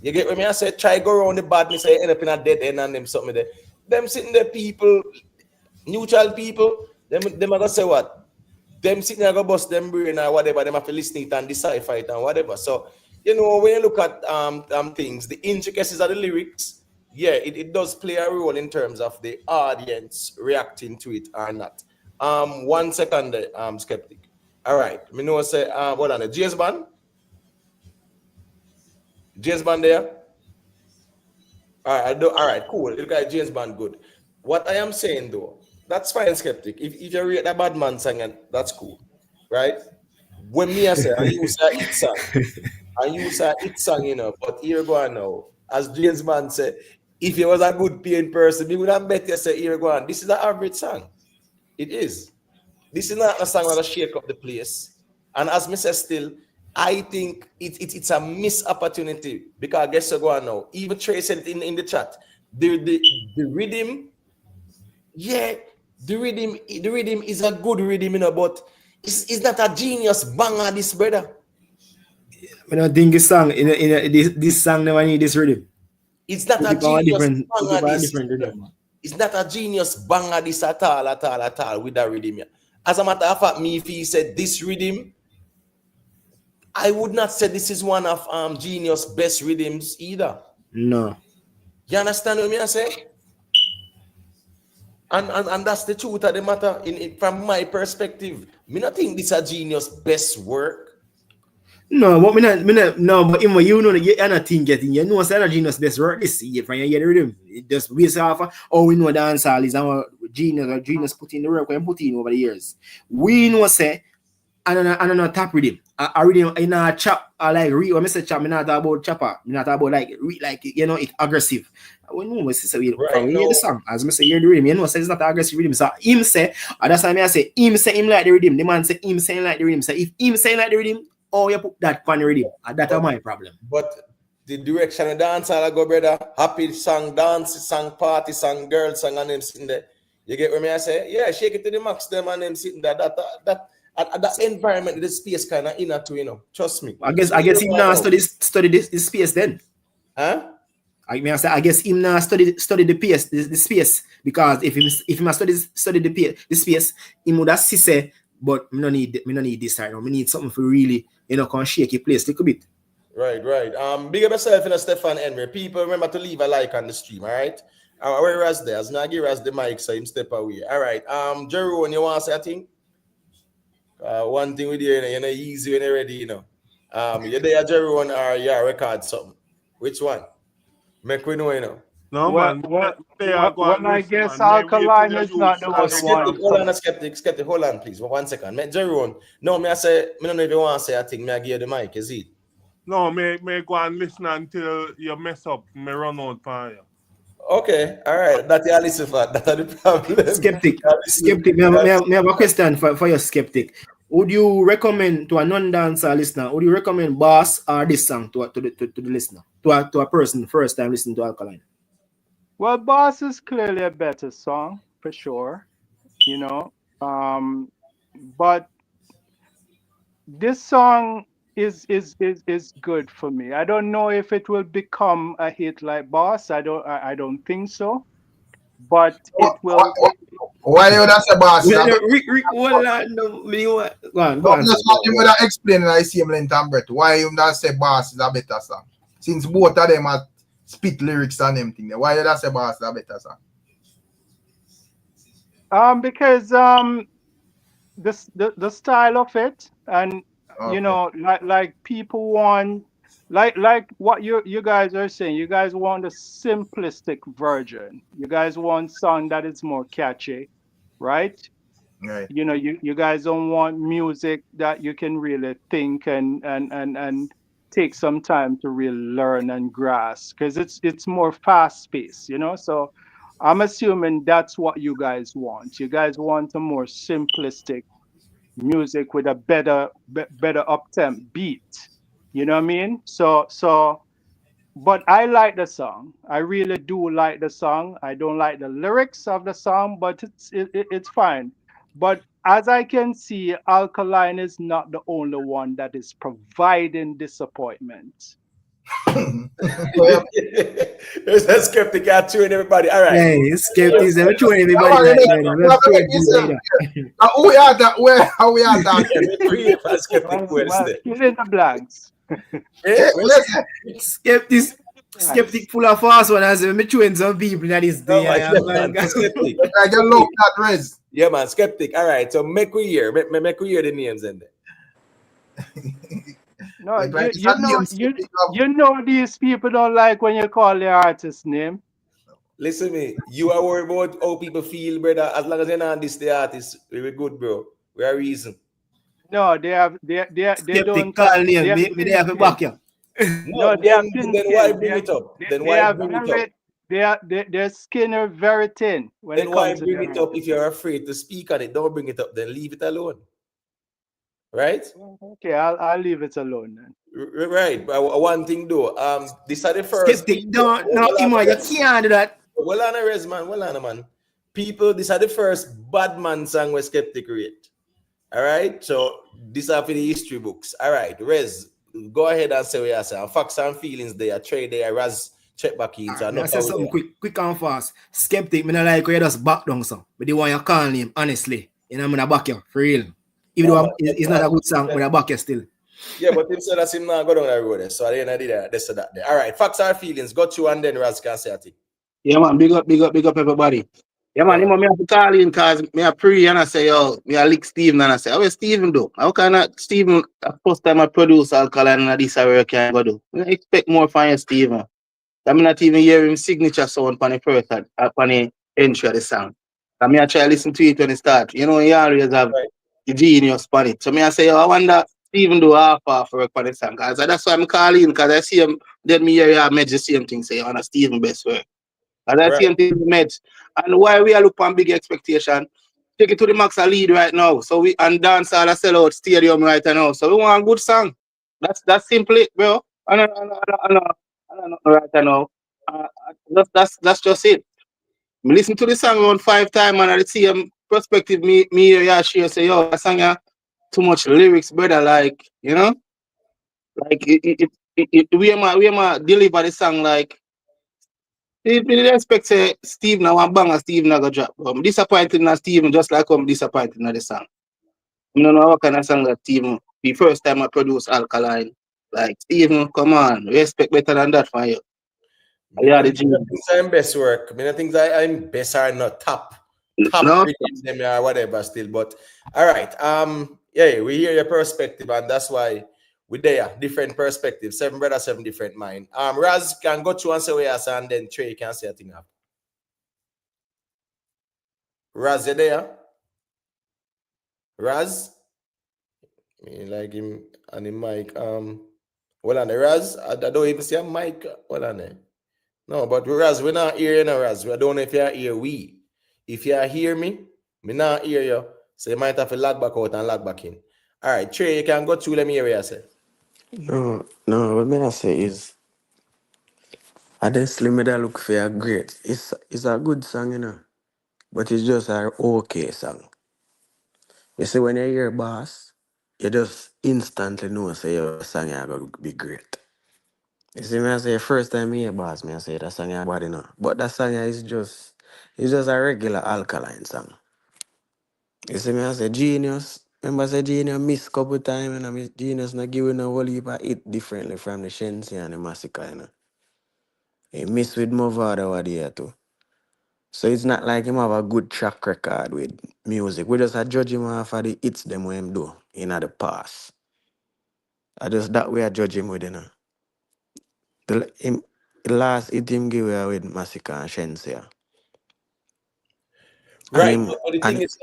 You get what I say? Try go around the badness, say end up in a dead end and them something there. Them sitting there, people, neutral people, them are gonna say what? Them sitting there go bust them brain or whatever, them have to listen it and decipher it and whatever. So, you know, when you look at things, the intricacies of the lyrics, yeah, it does play a role in terms of the audience reacting to it or not. 1 second there, skeptic. All right. Me know say hold on, the James Band. James Band there. All right, cool. Look at James Bond, good. What I am saying though, that's fine, skeptic. If you read that bad man song, that's cool, right? When me I say, and you say it song, you know. But here go on now, as James Bond said, if you was a good paying person, me would have bet you say, here go on. This is an average song. It is. This is not a song that'll shake up the place. And as me say still, I think it's a missed opportunity because guess what go on now. Even Trey said it in the chat. The rhythm, yeah, the rhythm is a good rhythm, you know, but it's not a genius banger, this brother. I don't think this song this song never need this rhythm. It's not a genius banger this. It's not a genius banger this at all with that rhythm. As a matter of fact, me if he said this rhythm, I would not say this is one of Genius' best rhythms either. No. You understand what I say? And that's the truth of the matter. From my perspective, me not think this is Genius' best work. No, but but you know you're not thinking, you know it's Genius' best work this year from your rhythm. It just based off of how we know dancehall is our Genius put in the work and put in over the years. We know say and on top rhythm. I rhythm in a chop like when I say chop, me not talk about chopper, me not talk about like you know it's aggressive. When we say from hear the song, as I say hear the rhythm, you know say it's not aggressive rhythm. So him say, and that's why I say him like the rhythm. The man say him saying like the rhythm. So if him saying like the rhythm, oh you put that pan rhythm, and that's my problem. But the direction of dance I go, brother, happy song, dance song, party song, girl song, and them sitting there. You get what I say? Yeah, shake it to the max, them and them sitting there. That environment, the space kind of inner to, you know. Trust me. I guess him now study this space then. Huh? I guess him now study the space because if him study the space, he would have say, but me no need this right now. Me need something for really, you know, can shake your place a little bit. Right. Big up yourself in a Stefan Henry. People remember to leave a like on the stream, all right? Where Raz there? As now give Raz the mic so him step away. All right. Jerome, you want to say a thing? One thing with you know, easy when you're ready, you know. You're there, Jerome, or you record something. Which one? Make we know, you know. No, Well, man. when I guess Alkaline is not the one. Hold on, skeptic. Hold on, please. 1 second. Me, Jerome. No, me I say, me don't know if you want to say a thing. Me I give you the mic, is it? No, me go and listen until you mess up. Me run out for you. Okay, all right. That's your listen for. That's the problem. Skeptic. Me have a question for your skeptic. Would you recommend to a non-dancer listener? Would you recommend Boss or this song to the listener, to a person first time listening to Alkaline? Well, Boss is clearly a better song for sure, you know. But this song is good for me. I don't know if it will become a hit like Boss. I don't think so. But it will. Why you not say Boss? Rick, hold on. Go on. Just want him to explain and I see him length and breadth. Why you not say Boss is a better song? Since both of them are spit lyrics and everything. Why you not say Boss is a better song? Because the style of it, and you know, like people want, like what you guys are saying. You guys want a simplistic version. You guys want song that is more catchy, right? Right. You know, you guys don't want music that you can really think and take some time to really learn and grasp, because it's more fast paced, you know. So I'm assuming that's what you guys want. You guys want a more simplistic music with a better up-tempo beat. You know what I mean? So but I like the song. I really do like the song. I don't like the lyrics of the song, but it's fine. But as I can see, Alkaline is not the only one that is providing disappointment. Well, There's a skeptic out to everybody. All right. Hey, skeptics, I'm showing come everybody on, like you that. know, I'm showing listen, everybody that. who we are that where how we are that Create a skeptic Well, Wednesday. fill in the blanks. Eh? Where's listen, Skeptics, Blanks. skeptic full of fast one as I'm showing some people that is oh there. my I'm God, man. like, So skeptic. I just love that Rez. Yeah, man, skeptic. All right. So make we hear. Make we hear the names in there. No, Like, you it's you a know name you skeptic you know these people don't like when you call their artist name. Listen me, you are worried about how people feel, brother. As long as you're not this the artist, we're good, bro. We are reason. No, they skeptic, don't call they name. are Me thin there for skinned. back you. No, No, they are thin then why skinned. bring it up? Then They why are bring it up? very their skin are very thin when Then it why comes to bring their it up if artist. you're afraid to speak on it? Don't bring it up. Then leave it alone. Right? Okay, I'll leave it alone then. Right. But one thing though, these are the first Skeptic, people. don't, no, Imo, you can't do that. Well on a res, man. Well on a man. People, these are the first bad man song where skeptic rate. All right. So these are for the history books. All right, Rez, go ahead and say what you say. Facts and feelings there. Trade there. Raz check back in. So May I not say how something there. quick and fast. Skeptic, me not like where you just back down some. But the one you call him, honestly. You know, I'm gonna back you, for real. Even No, though man, it's not a good song, but I back you still. yeah, but him said that him not go down that road there. So at the end of the day, they said that there. All right, facts and feelings. Got you and then Raz can say a thing. Yeah, man, big up everybody. Yeah, Go man, on. me have to call in because me a pre and I say, yo, me a lick Steven and I say, how is Steven do? How can I, Steven, first time I produce Alkaline and this is where I can go do? I expect more from you, Steven. I'm not even hearing signature sound on the first, on the entry of the song. I mean, I try to listen to it when it start. You know, you always have Right. the genius on it. So me I say, yo, I wonder Steven do half work on the song. Cause that's why I'm calling, because I see him, then me hear you made the same thing, say, on a Steven best work. And that's the Right. same thing we made. And why we are looking on big expectation, take it to the max a lead right now. So we and dance all a sell out stadium right now. So we want a good song. That's simply it, bro. I don't know right now. That's just it. Me listen to the song around 5 times and I see perspective me hear you share say, yo, that song too much lyrics, brother. Like, you know? Like we am deliver the song like we didn't expect say Steve now one bang Steve now go drop. I'm disappointed in Steve just like I'm disappointed in the song. I don't know what kind of song that Steve the first time I produce Alkaline. Like Steve, come on, respect better than that for you. Yeah, the Me not genius. think I'm best work. Me not think I'm best or not top No, rhythm them or whatever still. But all right. Yeah, we hear your perspective, and that's why we there. Different perspective. 7 brothers, 7 different mind. Raz can go through and say what you say, and then Trey can say a thing up. Raz, you there? Raz? Me like him and the mic. Well on the Raz. I don't even see a mic. Well on there. No, but Raz, we're not hearing you, Raz. We don't know if you're here. If you hear me not hear you. So you might have to log back out and log back in. All right, Trey, you can go through. Let me hear what you say. No, what me I say is, honestly, me that look for a great. It's a good song, you know, but it's just a okay song. You see, when you hear bass, you just instantly know, say, your song is going to be great. You see, me I say, first time me hear bass, me I say, that song is bad enough. But that song is it's just a regular Alkaline song. You see, me I say, Genius. Remember, I say Genius miss couple times, and I mean, Genius not giving a whole heap of it differently from the Shensi and the Massacre, you know. He miss with Movada over there too. So it's not like him have a good track record with music. We just a judge him off of the hits them what him do in the past. I just that way I judge him with, you know. The last hit him give away with Massacre and Shensia. And Right, him but the thing and is,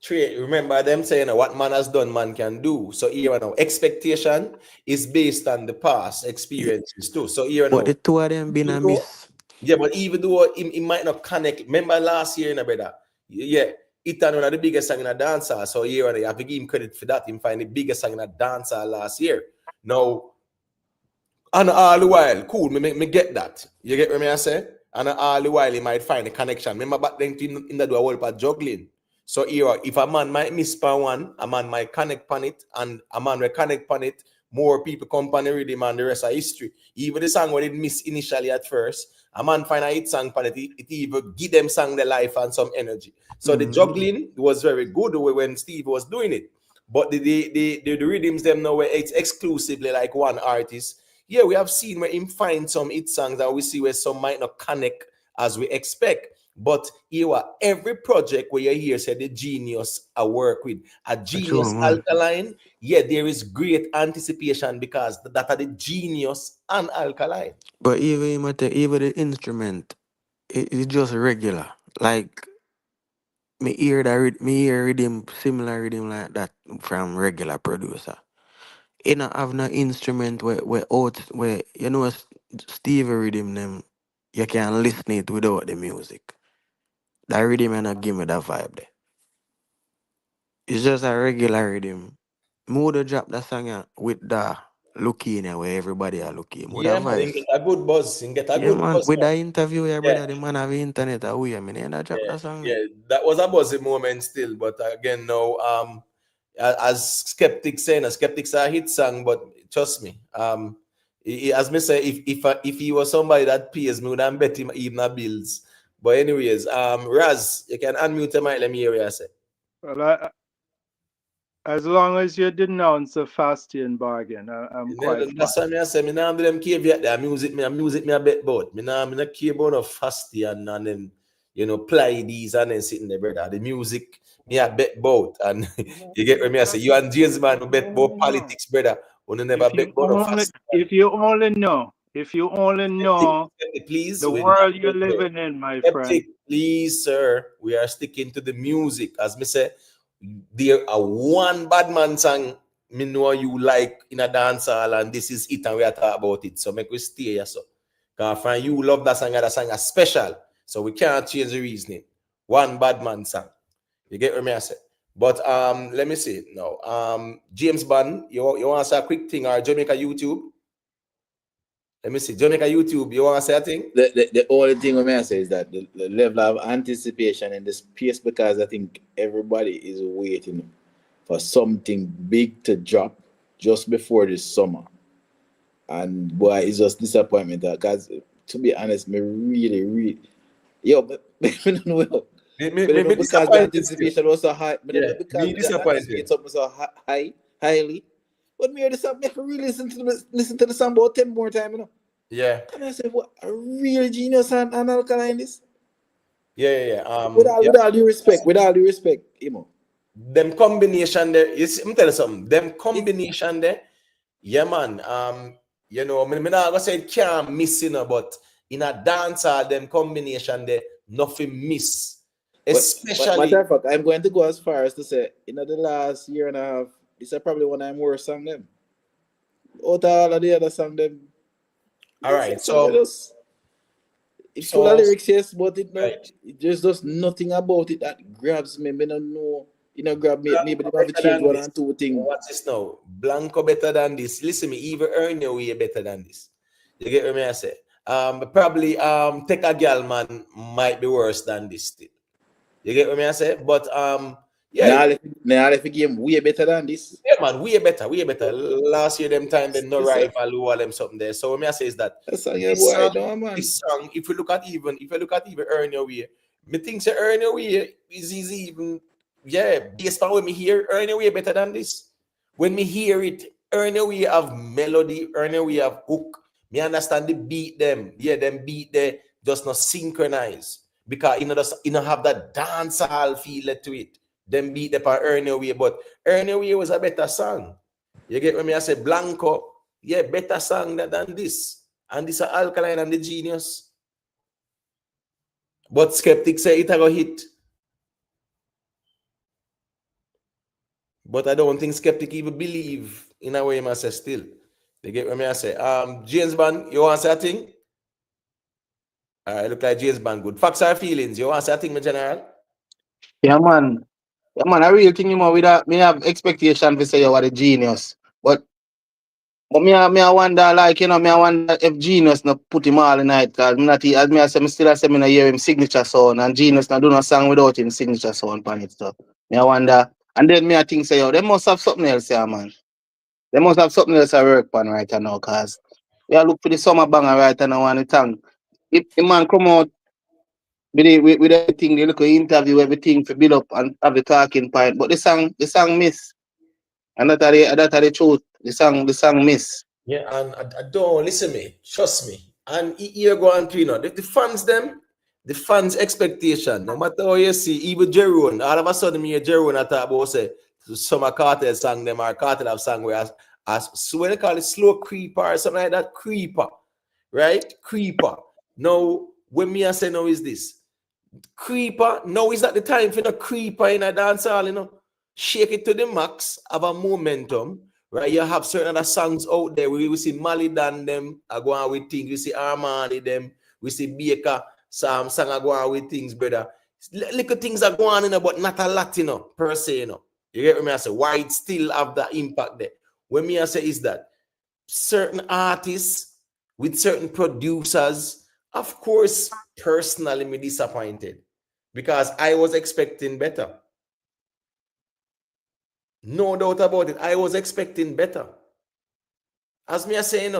Trey, remember them saying what man has done, man can do. So here now, expectation is based on the past experiences too. So here but now, the two of them been a miss. yeah, but even though he might not connect, remember last year, brother, yeah, it one of the biggest song in a dancer. So here you have to give him credit for that. Him find the biggest song in a dancer last year. Now, and all the while, cool, me get that. You get what I say? And all the while, he might find a connection. Remember back then, in that do a whole part juggling. So here, if a man might miss per one, a man might connect on it, and a man will connect on it, more people come on the rhythm and the rest of history. Even the song where it miss initially at first, a man find a hit song on it, it even give them song the life and some energy. So the juggling was very good when Steve was doing it. But the rhythms them now where it's exclusively like one artist. Yeah, we have seen where him find some hit songs that we see where some might not connect as we expect. But here every project where you hear say the genius I work with, a genius Alkaline, yeah, there is great anticipation because that are the genius and Alkaline. But even the instrument, it's just regular. Like me hear rhythm similar rhythm like that from regular producer. It not have no instrument where you know Stevie rhythm them you can listen it without the music. That rhythm and not give me that vibe there. It's just a regular rhythm. Mood drop that song with the looking where everybody are looking. Mood Yeah, man, vibes. you get a good buzz. You get a Yeah, good man. buzz, With man. the interview, yeah, Yeah, brother, the man have internet away. I mean, and drop that song. yeah, that was a buzzy moment still. But again, now, as skeptics saying, a skeptics are a hit song, but trust me, as me say, if he was somebody that pays me, would I bet him even a bills. But anyways, Raz, you can unmute the mic. Let me hear what you say. Well, as long as you denounce a Fastian bargain, I'm quite fine. That's what I say. Me nah do them caveat there. Music me a bet about. Me nah care about no fasty and then play these and then sitting there, brother. The music me a bet about. And you get what me I say. You and James man who bet about politics, brother. You never bet about no fasty. If you only know Please, the world you're living in, my friend. Please, sir. We are sticking to the music. As me say, there are one bad man song me know you like in a dance hall, and this is it, and we are talking about it. So make we stay here, so. Because from you love that song is special. So we can't change the reasoning. One bad man song. You get what me I say? But let me see now. James Bond, you want to say a quick thing, or Jamaica YouTube? Let me see. Jamaica YouTube, you want to say a thing? The only thing I may say is that the level of anticipation in the space, because I think everybody is waiting for something big to drop just before the summer. And boy, it's just disappointment because to be honest, me really but I don't know. Because the anticipation was so high. Yeah, because me the disappointed. anticipation was so highly. But me hear the song, me really listen to the song about 10 more time, you know. Yeah. And I said, what a real genius and Alkaline this. Yeah. With all due respect, Imo. Them combination there, I'm telling you something. Them combination there, yeah, man. Me not gonna say it can't miss, but in a dancehall, them combination there, nothing miss. Especially, matter of fact, I'm going to go as far as to say, in the last year and a half, this is probably one of my worst song them. Out of all of the other song them. All right, so it's full of lyrics, yes, but it just does nothing about it that grabs me. I don't know. Grab me. Maybe they have to change one or two things. What's this now? Blanco better than this. Listen, me even earn your way better than this. You get what I say? Probably Take a Girl Man might be worse than this still. You get what I say? But yeah. Now if the game way better than this. Yeah, man, way better. Last year, them time, them no rival who all them something there. So what I say is that this song, if you look at even Earn Your Way, me think say Earn Your Way is even based on when me hear Earn Your Way better than this. When me hear it, Earn Your Way have melody, Earn Your Way have hook. Me understand the beat them. Yeah, them beat there just not synchronize because you know have that dancehall feel to it. Them beat the part Earn Your Way, but Earn Your Way was a better song. You get what I say? Blanco, yeah, better song than this. And this is Alkaline and the genius. But skeptics say it a go hit. But I don't think skeptic even believe in a way I say still. You get what I say? James Bond, you want to say a thing? Alright, look like James Bond good. Facts are feelings. You want to say a thing, my general? Yeah, man. I really think, we have expectation to say you are a genius. But But me I wonder, like, you know, me I wonder if Genius not put him all in night, cause me not, as me I say, me still I say me not hear him signature sound, and Genius not do no song without him signature sound on it, so me I wonder, and then me I think say, yo, they must have something else here, man. They must have something else to work on right now, cause we are look for the summer banger right now on the tongue. If the man come out with everything, the little interview, everything to build up and have the talking point, but the song miss. And that are the truth. The song miss. Yeah, and I don't listen me, trust me. And here go on to the fans them, the fans' expectation. No matter how you see, even Jerome, all of a sudden me Jerome I talk about say some Kartel song them or Kartel have song where as so what they call it slow creeper or something like that, creeper, right? Creeper. Now, when me I say now is this creeper, now is that the time for the creeper in a dance hall, shake it to the max, have a momentum. Right, you have certain other songs out there. We see Mali Dan them are going with things. We see Armani them. We see Baker song are going with things, brother. Little things are going on, but not a lot, per se, You get what me I say? Why it still have that impact there? What me I say is that certain artists with certain producers, of course, personally me disappointed because I was expecting better. No doubt about it. I was expecting better. As me I say,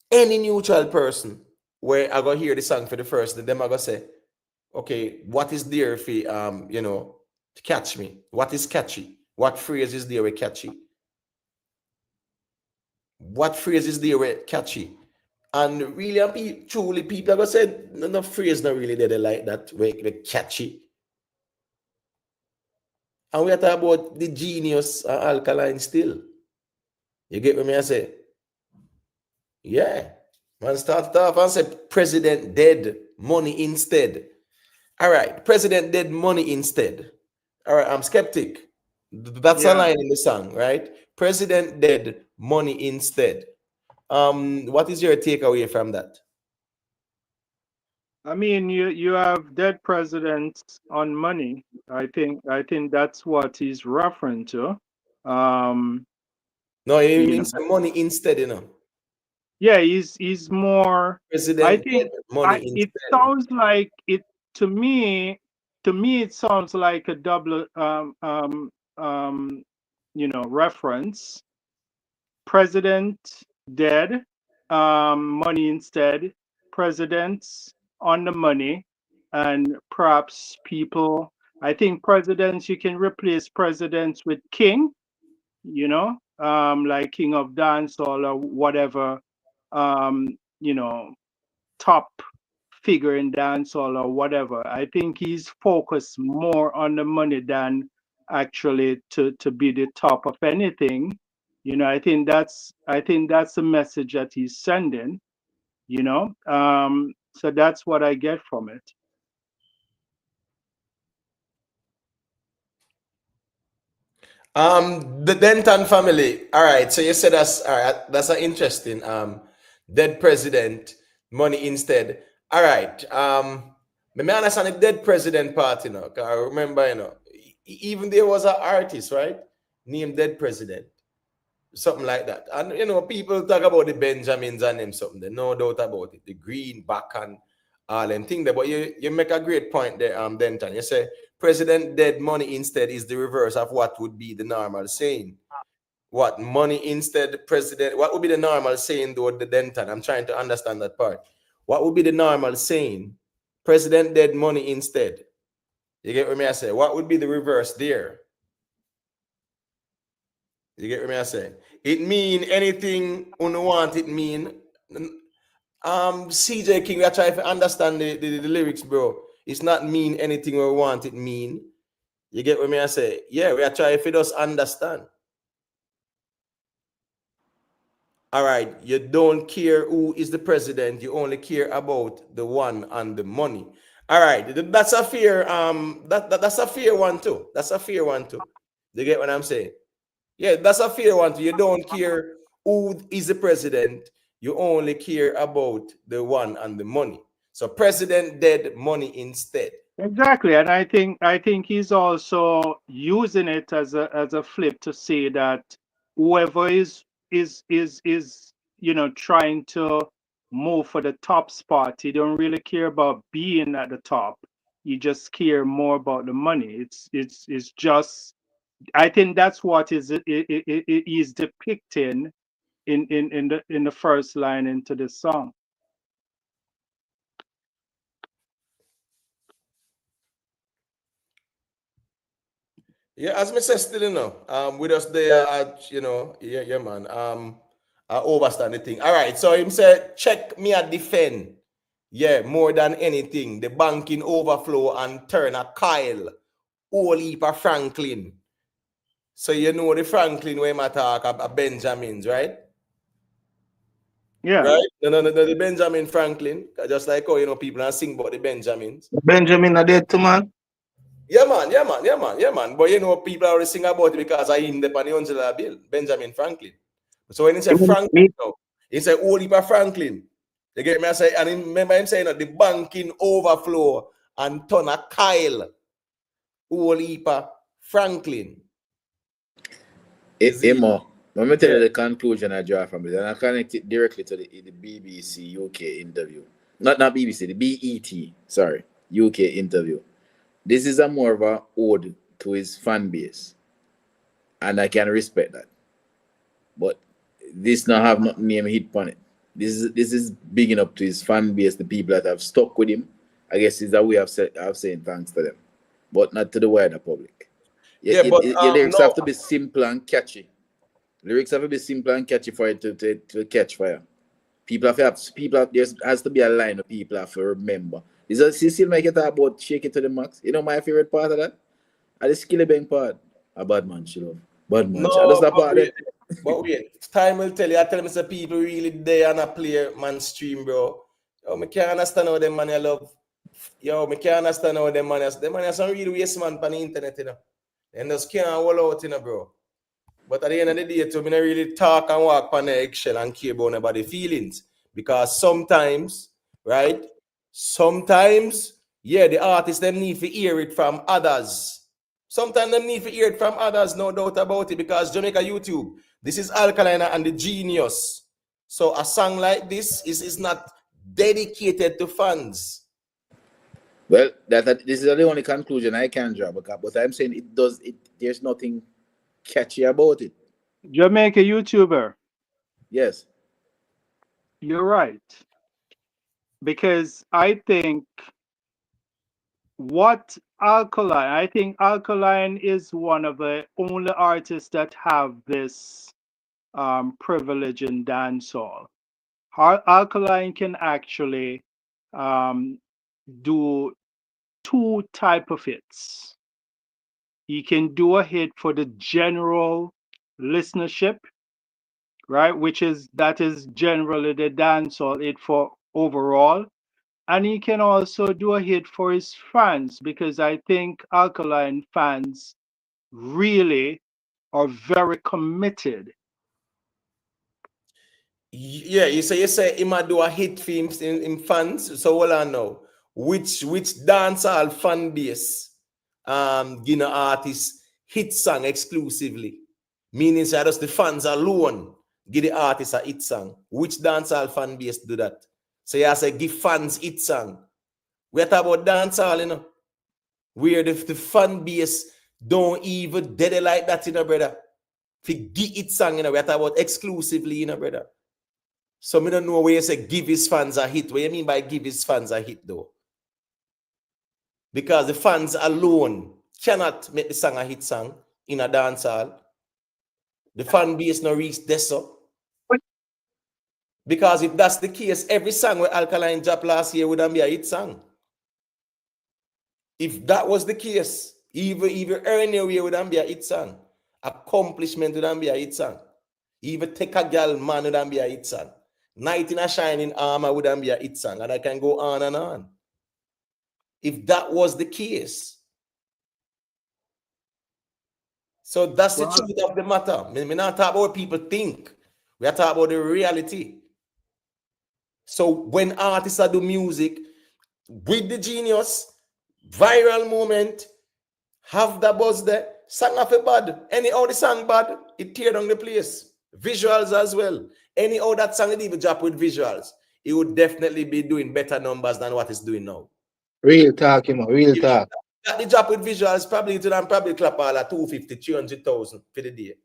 any neutral person where I go hear the song for the first, them I go say, okay, what is there for to catch me? What is catchy? What phrase is there with catchy? What phrase is there with catchy? And really, truly, people are gonna say no phrase not really there they like that with catchy. And we are talking about the genius Alkaline still. You get what me I say? Yeah. Man started off and said president dead, money instead. All right, president dead, money instead. All right, I'm skeptic. That's a line in the song, right? President dead, money instead. What is your takeaway from that? I mean, you have dead presidents on money. I think that's what he's referring to. No, he means money instead, Yeah, he's more. I President dead, think money it instead. sounds like it to me. To me, it sounds like a double reference. President dead, money instead. Presidents on the money, and perhaps people. I think presidents, you can replace presidents with king, like king of dancehall or whatever, top figure in dancehall or whatever. I think he's focused more on the money than actually to be the top of anything. I think that's the message that he's sending. So that's what I get from it. The Denton family. All right. So you said that's all right. That's an interesting dead president, money instead. All right. Me understand the dead president part, 'cause I remember, even there was an artist, right? Named Dead President. Something like that. And people talk about the Benjamins and them something. There's no doubt about it. The greenback and all them things there. But you make a great point there, Denton. You say president dead, money instead is the reverse of what would be the normal saying. What money instead, president? What would be the normal saying though, the Denton? I'm trying to understand that part. What would be the normal saying? President dead, money instead. You get what me I say? What would be the reverse there? You get what I say? It mean anything you want it mean. CJ King, we are trying to understand the lyrics, bro. It's not mean anything we want it mean. You get what I say? Yeah, we are trying to just understand. All right, you don't care who is the president, you only care about the one and the money. All right, that's a fair that's a fair one too. That's a fair one too. You get what I'm saying? Yeah, that's a fair one too. You don't care who is the president, you only care about the one and the money. So president dead, money instead. Exactly, and I think he's also using it as a flip to say that whoever is trying to move for the top spot, he don't really care about being at the top. He just care more about the money. It's just, I think that's what is depicting in the first line into the song. Yeah, as me say still, with us there at, yeah, man. I overstand the thing. All right, so him said, check me at defend. Yeah, more than anything, the banking overflow and turn a Kyle, whole heap of Franklin. So you know the Franklin where I talk about Benjamins, right? Yeah. Right? No, the Benjamin Franklin. Just like how people are sing about the Benjamins. Benjamin are dead too, man. Yeah, man. But people already sing about it because I in the $100 bill, Benjamin Franklin. So when he say Franklin, he say whole heap of Franklin. You get me? I say, and remember him saying that the banking overflow and ton of Kyle, whole heap of Franklin. Emo, let me tell you the conclusion I draw from it, and I connect it directly to the BBC UK interview. Not BBC, the BET, sorry, UK interview. This is a more of a ode to his fan base, and I can respect that. But this not have nothing name hit on it. This is bigging up to his fan base, the people that have stuck with him. I guess is a way of saying thanks to them, but not to the wider public. Your lyrics have to be simple and catchy. Lyrics have to be simple and catchy for it to catch fire. There has to be a line of people have to remember. Is still make it about shake it to the max. You know my favorite part of that? The skilly bang part. A bad man, she love. Bad man. But wait, time will tell you. I tell me some people really there and a play man stream, bro. Yo, me can't understand how them man I love. Yo, me can't understand how them man are some real waste man on the internet, And just can't hold out, bro. But at the end of the day, too, me not really talk and walk on the eggshell and care about nobody's feelings. Because sometimes, right? Sometimes, yeah, the artists them need to hear it from others. Sometimes them need to hear it from others, no doubt about it. Because Jamaica YouTube, this is Alkaline and the Genius. So a song like this is not dedicated to fans. Well, this is the only conclusion I can draw, but I'm saying there's nothing catchy about it. Jamaica YouTuber. Yes. You're right. Because I think I think Alkaline is one of the only artists that have this privilege in dancehall. Alkaline can actually do two type of hits. He can do a hit for the general listenership, right? That is generally the dancehall hit for overall. And he can also do a hit for his fans, because I think Alkaline fans really are very committed. Yeah, you say he might do a hit for him in fans. So hold on now. Which dancehall fan base artist hit song exclusively? Meaning say just the fans alone give the artist a hit song. Which dancehall fan base do that? So you say give fans hit song. We're talking about dancehall, where the fan base don't even dead it like that, brother. To give it song, we're talking about exclusively, brother. So me don't know where you say give his fans a hit. What do you mean by give his fans a hit, though? Because the fans alone cannot make the song a hit song in a dancehall. The fan base no reach this up. Because if that's the case, every song with Alkaline drop last year wouldn't be a hit song. If that was the case, even Anyway wouldn't be a hit song. Accomplishment wouldn't be a hit song. Even Take a Girl Man wouldn't be a hit song. Night in a Shining Armor wouldn't be a hit song. And I can go on and on. If that was the case. So that's the truth of the matter. We're not talking about what people think. We are talking about the reality. So when artists do music with the genius, viral moment, have the buzz there, Song of a bad. Anyhow the song bad, it tear down the place. Visuals as well. Anyhow that song it even drop with visuals, it would definitely be doing better numbers than what it's doing now. Real talk, you know, real If talk. that the drop with visuals, probably to them probably clap all at 250, 300,000 for the day.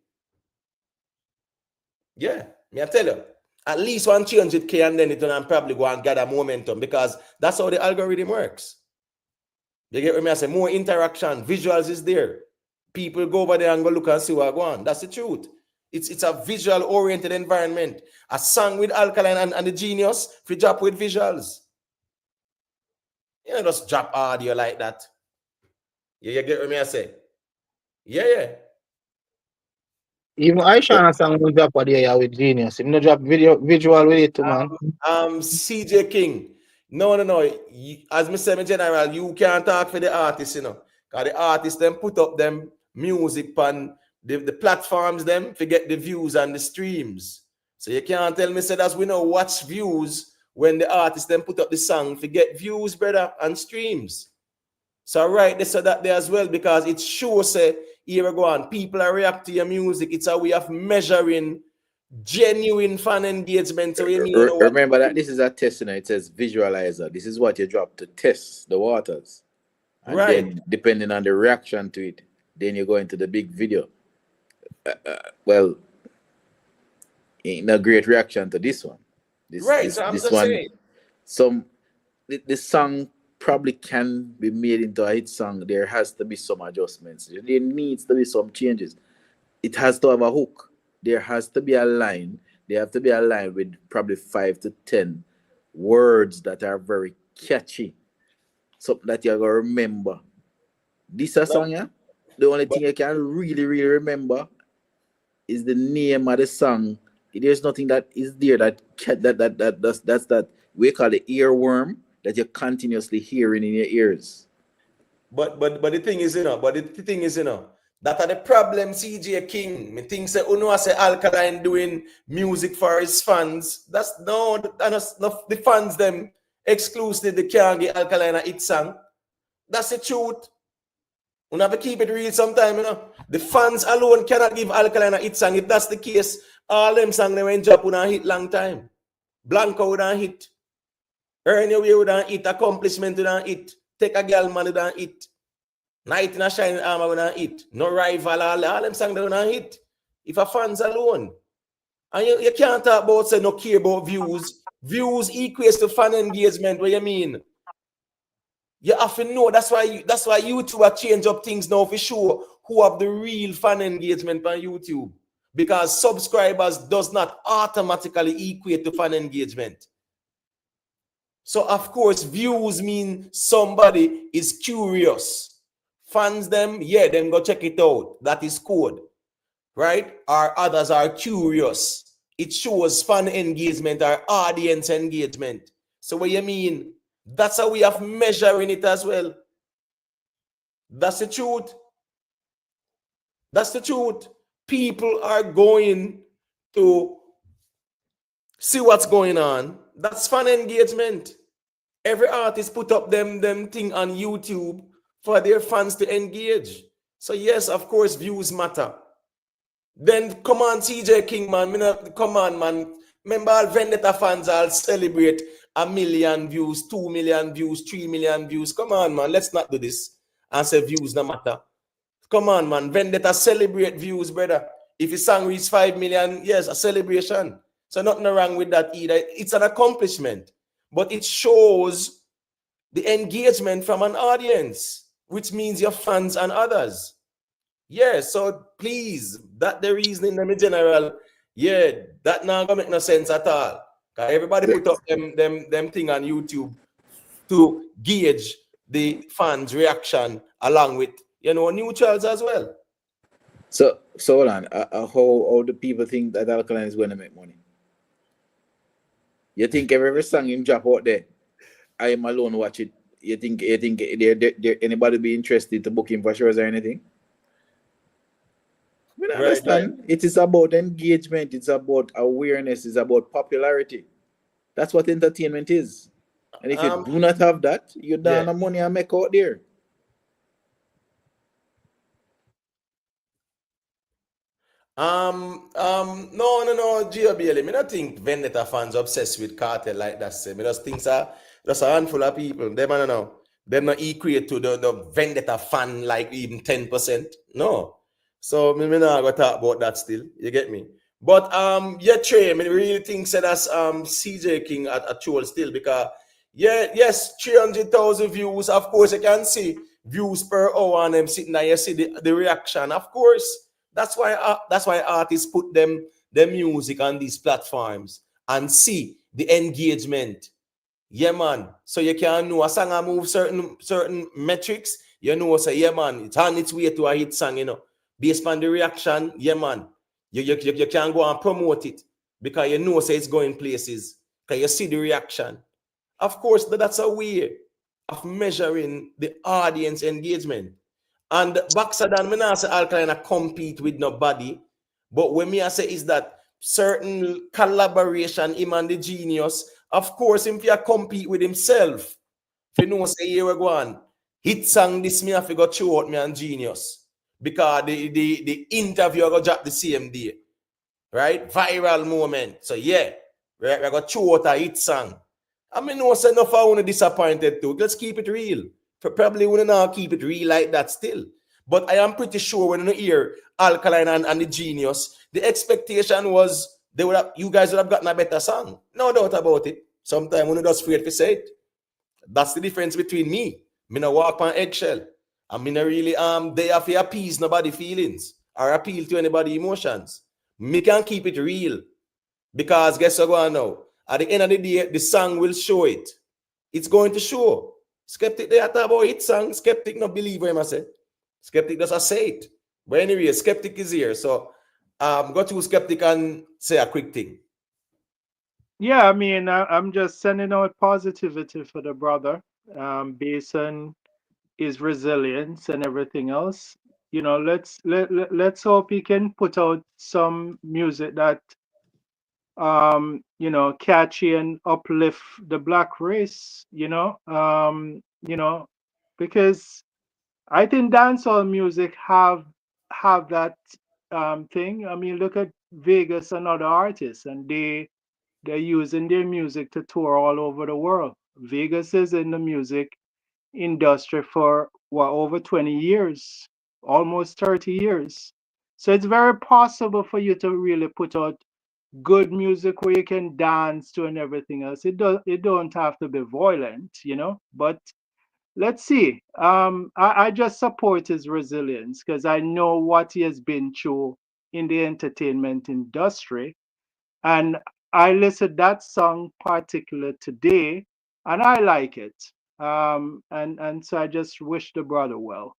Yeah, me I tell you. At least 300K and then it will probably go and gather momentum because that's how the algorithm works. You get what me I say? More interaction, visuals is there. People go over there and go look and see what go on. That's the truth. It's a visual oriented environment. A song with Alkaline and the Genius, if you drop with visuals. You don't just drop audio like that. You get what me I say? Yeah. Even Aisha song will drop what there with Genius. If no drop visual with it too, man. CJ King. No. As me say in general, you can't talk for the artists, you know. Because the artists them put up them music on the platforms them to get the views and the streams. So you can't tell me say that we know watch views when the artists them put up the song to get views, brother, and streams. So right, they said that there as well because it shows say here we go on. People are react to your music. It's a way of measuring genuine fan engagement. So you mean, you know, Remember that this is a test, you know, it says visualizer. This is what you drop to test the waters. And right. Then, depending on the reaction to it, then you go into the big video. Well, ain't no great reaction to this one. This one, the song probably can be made into a hit song. There has to be some adjustments. There needs to be some changes. It has to have a hook. There has to be a line. They have to be a line with probably 5 to 10 words that are very catchy. Something that you're going to remember. This a song, yeah? The only thing I can really remember is the name of the song. There's nothing that is there that's that we call the earworm that you're continuously hearing in your ears. But the thing is, you know, that are the problem, CJ King. Me think say Uno say Alkaline doing music for his fans. That's the fans them exclusively they can't get Alkaline a hit song. That's the truth. We have to keep it real sometime, you know. The fans alone cannot give Alkaline a hit song. If that's the case, all them songs they went up on a hit long time. Blanco would not hit. Earn your way would not hit. Accomplishment would not hit. Take a girl man would not hit. Night in a shining armor would not hit. No rival, all them songs they would not hit. If a fans alone. And you can't talk about say no care about views. Views equates to fan engagement. What you mean? You have to know that's why YouTube have changed up things now for sure who have the real fan engagement on YouTube. Because subscribers does not automatically equate to fan engagement. So of course, views mean somebody is curious. Fans them, yeah, then go check it out. That is code. Right? Or others are curious. It shows fan engagement or audience engagement. So what you mean? That's how we have measuring it as well. That's the truth. That's the truth. People are going to see what's going on. That's fan engagement. Every artist put up them thing on YouTube for their fans to engage. So yes, of course, views matter. Then come on, CJ King, man. Come on, man. Remember, all Vendetta fans all celebrate 1 million views, 2 million views, 3 million views. Come on, man. Let's not do this and say views no matter. Come on, man. Vendetta celebrate views, brother. If a song reaches 5 million, yes, a celebration. So nothing wrong with that either. It's an accomplishment. But it shows the engagement from an audience, which means your fans and others. Yeah, so please, that the reasoning in general, yeah, that not gonna make no sense at all. Cause everybody put up them thing on YouTube to gauge the fans' reaction along with neutrals as well. So hold on. How do people think that Alkaline is going to make money? You think every song him drop out there, I am alone watch it. You think there anybody be interested to book him for shows or anything? We don't understand. Right. It is about engagement. It's about awareness. It's about popularity. That's what entertainment is. And if you do not have that, you don't have money and make out there. No, GOBL. Me not think Vendetta fans obsessed with Kartel like that. Say, me just think just a handful of people. Them I don't know. Them not equate to the Vendetta fan like even 10%. No. So me not gonna talk about that still. You get me? But yeah, Trey, I mean, really think say that's CJ King at troll still because yes, 300,000 views. Of course, you can see views per hour and them sitting there. You see the reaction. Of course. That's why artists put their music on these platforms and see the engagement. Yeah, man. So you can know a song I move certain metrics. You know, say yeah, man, it's on its way to a hit song. Based on the reaction. Yeah, man. You can go and promote it because you know, say it's going places. Because you see the reaction. Of course, that's a way of measuring the audience engagement. And Boxer than me not say Alkaline compete with nobody. But when me I say is that certain collaboration, him and the genius, of course, him fi compete with himself. If you know say here we go on. Hit song this me have to go through out me and genius. Because the interview I go drop the same day. Right? Viral moment. So yeah, right, I got through out a hit song. I mean, no say enough I want to disappointed too. Let's keep it real. Probably wouldn't now keep it real like that still. But I am pretty sure when you hear Alkaline and the Genius, the expectation was you guys would have gotten a better song. No doubt about it. Sometimes when you just afraid to say it. That's the difference between me. Me no walk on eggshell. I mean, I really they have to appease nobody feelings or appeal to anybody emotions. Me can keep it real. Because guess what going now? At the end of the day, the song will show it. It's going to show. Skeptic they talk about hit song. Skeptic not believe what I say. Skeptic does say it. But anyway, Skeptic is here. So go to Skeptic and say a quick thing. Yeah, I mean, I'm just sending out positivity for the brother, based on his resilience and everything else. Let's hope he can put out some music that catchy and uplift the black race. Because I think dancehall music have that thing. I mean, look at Vegas and other artists, and they're using their music to tour all over the world. Vegas is in the music industry for over 20 years, almost 30 years. So it's very possible for you to really put out good music where you can dance to and everything else. It don't have to be violent, but let's see. I just support his resilience because I know what he has been through in the entertainment industry. And I listened that song particular today, and I like it. And so I just wish the brother well.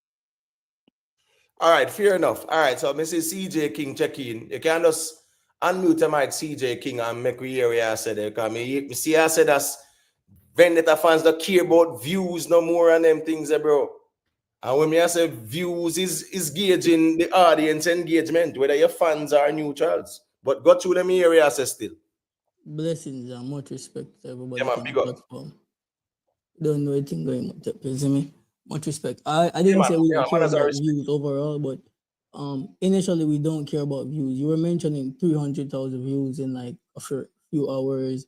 All right, fair enough. All right, so Mrs. CJ King check in. You can just unmute the mic, CJ King, and make me hear what I said. Because me see I said that's Vendetta fans don't care about views no more and them things, bro. And when me I say views is gauging the audience engagement, whether your fans are neutrals. But go through them area still. Blessings and much respect to everybody Yeah, man, on the big up. platform. Don't know anything going on. You see me? Much respect. I didn't say we don't care about views overall, but initially we don't care about views. You were mentioning 300,000 views in like a few hours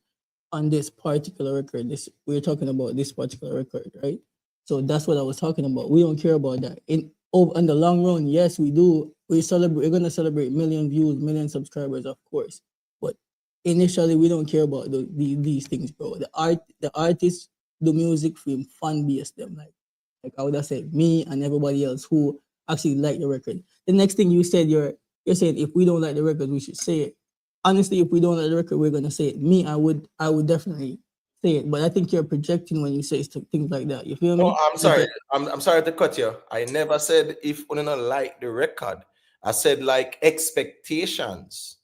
on this particular record. We're talking about this particular record, right? So that's what I was talking about. We don't care about that. In the long run, yes, we do. We're gonna celebrate million views, million subscribers, of course. But initially, we don't care about these things, bro. The artists, the music, film, fan base them. Like I would have said, me and everybody else who actually like the record. The next thing you said, you're saying if we don't like the record, we should say it. Honestly, if we don't like the record, we're gonna say it. Me, I would definitely say it. But I think you're projecting when you say things like that. You feel me? No, I'm sorry. I'm sorry to cut you. I never said if we don't like the record. I said like expectations.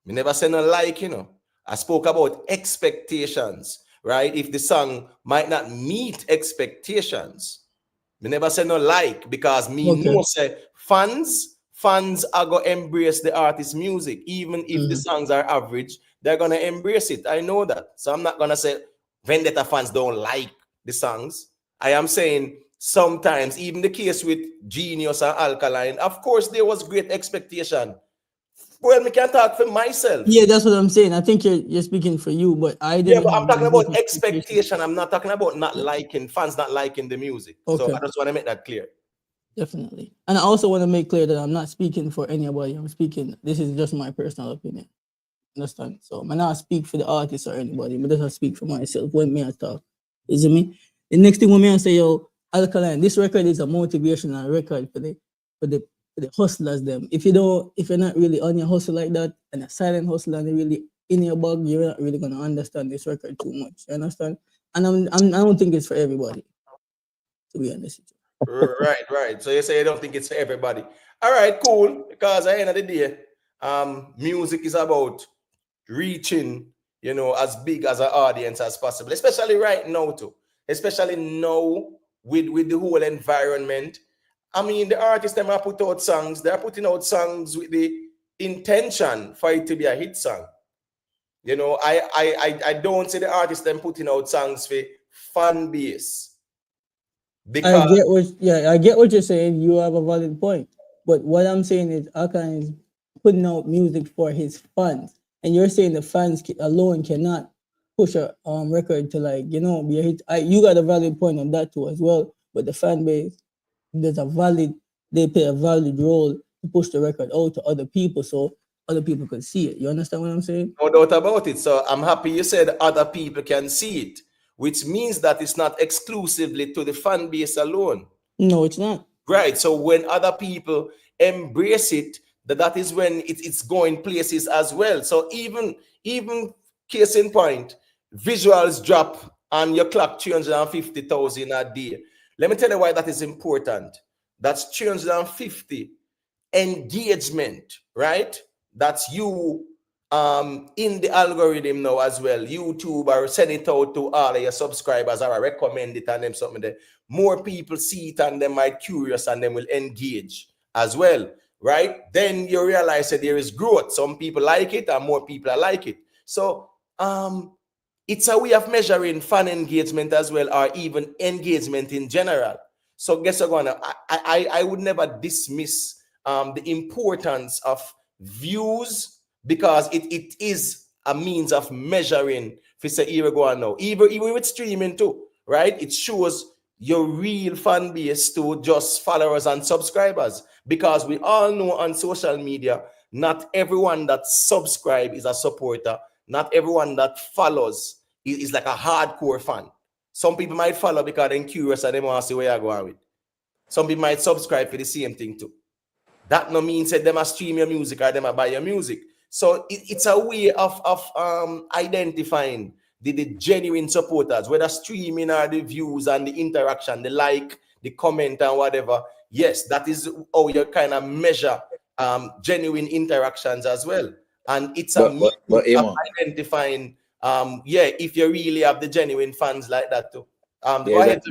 We never said no like, I spoke about expectations, right? If the song might not meet expectations. We never said no like because no say fans are gonna embrace the artist's music. Even if the songs are average, they're gonna embrace it. I know that. So I'm not gonna say Vendetta fans don't like the songs. I am saying sometimes, even the case with Genius and Alkaline, of course, there was great expectation Well, I can talk for myself. Yeah, that's what I'm saying. I think you're speaking for you, but I Yeah, didn't but have I'm talking those about expectation. I'm not talking about not liking, fans not liking the music. So Okay. I just want to make that clear. Definitely. And I also want to make clear that I'm not speaking for anybody. I'm speaking, this is just my personal opinion. Understand? So I'm not speak for the artist or anybody, but just speak for myself when me I talk. Is it me? The next thing when me I say, yo, Alkaline, this record is a motivational record for the hustlers them. If you're not really on your hustle like that and a silent hustler and you're really in your bug, you're not really gonna understand this record too much. You understand? And I don't think it's for everybody, to be honest with you. Right. So you say you don't think it's for everybody. All right, cool. Because at the end of the day, music is about reaching, as big as an audience as possible, especially right now too. Especially now with the whole environment. I mean, the artists them are put out songs, they're putting out songs with the intention for it to be a hit song. I don't see the artists them putting out songs for fan base. I get what you're saying. You have a valid point. But what I'm saying is Alkaline is putting out music for his fans. And you're saying the fans alone cannot push a record to be a hit. You got a valid point on that too as well. But the fan base, they play a valid role to push the record out to other people so other people can see it. You understand what I'm saying? No doubt about it. So I'm happy you said other people can see it, which means that it's not exclusively to the fan base alone. No, it's not. Right. So when other people embrace it, that is when it's going places as well. So even case in point, visuals drop and you clock 350,000 a day. Let me tell you why that is important. That's 350 engagement, right? That's you in the algorithm now as well. YouTube are send it out to all of your subscribers or I recommend it and them something that more people see it and they might curious and then will engage as well, right? Then you realize that there is growth. Some people like it and more people like it. So it's a way of measuring fan engagement as well, or even engagement in general. So guess what? I would never dismiss the importance of views because it is a means of measuring. If it's a year ago now, even with streaming too, right? It shows your real fan base to just followers and subscribers, because we all know on social media, not everyone that subscribe is a supporter. Not everyone that follows is like a hardcore fan. Some people might follow because they're curious and they want to see where you're going with. Some people might subscribe for the same thing too. That no means that they must stream your music or they must buy your music. So it's a way of identifying the genuine supporters, whether streaming or the views and the interaction, the like, the comment and whatever. Yes, that is how you kind of measure genuine interactions as well. And it's a means of identifying, if you really have the genuine fans like that too. Go ahead.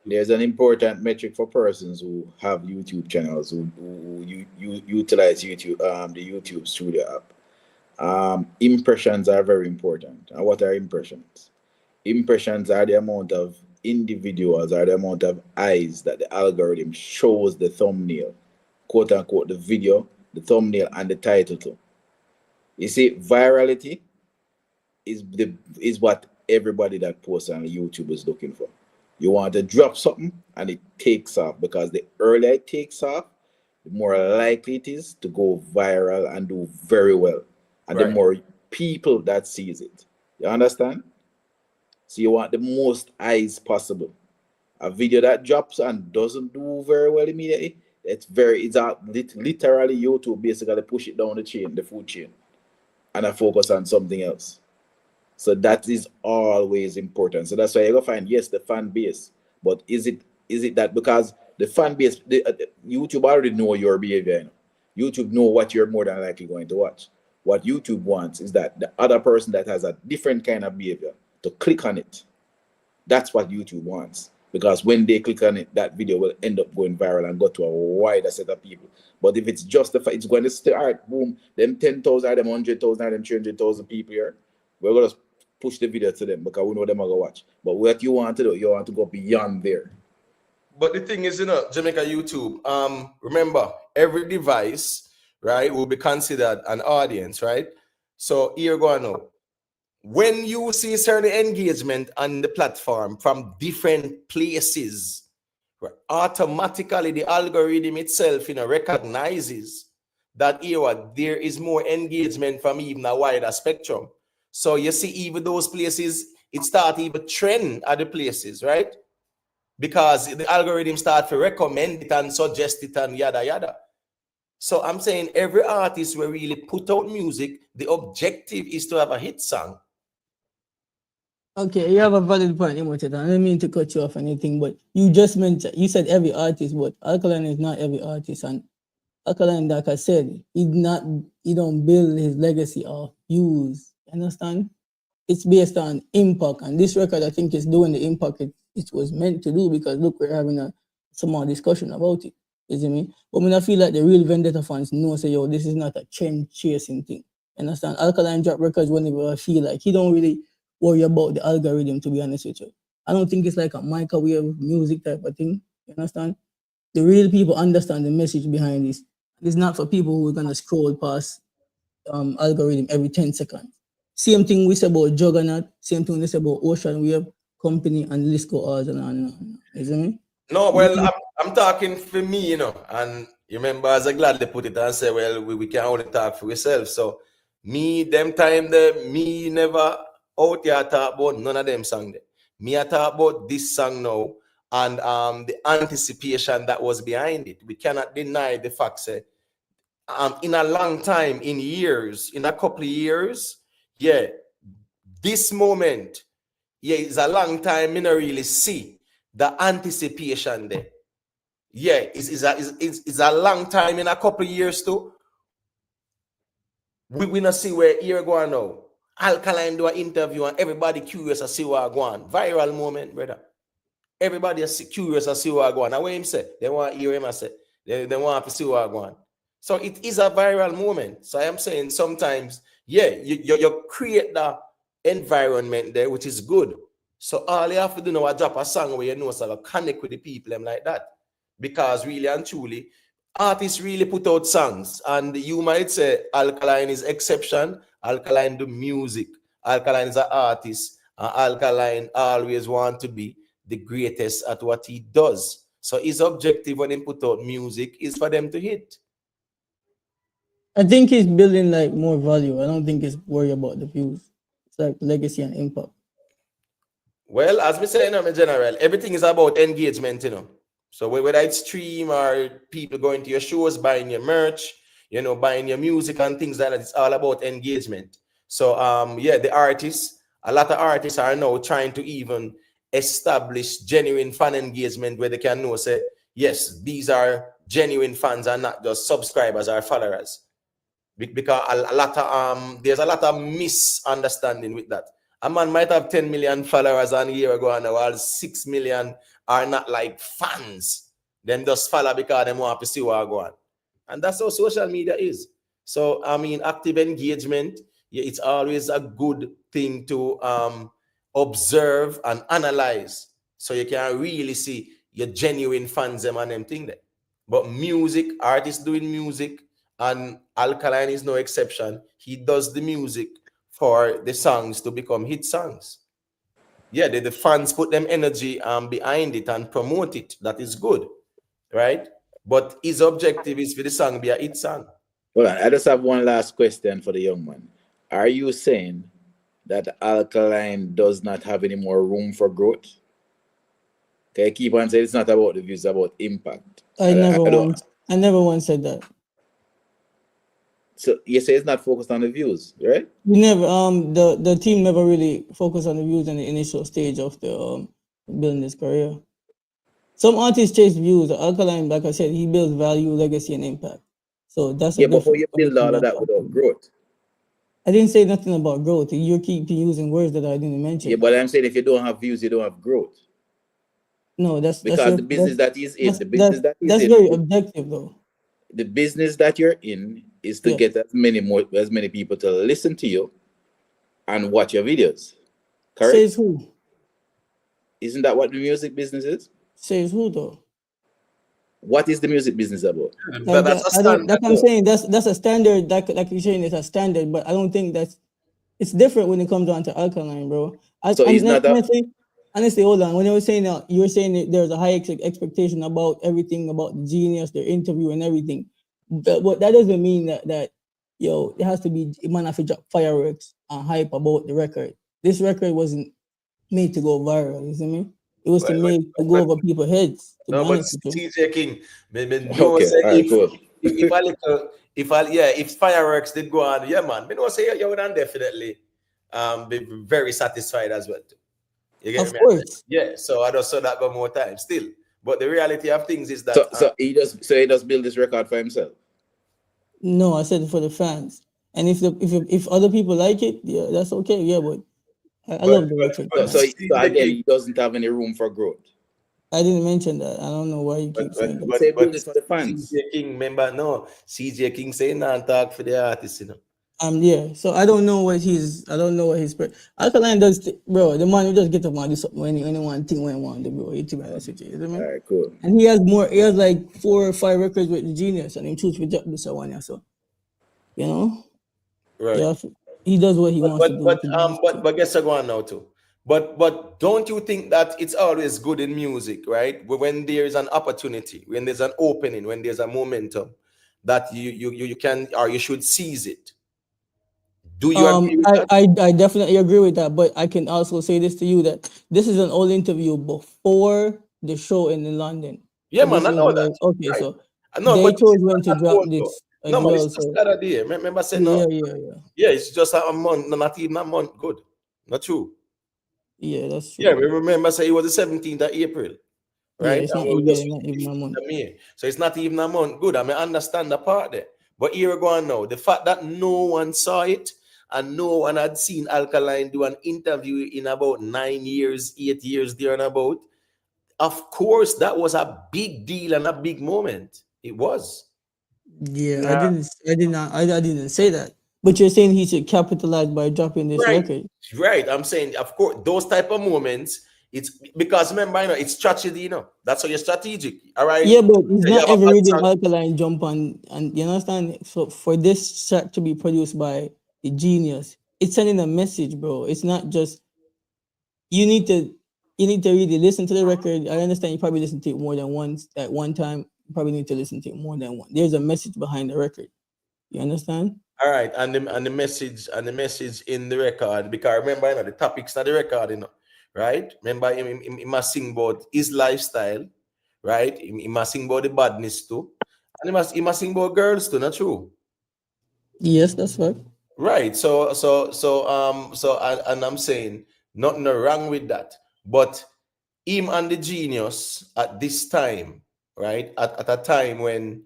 There's an important metric for persons who have YouTube channels who utilize YouTube, the YouTube Studio app. Impressions are very important. And what are impressions? Impressions are the amount of individuals or the amount of eyes that the algorithm shows the thumbnail, quote unquote, the video, the thumbnail, and the title to. You see, virality is what everybody that posts on YouTube is looking for. You want to drop something and it takes off, because the earlier it takes off, the more likely it is to go viral and do very well. And the more people that sees it. You understand? So you want the most eyes possible. A video that drops and doesn't do very well immediately, literally YouTube basically push it down the food chain, and I focus on something else. So that is always important. So that's why you're gonna find, yes, the fan base, but is it that because the fan base, YouTube already know your behavior, YouTube know what you're more than likely going to watch. What YouTube wants is that the other person that has a different kind of behavior to click on it. That's what YouTube wants, because when they click on it, that video will end up going viral and go to a wider set of people. But if it's justified, it's going to start, boom, them 10,000, them 100,000, them 300,000 people here, we're going to push the video to them because we know them are going to watch. But what you want to do, you want to go beyond there. But the thing is, Jamaica YouTube, remember, every device, right, will be considered an audience, right? So here go now. When you see certain engagement on the platform from different places, automatically the algorithm itself, recognizes that there is more engagement from even a wider spectrum. So you see, even those places, it start even trend at the places, right? Because the algorithm start to recommend it and suggest it and yada yada. So I'm saying every artist will really put out music. The objective is to have a hit song. Okay, you have a valid point, Emotet. I don't mean to cut you off or anything, but you just mentioned, you said every artist, but Alkaline is not every artist. And Alkaline, like I said, he don't build his legacy off views. Understand? It's based on impact. And this record, I think, is doing the impact it was meant to do, because look, we're having a small discussion about it. You see me? But when I feel like the real Vendetta fans know, say, yo, this is not a trend chasing thing. Understand? Alkaline drop records whenever I feel like he don't really worry about the algorithm, to be honest with you. I don't think it's like a microwave music type of thing. You understand? The real people understand the message behind this. It's not for people who are gonna scroll past algorithm every 10 seconds. Same thing we say about Juggernaut, same thing we say about Ocean Wave, Company, and list go on and on and on. You see me? No, well, I'm talking for me, and you remember, as I gladly put it and say, well, we can only talk for ourselves. So me, them time there, me never out here talk about none of them song there. Me I talk about this song now and the anticipation that was behind it. We cannot deny the fact, say, in a long time, in years, in a couple of years, yeah, this moment, yeah, it's a long time, I don't really see the anticipation there. Yeah, it's a long time, in a couple of years too. We not see where here going now. Alkaline do an interview and everybody curious to see what going on. Viral moment, brother. Everybody is curious to see what going on. And what him say? They want to hear him say. They want to see what going on. So it is a viral moment. So I am saying sometimes, yeah, you create the environment there, which is good. So all you have to do now is drop a song where you know so connect with the people and like that. Because really and truly, artists really put out songs. And you might say Alkaline is exception. Alkaline do music. Alkaline is an artist. And Alkaline always want to be the greatest at what he does. So his objective when he put out music is for them to hit. I think he's building like more value. I don't think he's worried about the views. It's like legacy and impact. Well, as we say in general, everything is about engagement, So whether it's stream or people going to your shows, buying your merch, buying your music and things like that, it's all about engagement. So yeah, a lot of artists are now trying to even establish genuine fan engagement where they can know, say, yes, these are genuine fans and not just subscribers or followers. Because there's a lot of misunderstanding with that. A man might have 10 million followers and a year ago, and while 6 million are not like fans. Them just follow because they want to see what go on. And that's how social media is. So, active engagement, yeah, it's always a good thing to observe and analyze. So you can really see your genuine fans them and them thing there. But music, artists doing music, and Alkaline is no exception. He does the music for the songs to become hit songs. Yeah, the fans put them energy behind it and promote it. That is good, right? But his objective is for the song be a hit song. Well, I just have one last question for the young man. Are you saying that Alkaline does not have any more room for growth? Okay, keep on saying it's not about the views, it's about impact. I never once said that. So you say it's not focused on the views, right? We never the team never really focused on the views in the initial stage of the building his career. Some artists chase views. Alkaline, like I said, he builds value, legacy, and impact. So that's yeah, but how you build all of that without growth? I didn't say nothing about growth. You keep using words that I didn't mention. Yeah, but I'm saying if you don't have views, you don't have growth. No, that's because the business that he's in, that's very objective though. The business that you're in is to get as many people to listen to you and watch your videos. Correct? Says who? Isn't that what the music business is? Says who though? What is the music business about? That's a standard. That's what I'm saying. That's a standard. Like you're saying, it's a standard, but I don't think it's different when it comes down to Alkaline, bro. So it's not a Honestly, hold on. When I was saying that, you were saying that there's a high expectation about everything, about the Genius, their interview, and everything. But that doesn't mean that there has to be man have to drop fireworks and hype about the record. This record wasn't made to go viral. You see me? It was to go over people's heads. To be honest with you. CJ King, okay, all right, cool. if fireworks did go on, yeah, man, me know say you would definitely be very satisfied as well too. You get Of me? course. Yeah, so I just saw that go more time still. But the reality of things is that so he does build this record for himself. No, I said it for the fans. And if other people like it, yeah, that's okay. Yeah, but I love the record. So again, he doesn't have any room for growth. I didn't mention that. I don't know why you keep saying that. Say build it for the fans. CJ King, remember, no, CJ King saying non talk for the artists, you know. Yeah, so I don't know what his Alkaline does, bro. The man will just get up and do something when anyone think when he want to, bro. To be honest with you, you know what I mean? All right, cool. And he has like 4 or 5 records with the Genius, and he choose to drop this one, so you know, right? Yeah, he does what he wants to do. But guess what going on now too. But don't you think that it's always good in music, right? When there is an opportunity, when there's an opening, when there's a momentum, that you can or you should seize it. Do you agree with that? I definitely agree with that, but I can also say this to you that this is an old interview before the show in London. Yeah, so man, I know that. Okay, right. so they chose when to drop this. No, man, it's just that idea. Remember, I said no. Yeah, it's just a month, not even a month. Good, not true. Yeah, that's true. Yeah, we remember, say it was the 17th of April, right? Yeah, it's not even a month. So it's not even a month. Good, I mean, I understand the part there. But here we go on now. The fact that no one saw it and no one had seen Alkaline do an interview in about 9 years, 8 years there and about, of course, that was a big deal and a big moment. It was. Yeah, I didn't say that. But you're saying he should capitalize by dropping this record. Right. I'm saying, of course, those type of moments, it's because remember, it's strategy, you know. That's how you're strategic. All right. Yeah, but it's not every rhythm Alkaline jump on, and you understand? So for this track to be produced by the Genius, it's sending a message, bro. It's not just you need to really listen to the record. I understand you probably listen to it more than once at one time. You probably need to listen to it more than once. There's a message behind the record. You understand? All right, and the message in the record, because remember, you know, the topics of the record, you know, right? Remember, he must sing about his lifestyle, right? He must sing about the badness too, and he must sing about girls too. Not true? Yes, that's right. Right. So I'm saying nothing wrong with that, but him and the Genius at this time, right? At a time when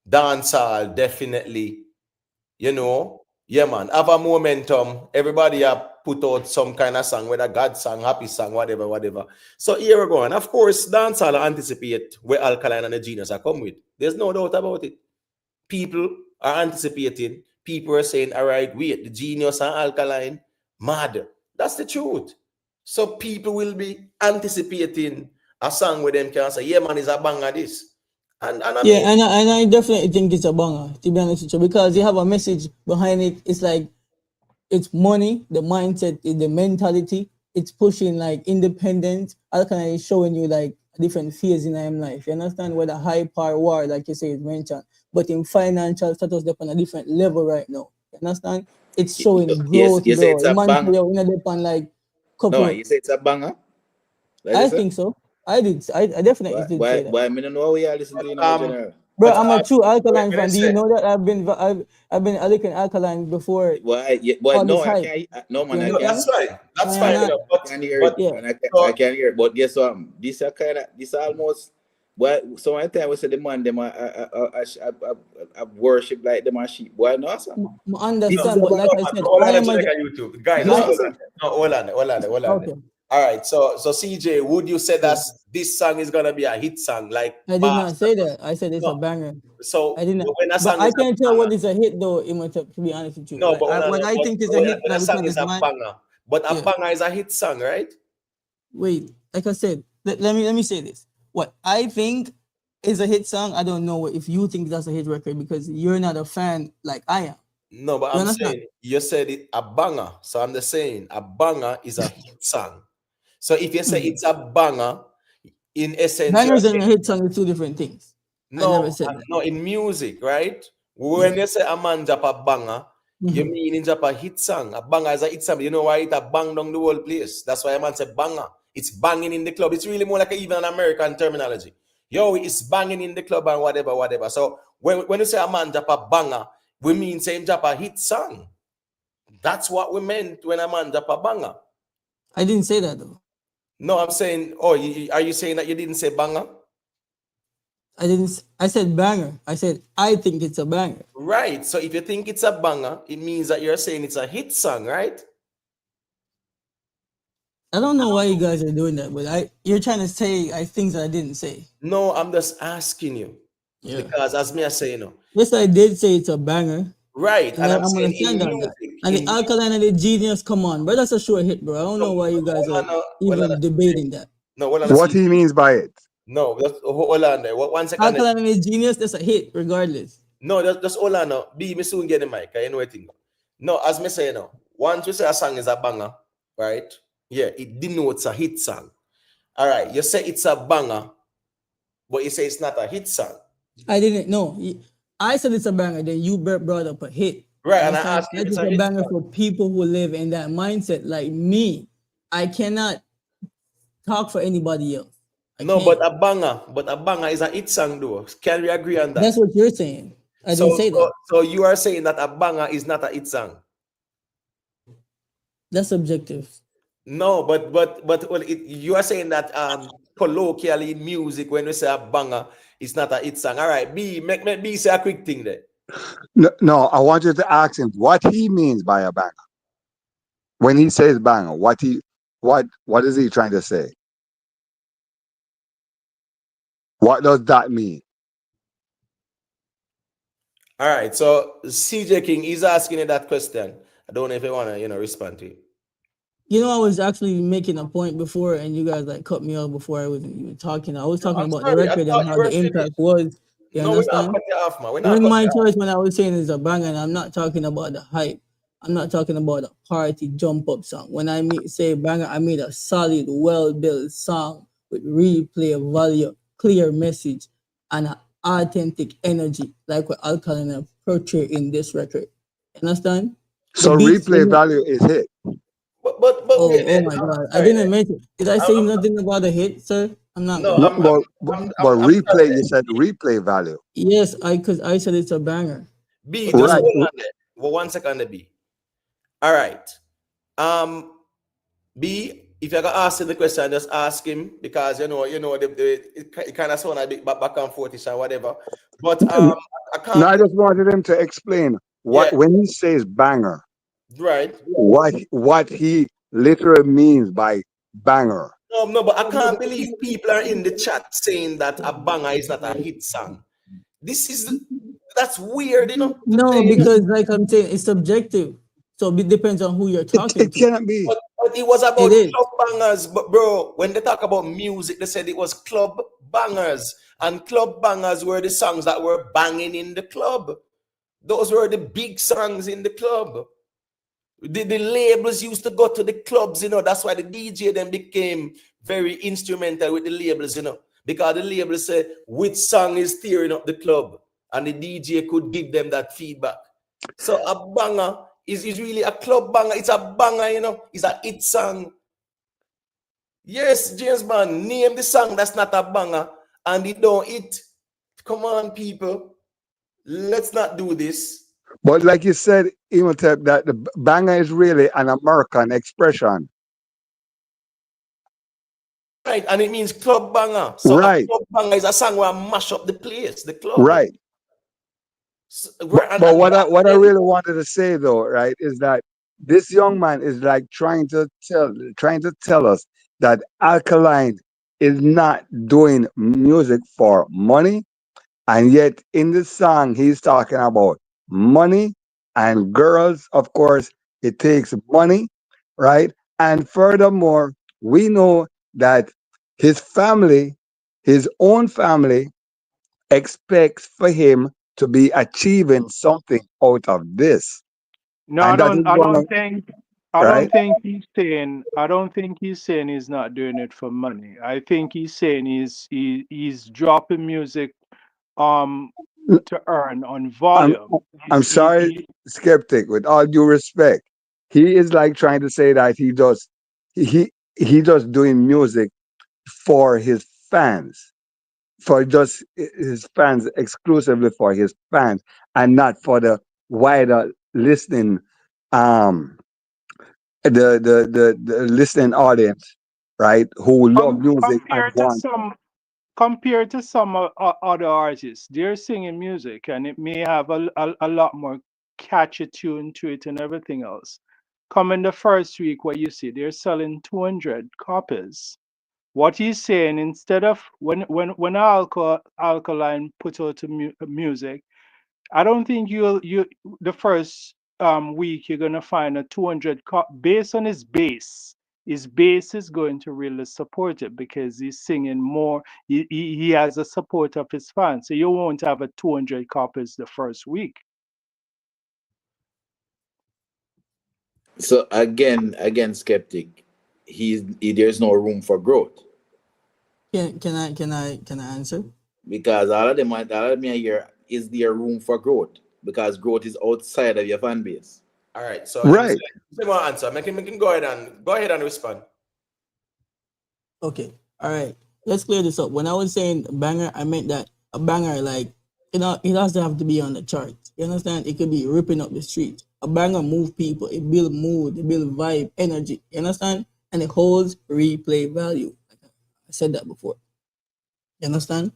dancehall definitely, you know, yeah, man, have a momentum. Everybody have put out some kind of song, whether God song, happy song, whatever. So here we're going. Of course, dancehall anticipate where Alkaline and the Genius are come with. There's no doubt about it. People are anticipating. People are saying, all right, wait, the Genius and Alkaline, mad. That's the truth. So people will be anticipating a song where them can say, yeah, man, is a banger this. And I definitely think it's a banger, to be honest with you, because you have a message behind it. It's like, it's money, the mindset, the mentality. It's pushing like independence. Alkaline is showing you like different phase in your life. You understand? Where the high power war, like you say, is mentioned, but in financial status, they're on a different level right now. You understand? It's showing growth, you say bro. it's a banger. Like couple. No, you say it's a banger. Like I think so. I definitely did say that. Why I don't know we are listening to in general. Bro, I'm a true Alkaline fan. Do you know that I've been looking Alkaline before? Why? No, I can't. No, man, I can't. That's fine. That's fine. You know, I can hear it. Yeah. I can hear it. But guess what? This almost. Well, so many times we say the man them I worship like them as sheep. Why not? I understand, but like I said, I am YouTube. Guys, hold on. Okay. All right, so CJ, would you say that this song is gonna be a hit song? Like I did not say that. I said it's a banger. So I didn't. But I can't tell what is a hit though. To be honest with you, no. But what I think is a hit. A song is a banger, but a banger is a hit song, right? Wait, like I said, let me say this. What I think is a hit song. I don't know if you think that's a hit record because you're not a fan like I am. No, but You I'm understand? saying you said it a banger. So I'm just saying a banger is a hit song. So if you say it's a banger, in essence, you're Bangers and a saying hit song are two different things. I never said that. no, in music, right? When you say a man drop a banger, you mean in drop a hit song. A banger is a hit song. You know why it a bang down the whole place? That's why a man say banger. It's banging in the club. It's really more like even an American terminology. Yo, it's banging in the club and whatever, whatever. So when you say a man drop a banger, we mean say him drop a hit song. That's what we meant when a man drop a banger. I didn't say that though. No, I'm saying, are you saying that you didn't say banger? I didn't. I said banger. I said I think it's a banger. Right. So if you think it's a banger, it means that you're saying it's a hit song, right? I don't know why you guys are doing that, but you're trying to say things that I didn't say. No, I'm just asking you. Yeah. Because as me I say, Yes, I did say it's a banger. Right. And I'm I'm gonna saying stand in on that. music. And the Alkaline and the Genius, come on, bro. That's a sure hit, bro. I don't know why you guys are even debating that. No, well, What he means by it? No, just hold on there. 1 second. Alkaline and the Genius, that's a hit, regardless. No, just hold on now. Me soon get the mic. I know anything. No, as me say now, once you say a song is a banger, right? Yeah, it denotes a hit song. All right, you say it's a banger, but you say it's not a hit song. I didn't know. I said it's a banger, then you brought up a hit. Right, and I asked you if it's it's a banger for people who live in that mindset like me. I cannot talk for anybody else. But a banger is a hit song though. Can we agree on that? That's what you're saying. I didn't say that. So you are saying that a banger is not a hit song. That's subjective. No, but you are saying that colloquially in music, when we say a banger, it's not a hit song. All right, make B say a quick thing there. No, I want you to ask him what he means by a banger. When he says banger, what is he trying to say? What does that mean? All right, so CJ King is asking you that question. I don't know if you want to, respond to it. I was actually making a point before, and you guys cut me off before I was even talking. I was talking about the record and how the impact was. You understand? When my choice, when I was saying it's a banger, and I'm not talking about the hype. I'm not talking about a party jump up song. When I say banger, I mean a solid, well built song with replay value, clear message, and an authentic energy, like what Alkaline have portrayed in this record. Understand? So replay value is hit. But oh my God! I didn't mention. Did I say nothing about a hit, sir? I'm not. No, but replay. You said replay value. Yes, because I said it's a banger. B, just hold on there. Well, 1 second, B. All right. B, if you're gonna ask him the question, just ask him because it kind of sound a bit back and forth or whatever. But I can't. No, I just wanted him to explain when he says banger. Right. What he literally means by banger. No, but I can't believe people are in the chat saying that a banger is not a hit song. That's weird, No, because like I'm saying, it's subjective. So it depends on who you're talking to. It cannot be. But it was about club bangers. But bro, when they talk about music, they said it was club bangers. And club bangers were the songs that were banging in the club. Those were the big songs in the club. The labels used to go to the clubs, that's why the DJ then became very instrumental with the labels, because the labels say which song is tearing up the club, and the DJ could give them that feedback. So a banger is really a club banger. It's a banger, it's a hit song. Yes, James Man, name the song that's not a banger and it don't hit. Come on, people. Let's not do this. But like you said, Imhotep, that the banger is really an American expression. Right, and it means club banger. So a club banger is a song where I mash up the place, the club. Right. So, but what I really wanted to say though, right, is that this young man is like trying to tell us that Alkaline is not doing music for money, and yet in the song he's talking about money and girls. Of course, it takes money, right? And furthermore, we know that his family, his own family, expects for him to be achieving something out of this. No, And that is one of, I right? don't think he's saying he's not doing it for money. I think he's saying he's dropping music um to earn on I'm volume. I'm sorry, skeptic, with all due respect. He is like trying to say that he just doing music for his fans, for just his fans, exclusively for his fans, and not for the wider listening, um the listening audience, right, who love music and compared to want. some other artists, they're singing music and it may have a lot more catchy tune to it and everything else. Come in the first week where you see they're selling 200 copies. What he's saying, instead of when Alkaline put out music, I don't think you the first week you're gonna find a 200 based on his bass. His bass is going to really support it because he's singing more. He has a support of his fans, so you won't have a 200 copies the first week. So again, skeptic. There's no room for growth Can I answer? because all of them are here. Is there room for growth? Because growth is outside of your fan base. All right. So Right. him say one answer. Make him go ahead and respond. Okay. All right. Let's clear this up. When I was saying banger, I meant that a banger, like, it doesn't have to be on the chart. You understand? It could be ripping up the street. A banger move people. It build mood. It build vibe, energy. You understand? And it holds replay value. I said that before. You understand?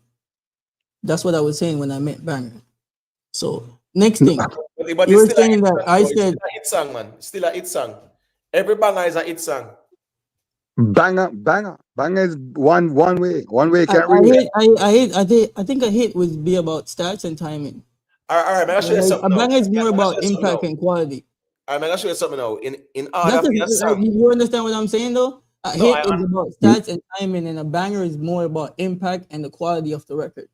That's what I was saying when I meant banger. So next thing, But you it's still were a saying hit that song, I bro. It's said still a hit song, man. It's still a hit song. Every banger is a hit song. Banger is one way I can read. I think a hit would be about stats and timing. All right, man. I'll show you Like, something a now. banger is more I'll show about you something impact now. and quality. All right, man. I'll show you something now. In order That's for just, your like, song. you understand what I'm saying though? A No, hit is about stats and timing, and a banger is more about impact and the quality of the record.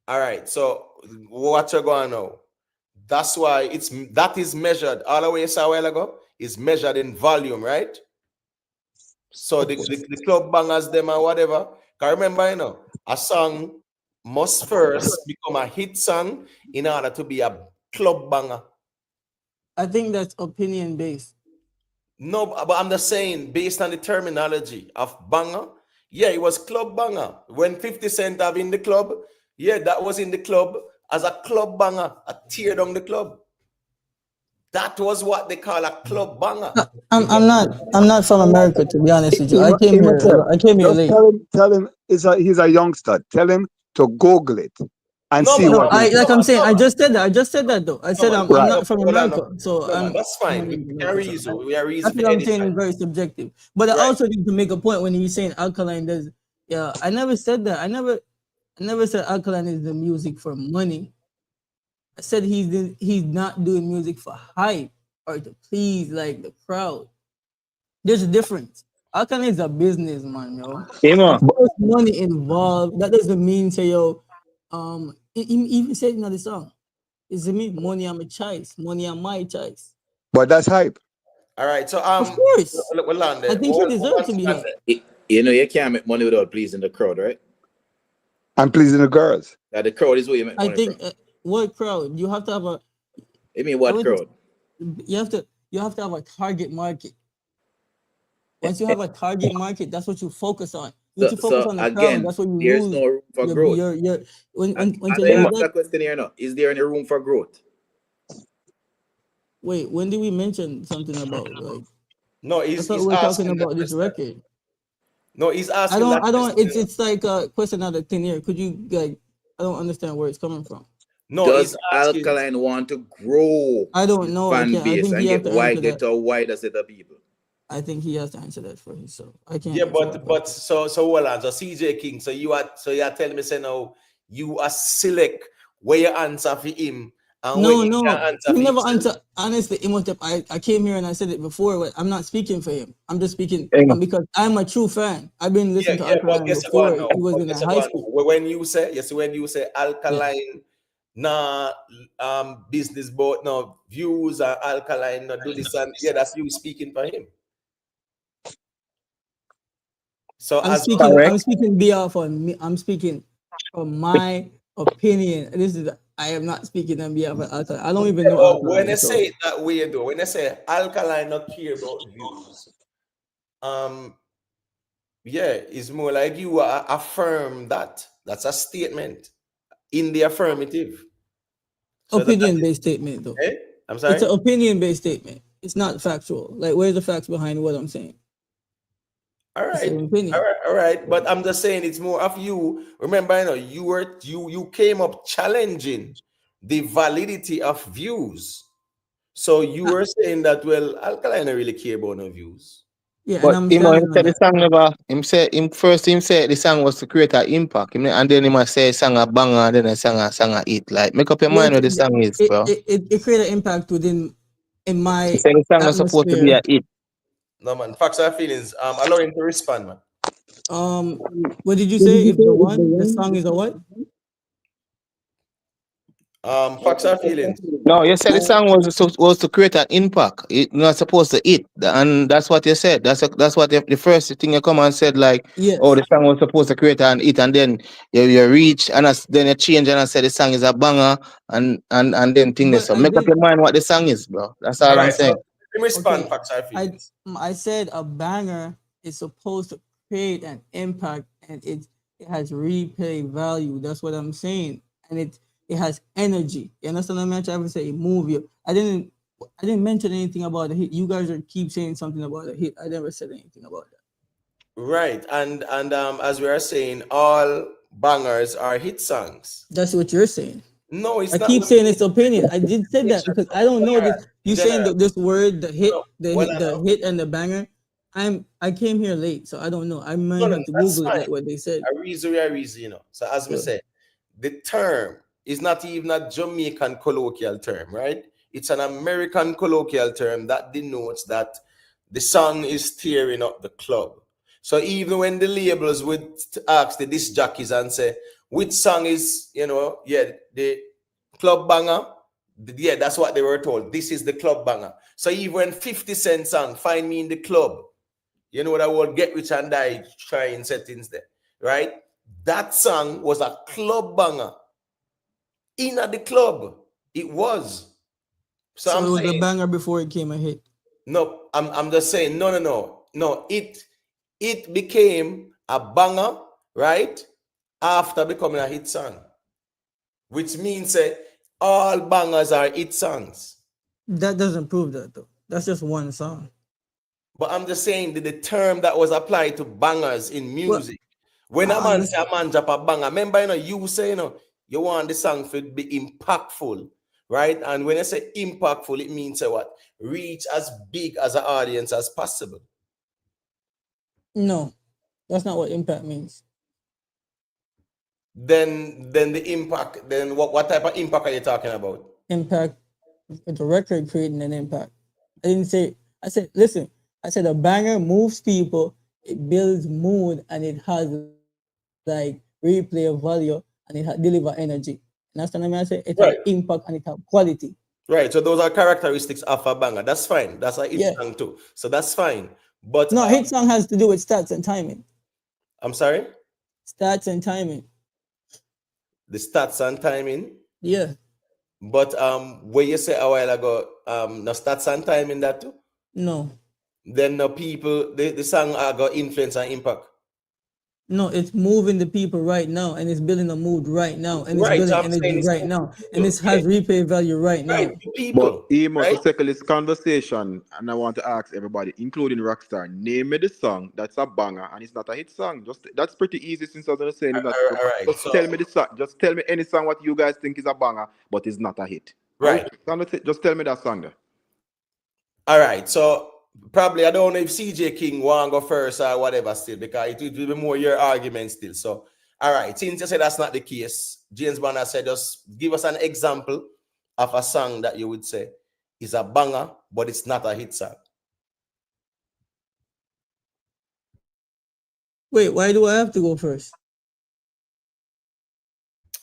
All right. So what you're going now? That's why that is measured all the way a while ago. Is measured in volume, right? So the club bangers them or whatever. Can remember, a song must first become a hit song in order to be a club banger. I think that's opinion based. No, but I'm just saying, based on the terminology of banger, yeah, it was club banger. When 50 Cent have in the club, yeah, that was in the club as a club banger, a tear down the club. That was what they call a club banger. I'm not from America, to be honest with you. I came here Just late. tell him he's a youngster. Tell him to Google it and No, see man, No, what he like sees. I'm saying, I just said that though. I said I'm Right. not from America, so no, man, I'm that's fine. We can reason. We are reason that's for what I'm any saying time. is very subjective. But I Right. also need to make a point when he's saying Alkaline does. Yeah, I never said that. I never said Alkaline is the music for money. I said he's not doing music for hype or to please like the crowd. There's a difference. Alkaline is a businessman, yo. Emo. Of course, money involved. That doesn't mean say yo. He even said in the song, "Is it me? Money on my choice. Money on my choice." But that's hype. All right. So Of course, we'll land I there. think he deserves to be hyped. You can't make money without pleasing the crowd, right? I'm pleasing the girls. That the crowd is where you make I money think from. what crowd? You have to have a. You mean what crowd? You have to have a target market. Once you have a target market, that's what you focus on. Once you focus on the crowd, Again, that's when you there's lose no room for growth. when And you I lose ask that question here now. Is there any room for growth? Wait, when did we mention something about like? No, I thought we were talking about this record. No, he's asking. I don't. It's like a question out of thin air. Could you like? I don't understand where it's coming from. No, does Alkaline want to grow? I don't know. Fan I base think and he has to answer that. a wider set of people. I think he has to answer that for himself. I can't. Yeah, but so hold on. So CJ King. So you are telling me say now you are select where you answer for him And when No, he no, can't answer he for never himself. answered. Honestly, Imhotep, I came here and I said it before, but I'm not speaking for him. I'm just speaking because I'm a true fan. I've been Yeah, listening to yeah, but Alkaline guess what before now? he was But in guess a high what now? school. When you say, you see, when you say Yeah. Alkaline, nah, business boat, no, views and Alkaline, no, do this, and yeah, that's you speaking for him. So I'm as speaking. I'm speaking behalf on me. I'm speaking from my opinion. This is. I am not speaking on behalf of Alkaline. I don't even know but when Alkaline. I So say it that way, though, when I say Alkaline not care about views, yeah, it's more like you affirm that. That's a statement in the affirmative. So opinion-based statement, though. eh? I'm It's sorry. an opinion-based statement. It's not factual. Like, where's the facts behind what I'm saying? All It's right, an opinion. all right. But I'm just saying it's more of you. Remember, you came up challenging the validity of views. So you were saying that Alkaline don't really care about no views. Yeah, and But I'm him standing on said the that. song never him say the song was to create an impact. And then he must say song a banger and then a song a hit. Like make up your Yeah, mind what the song is, bro. it created an impact in He my said the song was supposed to be atmosphere. a hit. No man, facts are feelings. Allow him to respond, man. What did you say? If the song is a what? Facts are feelings. No, you said the song was to create an impact. It not supposed to hit, and that's what you said. That's what the first thing you come and said, like, oh, Yes. the song was supposed to create an hit, and then you reach and then you change and I said the song is a banger, and then thing this. But So I make up did. your mind what the song is, bro. That's All all I'm right, so saying. let me respond. Okay. Facts are feelings. I said a banger is supposed to create an impact, and it has replay value. That's what I'm saying, and it has energy. You understand what I'm trying to say? Move you. I didn't mention anything about the hit. You guys keep saying something about the hit. I never said anything about that. Right, and as we are saying, all bangers are hit songs. That's what you're saying. No, it's I not. keep saying it's opinion. I did say that because I don't know this. You saying General. this word, the hit, No, the well, hit, the hit, and the banger. I came here late, so I don't know. I might no, have to that's Google it, fine. like what they said. A reason, you know. So as we So, say, the term is not even a Jamaican colloquial term, right? It's an American colloquial term that denotes that the song is tearing up the club. So even when the labels would ask the disc jockeys and say, which song is, the club banger, yeah, that's what they were told. This is the club banger. So even when 50 Cent song, Find Me in the Club, you know that word Get Rich and Die trying settings there, right? That song was a club banger. In at the club, it was. So it I'm was a saying, banger before it came a hit. no, I'm just saying, no. It became a banger, right? After becoming a hit song. Which means all bangers are hit songs. That doesn't prove that though. That's just one song. But I'm just saying that the term that was applied to bangers in Well, music. When a man say a man drop a banger, remember, you say, you want the song to be impactful, right? And when I say impactful, it means what? Reach as big as an audience as possible. No, that's not what impact means. Then the impact, then what type of impact are you talking about? Impact, it's a record creating an impact. I didn't say, I said, listen, I said a banger moves people, it builds mood, and it has like replay of value, and it deliver energy. And that's what I say, it has impact and it has quality. Right, so those are characteristics of a banger. That's fine. That's a hit song too. So that's fine. But no, hit song has to do with stats and timing. I'm sorry? Stats and timing. The stats and timing? Yeah. But what you said a while ago, no stats and timing that too? No. Then the people, the song got influence and impact. No, it's moving the people right now, and it's building a mood right now, and it's Right, building I'm energy saying it's right now, and it has replay value right now. People, But Emo, right? to settle this conversation, and I want to ask everybody, including Rockstar, name me the song that's a banger and it's not a hit song. Just that's pretty easy since I was gonna say it's not. All right. Just tell me the song. Just tell me any song what you guys think is a banger, but it's not a hit. Right. Just tell me that song there. All right. So probably I don't know if CJ King want go first or whatever still, because it will be more your argument still. So all right, since you said that's not the case, James Banner said just give us an example of a song that you would say is a banger, but it's not a hit song? Wait, why do I have to go first?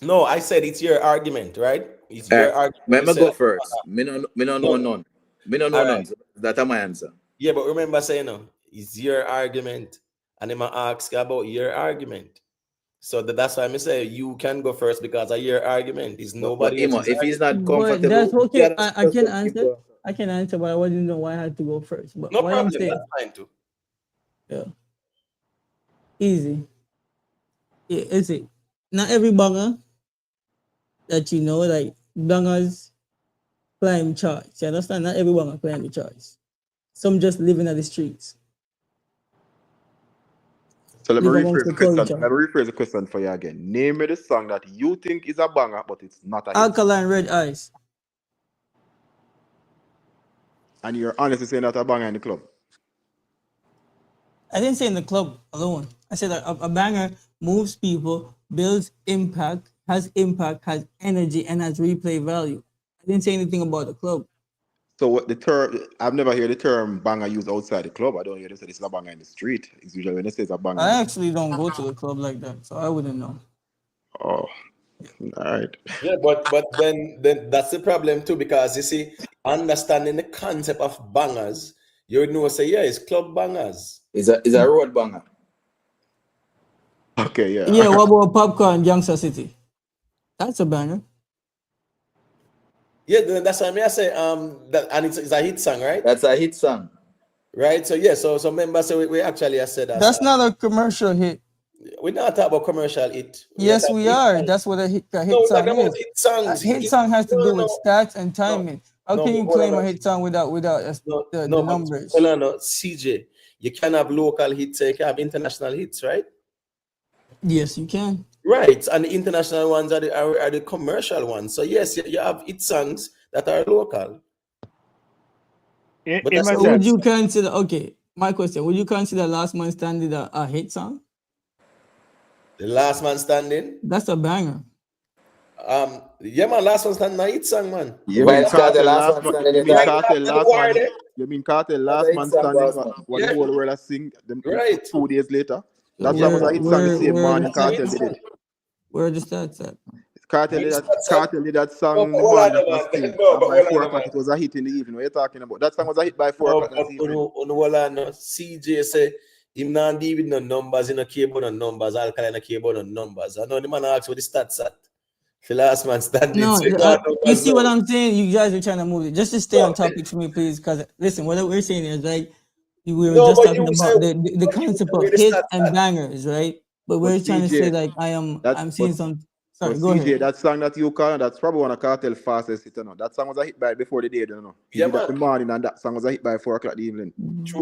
No, I said it's your argument, right? It's your argument. Let me You go said, first. Me no know none. Me no know all none. right. So that's my answer. Yeah, but remember saying, it's your argument. And then I ask you about your argument. So that's why I say you can go first because of your argument. It's But nobody Imo, else's if he's argument. not But comfortable, that's okay. I just can let him answer. go. I can answer, but I wouldn't know why I had to go first. But No what I'm problem. saying, That's fine too. yeah, easy. Yeah, it's it. Not every banger that you know, like bangers climb charts. You understand? Not every banger climb the charts. Some just living at the streets. So let me Live amongst rephrase the the question. culture. Let me rephrase the question for you again. Name me the song that you think is a banger, but it's not a hit. Alkaline Red Eyes. And you're honestly saying that a banger in the club. I didn't say in the club alone. I said a banger moves people, builds impact, has energy, and has replay value. I didn't say anything about the club. So what the term? I've never heard the term banger used outside the club. I don't hear they say it's a banger in the street. It's usually when they say it's a banger. I actually don't go to the club like that, so I wouldn't know. Oh, all right. Yeah, but then that's the problem too, because you see, understanding the concept of bangers, you would know say, yeah, it's club bangers. Is a road banger. Okay, yeah. Yeah, what about Popcorn Gangster City? That's a banger. Yeah, that's what I say. That and it's a hit song, right? That's a hit song. Right. So yeah, so members say we actually said that. That's not a commercial hit. We're not talking about commercial hit. Yes, we are. That's what a hit song is. Hit songs. A hit song has to do with stats and timing. How can you claim a hit song without the numbers? Hold on, CJ. You can have local hits, you can have international hits, right? Yes, you can. Right, and the international ones are the commercial ones. So yes, you have hit songs that are local. But would you consider? Okay, my question: would you consider Last Man Standing a hit song? The Last Man Standing. That's a banger. Yeah, man, Last Man Standing, a hit song, man. You mean Kartel last man? You mean Kartel last man? You mean Kartel last man standing? What the whole world has sing them right 2 days later. That song was a hit song the same morning Kartel did it. Where are the stats at? Kartel did that song in the morning that was sing. By 4 o'clock it was a hit in the evening. What are you talking about? That song was a hit by 4 o'clock this evening. CJ say him not deal with no numbers, he no care about no numbers, Alkaline no care about no numbers. I know the man asks what the stats at. The Last Man Standing. No, you see what I'm saying? You guys are trying to move it. Just to stay on topic for me, please. Because listen, what we're saying is like we were just talking about the concept of hits and bangers, right? But we're trying to say like I'm seeing some. Sorry, go CJ, ahead. that song that you call, that's probably one of Kartel fastest hit. That song was a hit by before the day, you know. He did that in the morning, and that song was a hit by 4 o'clock the evening.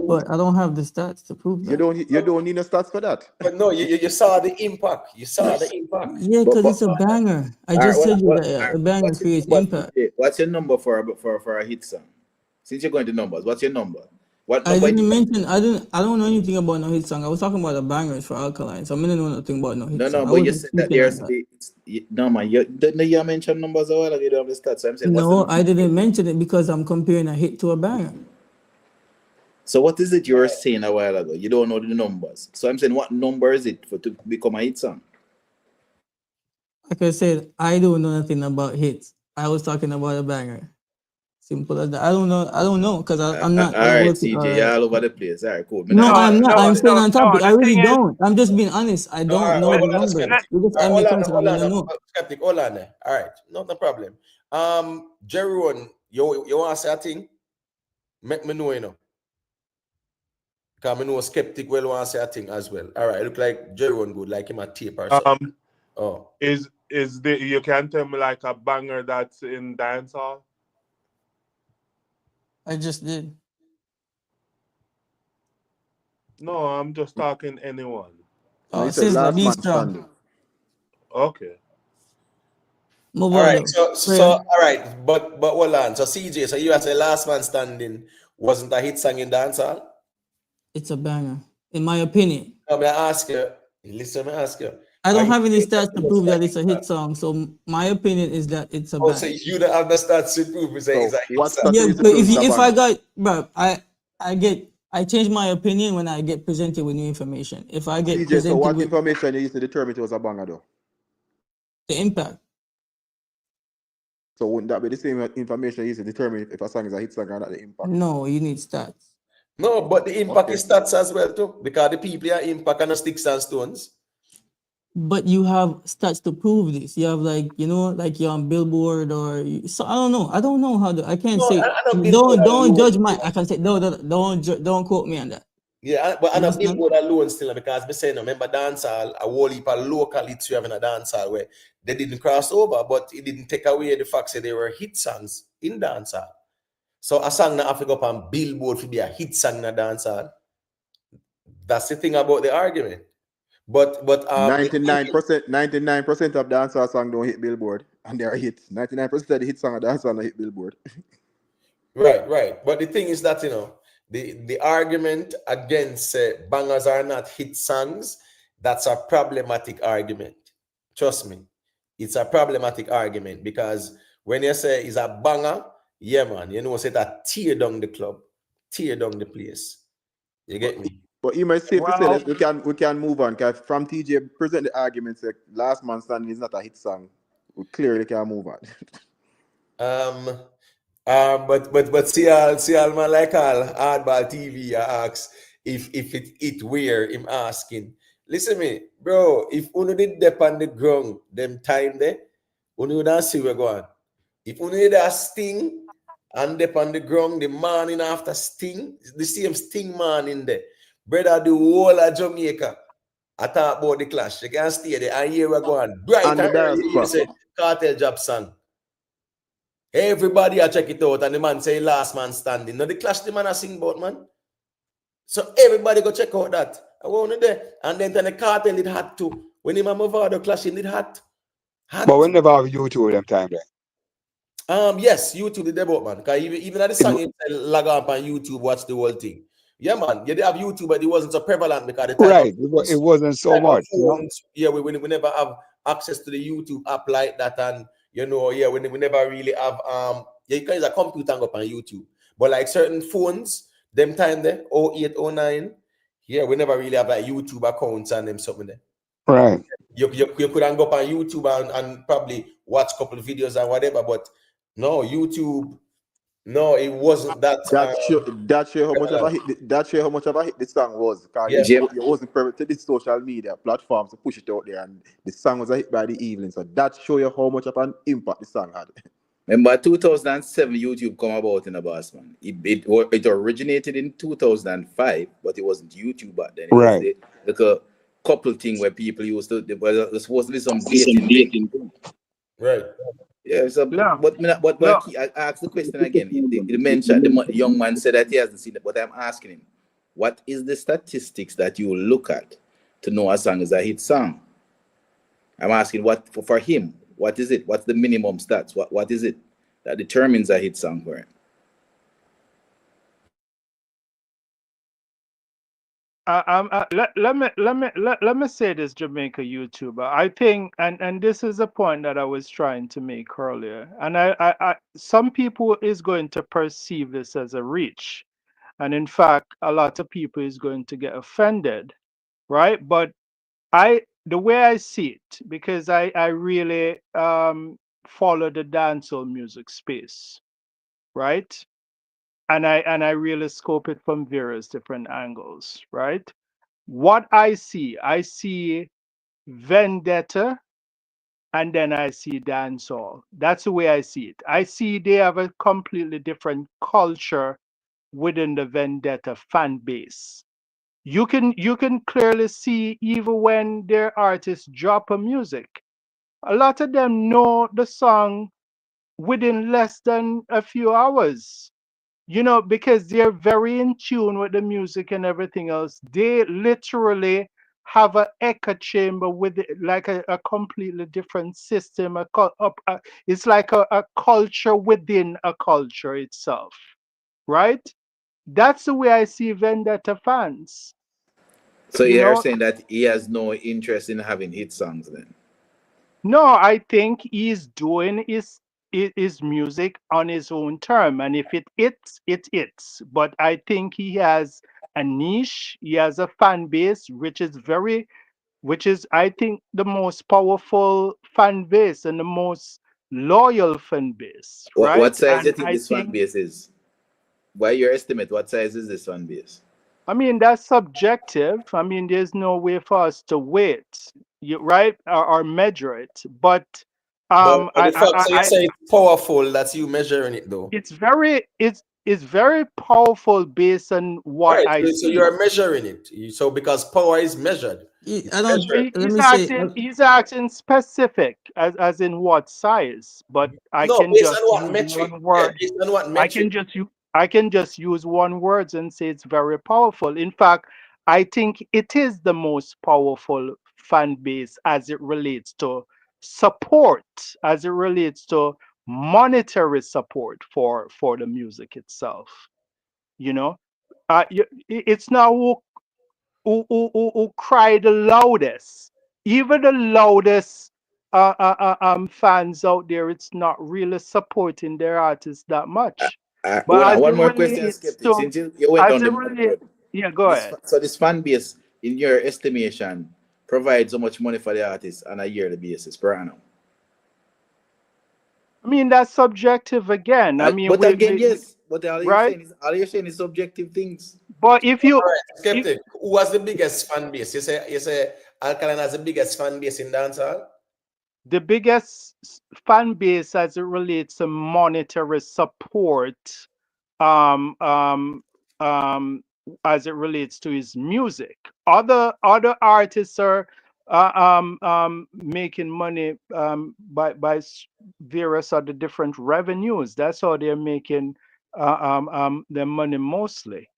But I don't have the stats to prove that. You don't need no stats for that. But no, you saw the impact. You saw the impact. Yeah, because it's a banger. I just said you that a banger creates impact. What's your number for a hit song? Since you're going to numbers, what's your number? I didn't mention. I don't know anything about no hit song. I was talking about the bangers for Alkaline, so I didn't know nothing about no hit song. No, but you said that there's no man. You mentioned numbers a while ago. You don't have the stats. So I'm saying, no, I didn't mention it because I'm comparing a hit to a banger. So what is it you were saying a while ago? You don't know the numbers. So I'm saying, what number is it to become a hit song? Like I said, I don't know nothing about hits. I was talking about a banger. Simple as that. I don't know because I'm not. All right, CJ, you're all over the place. All right, cool. No, I'm not. I'm staying on topic. I really don't. I'm just being honest. I don't know the numbers. Skeptic, hold on there. All right, not a problem. Jerry, you want to say a thing? Make me know, you know. Because I know Skeptic will want to say a thing as well. All right, look like Jerry good, like him a tape or something. Is you can tell me like a banger that's in dancehall? I just did. No, I'm just talking anyone. Oh, Sizzler, be strong. Okay. Move all on. Right, so all right, but hold on. So CJ, so you as a Last Man Standing wasn't a hit song in dancehall? It's a banger, in my opinion. Let me ask you. Listen, let me ask you. I don't have any stats to prove that it's a hit song. So my opinion is that it's a Oh, so bang. you don't have the stats to prove it's So a hit what song. stats Yeah, you use to but prove it's a if I banger? got, bro, I change my opinion when I get presented with new information. If I get CJ, so presented what with information you used to determine it was a banger though? the impact, So wouldn't that be the same information you used to determine if a song is a hit song or not, the impact? no, you need stats. No, but the impact Okay. is stats as well too, because the people are impact and the sticks and stones. But you have stats to prove this. You have like like you're on Billboard so I don't know. I don't know how to. I can't No, say. I don't Billboard Don't alone. judge my. I can say don't quote me on that. Yeah, but You on a understand? Billboard alone still, because me say no, remember dancehall, a whole heap of local hits you have in a dancehall where they didn't cross over, but it didn't take away the fact that they were hit songs in dancehall. So a song that have to go up on Billboard to be a hit song in a dancehall. That's the thing about the argument. But 99% of dancehall songs don't hit Billboard and they are hits. 99% of the hit song of dancehall don't hit Billboard. right. But the thing is that the argument against bangers are not hit songs. That's a problematic argument. Trust me, it's a problematic argument because when you say it's a banger, yeah, man, say that tear down the club, tear down the place. You get me? But you might safe to say Well, that we can move on because from TJ present the argument that Last Man Standing is not a hit song. We clearly can move on. But see all man like all hardball TV ask if it where him asking. Listen me, bro, if uno did dep on the ground them time there, uno would see where going. If uno did a sting and dep on the ground the morning after sting, the same sting man in there. Brother, the whole of Jamaica. I talk about the clash. You can stay there and here we're going. Bright And the and early, you diaspora. say Kartel job song. Everybody I check it out, and the man say Last Man Standing. Now the clash the man I sing about, man. So everybody go check out that. I want there. And then the Kartel it had to. When him and Mavado clashing, it had. But we never have YouTube them time there. Yes, YouTube the debut, man. Because even at the song, you log up on YouTube, watch the whole thing. Yeah, man. Yeah, they have YouTube, but it wasn't so prevalent because the type of It wasn't so much. phones, yeah, we never have access to the YouTube app like that, and we never really have you can use a computer and go up on YouTube. But like certain phones, them time there, 08, 09, yeah, we never really have like YouTube accounts and them something there. Right. You couldn't go up on YouTube and probably watch a couple of videos and whatever, but no, YouTube, no, it wasn't that. That show how much of a hit. That show how much of a hit the song was. Because Yeah. you wasn't private to the social media platforms to push it out there, and the song was a hit by the evening. So that show you how much of an impact the song had. Remember 2007 YouTube come about in a boss man. It originated in 2005, but it wasn't YouTube back then. It was like a couple thing where people used to. There was supposed to be some dating thing. Right. Yeah. So, but I asked the question again. The mention the young man said that he hasn't seen it, but I'm asking him, what is the statistics that you look at to know a song is a hit song? I'm asking what for him. What is it? What's the minimum stats? What is it that determines a hit song for him? Let me say this, Jamaica YouTuber. I think, and this is a point that I was trying to make earlier. And I some people is going to perceive this as a reach, and in fact, a lot of people is going to get offended, right? But the way I see it, because I really follow the dancehall music space, right? And I really scope it from various different angles, right? What I see vendetta, and then I see dancehall. That's the way I see it. I see they have a completely different culture within the vendetta fan base. You can clearly see even when their artists drop a music, a lot of them know the song within less than a few hours. Because they're very in tune with the music and everything else. They literally have an echo chamber with it, like a completely different system. It's like a culture within a culture itself, right? That's the way I see Vendetta fans. So You you're know, saying that he has no interest in having hit songs then? no, I think he's doing his music on his own term, and if it hits, it hits. But I think he has a niche. He has a fan base, which is I think the most powerful fan base and the most loyal fan base, What right? size do And you think I this fan think, base is? By your estimate, what size is this fan base? I mean, that's subjective. I mean, there's no way for us to weight, right, or measure it. But But the fact so you say it's powerful, that's you measuring it though. it's very powerful based on what Right. I So you see. are measuring it. So because power is measured. I It's don't. measured. Let me say. He's acting specific as in what size, but I No, can based on just what use metric? one Yeah, word. based on what I metric? can I can just use one word and say it's very powerful. In fact, I think it is the most powerful fan base as it relates to support, as it relates to monetary support for the music itself. You know, it's not who cry the loudest. Even the loudest fans out there, it's not really supporting their artists that much. But Hold on, as it one more question, relates Skeptic. to, Since you went as down it the money relates, road, yeah, go ahead. so this fan base, in your estimation, provides so much money for the artist on a yearly basis per annum? I mean, that's subjective again. I mean, But again, yes. But right. all you're saying is subjective things. But if All you, right, if Skeptic. Who has the biggest fan base? You say Alkaline has the biggest fan base in dancehall? the biggest fan base as it relates to monetary support, um, um, um, as it relates to his music. Other artists are making money by various other different revenues. That's how they're making their money mostly.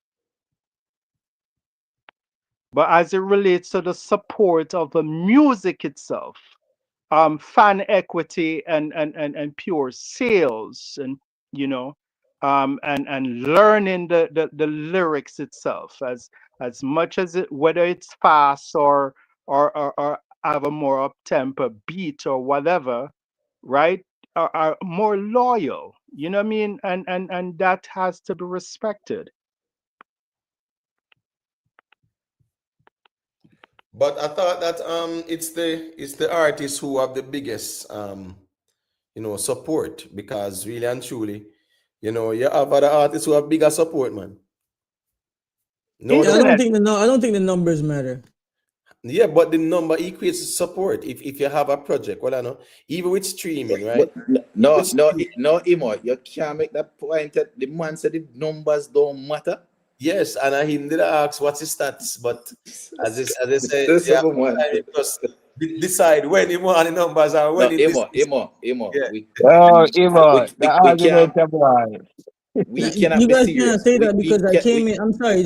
But as it relates to the support of the music itself, fan equity and pure sales and you know and learning the lyrics itself as much as it whether it's fast or have a more up tempo beat or whatever, right, are more loyal, you know what I mean, and that has to be respected. But I thought that it's the artists who have the biggest support, because really and truly, you have other artists who have bigger support, man. No Yeah, doubt. Internet. I don't think the numbers matter. Yeah, but the number equates to support. If you have a project, well, I know, even with streaming, right? But Even with streaming, Imo, you can't make that point that the man said the numbers don't matter. yes, and I him did ask what's his stats, but as I said, This yeah, other man. just decide when you want the numbers or when No, it is. Imo. Yeah. Oh, Emo, the We can't argument, boy. we cannot You be guys cannot serious. say that We because I can came we in. I'm sorry,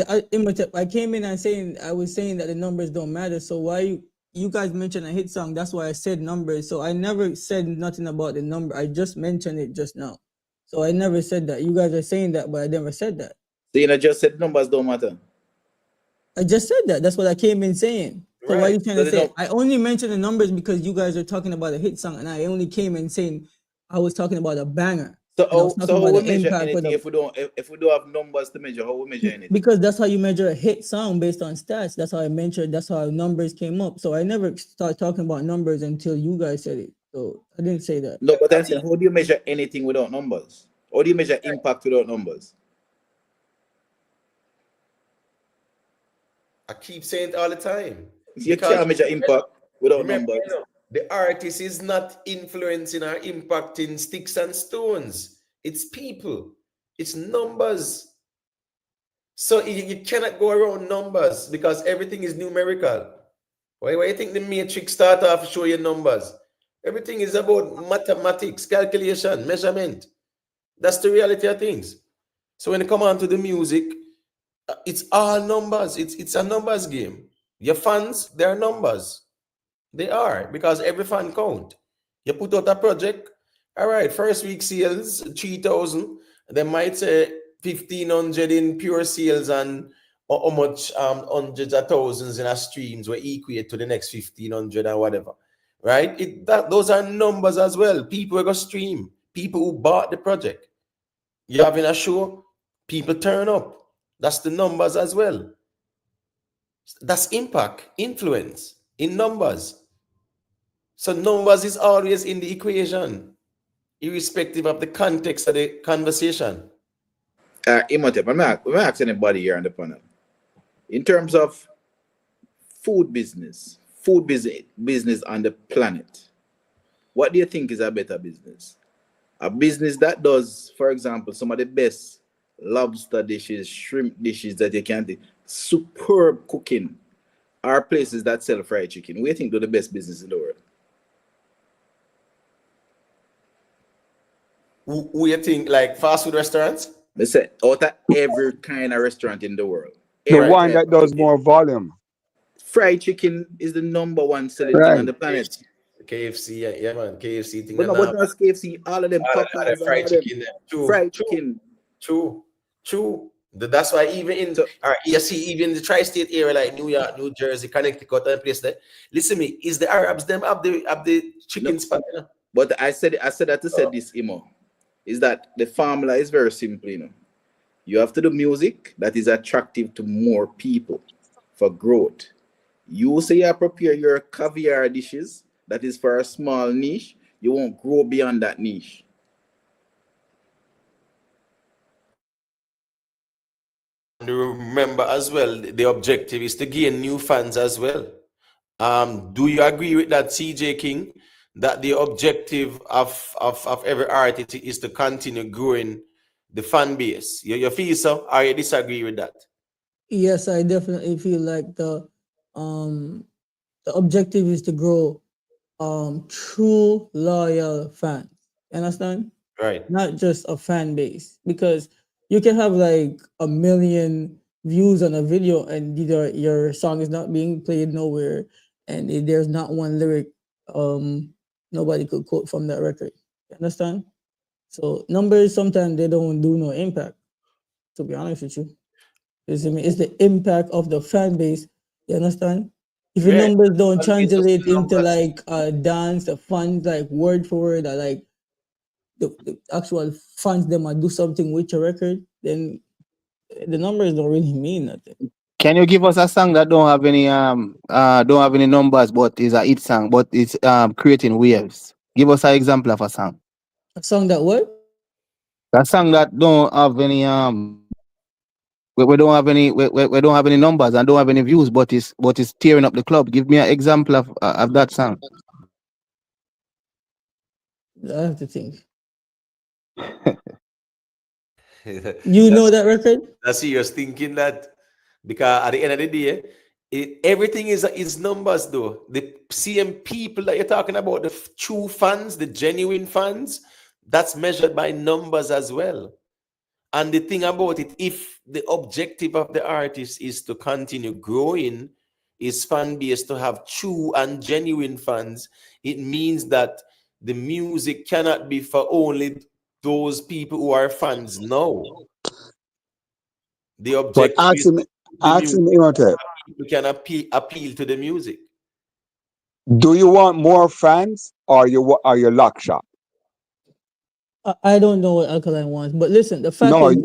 I came in and I was saying that the numbers don't matter. So why you guys mentioned a hit song? That's why I said numbers. So I never said nothing about the number. I just mentioned it just now. So I never said that. You guys are saying that, but I never said that. So you know just said numbers don't matter. I just said that. That's what I came in saying. So why are Right. you trying So to they say? don't I only mentioned the numbers because you guys are talking about a hit song, and I only came in saying I was talking about a banger, and I was so talking how about we the measure impact for anything the if we don't have numbers to measure, how we measure anything? because that's how you measure a hit song based on stats. That's how I mentioned. That's how numbers came up. So I never started talking about numbers until you guys said it. So I didn't say that. No, but I'm saying, how do you measure anything without numbers? How do you measure impact without numbers? I keep saying it all the time. You Because can't measure impact without remember, numbers. the artist is not influencing or impacting sticks and stones. It's people. It's numbers. So you cannot go around numbers because everything is numerical. Why you think the matrix start off to show you numbers? Everything is about mathematics, calculation, measurement. That's the reality of things. So when you come on to the music, it's all numbers. It's a numbers game. Your fans, they're numbers. They are, because every fan count. You put out a project, all right, first week sales 3,000. They might say 1,500 in pure sales and how much hundreds of thousands in our streams were equate to the next 1,500 or whatever, right? Those are numbers as well. People are going to stream. People who bought the project. You're having a show, people turn up. That's the numbers as well. That's impact, influence in numbers. So numbers is always in the equation, irrespective of the context of the conversation. Imhotep, I'm not asking anybody here on the panel. In terms of food business on the planet, what do you think is a better business? A business that does, for example, some of the best lobster dishes, shrimp dishes that you can do, superb cooking, are places that sell fried chicken. What do you think are the best business in the world? Who you think, like fast food restaurants? They say out of every kind of restaurant in the world. The one that does more volume. Fried chicken is the number one selling thing Right. on the planet. KFC, yeah, man. KFC thing. But no, but not KFC. All of them all Popeyes, the fried all of them chicken. True, fried chicken. True. That's why even in you see, even in the tri-state area like New York, New Jersey, Connecticut, and place there. Listen to me, is the Arabs them have the chicken spot? You know? But I said that to say this, Imo, is that the formula is very simple, you know. You have to do music that is attractive to more people for growth. You say you prepare your caviar dishes that is for a small niche, you won't grow beyond that niche. And remember as well, the objective is to gain new fans as well. Do you agree with that, CJ King, that the objective of every artist is to continue growing the fan base? You feel so, or you disagree with that? Yes, I definitely feel like the objective is to grow true loyal fans. You understand? Right. Not just a fan base, because you can have like 1 million views on a video and either your song is not being played nowhere and there's not one lyric nobody could quote from that record. You understand? So numbers sometimes they don't do no impact, to be honest with you. It's the impact of the fan base. You understand? If your numbers don't translate into like dance, the fans like word for word, or like the actual fans them do something with your record, then the numbers don't really mean nothing. Can you give us a song that don't have any numbers but is a hit song but it's creating waves? Give us an example of a song. A song that what? A song that don't have any we don't have any we don't have any numbers and don't have any views but it's tearing up the club. Give me an example of that song. I have to think. You know that record? That's serious thinking that, because at the end of the day, everything is numbers though. The same people that you're talking about, the true fans, the genuine fans, that's measured by numbers as well. And the thing about it, if the objective of the artist is to continue growing his fan base, to have true and genuine fans, it means that the music cannot be for only those people who are fans now. The objective is people can appeal to the music. Do you want more fans or you lock shop? I don't know what Alkaline wants, but listen, the fact No, is,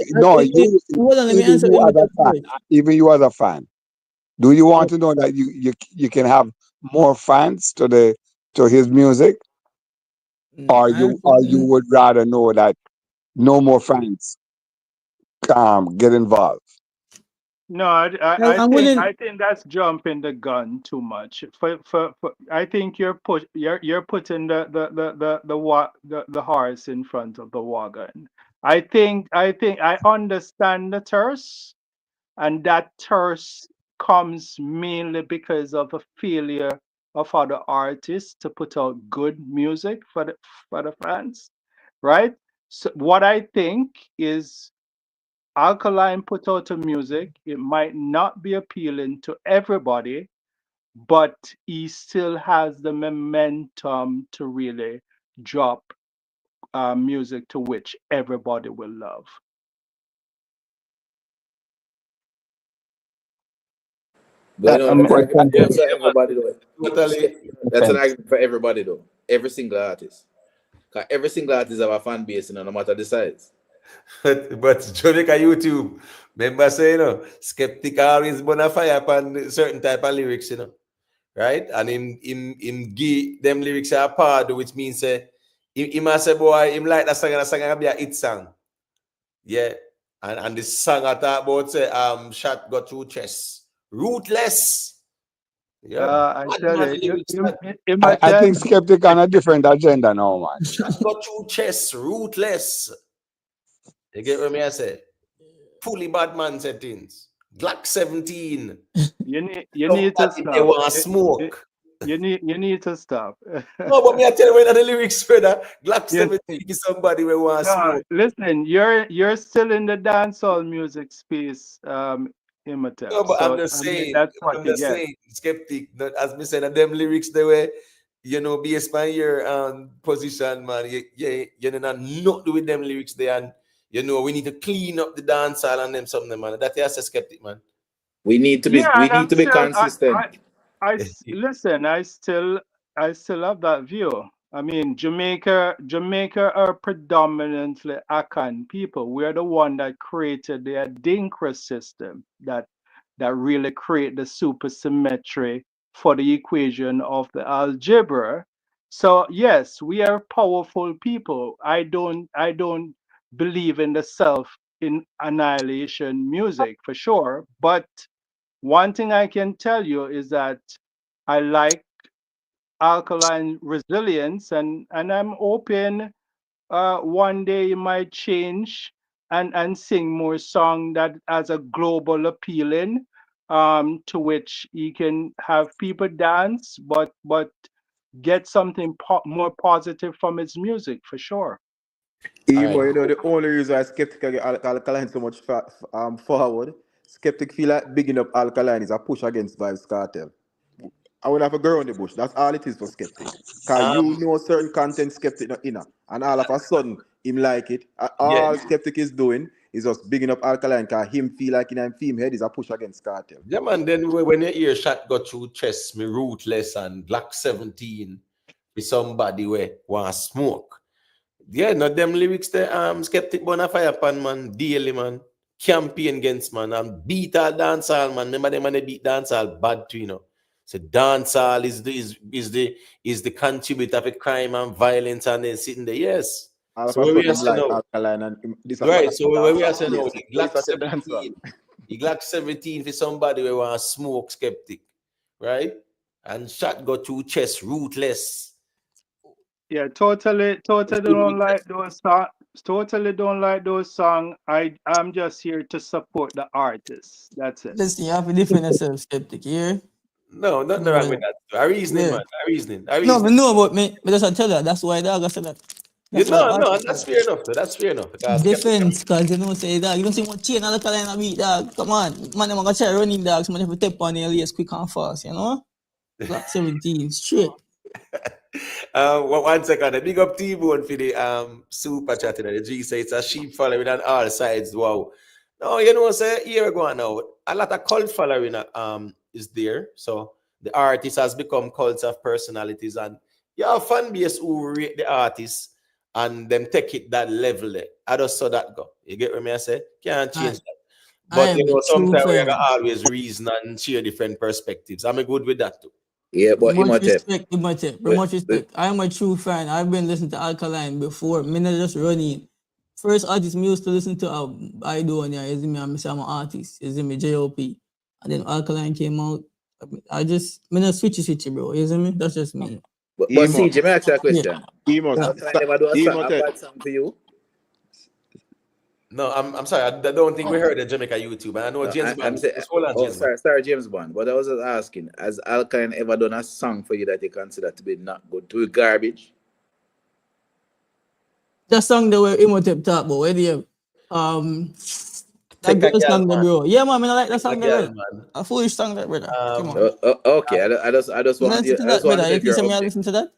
hold on, let me answer. Even you as a fan, do you want to know that you can have more fans to his music, or you would rather know that no more fans get involved? No, I think that's jumping the gun too much. For I think you're putting the horse in front of the wagon. I think I understand the thirst, and that thirst comes mainly because of a failure of other artists to put out good music for the fans, right? So what I think is Alkaline put out a music. It might not be appealing to everybody, but he still has the momentum to really drop music to which everybody will love. But you know, Question that's to not for everybody though. Totally. That's an defense. argument for everybody though. Every single artist. Cause every single artist have a fan base, you know, no matter the size. But Jamaica YouTube, remember say, skeptic always burn fire upon certain type of lyrics, right? And him give them lyrics a part, which means he must say, boy, him like that song gonna be a hit song. Yeah. And the song I talk about say shot got through chest. Rootless. Yeah. I Bad tell man you, lyrics. I think Skeptic on a different agenda now, man. Shot got through chest, rootless. You get what I say? Fully bad man settings. Glock 17. you need to Somebody they stop. want smoke. You need to stop. No, but me I tell you when the lyrics brother. Glock Yes. 17 is somebody we want No, smoke. listen, you're still in the dancehall music space, Imhotep. No, but So I'm just I mean, saying, that's what you get. skeptic. Not, as me said, them lyrics they were, based on your position, man. You know, not do with them lyrics there, and we need to clean up the dancehall and them something, man. That is a skeptic, man. We need to be consistent. Listen, I still have that view. I mean, Jamaica are predominantly Akan people. We're the one that created the Adinkra system that really create the supersymmetry for the equation of the algebra. So yes, we are powerful people. I don't believe in the self in annihilation music for sure, but one thing I can tell you is that I like Alkaline resilience, and I'm hoping one day he might change and sing more song that has a global appealing, to which he can have people dance, but get something more positive from his music for sure. Emo, the only reason why Skeptic get Alkaline so much forward, Skeptic feel like bigging up Alkaline is a push against Vybz Kartel. I will have a girl on the bush. That's all it is for Skeptic. Because certain content Skeptic not inner. And all of a sudden, him like it. All Skeptic is doing is just bigging up Alkaline because him feel like in him theme head is a push against Kartel. Yeah, man. Then when you hear shot got through chest, me rootless and Glock 17 with somebody where want smoke. Yeah, not them lyrics there. Skeptic bona fire pan man, daily man, campaign against man, and beat all dancehall man. Remember them when they beat dancehall bad too, So dancehall is the contributor of crime and violence, and then sitting there. Yes. So when we are saying now, right? So when we are saying now, the Glock 17 for somebody who want smoke skeptic, right? And shot got through chest, rootless. Yeah, totally don't like those songs. Totally don't like those songs. I'm just here to support the artists. That's it. Listen, you have to defend yourself, skeptic here. No, nothing wrong with that. A reasoning, man. A reasoning. No, but no, but me, but just tell you, that's why dog I said that. That's fair enough. Though. That's fair enough. Defense, cause say dog, you don't see what chain all the color in a beat, dog. Come on, man, I'm gonna try running dogs. Man, if you tap on the LES quick and fast, Black 17 straight. 1 second. A big up T-Bone for the super chat. The G say it's a sheep following on all sides. Wow. No, say here we go now. A lot of cult following is there. So the artist has become cults of personalities, and you have fan base who rate the artists and them take it that level there. I just saw that go. You get what I say? Can't change that. But sometimes we can always reason and share different perspectives. I'm good with that too. Yeah, but much respect. I'm a true fan. I've been listening to Alkaline before. Me not just running. First artist me used to listen to I do on is me. I'm an artist. Is me JOP. And then Alkaline came out. I just not switchy, bro. You see me? That's just me. But CJ, may I ask you a question? Alkaline never do a bad song for you. No, I'm sorry. I don't think we heard the Jamaica YouTube. And I know James Bond. Sorry, James Bond. But I was just asking, has Alkaline ever done a song for you that you consider to be not good, to be garbage? That song that we're Imhotep talk about, where do you that girl song there, bro. Yeah, man, I like that song there. A foolish song there, brother. Come on. Okay, I just want to listen to that, brother. You think somebody listen to that?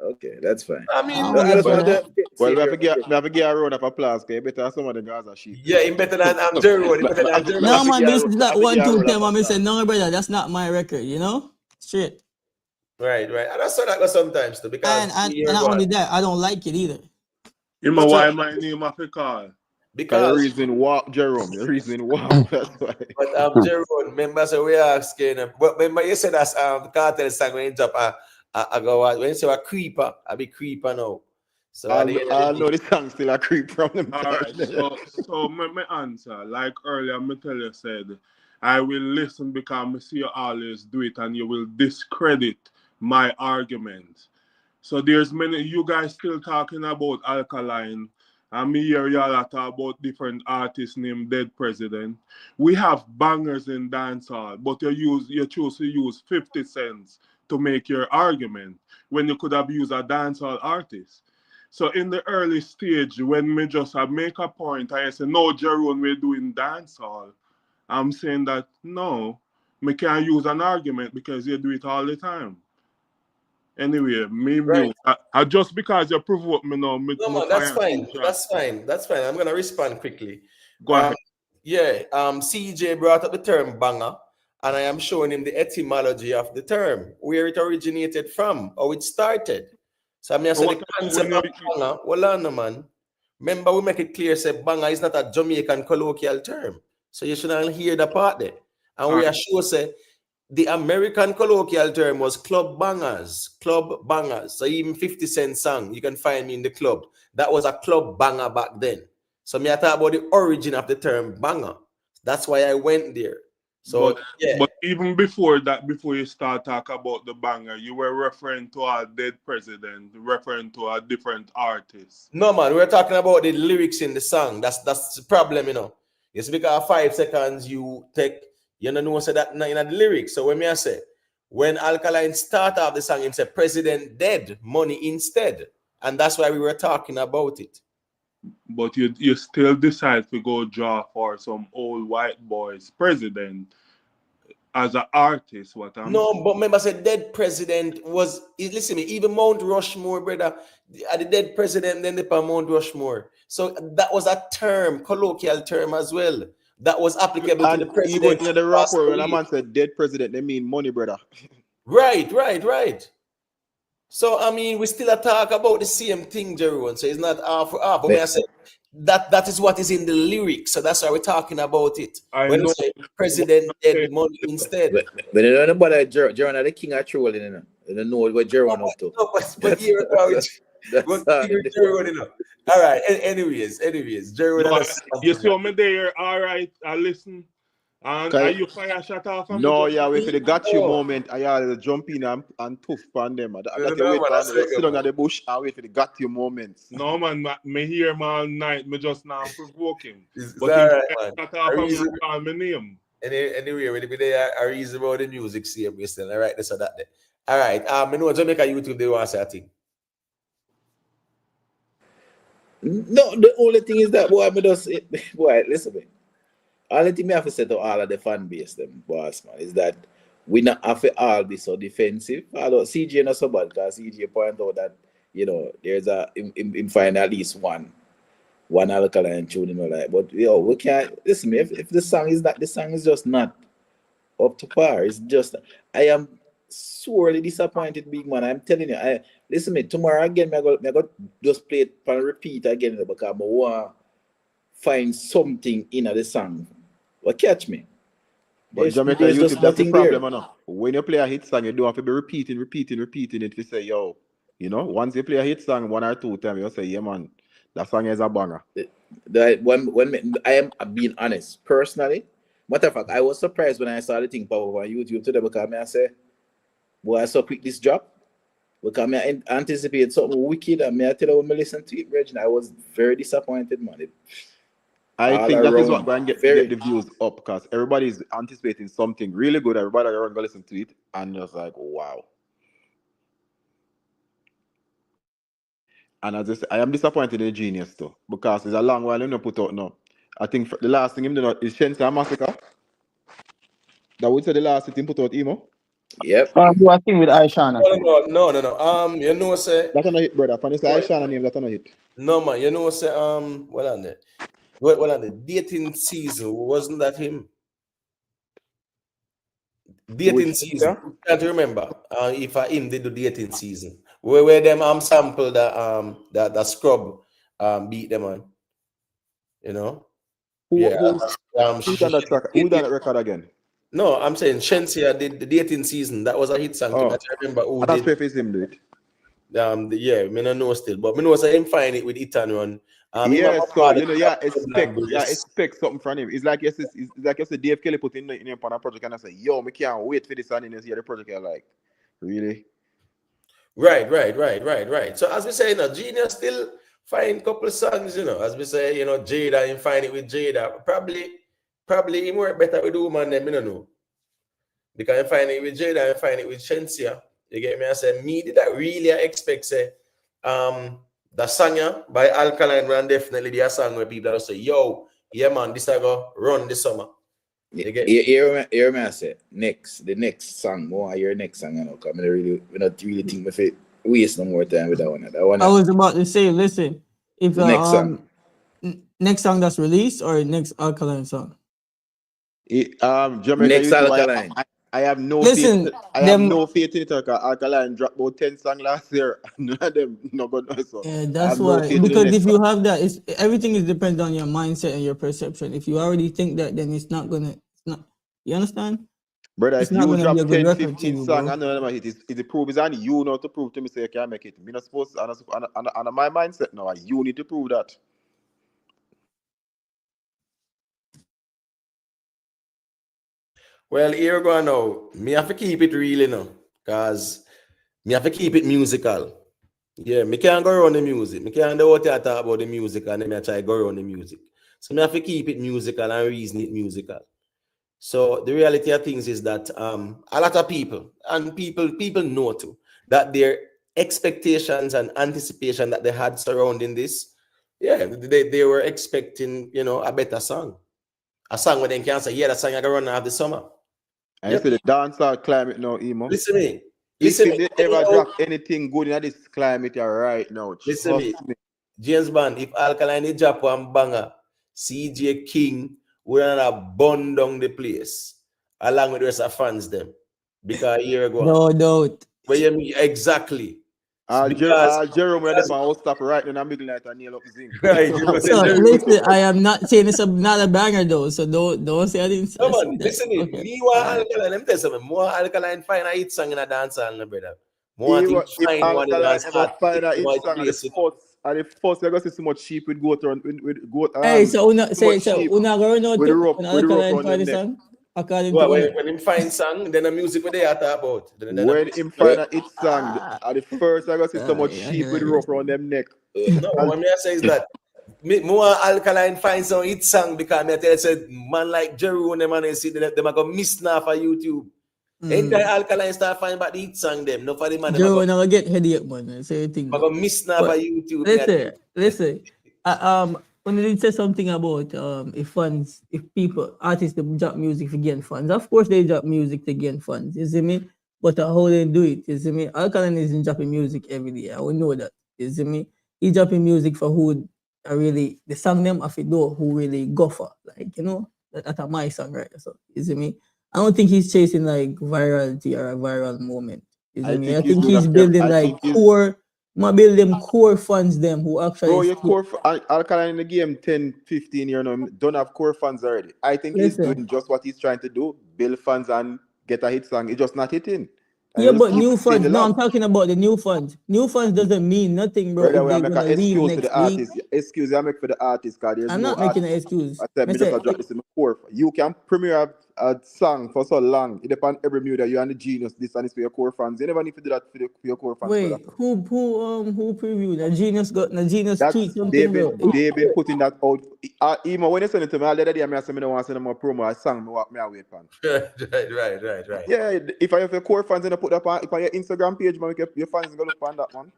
Okay, that's fine. I mean, No, I just but wanted to Well, see we if have you're to get okay. we have to get a round of applause. Okay, better than some of the Gaza sheep. yeah, he better than Jerry Road. He better than Jerry No, Road. man, this is that have to one get a two round of ten. I applause. said, no, brother, that's not my record, you know? Straight. Right. And that's how that goes sometimes too, because And you hear not one. only that, I don't like it either. You know But why my name of the call? Cause your because reason walk, Jerome. Your reason walk. That's why. but Jerry Road, remember so we are asking but remember you said that's the Kartel song when you drop I go out when you say a creeper, I be creeper now. So at the end of I the day, know the song still a creep from them All time. right, so my answer, like earlier, me tell you said, I will listen because I see you always do it, and you will discredit my argument. So there's many you guys still talking about Alkaline. And me hear y'all talk about different artists named Dead President. We have bangers in dancehall, but you choose to use 50 cents to make your argument when you could have used a dancehall artist. So in the early stage, when me just make a point, I say, no, Jerome, we're doing dancehall. I'm saying that no, me can't use an argument because you do it all the time. Anyway, me right. mute. I just because you provoke me now, me No man, that's fire two fine. shots. That's fine. I'm gonna respond quickly. Go ahead. Yeah, CJ brought up the term banger, and I am showing him the etymology of the term, where it originated from, how it started. So I mean, I So said what the about when concept of banger, well, on, no, man. Remember, we make it clear, say banger is not a Jamaican colloquial term. So you shouldn't hear the part there. And we are sure, say, the American colloquial term was club bangers. So even 50 Cent song, you can find me in the club. That was a club banger back then. So me I talk about the origin of the term banger. That's why I went there. So yeah. But even before that, before you start talk about the banger, you were referring to a dead president, referring to a different artist. No man, we're talking about the lyrics in the song. That's the problem, you know. It's because 5 seconds you take, you know, say that in the lyrics. So when me I say, when Alkaline start off the song, him say president dead, money instead. And that's why we were talking about it. But you still decide to go draw for some old white boys president as an artist. What I'm No, saying. but remember, I said dead president was listen me, even Mount Rushmore, brother. The dead president, then the Mount Rushmore. So that was a term, colloquial term as well. That was applicable to And the even president in who the rap passed world, when a away. man said dead president, they mean money, brother. Right. So I mean, we still talk about the same thing, Jerome. So it's not half for half. But when I say that is what is in the lyrics. So that's why we're talking about it. I When we know say what president I'm dead, saying. money instead. But you don't know about Jerome, the king of trolling, you know. You don't know what Jerome up to. But here That's Jerry, you know. All right. Anyways, Jerry, No, that's you something. see me there. All right, I listen. And are you fire shot off of me No, just yeah, wait for the got you No, moment. I yeah, jump in and toof on them. That you no, wait man, for that's them. You regular, sit down man. at the bush and wait for the got you moments. no man, me hear him all night. Me just now provoke him. It's But him all right, fire man. shot off A of me reason, and call my name. anyway, when they are reason about the music, see him still. All right, this or that. There. All right. I know Jamaica YouTube, they want to say a thing. No, the only thing is that boy, me just boy, listen me. Only thing me have to say to all of the fan base, them boss man, is that we not have to all be so defensive. Although CJ not so bad because CJ point out that there's him find at least one Alkaline tune in my life. But we can't listen me. If the song is just not up to par. It's just I am sorely disappointed, big man. I'm telling you. I listen me tomorrow again. I go just play it and repeat again because I want find something in the song. But catch me. But Jamaica There's just YouTube, that's the nothing there. problem, you know. When you play a hit song, you don't have to be repeating it to say, yo, once you play a hit song 1 or 2 times, you say, yeah, man, that song is a banger. When I am being honest, personally, matter of fact, I was surprised when I saw the thing pop up on YouTube today because I say, boy, I saw quick this drop. Because I anticipate something wicked and I tell you when I listen to it, Reggie, I was very disappointed, man. I All think that is what around. going to get the views up because everybody's anticipating something really good. Everybody around go listen to it and just like, wow. And as I say, I am disappointed in Genius too because it's a long while him not put out now. I think the last thing him did is Shensa Massacre. That would say the last thing him put out emo. Yep. Do a thing with Aishana. No. You know, say That's not hit, brother. When you say Aishana name, that's not hit. no, man. You know, say well on there. Well on the dating season wasn't that him? Dating Which season. yeah? Can't remember if I him did the dating season. Where them sample the scrub beat them on. You know? Who Yeah. who done that track? Who done that record again? No, I'm saying Shensia did the dating season. That was a hit song to me. I Oh, remember who I don't did. know if him do it. Yeah, me no know still, but me know say him find it with it and run. Him Yeah, have so a you know, expect something from him. It's like yes, Dave Kelly put in upon a project and I say, yo, me can't wait for this and then you see the project. You're like, really? Right. So as we say, Genius still find couple songs, as we say, Jada, him find it with Jada. Probably him work better with the woman than me no know. Because I find it with Jada, I find it with Shensia. You get me? I say, me did I really expect say the song by Alkaline run definitely the song where people are say, yo, yeah man, this I go run this summer. You get me? Hear me I say the next song, more your next song, because we not really think if it waste no more time with that one. I was about to say, listen, if the next song. Next song that's released or next Alkaline song? Jamaica Next YouTube, Alkaline. I have no Listen, faith. I have no faith in it. Alkaline dropped about 10 songs last year. None of them no good. So yeah, I that's have no why. faith in the Because next if you song. have that, everything is dependent on your mindset and your perception. If you already think that, then it's not. You understand? Brother, It's if not you gonna be drop a good 10, record to 15 you, songs bro. and none of them hit, it's proof. It's only you know to prove to me say you can't make it. Me not supposed to, and my mindset now, you need to prove that. Well, here we go now. Me have to keep it real, because me have to keep it musical. Yeah, me can't go around the music. Me can't do what I talk about the music and then I try to go around the music. So me have to keep it musical and reason it musical. So the reality of things is that a lot of people and people know too that their expectations and anticipation that they had surrounding this, yeah, they were expecting, a better song. A song where they can say, yeah, that song I can run out the summer. And you see the dancehall climate now, Emo. Listen me. If they ever drop anything good in this climate right now, Listen me. James Bond, if Alkaline is drop one banger, CJ King would have burned down the place along with the rest of fans them. Because a year ago. No doubt. Where you mean exactly? Jerome ready for our stop right now. I'm like a nail up zinc. Right. So listen, I am not saying it's not a banger though. So don't say I didn't. No man, listen it. Okay. Me want Alkaline. Let me tell you something. More Alkaline find a hit song in a dancehall, no brother. More If find one in a ever find a hit song, at the first I go see so much sheep with goat around with goat. Hey, so una sheep going out with the rope Alkaline around find the the neck. song? According well, to when him find song, then the music what they are talk about. When him find a hit song, at the first I go see so much sheep with rope around them neck. No, what me I say is that more Alkaline find some hit song because me I tell you said man like Jeru and them and they see them are gonna miss now for YouTube. Anytime Alkaline start finding about the hit song them, no for the man. Jeru and I get headache man. Say thing. I'm gonna miss now for YouTube. Listen. When you did say something about if people artists they drop music to gain funds, of course they drop music to gain funds. You see me? But how they do it? You see me? Alkaline isn't dropping music every day. I will know that. You see me? He dropping music for who are really the song them of it though who really go for that's my song right. So you see me? I don't think he's chasing like virality or a viral moment. You see me? I think he's building like core. I build them core fans them who actually. Bro, your core Alkaline in the game 10, 15 years now don't have core fans already. I think he's doing just what he's trying to do, build fans and get a hit song. It's just not hitting. Yeah, but new fans. No, I'm talking about the new fans. New fans doesn't mean nothing, bro. Brother, we make an excuse to the artist. Excuse I make for the artist because there's I'm no not making an excuse. I said, me just drop this in my core. You can premiere a song for so long. It depends every mood that you and the genius. This and it's for your core fans. You never need to do that for your core fans. Wait, brother. Who previewed? The genius got the genius tweet something. They've been putting that out. Even when you send it to me, the other day I said I don't want to send them a promo. A song me walk me away pan. Right. Yeah, if I have your core fans and I put that on, if I your Instagram page, man, your fans gonna look on that one.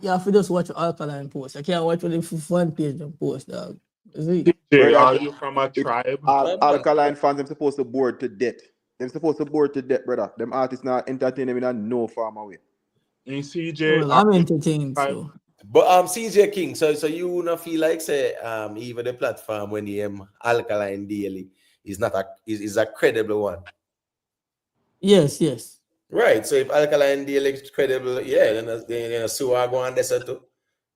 Yeah, if you just watch Alkaline post, I can't watch the fan page and post, dog. DJ, are you from a tribe? Alkaline fans, I'm supposed to board to death. Them supposed to board to death, brother. Them artists not entertaining them in no form away. In CJ, Well, I'm entertained, I- so But CJ King, so you not feel like say even the platform when the Alkaline daily is not is a credible one. yes, yes. Right. So if Alkaline daily is credible, yeah, then so I go on this too.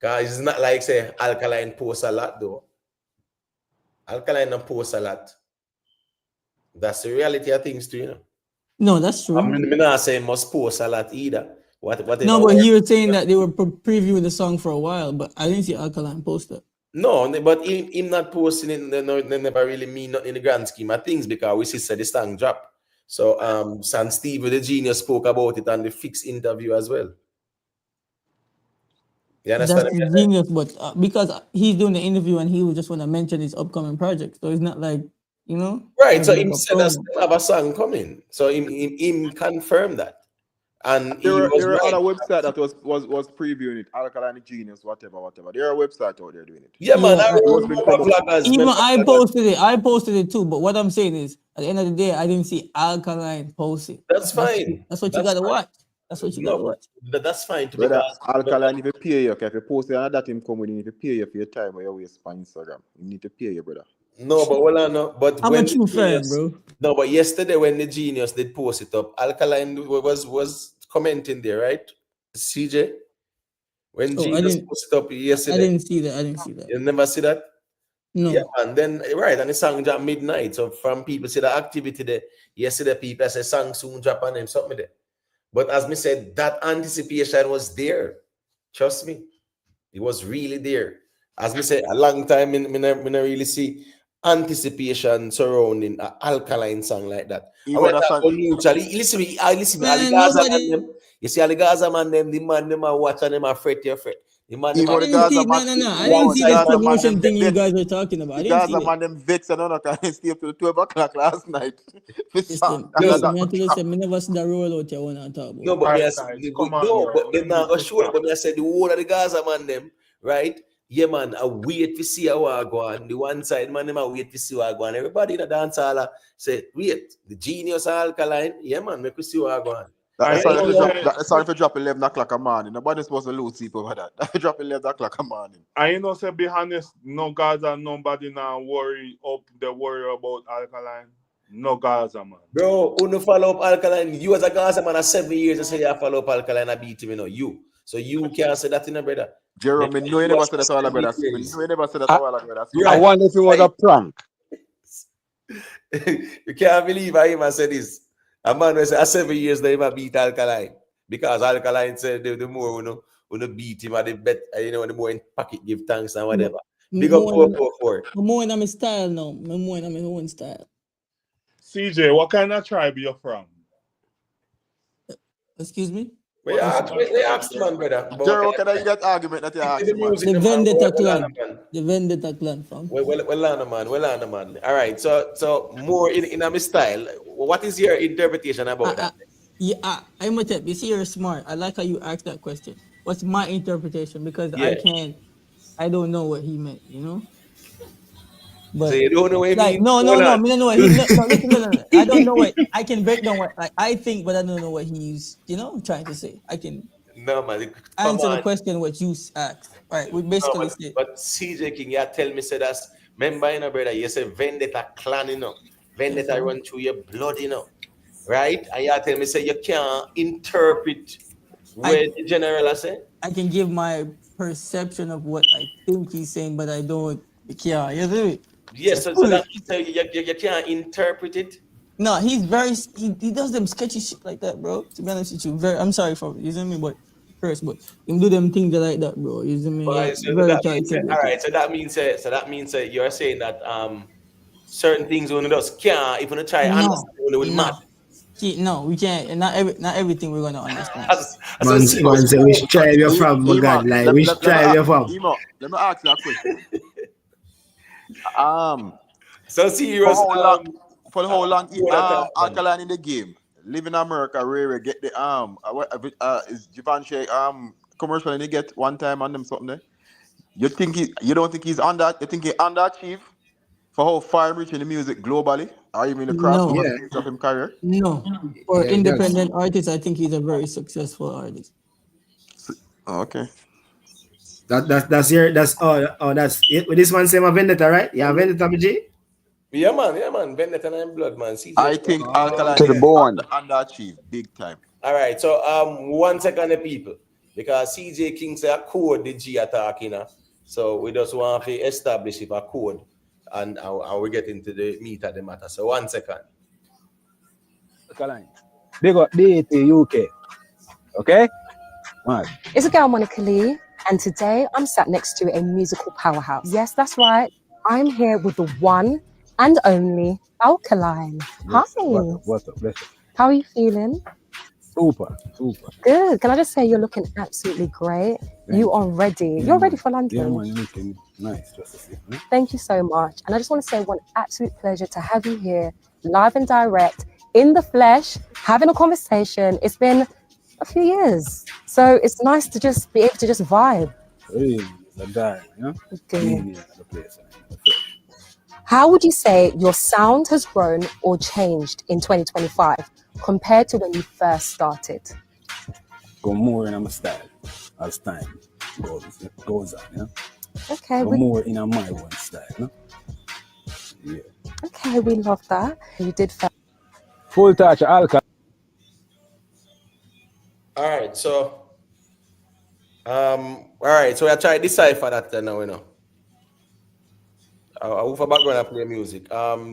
Cause it's not like say Alkaline posts a lot though. Alkaline don't post a lot. That's the reality of things too, you know. No, that's true. I'm not saying must post a lot either. Whatever. No, but you were saying that they were previewing the song for a while, but I didn't see Alkaline post it. No, but him not posting it, they never really mean nothing in the grand scheme of things because we see said the song drop. So San Steve the Genius spoke about it on the Fix interview as well. You understand? That's the genius, but because he's doing the interview and he would just want to mention his upcoming project, so it's not like, you know. Right. So like him a said that promo. have a song coming. So him confirmed that. And There he were was right. other website that was previewing it, Alkaline Genius, whatever. There are websites out there doing it. Yeah, man. Yeah, I remember vloggers. even I posted it too. But what I'm saying is, at the end of the day, I didn't see Alkaline post it. That's fine. That's what you gotta watch. That's what you gotta watch. That's fine to Brother, because Alkaline, if you pay you, okay, if you post it and that him come with you, if you pay you for your time or your waste on Instagram, you need to pay you, brother. No, but well, no. But I'm when a true the fan, Genius, bro. no, but yesterday when the Genius did post it up, Alkaline was commenting there, right? CJ, when Oh, I Genius didn't. posted up yesterday, I didn't see that. I didn't see that. you never see that. No. Yeah, and then right, and the song drop midnight. So from people see the activity there. Yesterday, people say song soon drop and them something there. But as me said, that anticipation was there. Trust me, it was really there. As me said, a long time me not really see anticipation surrounding an Alkaline song like that. Even that song, Listen me, all the Man, Gaza man nobody. them. You see all the Gaza man them, the man them are watching them are fret your fret. The man them even are the I didn't Gaza see. man, No. I one didn't see this side man. promotion thing you vex. guys were talking about. I The didn't see Gaza it. man them vex and none can stay up to 12 o'clock last night. Listen, me have to say, me never see the roll out here when I talk about. No, but Right, guys, come on, no, bro. but they We not need go to sure. stop. But I said the whole of the Gaza man them, right? Yeah, man, I wait to see how I go on. The one side man, them I wait to see how I go on. Everybody in the dance hall say, wait, the Genius Alkaline, yeah, man, make we see how I go on. That's sorry if you drop 11 o'clock a morning. Nobody's supposed to lose sleep over that. If you drop 11 o'clock a morning. I know, say, be honest, no Gaza, nobody now worry about Alkaline. No Gaza, man. Bro, who no follow up Alkaline? You as a Gaza man, 7 years, I say you follow up Alkaline, I beat him, you know, you. So you can't say that in a brother. Jerome, no, you never said that all brother. No, you never said that all brother. I wonder if it was a prank. You can't believe I even said this. A man was 7 years they might beat Alkaline. Because Alkaline said the more we no beat him at the bet, you know, the more in pocket give thanks and whatever. Big up 444. I'm more in my style now. I'm more in my own style. CJ, what kind of tribe you from? Excuse me? We asked man, brother. Jerome, can I get argument that you asked man? The Vendetta clan. The Vendetta clan, fam. Well, man. All right. So more in my style. What is your interpretation about that? Yeah, I'm a tip. You see, you're smart. I like how you asked that question. What's my interpretation? Because I don't know what he meant, you know? But so you don't know what he means? No, me don't know what he no. I don't know what I can break down what I think, but I don't know what he's, you know, trying to say. I can answer the question what you asked. All right, we basically said. But CJ King, you tell me say that's remember, you know, brother, you say Vendetta clan, you know. Vendetta run through your blood, you know. Right? And you tell me say you can't interpret what the general say. I can give my perception of what I think he's saying, but I don't care. You see me? Yes, so that means you can't interpret it. No, he's very he does them sketchy shit like that, bro. To be honest with you, I'm sorry for using me, but first, but him do them things like that, bro. Using me. Right, so very all right, so that means you're saying that certain things when just can't if you try understand when it will matter. No, we can't. Not everything we're gonna understand. Man say which tribe you're from, my God, like which tribe you're from? Let me ask you a question. So serious. For the whole long Alkaline in the game. Live in America, Rare get the is Givenchy commercial and he get one time on them something there. You don't think he's on that? You think he underachieve? For how far I'm reaching the music globally, or even the No, crossover stage of his career? no. For Yeah, it does. independent artists, I think he's a very successful artist. Oh, okay. That's it. With this one same a vendetta, right? Yeah, vendetta, BG. Yeah, man. Vendetta and blood, man. CJ. I think Oh, Alkaline To the is okay. bone. underachieved big time. All right, so 1 second, the people, because CJ King say a code the G attack, you know. So we just want to establish if a code, and we get into the meat of the matter. So 1 second. Alkaline. Big up DAT UK. Okay? Man. It's a girl, Monica Lee, and today I'm sat next to a musical powerhouse. Yes, that's right. I'm here with the one and only Alkaline. Hi. What's up? Bless you. How are you feeling? Super. Good. Can I just say you're looking absolutely great? You are ready. You're ready for London. Yeah, man, you're looking nice. Just to see. Thank you so much. And I just want to say one absolute pleasure to have you here, live and direct, in the flesh, having a conversation. It's been a few years. So it's nice to just be able to just vibe. Hey, the guy, you know? Okay. The place. How would you say your sound has grown or changed in 2025 compared to when you first started? Go more in my style as time goes on, you know? Okay. Go more in my own style, you know? Yeah. Okay, we love that. You did Full touch of alcohol. All right, so so I try to decipher that now, you know. I will for background and play music.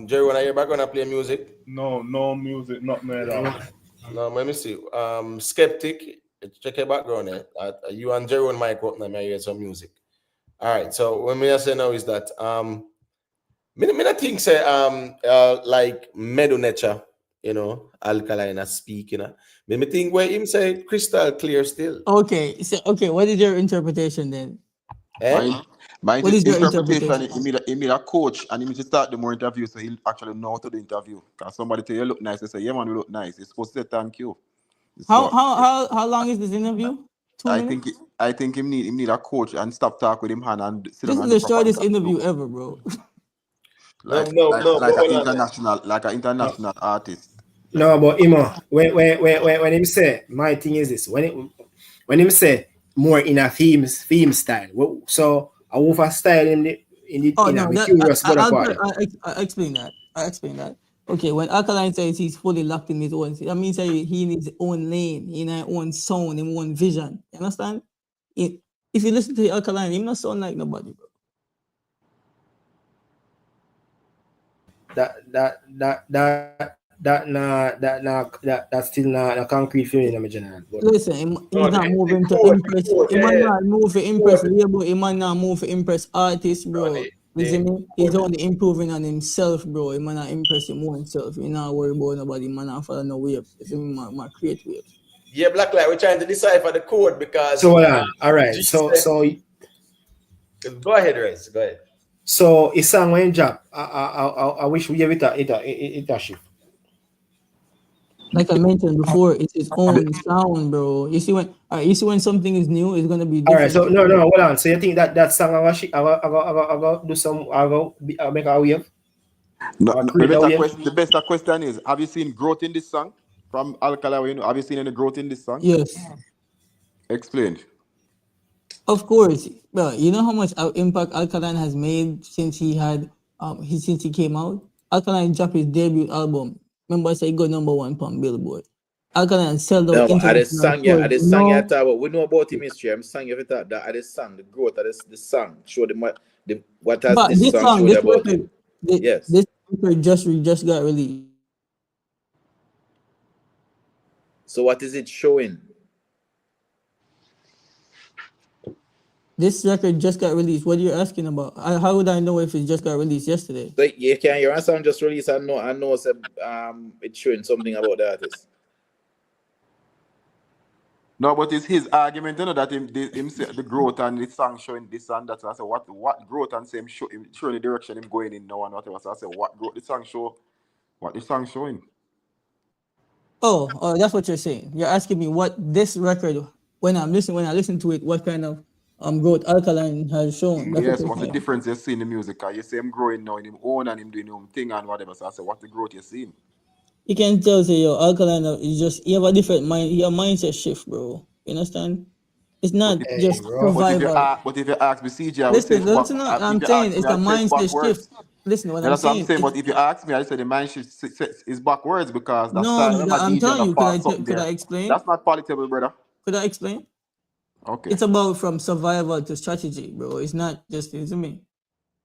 Jerry, when I hear background and play music? No music, not made out. No, let me see. Skeptic, check your background there. You and Jerry and Mike up now, I hear some music. All right, so what me say now is that me not think say like Meadow Nature, you know, Alkaline as speak, you know. Me think where him say crystal clear still. Okay, so what is your interpretation then? My What is your interpretation, interpretation? he need a coach and he need to start the more interview so he'll actually know how to do the interview. Because somebody tell you look nice, they say, yeah man, you look nice. You're supposed to say thank you. How long is this interview? 2 minutes? I think him need a coach and stop talk with him hand and sit This down is and the shortest interview ever, bro. No, like an international artist. No, but Imo, when him say, my thing is this, when him say more in a theme style, so I will for style in the curious about part. I explain that. Okay, when Alkaline says he's fully locked in his own, that means that he needs his own lane, he needs his own sound, his own vision. You understand? If you listen to Alkaline, he not sound like nobody, bro. That's still not a concrete feeling in my general. Listen, he's not moving to impress. He might not move to impress label. He might not move to impress artists, bro. You see me? He's only improving on himself, bro. He might not impress him more himself. He not worry about nobody. He might not follow no wave. You see me? My create wave. Yeah, Blacklight, we're trying to decipher the code because. So all right. So go ahead, Rez. Go ahead. So it's song when drop. I wish we give it a shift. Like I mentioned before, it's his own sound, bro. You see when something is new, it's gonna be different. All right, so no, hold on. So you think that song I go do some make a wave? The best question is, have you seen growth in this song from Alkaline? Have you seen any growth in this song? Yes. Explain. Of course, well, you know how much impact Alkaline has made since he came out. Alkaline dropped his debut album. Remember, I said he got #1 on Billboard. Alkaline sell the song, yeah, at the song you talk about. We know about him history. I'm saying every time that at the song, the growth of the song, show them what has but this song showed about him. Yes, this record just got released. So what is it showing? This record just got released. What are you asking about? How would I know if it just got released yesterday? So you can hear a song just released. I know it's showing something about the artist. No, but it's his argument, you know, that him the growth and the song showing this and that. So I said, what growth and same showing the direction him going in now and whatever. So I said, what growth the song show? What the song showing? Oh, that's what you're saying. You're asking me what this record, when I listen to it, what kind of growth Alkaline has shown. That's what Yes, you're what's the saying. difference you see in the music? 'Cause you see him growing now in him own and him doing his own thing and whatever. So I said, what's the growth you see? You can tell say yo Alkaline is just you have a different mind. Your mindset shift, bro. You understand? It's But not if, Hey, just bro. survival. but if you ask me, CJ, I will say Listen, it's back. listen. If I'm you saying ask me, it's a I say it's mindset shift. backwards. Listen, what Yeah, I'm that's what I'm saying. saying. But if you ask me, I said the mind shift is backwards because the No, style of them a I'm DJ and telling a you. pass something Could I there. explain? That's not palatable, brother. Could I explain? Okay. It's about from survival to strategy, bro. It's not just you see me.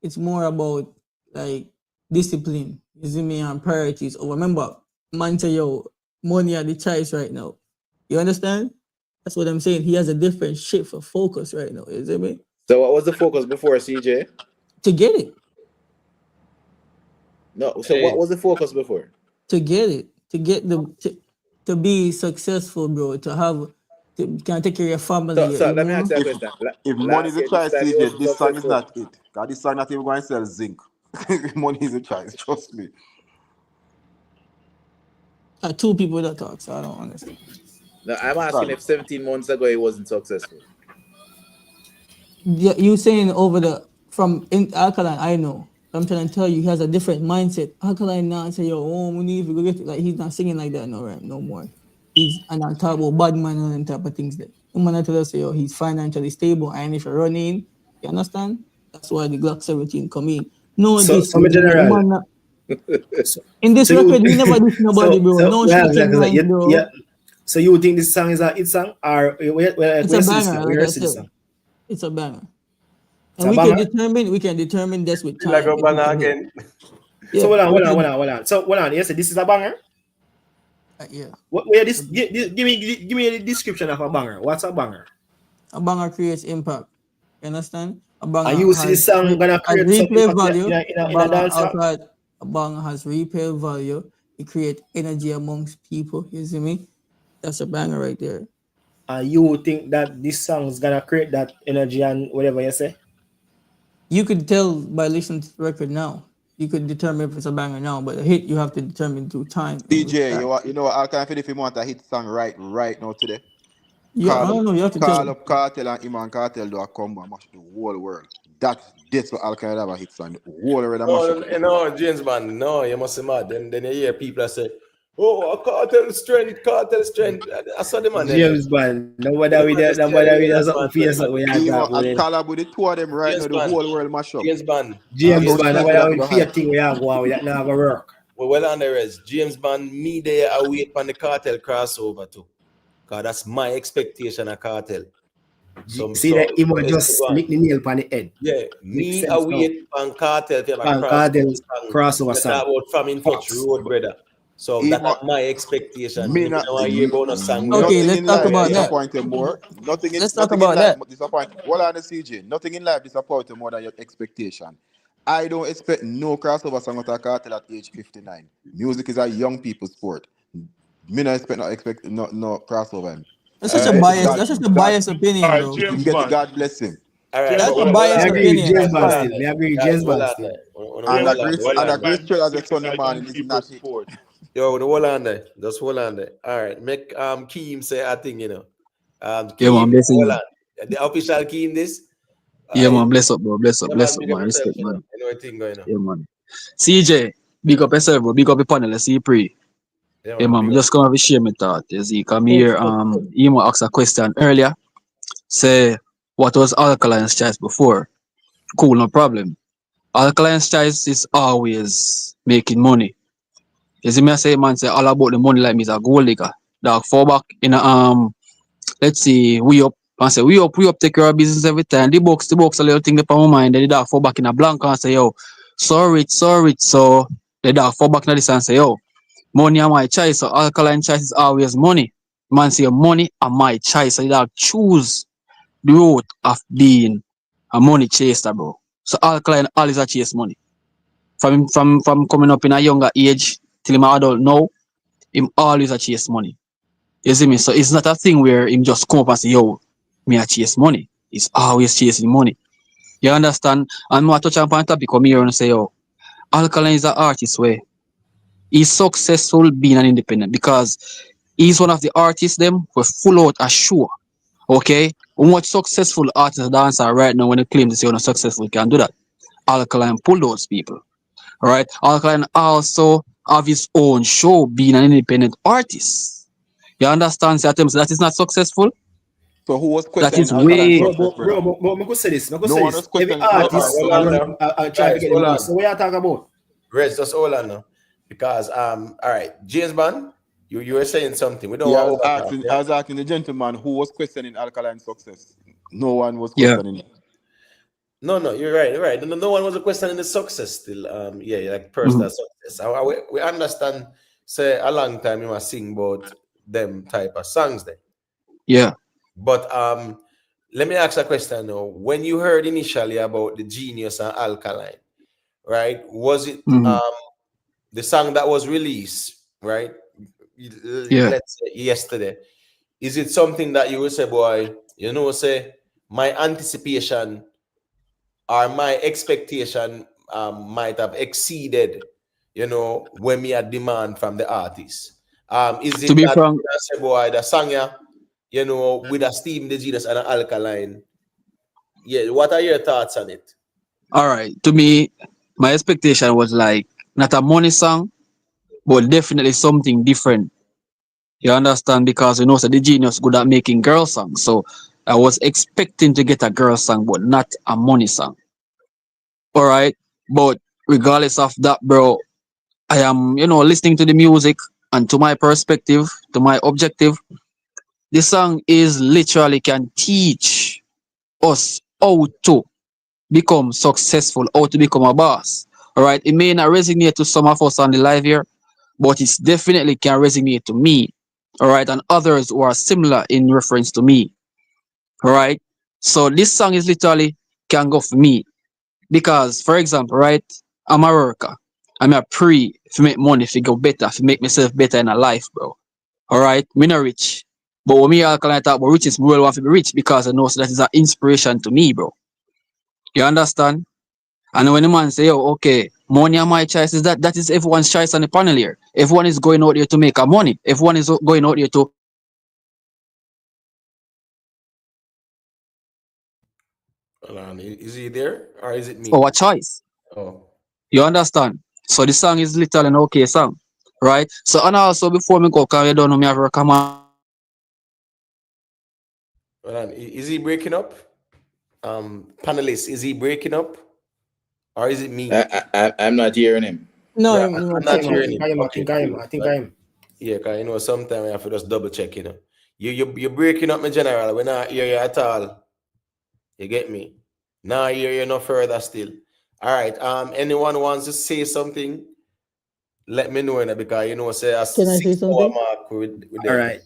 It's more about like discipline, you see me, and priorities. Oh, remember, man say yo, money are the choice right now. You understand? That's what I'm saying. He has a different shift of focus right now. You see me? So what was the focus before, CJ? To get it. No. So what was the focus before? To get it. To get to be successful, bro. To have can take care of your family. So You let me know? ask you a question. If money is Last a year, this choice, time you CJ, wasn't this song is successful. not it. Because this song not even going to sell zinc. Money is a choice, trust me. Two people that talk, so I don't understand. No, I'm asking Sorry. if 17 months ago he wasn't successful. Yeah, you saying over the from in Alkaline, I know. I'm trying to tell you, he has a different mindset. Alkaline now say, yo, oh, we need to go get it. Like he's not singing like that no right, no more. He's and I talk about bad man and them type of things there. Man, I tell us, yo, he's financially stable, and if you're running, you understand? That's why the Glock 17 come in. No So, this, so my general. man. So, In this so you, record, we never diss nobody, bro. No well, stretching like I said, lines, bro. yeah. So you think this song is a hit song, or It's a where see this banger, song? like Where I see this said. song? It's a banger. It's And a we banger. can determine this with Feel like time. a If it's banner a hit. again. Yeah. So hold on. So hold on. You said this is a banger. Yeah. Where this? Give me the description of a banger. What's a banger? A banger creates impact. You understand? A banger And you see this song gonna has create some replay impact value. in a dance song? A banger has replay value. It creates energy amongst people. You see me? That's a banger right there. And you think that this song is gonna create that energy and whatever you say? You could tell by listening to the record now. You could determine if it's a banger now, but a hit you have to determine through time. DJ, you know what? Alkaline if you want a hit song right now today. Yeah, I don't know. You have to Call tell. up Kartel and Iman Kartel do a combo and mash the whole world. That's what Alkaline have a hit song. The whole world and mash up. No, James man, no, you must be mad. Then you hear people that say, "Oh, a cartel strength." I saw the man. James Bond. Nobody with something fierce up when you talk about I it. collab with the two of them right now. The whole world mash up. James Bond. James About Bond, people that nobody go with fear hype. thing we are going with that now gonna work. Well on the rest. James Bond, me there, I wait for the cartel crossover too. Cause that's my expectation of cartel. See that him just lick the nail on the head. Yeah, me I wait on cartel to have a crossover song. That about from in touch road, brother. So that's my expectation. Me not, Okay, let's talk about that. disappointed more. Let's talk Nothing in about life that. disappoint. What on the CJ? Nothing in life disappointed more than your expectation. I don't expect no crossover song with a cartel at age 59. Music is a young people's sport. Me not expect no crossover. That's just a bias. That's just a biased opinion, bro. James Bond. God bless him. All right, that's a biased opinion. James Bond still. I agree, James Bond still. And a great straight as a Sunday morning is not hit. Yo, hold on there. Just hold on there. All right, make Keem say a thing, you know. Keem, Yeah, man, bless hold you. on. The official Keem this. Yeah, man, bless up, bro. Bless up, Yeah, bless man, up, big up man. yourself, Respect, you know. man. You know what thing going on. Yeah, man. CJ, big up yourself, bro. Big up your panel. Let's see you pray. Yeah, man. Just come have a share my thought. You see, come here. You asked a question earlier. Say, what was Alkaline's choice before? Cool, no problem. Alkaline's choice is always making money. You see me I say, man, say all about the money like me is a gold digger. Dog, fall back in a let's see, we up. And say, we up, take care of business every time. The box a little thing up on my mind. Then the dog fall back in a blank and say, yo, sorry. So the dog fall back in this and say, yo, money are my choice. So Alkaline choice is always money. Man say money are my choice. So the dog choose the road of being a money chaser, bro. So Alkaline always a chase money. From coming up in a younger age till him adult now, him always a chase money. You see me? So it's not a thing where him just come up and say, yo, me a chase money. He's always chasing money. You understand? And more touch upon topic come here and say, yo, Alkaline is an artist where he's successful being an independent because he's one of the artists them who full out a show. Okay? How much successful artists dancer right now when they claim to say you're not successful can do that? Alkaline pull those people. Right? Alkaline also have his own show being an independent artist. You understand? So that is not successful. So who was That questioning is Alkaline way. success, brother? I could say this. I could No say one this. was Every questioning Alkaline artist Hold I on success. now. run, I try to Guys, get the hold money. on. So what you talking about? Reds, just hold on now. Because all right, James Bond, you were saying something. We don't Yeah, want to overtalk, I yeah? was asking the gentleman who was questioning Alkaline success. No one was Yeah. questioning it. No, you're right. No one was questioning the success still. Yeah, like personal Mhm. success. We understand, say a long time you must sing about them type of songs there. Yeah. But let me ask a question now. When you heard initially about the Genius and Alkaline, right? Was it Mhm. the song that was released, right? Yeah. Let's say yesterday. Is it something that you will say, boy, say my anticipation or my expectation might have exceeded, when we had demand from the artist? Is To it be that frank, say, boy, the song, with a Steam, the Genius and an Alkaline? Yeah, what are your thoughts on it? all right. To me, my expectation was like not a money song, but definitely something different. You understand? Because so the Genius good at making girl songs. So I was expecting to get a girl song, but not a money song. All right. But regardless of that, bro, I am, listening to the music and to my perspective, to my objective, the song is literally can teach us how to become successful, how to become a boss. All right. It may not resonate to some of us on the live here, but it definitely can resonate to me. All right. And others who are similar in reference to me. All right. So this song is literally can go for me. Because, for example, right, I'm a worker. I'm a pre to make money, to go better, to make myself better in a life, bro. All right, me not rich. But when me Alkaline talk about riches, me well want to be rich because I know so that is an inspiration to me, bro. You understand? And when the man say, oh, okay, money are my choice, is that is everyone's choice on the panel here. Everyone is going out there to make a money. Everyone is going out there to Hold on, is he there or is it me? our choice. Oh, You understand? So the song is literally an okay song. Right? So and also before me go, cause you don't know me have recommend. hold on. Is he breaking up? Panelists, is he breaking up or is it me? I'm not hearing him. No, Right, I'm I'm not not I hearing think him. I am. I Okay, think I am. cool. I think I am. Yeah, because sometimes I have to just double check. You're breaking up, my general. We're not hear you at all. You get me? Now hear you no further still. All right. Anyone wants to say something? Let me know, because say a Can I say 6 hour something? mark with All them. right.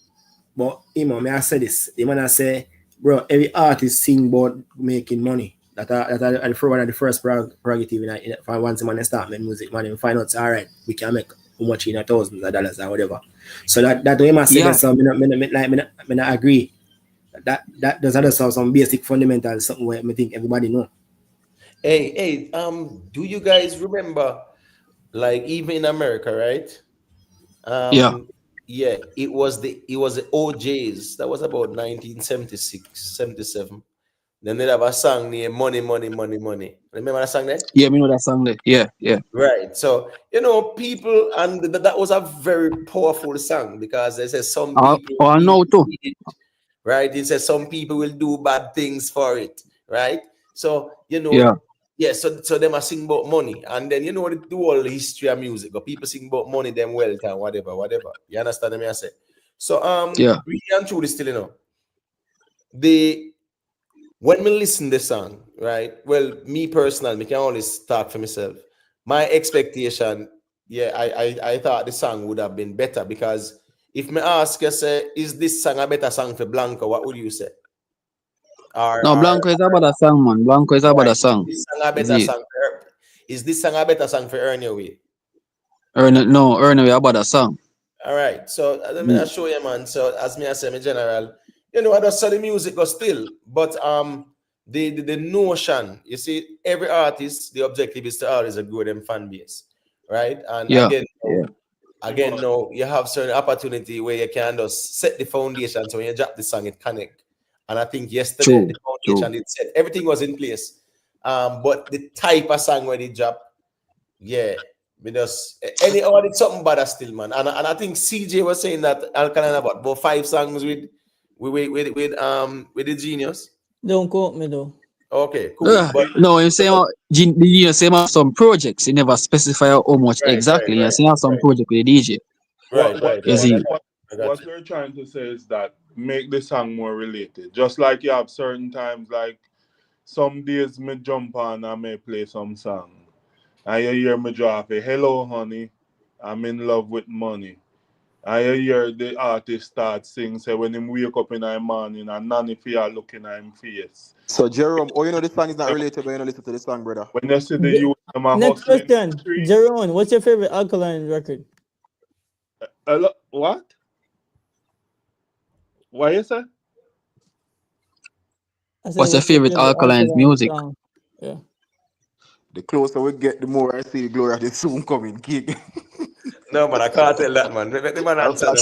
But may I say this? The man I say, bro, every artist sing about making money. One of the first prerogative for once man start making music, man, and find out all right, we can make how much in thousands of dollars or whatever. So that way I say Yeah. that, so me not agree. That does other some basic fundamentals, something where I think everybody know. Hey, do you guys remember, like, even in America, right? Yeah. Yeah, it was the OJs. That was about 1976, 77. Then they have a song named Money, Money, Money, Money. Remember that song there? Yeah, me know that song there. Yeah. Right. So, people, and that was a very powerful song, because they say some people I need know too. it, right? It says some people will do bad things for it, right? So, Yeah. yeah, so them are sing about money. And then, the whole history of music, but people sing about money, them wealth and whatever. You understand what I say? So, Yeah. really and truly still, when me listen the song, right? Well, me personally, me can always talk for myself. My expectation, yeah, I thought the song would have been better, because if me ask you, say, is this song a better song for Blanco, what would you say? No, Blanco is about a song, man. Blanco is about Right, a song. this song a Is better it? song for is this song a better song for Earn Your Way? Earn away about a song. All right, so let me Mm. show you, man. So as me I say, me general, I just saw the music go still, but the notion, you see, every artist, the objective is to always grow them fan base, right? And Yeah. Yeah. again, no, you have certain opportunity where you can just set the foundation, so when you drop the song, it connect, And I think yesterday True, the true. foundation it said everything was in place. But the type of song where they drop, yeah, because anyhow it's something better still, man. And I think CJ was saying that Alkaline about 5 songs with the Genius. Don't quote me though. Okay, cool. But No, you say you say some projects. You never specify how much exactly. You say some project with the DJ. You see. What we're trying to say is that make the song more related. Just like you have certain times, like some days me jump on and may play some song. And you hear me drop a hello honey, I'm in love with money. And you hear the artist start sing, say when him wake up in the morning and none if you are looking at him face. So Jerome, you know the song is not related, but you know listen to the song, brother. When you see the youth them a Next hustling question, Jeron, what's your favorite Alkaline record? What? What you say? What's your favorite Alkaline music? Song? Yeah. The closer we get, the more I see the glory of the soon coming gig. No man, I can't tell that man. Let the man answer man.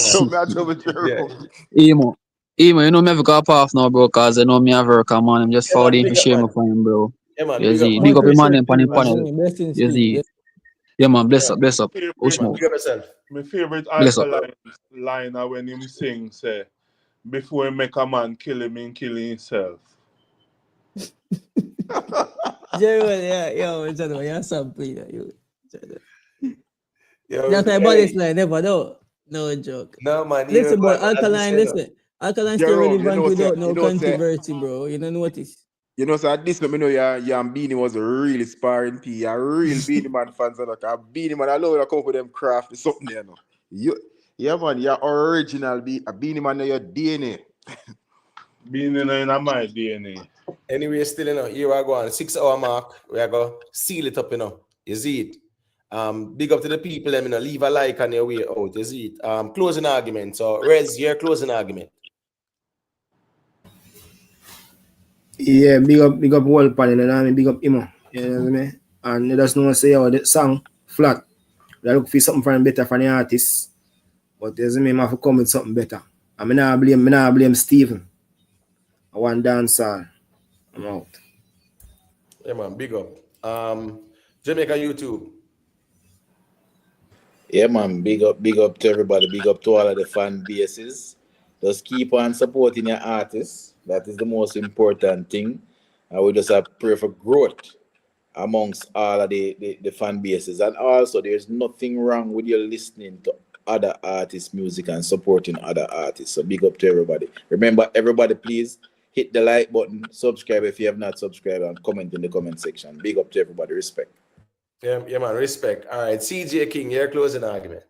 Emo, you know me have got off now, bro, cause I know me have work, man. I'm just forwarding for share my phone, bro. Yeah, man, you see, big up your man on the panel. You see. Yeah, man, bless up. My favorite Bless up. Alkaline line are when him sing, say, before he make a man kill him, he kill himself. Jeron, you're something. Yo, That's my body's line, never no joke. No man, listen, but Alkaline, listen. Alkaline still relevant without no controversy, bro. You don't notice. You know, so at this moment, you know, you and Beenie was a really sparring P. A real Beenie Man fans. Beenie Man, I love when I come for them craft or something, you know. Yeah, man, you're original. Beenie Man, your DNA. Beenie in my DNA. Anyway, still, you know, here I go on 6 hour mark. We are going to seal it up, you know. You see it. Big up to the people, you know, leave a like on your way out. You see it. Closing argument. So, Rez, your closing argument. Yeah, big up whole panel, you know what I mean? Big up Imo, you know what I mean? And you just know say how the song flat. We look for something from better from the artist. But you know, I have to come with something better. And I not blame Steven. I want dancehall. I'm out. Yeah, man, big up. Jamaica YouTube. Yeah, man, big up to everybody, big up to all of the fan bases. Just keep on supporting your artists. That is the most important thing. And we just have to pray for growth amongst all of the fan bases. And also, there's nothing wrong with you listening to other artists' music and supporting other artists. So big up to everybody. Remember, everybody, please hit the like button, subscribe if you have not subscribed, and comment in the comment section. Big up to everybody. Respect. Yeah, man, respect. All right, CJ King, your closing argument.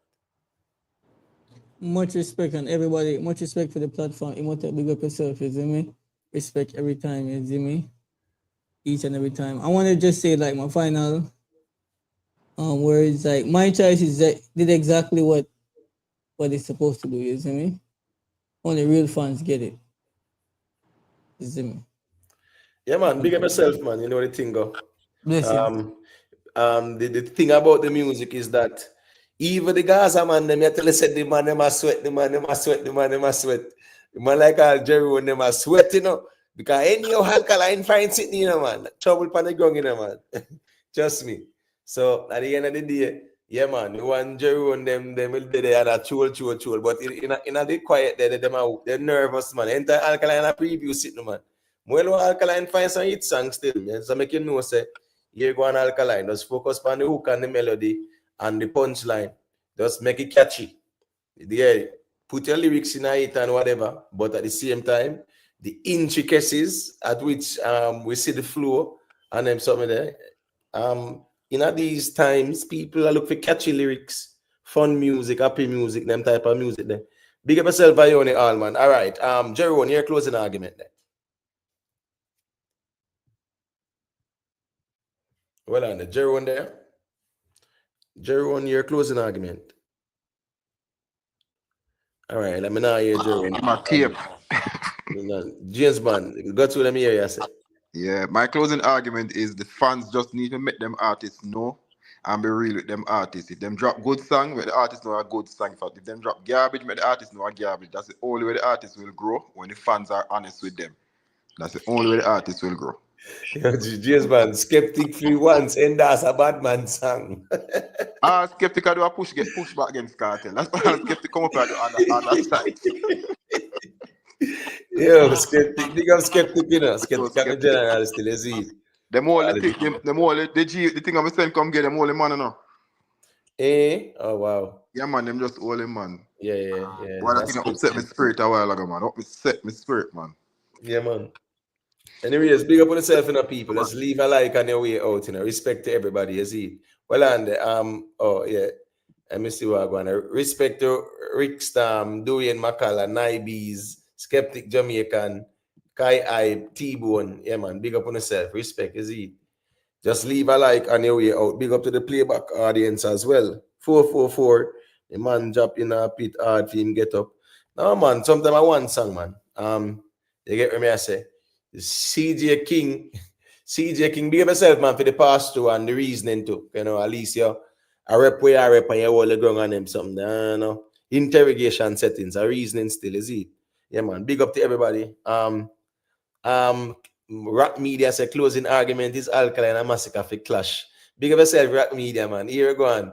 Much respect on everybody. Much respect for the platform. You want to big up yourself, you see me? Respect every time, you see me? Each and every time. I want to just say, like, my final words, like, my choice is that did exactly what it's supposed to do, you see me? Only real fans get it. You see me? Yeah, man, big up yourself, man. You know the thing, go. Bless you. The thing about the music is that even the Gaza man, them tell us the man them a sweat, the man like Jerry when them a sweat, you know, because any Alkaline find sitting, you know, man, trouble pan the ground, you know, man. Trust me. So at the end of the day, yeah, man, the one Jerry and them will be there and a chul, but in a the quiet there, they're nervous, man. Enter Alkaline a preview sitting, man. Well, Alkaline find some hit songs still, man. So make you know, say. Here go an Alkaline. Just focus on the hook and the melody and the punchline. Just make it catchy. Yeah, put your lyrics in it and whatever. But at the same time, the intricacies at which we see the flow and them something there. In these times, people are looking for catchy lyrics, fun music, happy music, them type of music there. Big up yourself, Ione Allman. All right. Jeroen, your closing argument there. Well, on the Jeroen there. Jeroen, your closing argument. All right, let me know hear Jeroen. My tape. James Bond, go to them here, I say. Yeah, my closing argument is the fans just need to make them artists know and be real with them artists. If them drop good song, make the artists know a good song. If them drop garbage, make the artists know a garbage. That's the only way the artists will grow, when the fans are honest with them. That's the only way the artist will grow. James man, Skeptic free once, and that's a bad man song. Skeptic do a push back against Kartel. That's why Skeptic come up and do on that side. Yo, Skeptic, big up Skeptic, you know. Skeptic, Skeptic. general still is it. Them all the thing I'm saying come get them all the man now. Eh? Oh wow. Yeah man, them just all them man. Yeah. Well, that thing upset my spirit a while ago, man. Upset my spirit, man. Yeah, man. Anyways, big up on yourself, you know, people. Let's leave a like on your way out, you know. Respect to everybody, you see. Well, and let me see what I'm going to. Respect to Rick Stam, Dorian McCalla, Nibes, Skeptic Jamaican, Kai I, T-Bone. Yeah, man. Big up on yourself. Respect, you see. Just leave a like on your way out. Big up to the playback audience as well. 444. The man drop in a pit hard for him get up. No, man. Sometimes I want song, man. You get what I say? CJ King, big up yourself, man, for the past two and the reasoning too. You know, at least you a rep where I rep and you hold the ground on them something. You know, interrogation settings, a reasoning still is it. Yeah, man. Big up to everybody. Rock Media say closing argument is Alkaline and Massacre for clash. Big up yourself, Rock Media, man. Here we go on.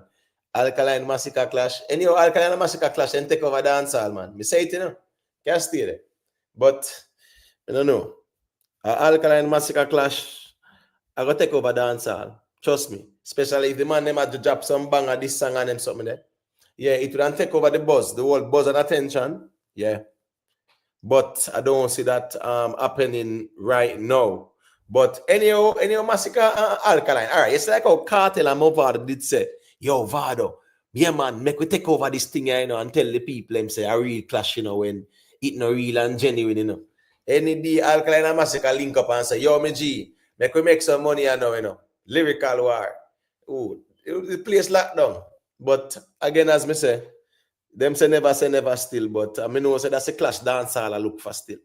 Alkaline Massacre clash. Anyhow, Alkaline and Massacre clash and take over dancehall, man. Me say it, you know. Can't stay there. But I don't know. Alkaline Massacre clash, I gotta take over dancehall. Trust me. Especially if the man them had to drop some bang at this song and them something there. Yeah, it would take over the buzz, the whole buzz and attention. Yeah. But I don't see that happening right now. But anyhow, Massacre Alkaline. All right, it's like how Kartel and Vado did say, yo, Vado, yeah, man, make we take over this thing, you know, and tell the people them say a real clash, you know, when it no real and genuine, you know. Any day Alkaline and Massacre link up and say, yo, me G, make we make some money, you know. Lyrical war. Ooh, the place locked down. But again, as me say never still. But I know say that's a clash dancehall I look for still.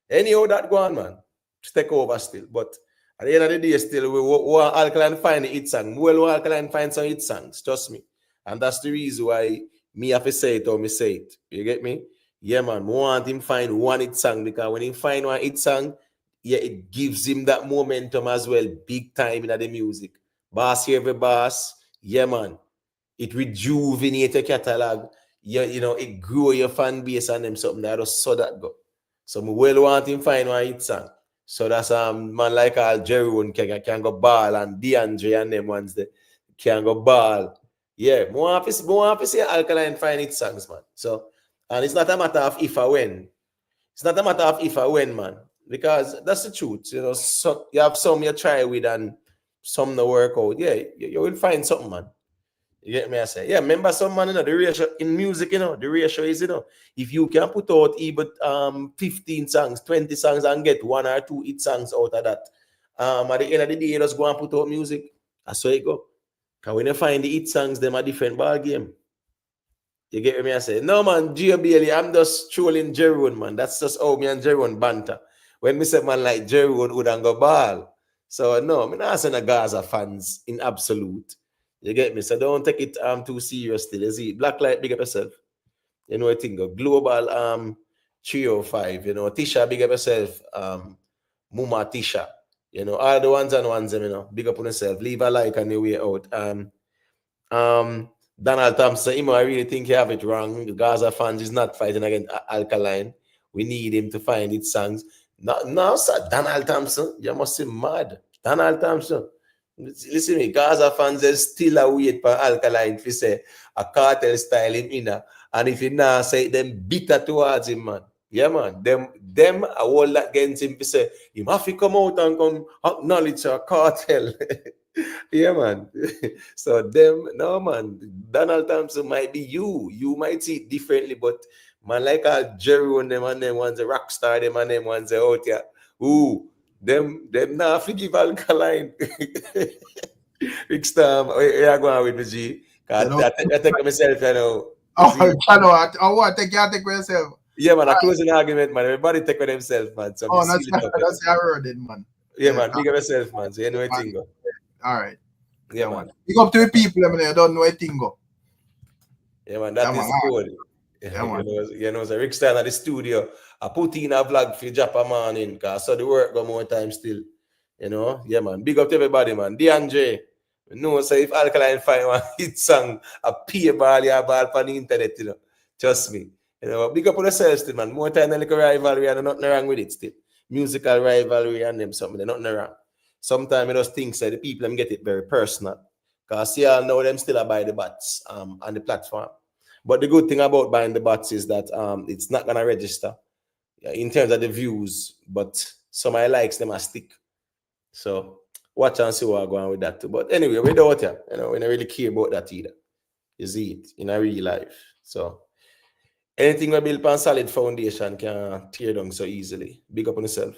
Anyhow that go on, man. Take over still. But at the end of the day, still we want Alkaline find the hit song. Well, Alkaline find some hit songs, trust me. And that's the reason why me have to say it or me say it. You get me? Yeah, man, we want him find one hit song because when he find one hit song, yeah, it gives him that momentum as well, big time in the music. Bass here, every bass, yeah, man. It rejuvenates your catalog. Yeah, you know, it grow your fan base and them something that just saw that go. So we well want him find one hit song. So that's man like Jerry can go ball and DeAndre and them ones that can go ball. Yeah, more to see Alkaline find hit songs, man. So. And it's not a matter of if or when. It's not a matter of if or when, man. Because that's the truth. You know, so you have some you try with and some no work out. Yeah, you will find something, man. You get me? I say, yeah, remember some man, you know, the ratio in music, you know, the ratio is, you know, if you can put out even 15 songs, 20 songs and get 1 or 2 hit songs out of that. At the end of the day, you just go and put out music. That's where you go. Because when you find the hit songs, them a different ball game. You get me? I say, no, man, G.O.B.L.E., I'm just trolling Jerome, man. That's just how me and Jerome banter. When me say, man, like Jerome would go ball. So, no, I'm not saying a Gaza fans in absolute. You get me? So, don't take it too seriously. You see, Blacklight, big up yourself. You know, I think Global 305, you know, Tisha, big up yourself. Muma Tisha, you know, all the ones, you know, big up on yourself. Leave a like on your way out. Donald Thompson, I really think you have it wrong. The Gaza fans is not fighting against Alkaline. We need him to find his songs. No, sir, Donald Thompson, you must be mad. Donald Thompson. Listen to me, Gaza fans are still a wait for Alkaline if you say a Kartel style him in. And if you now say them bitter towards him, man. Yeah, man. Them a whole lot against him to say him have to come out and come acknowledge a Kartel. Yeah, man. So them, no, man. Donald Thompson might be you. You might see it differently, but man, like Jerry and them ones a rock star, them and them ones out here. Ooh, them now forgive Alkaline. Big Storm, where you going with me, G? I take myself, you know. I want to take myself. Yeah, man, a closing argument, man. Everybody take with themselves, man. So that's how I heard it, man. Yeah, man, big up yourself, man. So you know what thing go. All right. Yeah, man. Big up to the people, I mean, I don't know a thing go. Yeah, man, that is good. Yeah, man. So Rick stand at the studio. I put in a vlog for Japa morning because I saw the work go more time still. Yeah, man. Big up to everybody, man. DeAndre. No, so if Alkaline find one hit song, a pay ball, you ball on the internet, Trust me. Big up on yourself still, man. More time than like a rivalry and nothing wrong with it still. Musical rivalry and them something, there's nothing wrong. Sometimes I just think the people them get it very personal. Because you all know them still buy the bots on the platform. But the good thing about buying the bots is that it's not gonna register in terms of the views, but some I likes them a stick. So watch and see what I go on with that too. But anyway, we don't we don't really care about that either. You see it in a real life. So anything we build on solid foundation can tear down so easily. Big up on yourself.